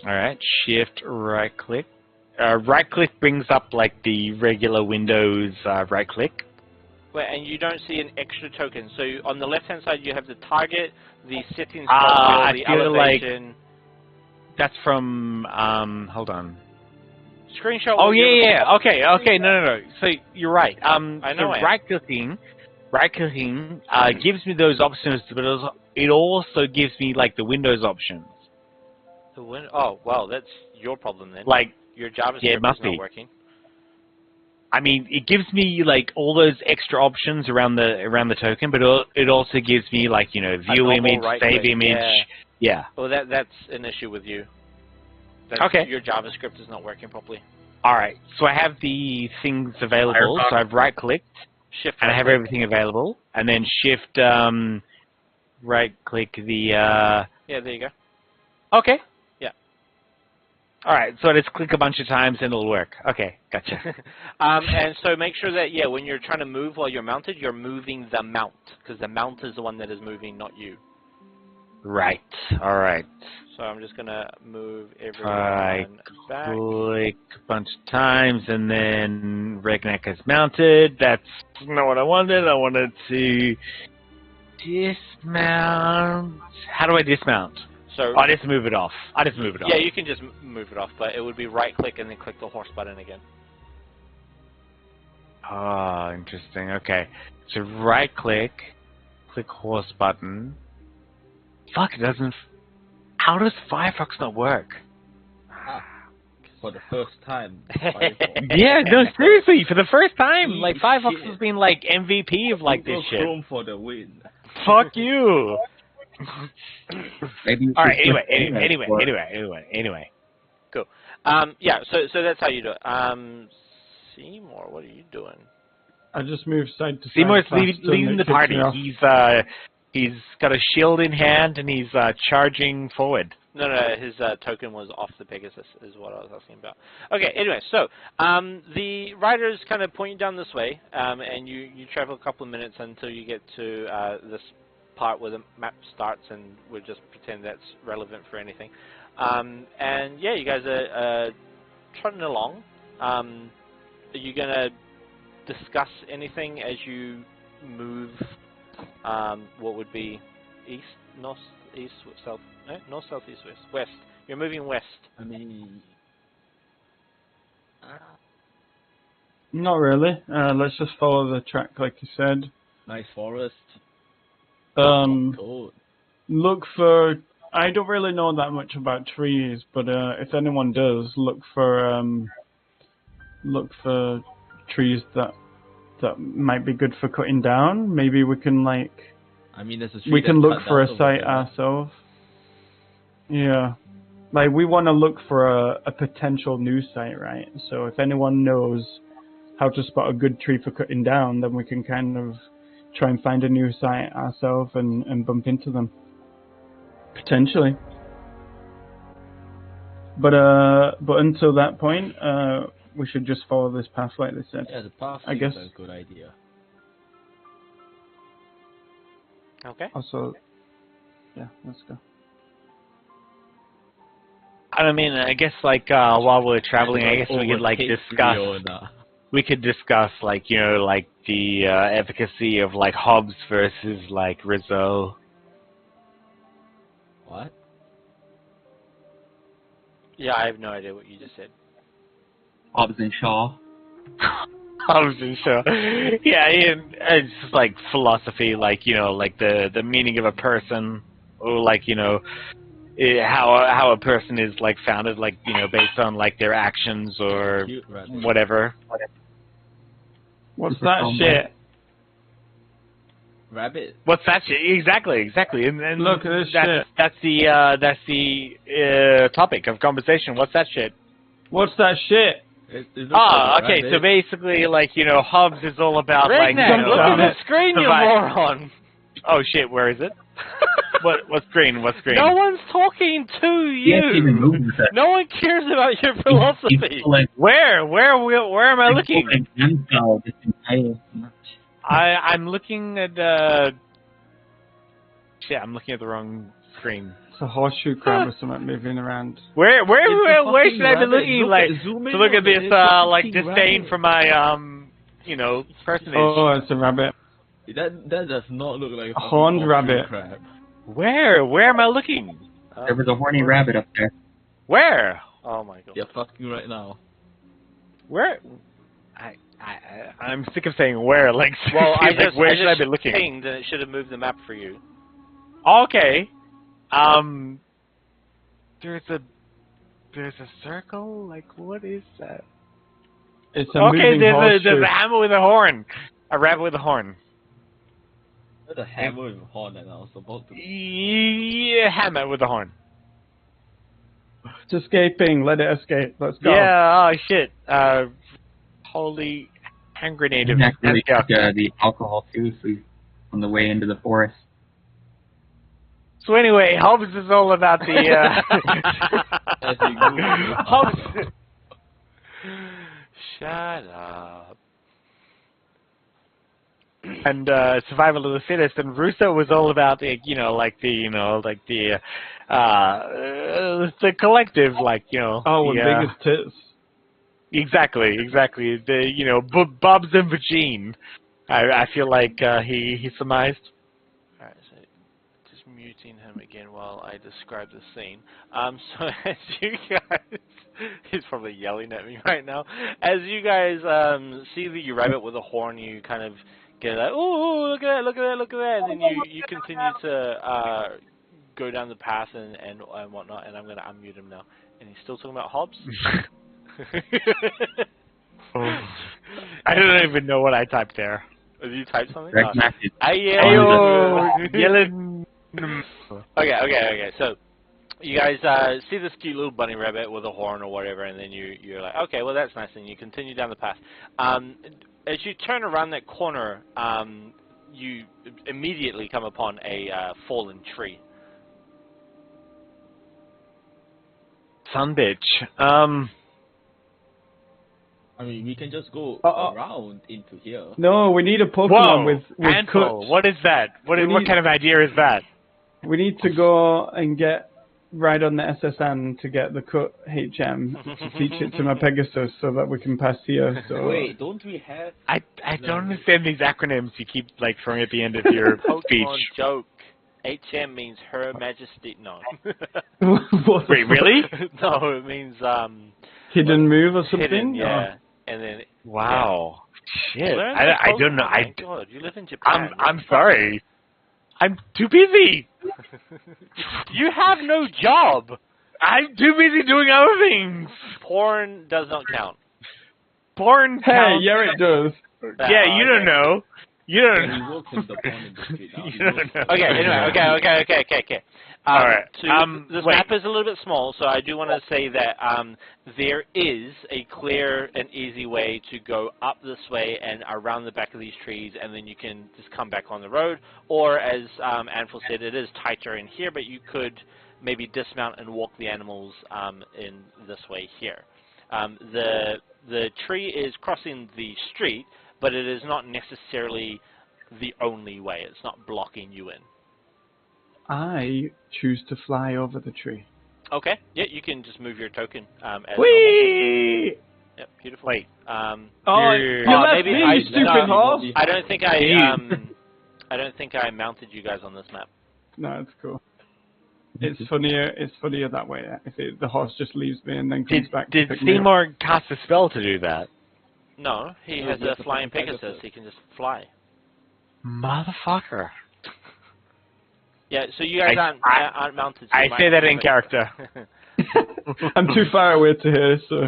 S1: Alright, shift right click. Right click brings up like the regular Windows right click.
S2: Wait, and you don't see an extra token. So on the left hand side you have the target, the settings,
S1: I
S2: the
S1: feel like
S2: elevation.
S1: that's from hold on.
S2: Screenshot.
S1: Oh
S2: what you're
S1: yeah.
S2: looking
S1: Okay. No. So you're right.
S2: I know
S1: So
S2: I am.
S1: right clicking gives me those options, but it also gives me like the Windows options.
S2: Oh well, that's your problem then.
S1: Like,
S2: your JavaScript
S1: yeah, it must
S2: is not
S1: be.
S2: working.
S1: I mean, it gives me like all those extra options around the token, but it also gives me like view
S2: normal
S1: image,
S2: right
S1: save
S2: click,
S1: image. Yeah.
S2: Well, that's an issue with you.
S1: Okay.
S2: Your JavaScript is not working properly.
S1: All right. So I have the things available.
S4: Firefox.
S1: So I've right clicked
S2: Shift.
S1: and I have
S2: right-click.
S1: everything available, and then shift right click the.
S2: Yeah, there you go.
S1: Okay.
S2: Yeah.
S1: All right. So I just click a bunch of times and it'll work. Okay. Gotcha.
S2: And so make sure that when you're trying to move while you're mounted, you're moving the mount because the mount is the one that is moving, not you.
S1: Right. All right.
S2: So I'm just gonna move
S1: Right
S2: everyone back.
S1: click a bunch of times and then Regneck is mounted. That's not what I wanted. I wanted to dismount. How do I dismount?
S2: So
S1: I just move it off.
S2: yeah, you can just move it off, but it would be right click and then click the horse button again.
S1: Ah, interesting. Okay. So right click horse button. Fuck, it doesn't. How does Firefox not work?
S5: For the first time.
S1: Yeah, no, seriously, for the first time,
S5: Eat
S1: like Firefox
S5: shit.
S1: has been like MVP of like
S5: Google
S1: this shit.
S5: Chrome for the win.
S1: Fuck you.
S4: Maybe.
S1: All right. Anyway.
S2: Cool. Yeah. So that's how you do it. Seymour, what are you doing?
S3: I just moved side to side.
S1: Seymour's
S3: fast and
S1: leading
S3: it
S1: the
S3: kicks
S1: party.
S3: me off.
S1: He's got a shield in hand and he's charging forward.
S2: No, his token was off the Pegasus, is what I was asking about. Okay, anyway, so the riders kind of point you down this way, and you travel a couple of minutes until you get to this part where the map starts, and we'll just pretend that's relevant for anything. And yeah, you guys are trotting along. Are you going to discuss anything as you move what would be east, north, east, south? No, north, south, east, west. West. You're moving west.
S5: I mean,
S3: Not really. Let's just follow the track, like you said.
S5: nice forest.
S3: Look for. I don't really know that much about trees, but if anyone does, look for trees that might be good for cutting down. Maybe we can
S5: I mean, there's a tree
S3: we can
S5: that's
S3: look
S5: cut
S3: for a
S5: down
S3: site
S5: over there.
S3: ourselves. Yeah, like we want to look for a potential new site, right? So if anyone knows how to spot a good tree for cutting down, then we can kind of try and find a new site ourselves and bump into them. Potentially. But until that point, we should just follow this path like they said.
S5: Yeah, the path
S3: I
S5: seems
S3: guess.
S5: like a good idea.
S2: Okay.
S3: Also, yeah, let's go.
S1: I mean, I guess like while we're traveling, I guess we could like
S5: Overtake
S1: discuss.
S5: Fiona.
S1: We could discuss like like the efficacy of like Hobbs versus like Rizzo.
S5: What?
S2: Yeah, I have no idea what you just said.
S4: Hobbs and Shaw.
S1: Hobbs and Shaw. Yeah, it's just like philosophy, like like the meaning of a person, or like how a person is like founded, like based on like their actions or
S5: Cute rabbit.
S1: whatever.
S3: What's that shit?
S5: Rabbit.
S1: What's that shit? Exactly. And
S3: Look at this shit.
S1: That's the topic of conversation. What's that shit?
S3: What's that shit?
S5: It looks
S1: Ah,
S5: like a
S1: okay. So
S5: rabbit.
S1: basically, like Hobbs is all about like
S2: Redneck, look at the screen, you
S1: survive-
S2: moron!
S1: Oh shit, where is it? What's green? What's green?
S2: No one's talking to
S4: He hasn't even
S2: you!
S4: moved with that.
S2: No one cares about your
S4: He's
S2: philosophy!
S4: pulling-
S1: Where am I looking?
S4: pulling Huntingfell this entire match.
S1: I'm looking at shit. I'm looking at the wrong screen.
S3: It's a horseshoe crab or something moving around.
S1: Where
S5: It's a
S1: where
S5: fucking
S1: should I be
S5: rabbit.
S1: looking?
S5: Look
S1: Like
S5: at- zoom in
S1: to look
S5: on
S1: at
S5: it.
S1: this
S5: It's a
S1: like
S5: fucking
S1: disdain
S5: rabbit.
S1: for my personage.
S3: Oh, it's a rabbit.
S5: That does not look like a fucking
S3: horned
S5: horseshoe
S3: rabbit.
S5: crab.
S1: Where am I looking?
S4: There was a horny rabbit up there.
S1: Where?
S2: Oh my god.
S5: You're fucking right now.
S1: Where? I'm sick of saying where. Like,
S2: Well, I
S1: seriously,
S2: just,
S1: where
S2: I
S1: should I
S2: just
S1: be looking?
S2: pinged and it should have moved the map for you.
S1: Okay. There's a circle. Like, what is that?
S3: It's a
S1: Okay,
S3: moving
S1: there's
S3: horseshoe.
S1: a hammer with a horn. A rabbit with a horn.
S5: There's a hammer with a horn that I was about to.
S1: Yeah, hammer with a horn.
S3: It's escaping. Let it escape. Let's go.
S1: Yeah. Oh shit. Holy hand grenade of
S4: Actually,
S1: hand gas.
S4: the alcohol too, so he's on the way into the forest.
S1: So anyway, Hobbs is all about the
S5: As you go.
S1: Hobbs.
S2: Shut up.
S1: And survival of the fittest, and Russo was all about the the collective, like
S3: Oh, with
S1: the,
S3: biggest tits.
S1: exactly the Bob's and Vagine. I feel like he surmised.
S2: Alright, so just muting him again while I describe the scene. So as you guys, he's probably yelling at me right now. As you guys see the rabbit with a horn, you kind of get like, oh, look at that, and then you continue to go down the path and whatnot. And I'm gonna unmute him now. And he's still talking about Hobbs.
S1: I don't even know what I typed there.
S2: Did you type something?
S4: Direct message.
S1: Ayo, yelling.
S2: Okay. So you guys see this cute little bunny rabbit with a horn or whatever, and then you're like, okay, well that's nice, and you continue down the path. As you turn around that corner, you immediately come upon a fallen tree.
S1: Son bitch.
S5: I mean, we can just go around into here.
S3: No, we need a Pokemon
S1: Whoa,
S3: with
S1: Ansel,
S3: cuts.
S1: what is that? What kind of idea is that?
S3: We need to go and ride on the SSN to get the cut HM to teach it to my Pegasus so that we can pass here. So
S5: Wait, don't we have...
S1: I don't understand these acronyms you keep like throwing at the end of your
S2: Pokemon
S1: speech.
S2: joke. HM means Her Majesty. No.
S1: Wait, really?
S2: No, it means
S3: hidden move or something?
S2: hidden, yeah. And then
S1: Wow.
S2: yeah.
S1: Shit.
S2: Learn
S1: I
S2: the
S1: don't know.
S2: Pokemon, my God, you live in Japan.
S1: I'm sorry. I'm too busy.
S2: You have no job.
S1: I'm too busy doing other things.
S2: Porn does not count.
S1: Porn
S3: Hey,
S1: counts.
S3: yeah, it does.
S1: Yeah, you don't know. You don't
S5: He
S1: know.
S5: works in the porn industry now.
S1: You don't know.
S2: Okay, anyway, okay.
S1: All right.
S2: This
S1: wait.
S2: map is a little bit small, so I do want to say that there is a clear and easy way to go up this way and around the back of these trees, and then you can just come back on the road. Or, as Anfil said, it is tighter in here, but you could maybe dismount and walk the animals in this way here. The tree is crossing the street, but it is not necessarily the only way. It's not blocking you in.
S3: I choose to fly over the tree.
S2: Okay. Yeah, you can just move your token as normal.
S1: Whee!
S2: Yep, beautiful.
S1: Wait.
S3: You left
S2: maybe
S3: me,
S2: I-
S3: you stupid
S2: no,
S3: horse!
S2: I don't think I don't think I mounted you guys on this map.
S3: No, it's cool. It's funnier that way. If the horse just leaves me and then comes back to
S1: Did
S3: pick me up.
S1: Seymour cast a spell to do that?
S2: No, he
S5: No,
S2: has
S5: just
S2: a
S5: a
S2: flying
S5: Pegasus.
S2: Pegasus. He can just fly.
S1: Motherfucker.
S2: Yeah, so you guys aren't mounted. So
S1: I
S2: you might
S1: say that
S2: have
S1: in
S2: to-
S1: character.
S3: I'm too far away to hear, so...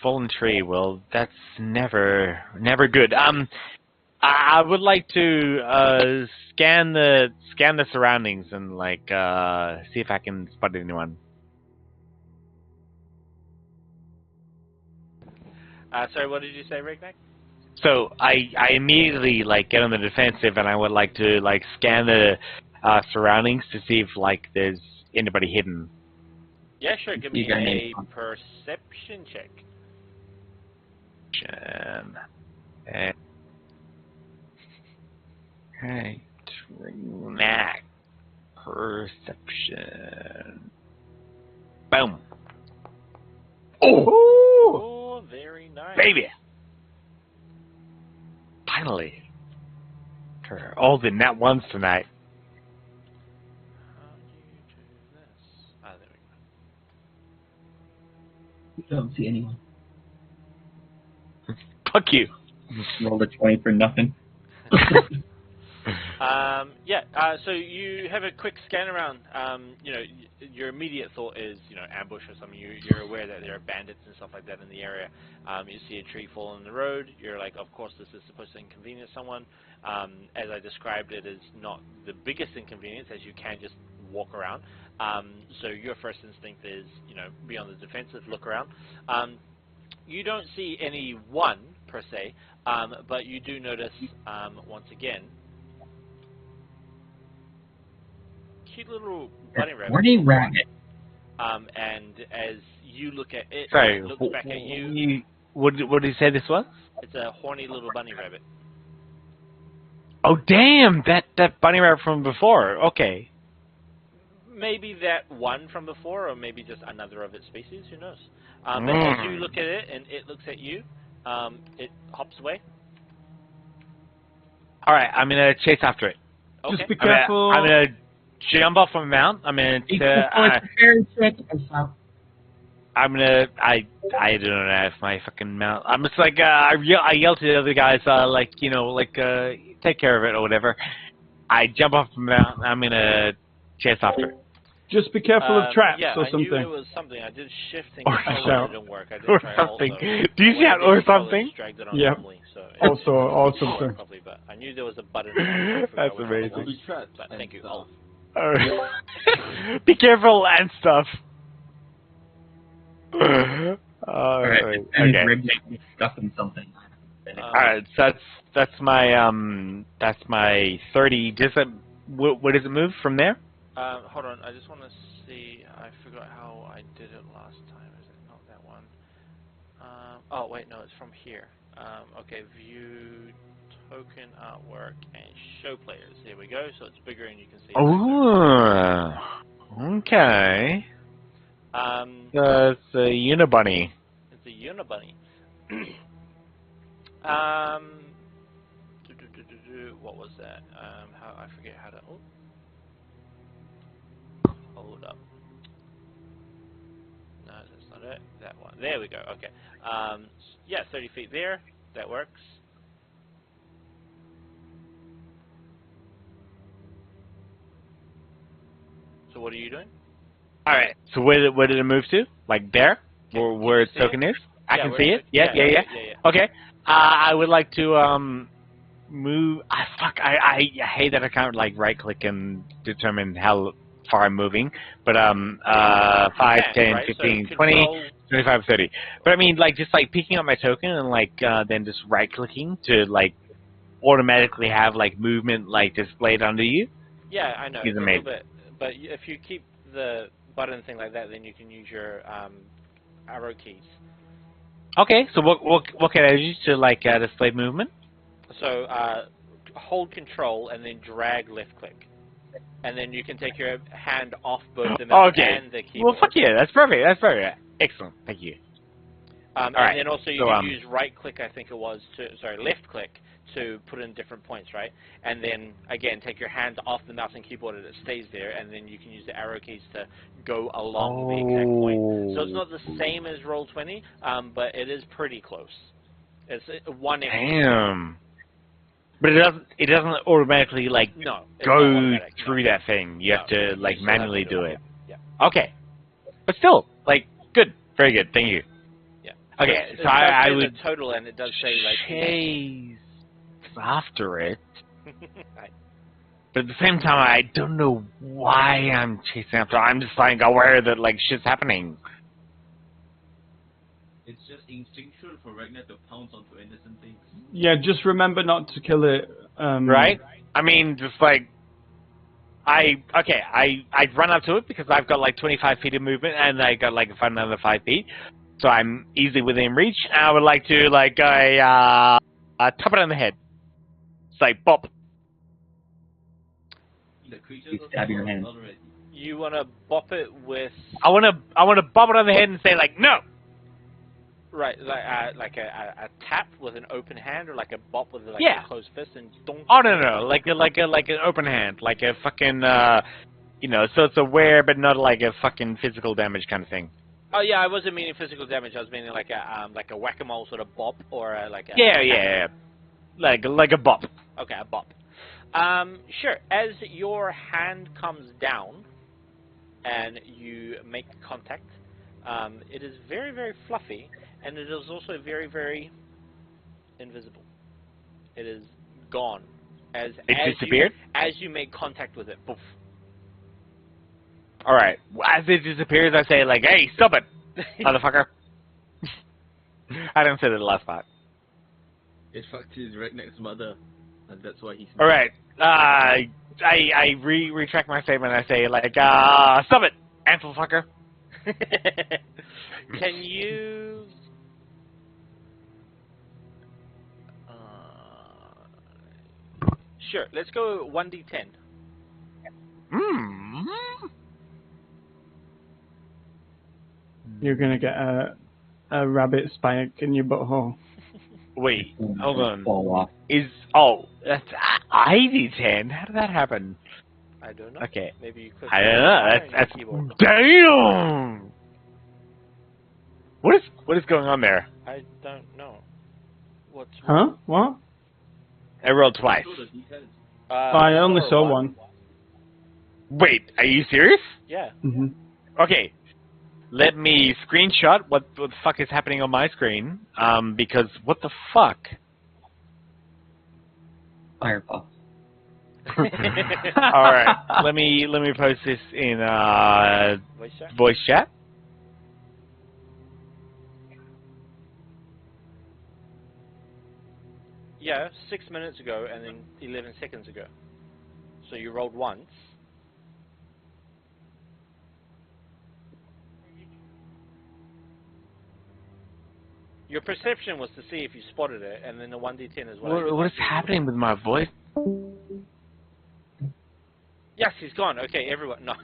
S1: Fallen tree. Well, that's never good. I would like to scan the surroundings and like see if I can spot anyone.
S2: Sorry, what did you say, Rignac?
S1: So I immediately like get on the defensive, and I would like to like scan the surroundings to see if like there's anybody hidden.
S2: Yeah, sure. Give me a perception check.
S1: Okay, Mac perception. Boom.
S2: Oh, very nice.
S1: Baby. Finally. All the nat ones tonight.
S2: How do you do this? Ah, there we go.
S4: Don't see anyone.
S1: Fuck you.
S4: Rolled a 20 for nothing.
S2: So you have a quick scan around. Your immediate thought is, ambush or something. You're aware that there are bandits and stuff like that in the area. You see a tree fall in the road. You're like, of course, this is supposed to inconvenience someone. As I described, it is not the biggest inconvenience, as you can just walk around. So your first instinct is, be on the defensive, look around. You don't see anyone per se, but you do notice once again. Cute little bunny rabbit.
S4: Horny rabbit.
S2: And as you look at it,
S1: Sorry.
S2: it looks back at you.
S1: What did you say this was?
S2: It's a horny little bunny rabbit.
S1: Oh damn! That bunny rabbit from before. Okay.
S2: Maybe that one from before, or maybe just another of its species. Who knows? But as you look at it and it looks at you, it hops away.
S1: All right, I'm gonna chase after it.
S2: Okay.
S3: Just be careful.
S1: I'm gonna jump off a mount. I'm gonna. I'm gonna. I don't know if my fucking mount. I'm just like I yell to the other guys take care of it or whatever. I jump off the mount. I'm gonna chase after it.
S3: Just be careful of traps or
S2: I knew it
S3: something.
S2: was something. I did shifting,
S1: Or
S2: but
S1: shout.
S2: it didn't work. I did
S1: Or
S2: try
S1: something.
S2: also.
S1: Do you shout or something?
S2: Dragged it on
S3: Yeah.
S2: normally, so
S3: Also
S2: worked
S3: true.
S2: properly. But I knew there was a button. I forgot
S1: That's
S2: which one it
S1: amazing.
S2: was,
S5: Be trapped
S2: But
S5: and
S2: thank you,
S5: stuff.
S2: Olaf.
S1: Be careful and stuff.
S4: Alright,
S1: Sorry.
S4: as soon as
S1: Okay.
S4: Rig gets stuck in something.
S1: Alright, so that's my 30. Does it, what does it move from there?
S2: Hold on, I just want to see. I forgot how I did it last time. Is it not that one? Oh wait, no, it's from here. Okay, view token artwork and show players. Here we go. So it's bigger and you can see.
S1: Oh, okay. It's a Unibunny.
S2: It's a Unibunny. What was that? How I forget how to. Oh. Hold up. No, that's not it. That one. There we go. Okay. Yeah, 30 feet there. That works. So what are you doing?
S1: All right. So where did it move to? Like there, where its token is? I can see it. Yeah. Okay. I would like to move. Fuck. I hate that I can't like right click and determine how far I'm moving. But 5, 10,
S2: right?
S1: 15,
S2: So
S1: 20,
S2: control...
S1: 25, 30. But I mean, like just like picking up my token and like then just right clicking to like automatically have like movement like displayed under you.
S2: Yeah, I know.
S1: Is
S2: It's a
S1: amazing.
S2: little bit, but if you keep the button thing like that, then you can use your arrow keys.
S1: Okay, so what can I use to like display movement?
S2: So hold control and then drag left click, and then you can take your hand off both the mouse and the keyboard.
S1: Well, fuck yeah, that's perfect. That's perfect. Excellent. Thank you.
S2: And
S1: right.
S2: then also you can use right click, I think it was, left click to put in different points, right? And then again, take your hand off the mouse and keyboard and it stays there, and then you can use the arrow keys to go along the exact point. So it's not the same as Roll20, but it is pretty close. It's one extra.
S1: Damn. But it doesn't automatically like
S2: no,
S1: go through that thing. You have to like manually do it.
S2: Yeah.
S1: Okay. But still, like, good, very good. Thank you.
S2: Yeah.
S1: Okay,
S2: so
S1: so I would
S2: the total, and it does say like
S1: chase after it. But at the same time, I don't know why I'm chasing after. I'm just like aware that like shit's happening.
S5: It's just instinctual for Ragnar to pounce onto innocent things.
S3: Yeah, just remember not to kill it.
S1: Right? I mean, just like I run up to it because I've got like 25 feet of movement and I got like another 5 feet, so I'm easily within reach. And I would like to like tap it on the head. It's like bop.
S5: The creature
S4: You stab your hand.
S5: already.
S2: you want to bop it with
S1: I wanna bop it on the head and say like no.
S2: right, like a tap with an open hand, or like a bop with like
S1: Yeah.
S2: a closed fist, and don't.
S1: Oh no, like an open hand, like a fucking so it's aware but not like a fucking physical damage kind of thing.
S2: Oh yeah, I wasn't meaning physical damage. I was meaning like a whack-a-mole sort of bop, or like a
S1: Yeah. Like a bop.
S2: Okay, a bop. Sure. As your hand comes down and you make contact, it is very, very fluffy, and it is also very, very invisible. It is gone. As
S1: disappeared?
S2: As you make contact with it, poof.
S1: All right. As it disappears, I say like, "Hey, stop it, motherfucker!" I didn't say that the last part.
S5: In fact, his Ragnar's mother, and that's why he's.
S1: All right. I retract my statement. I say like, "Stop it, ansel fucker."
S2: Can you? Sure. Let's go 1d10.
S1: Hmm.
S3: You're gonna get a rabbit spike in your butthole.
S1: Wait, hold on.
S4: Fall off.
S1: That's ID10. How did that happen?
S2: I don't know.
S1: Okay.
S2: Maybe you click.
S1: I don't know.
S2: on your
S1: That's
S2: keyboard.
S1: damn. What is going on there?
S2: I don't know. What's
S3: Huh? What?
S1: I rolled twice.
S5: Show the details.
S3: I only saw one.
S1: Wait, are you serious?
S2: Yeah.
S3: hmm
S1: Okay. Let me screenshot what the fuck is happening on my screen. Because what the fuck?
S4: Firefox.
S1: All right, let me post this in
S2: Voice chat?
S1: voice chat.
S2: Yeah, 6 minutes ago and then 11 seconds ago. So you rolled once. Your perception was to see if you spotted it, and then the 1d10 is
S1: What is happening with my voice?
S2: Yes, he's gone. Okay, everyone. No.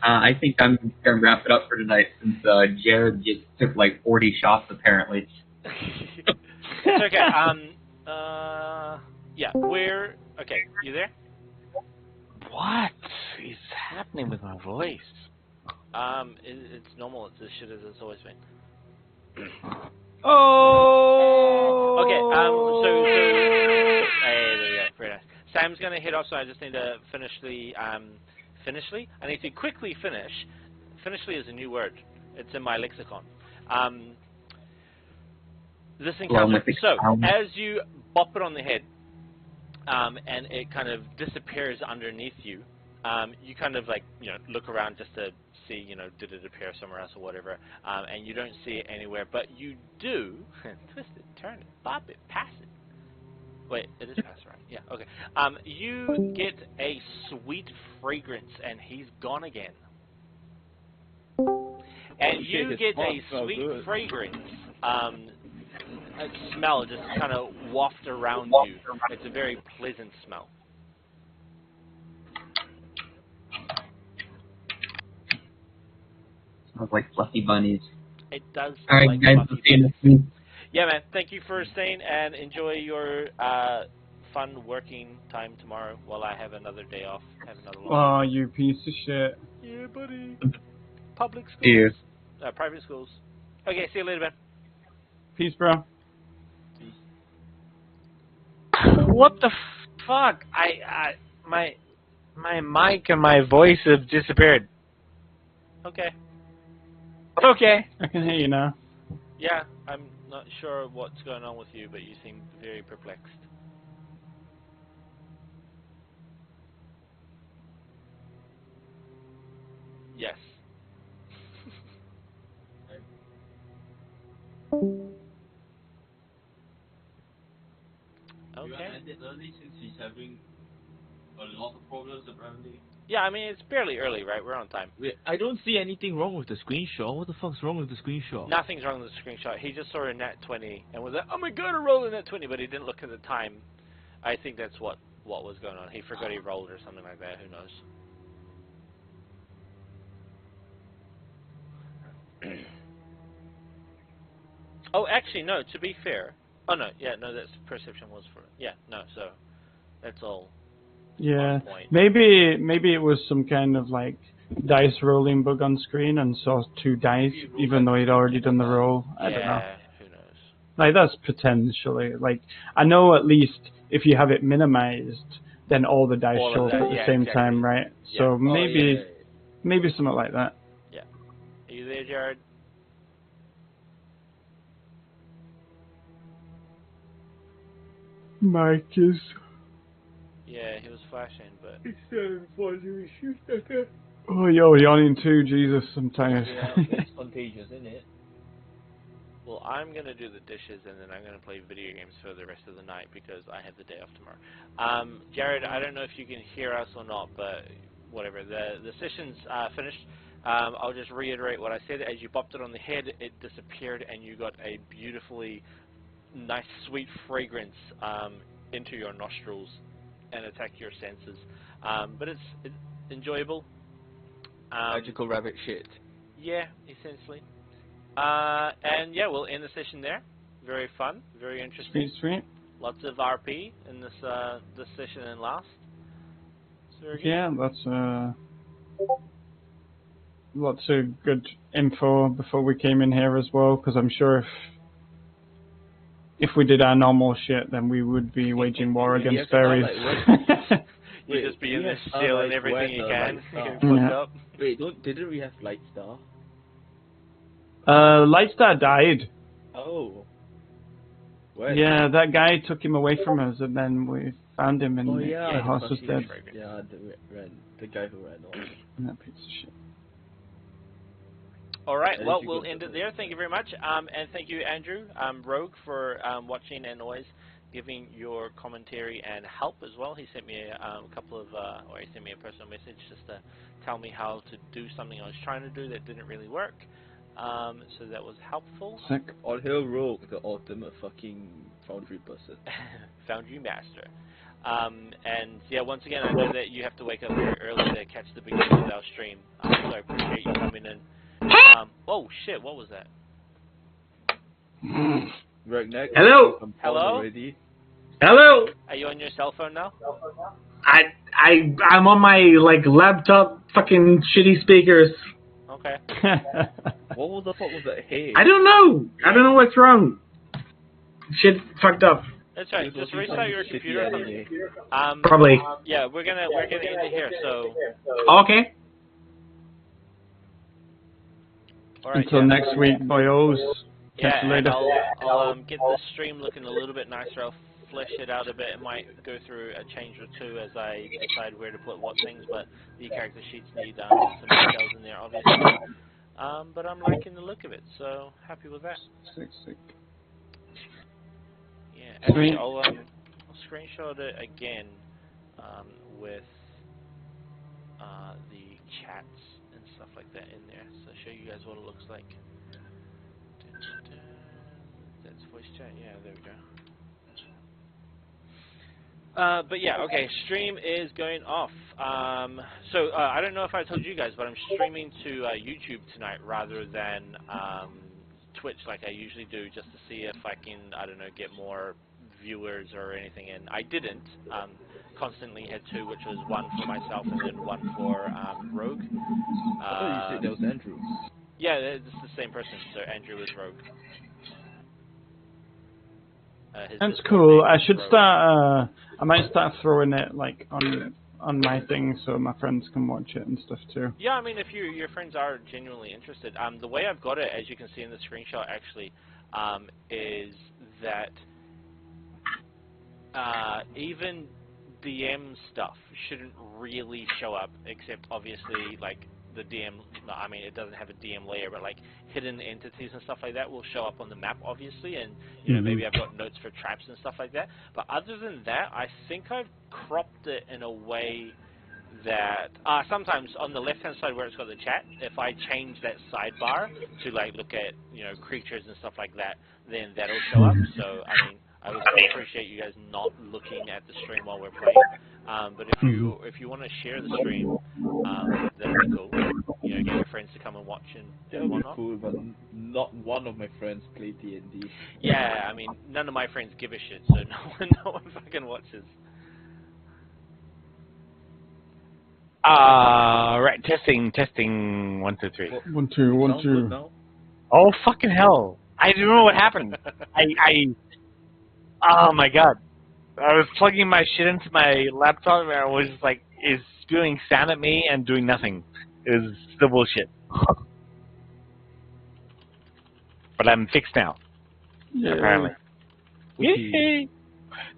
S4: I think I'm going to wrap it up for tonight since Jared just took like 40 shots apparently.
S2: It's okay. Yeah, we're... Okay, you there?
S1: What is happening with my voice?
S2: It's normal. It's as shit as it's always been.
S3: Oh!
S2: Okay, so hey, there we go. Very nice. Sam's going to head off, so I just need to finishly... Finishly? I need to quickly finish. Finishly is a new word. It's in my lexicon. This encounter. So, as you bop it on the head, and it kind of disappears underneath you, you kind of like, look around just to see, did it appear somewhere else or whatever, and you don't see it anywhere, but you do, twist it, turn it, bop it, pass it. Wait, it is pass, right? Yeah, okay. You get a sweet fragrance, and he's gone again. And you get a sweet fragrance, a smell just kind of waft around you. It's a very pleasant smell.
S4: Smells like fluffy bunnies.
S2: It does.
S4: All right,
S2: like
S4: guys,
S2: fluffy
S4: we'll see you
S2: bunnies.
S4: next week.
S2: Yeah, man. Thank you for staying and enjoy your fun working time tomorrow while I have another day off. Have another long
S3: Oh, you piece of shit.
S2: Yeah, buddy. Public schools.
S4: Cheers.
S2: Private schools. Okay, see you later, man.
S3: Peace, bro.
S1: What the fuck? My mic and my voice have disappeared.
S2: Okay.
S1: Okay.
S3: I can hear you now.
S2: Yeah, I'm not sure what's going on with you, but you seem very perplexed. Yes. Okay.
S5: Early since he's having a lot of problems apparently.
S2: Yeah, I mean, it's barely early, right? We're on time.
S5: Wait, I don't see anything wrong with the screenshot. What the fuck's wrong with the screenshot?
S2: Nothing's wrong with the screenshot. He just saw a nat 20 and was like, oh my god, I rolled a nat 20, but he didn't look at the time. I think that's what was going on. He forgot he rolled or something like that. Who knows? Oh, actually, no, to be fair. Oh, no, yeah, no, that's perception was for it. Yeah, no, so that's all.
S3: Yeah,
S2: On point.
S3: maybe it was some kind of like dice rolling bug on screen and saw 2 dice even though he'd already done the roll. I don't know.
S2: Yeah, who knows?
S3: Like that's potentially like I know at least if you have it minimized, then all the dice
S2: All
S3: show
S2: of
S3: up
S2: that,
S3: at the
S2: yeah,
S3: same
S2: exactly.
S3: time, right?
S2: Yeah.
S3: So
S2: Oh,
S3: maybe maybe something like that.
S2: Yeah. Are you there, Jared?
S3: Mike is.
S2: Yeah, he was flashing, but...
S3: Oh, you're yawning too, Jesus, I'm tired.
S5: Yeah, it's contagious, isn't it?
S2: Well, I'm going to do the dishes, and then I'm going to play video games for the rest of the night, because I have the day off tomorrow. Jared, I don't know if you can hear us or not, but whatever. The session's finished. I'll just reiterate what I said. As you bopped it on the head, it disappeared, and you got a beautifully nice, sweet fragrance into your nostrils and attack your senses. But it's enjoyable.
S5: Magical rabbit shit.
S2: Yeah, essentially. And yeah, we'll end the session there. Very fun, very interesting.
S3: Sweet.
S2: Lots of RP in this this session and last. It's very good.
S3: Yeah, that's lots of good info before we came in here as well, because I'm sure if we did our normal shit, then we would be waging war
S5: Yeah,
S3: against
S5: so
S3: fairies.
S5: like,
S2: You just be in
S5: we
S2: there
S5: have
S2: stealing
S5: Starlight
S2: everything you
S5: Weather,
S2: can.
S5: like,
S2: You get
S3: Yeah.
S2: fucked up.
S5: Wait, didn't we have Light Star?
S3: Lightstar died.
S5: Oh. Where?
S3: Yeah, that guy took him away from us, and then we found him, and
S5: Oh yeah,
S3: the horse was
S5: fucking-
S3: dead.
S5: Yeah, the guy who ran off.
S3: That piece of shit.
S2: All right,
S5: At
S2: well,
S5: least you
S2: we'll
S5: got
S2: end
S5: the-
S2: it there. Thank you very much. And thank you, Andrew, Rogue, for watching and always giving your commentary and help as well. He sent me a couple of, or he sent me a personal message just to tell me how to do something I was trying to do that didn't really work. So that was helpful.
S3: Sick.
S5: On Hill Rogue, the ultimate fucking Foundry person.
S2: Foundry master. And yeah, once again, I know that you have to wake up very early to catch the beginning of our stream. So I appreciate you coming in. Oh shit, what was that?
S5: Ragnar,
S4: Hello?
S5: I'm
S2: Hello?
S5: already.
S4: Hello.
S2: Are you on your cell phone now?
S4: I'm on my like laptop fucking shitty speakers.
S2: Okay.
S5: What the fuck was that? Hey.
S4: I don't know what's wrong. Shit fucked up.
S2: That's right. Just restart your computer or something.
S4: Probably.
S2: Yeah, we're gonna end it here. So,
S4: Okay.
S2: all right.
S3: Until
S2: yeah.
S3: next week, boyos.
S2: Yeah,
S3: Catch you
S2: and
S3: later.
S2: I'll get the stream looking a little bit nicer. I'll flesh it out a bit. It might go through a change or two as I decide where to put what things, but the character sheets need some details in there, obviously. But I'm liking the look of it, so happy with that.
S3: Sick.
S2: Yeah, actually,
S3: Sweet.
S2: I'll screenshot it again with the chats and stuff like that in there, so show you guys what it looks like. That's voice chat. Yeah, there we go. But yeah, okay. Stream is going off. So I don't know if I told you guys, but I'm streaming to YouTube tonight rather than Twitch like I usually do, just to see if I can, I don't know, get more viewers or anything. And I didn't. Constantly had two, which was one for myself and then one for Rogue.
S5: I thought you said that was Andrew.
S2: Yeah, it's the same person. So Andrew is Rogue.
S3: That's
S2: Discord
S3: cool.
S2: name
S3: I
S2: is
S3: should
S2: Rogue.
S3: start. I might start throwing it like on my thing so my friends can watch it and stuff too.
S2: Yeah, I mean, if your friends are genuinely interested, the way I've got it, as you can see in the screenshot, actually, is that even DM stuff shouldn't really show up, except obviously like the DM. I mean, it doesn't have a DM layer, but like hidden entities and stuff like that will show up on the map, obviously, and you know maybe I've got notes for traps and stuff like that. But other than that, I think I've cropped it in a way that sometimes on the left hand side where it's got the chat, if I change that sidebar to like look at creatures and stuff like that, then that'll show up. So I mean, I would still appreciate you guys not looking at the stream while we're playing. But if you want to share the stream, that'd be cool. Get your friends to come and watch and
S5: That would be
S2: whatnot.
S5: cool, but not one of my friends play D&D.
S2: Yeah, I mean, none of my friends give a shit, so no one fucking watches.
S1: Right, testing, 1, 2, 3.
S3: 1, 2, 1,
S5: Sounds good
S3: 2.
S5: now?
S1: Oh fucking hell! I don't know what happened. Oh my god! I was plugging my shit into my laptop and I was like, is spewing sound at me and doing nothing. It was still bullshit. But I'm fixed now,
S3: Yeah.
S1: apparently. Yay!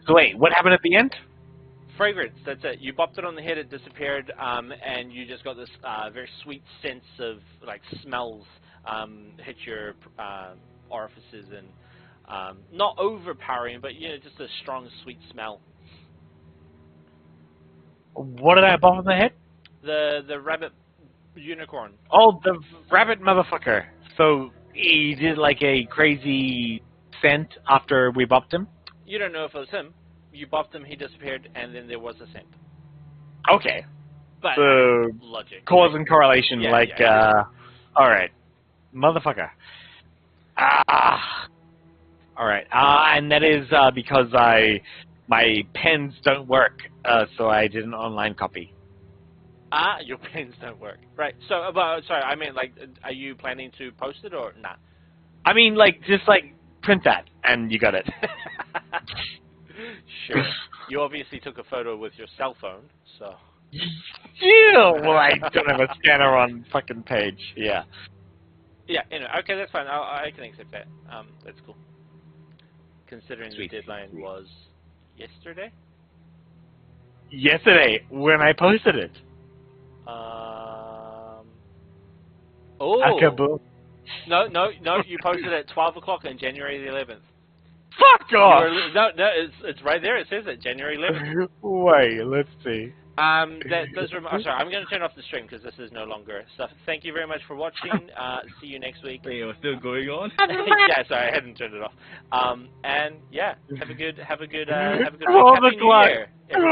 S1: So wait, what happened at the end?
S2: Fragrance, that's it. You bopped it on the head, it disappeared, and you just got this very sweet sense of like smells hit your orifices, and not overpowering, but just a strong sweet smell.
S1: What did I bump on the head?
S2: The rabbit unicorn.
S1: Oh, the rabbit motherfucker. So he did like a crazy scent after we bopped him?
S2: You don't know if it was him. You bopped him, he disappeared, and then there was a scent.
S1: Okay.
S2: But
S1: So
S2: logic.
S1: cause and correlation,
S2: Yeah,
S1: like,
S2: yeah.
S1: alright. Motherfucker. Alright. And that is because my pens don't work, so I did an online copy.
S2: Your pens don't work. Right. So, sorry, I mean, like, are you planning to post it or not?
S1: I mean, like, just like, print that, and you got it.
S2: Sure. You obviously took a photo with your cell phone, so.
S1: Yeah, well, I don't have a scanner on fucking page, yeah.
S2: Yeah, anyway, okay, that's fine. I can accept that. That's cool. considering
S4: Sweet.
S2: the deadline
S4: Sweet.
S2: was yesterday.
S1: Yesterday, when I posted it.
S2: Oh.
S1: Akaboom.
S2: No, you posted it at 12 o'clock on January the 11th.
S1: Fuck off!
S2: No, it's right there. It says it, January 11th.
S1: Wait, let's see.
S2: I'm sorry, I'm going to turn off the stream because this is no longer stuff. Thank you very much for watching. See you next week.
S5: Wait, it was still going on?
S2: Yeah, sorry, I hadn't turned it off. And yeah, have a good week.
S1: 12
S2: Happy New
S1: o'clock.
S2: Year, everyone.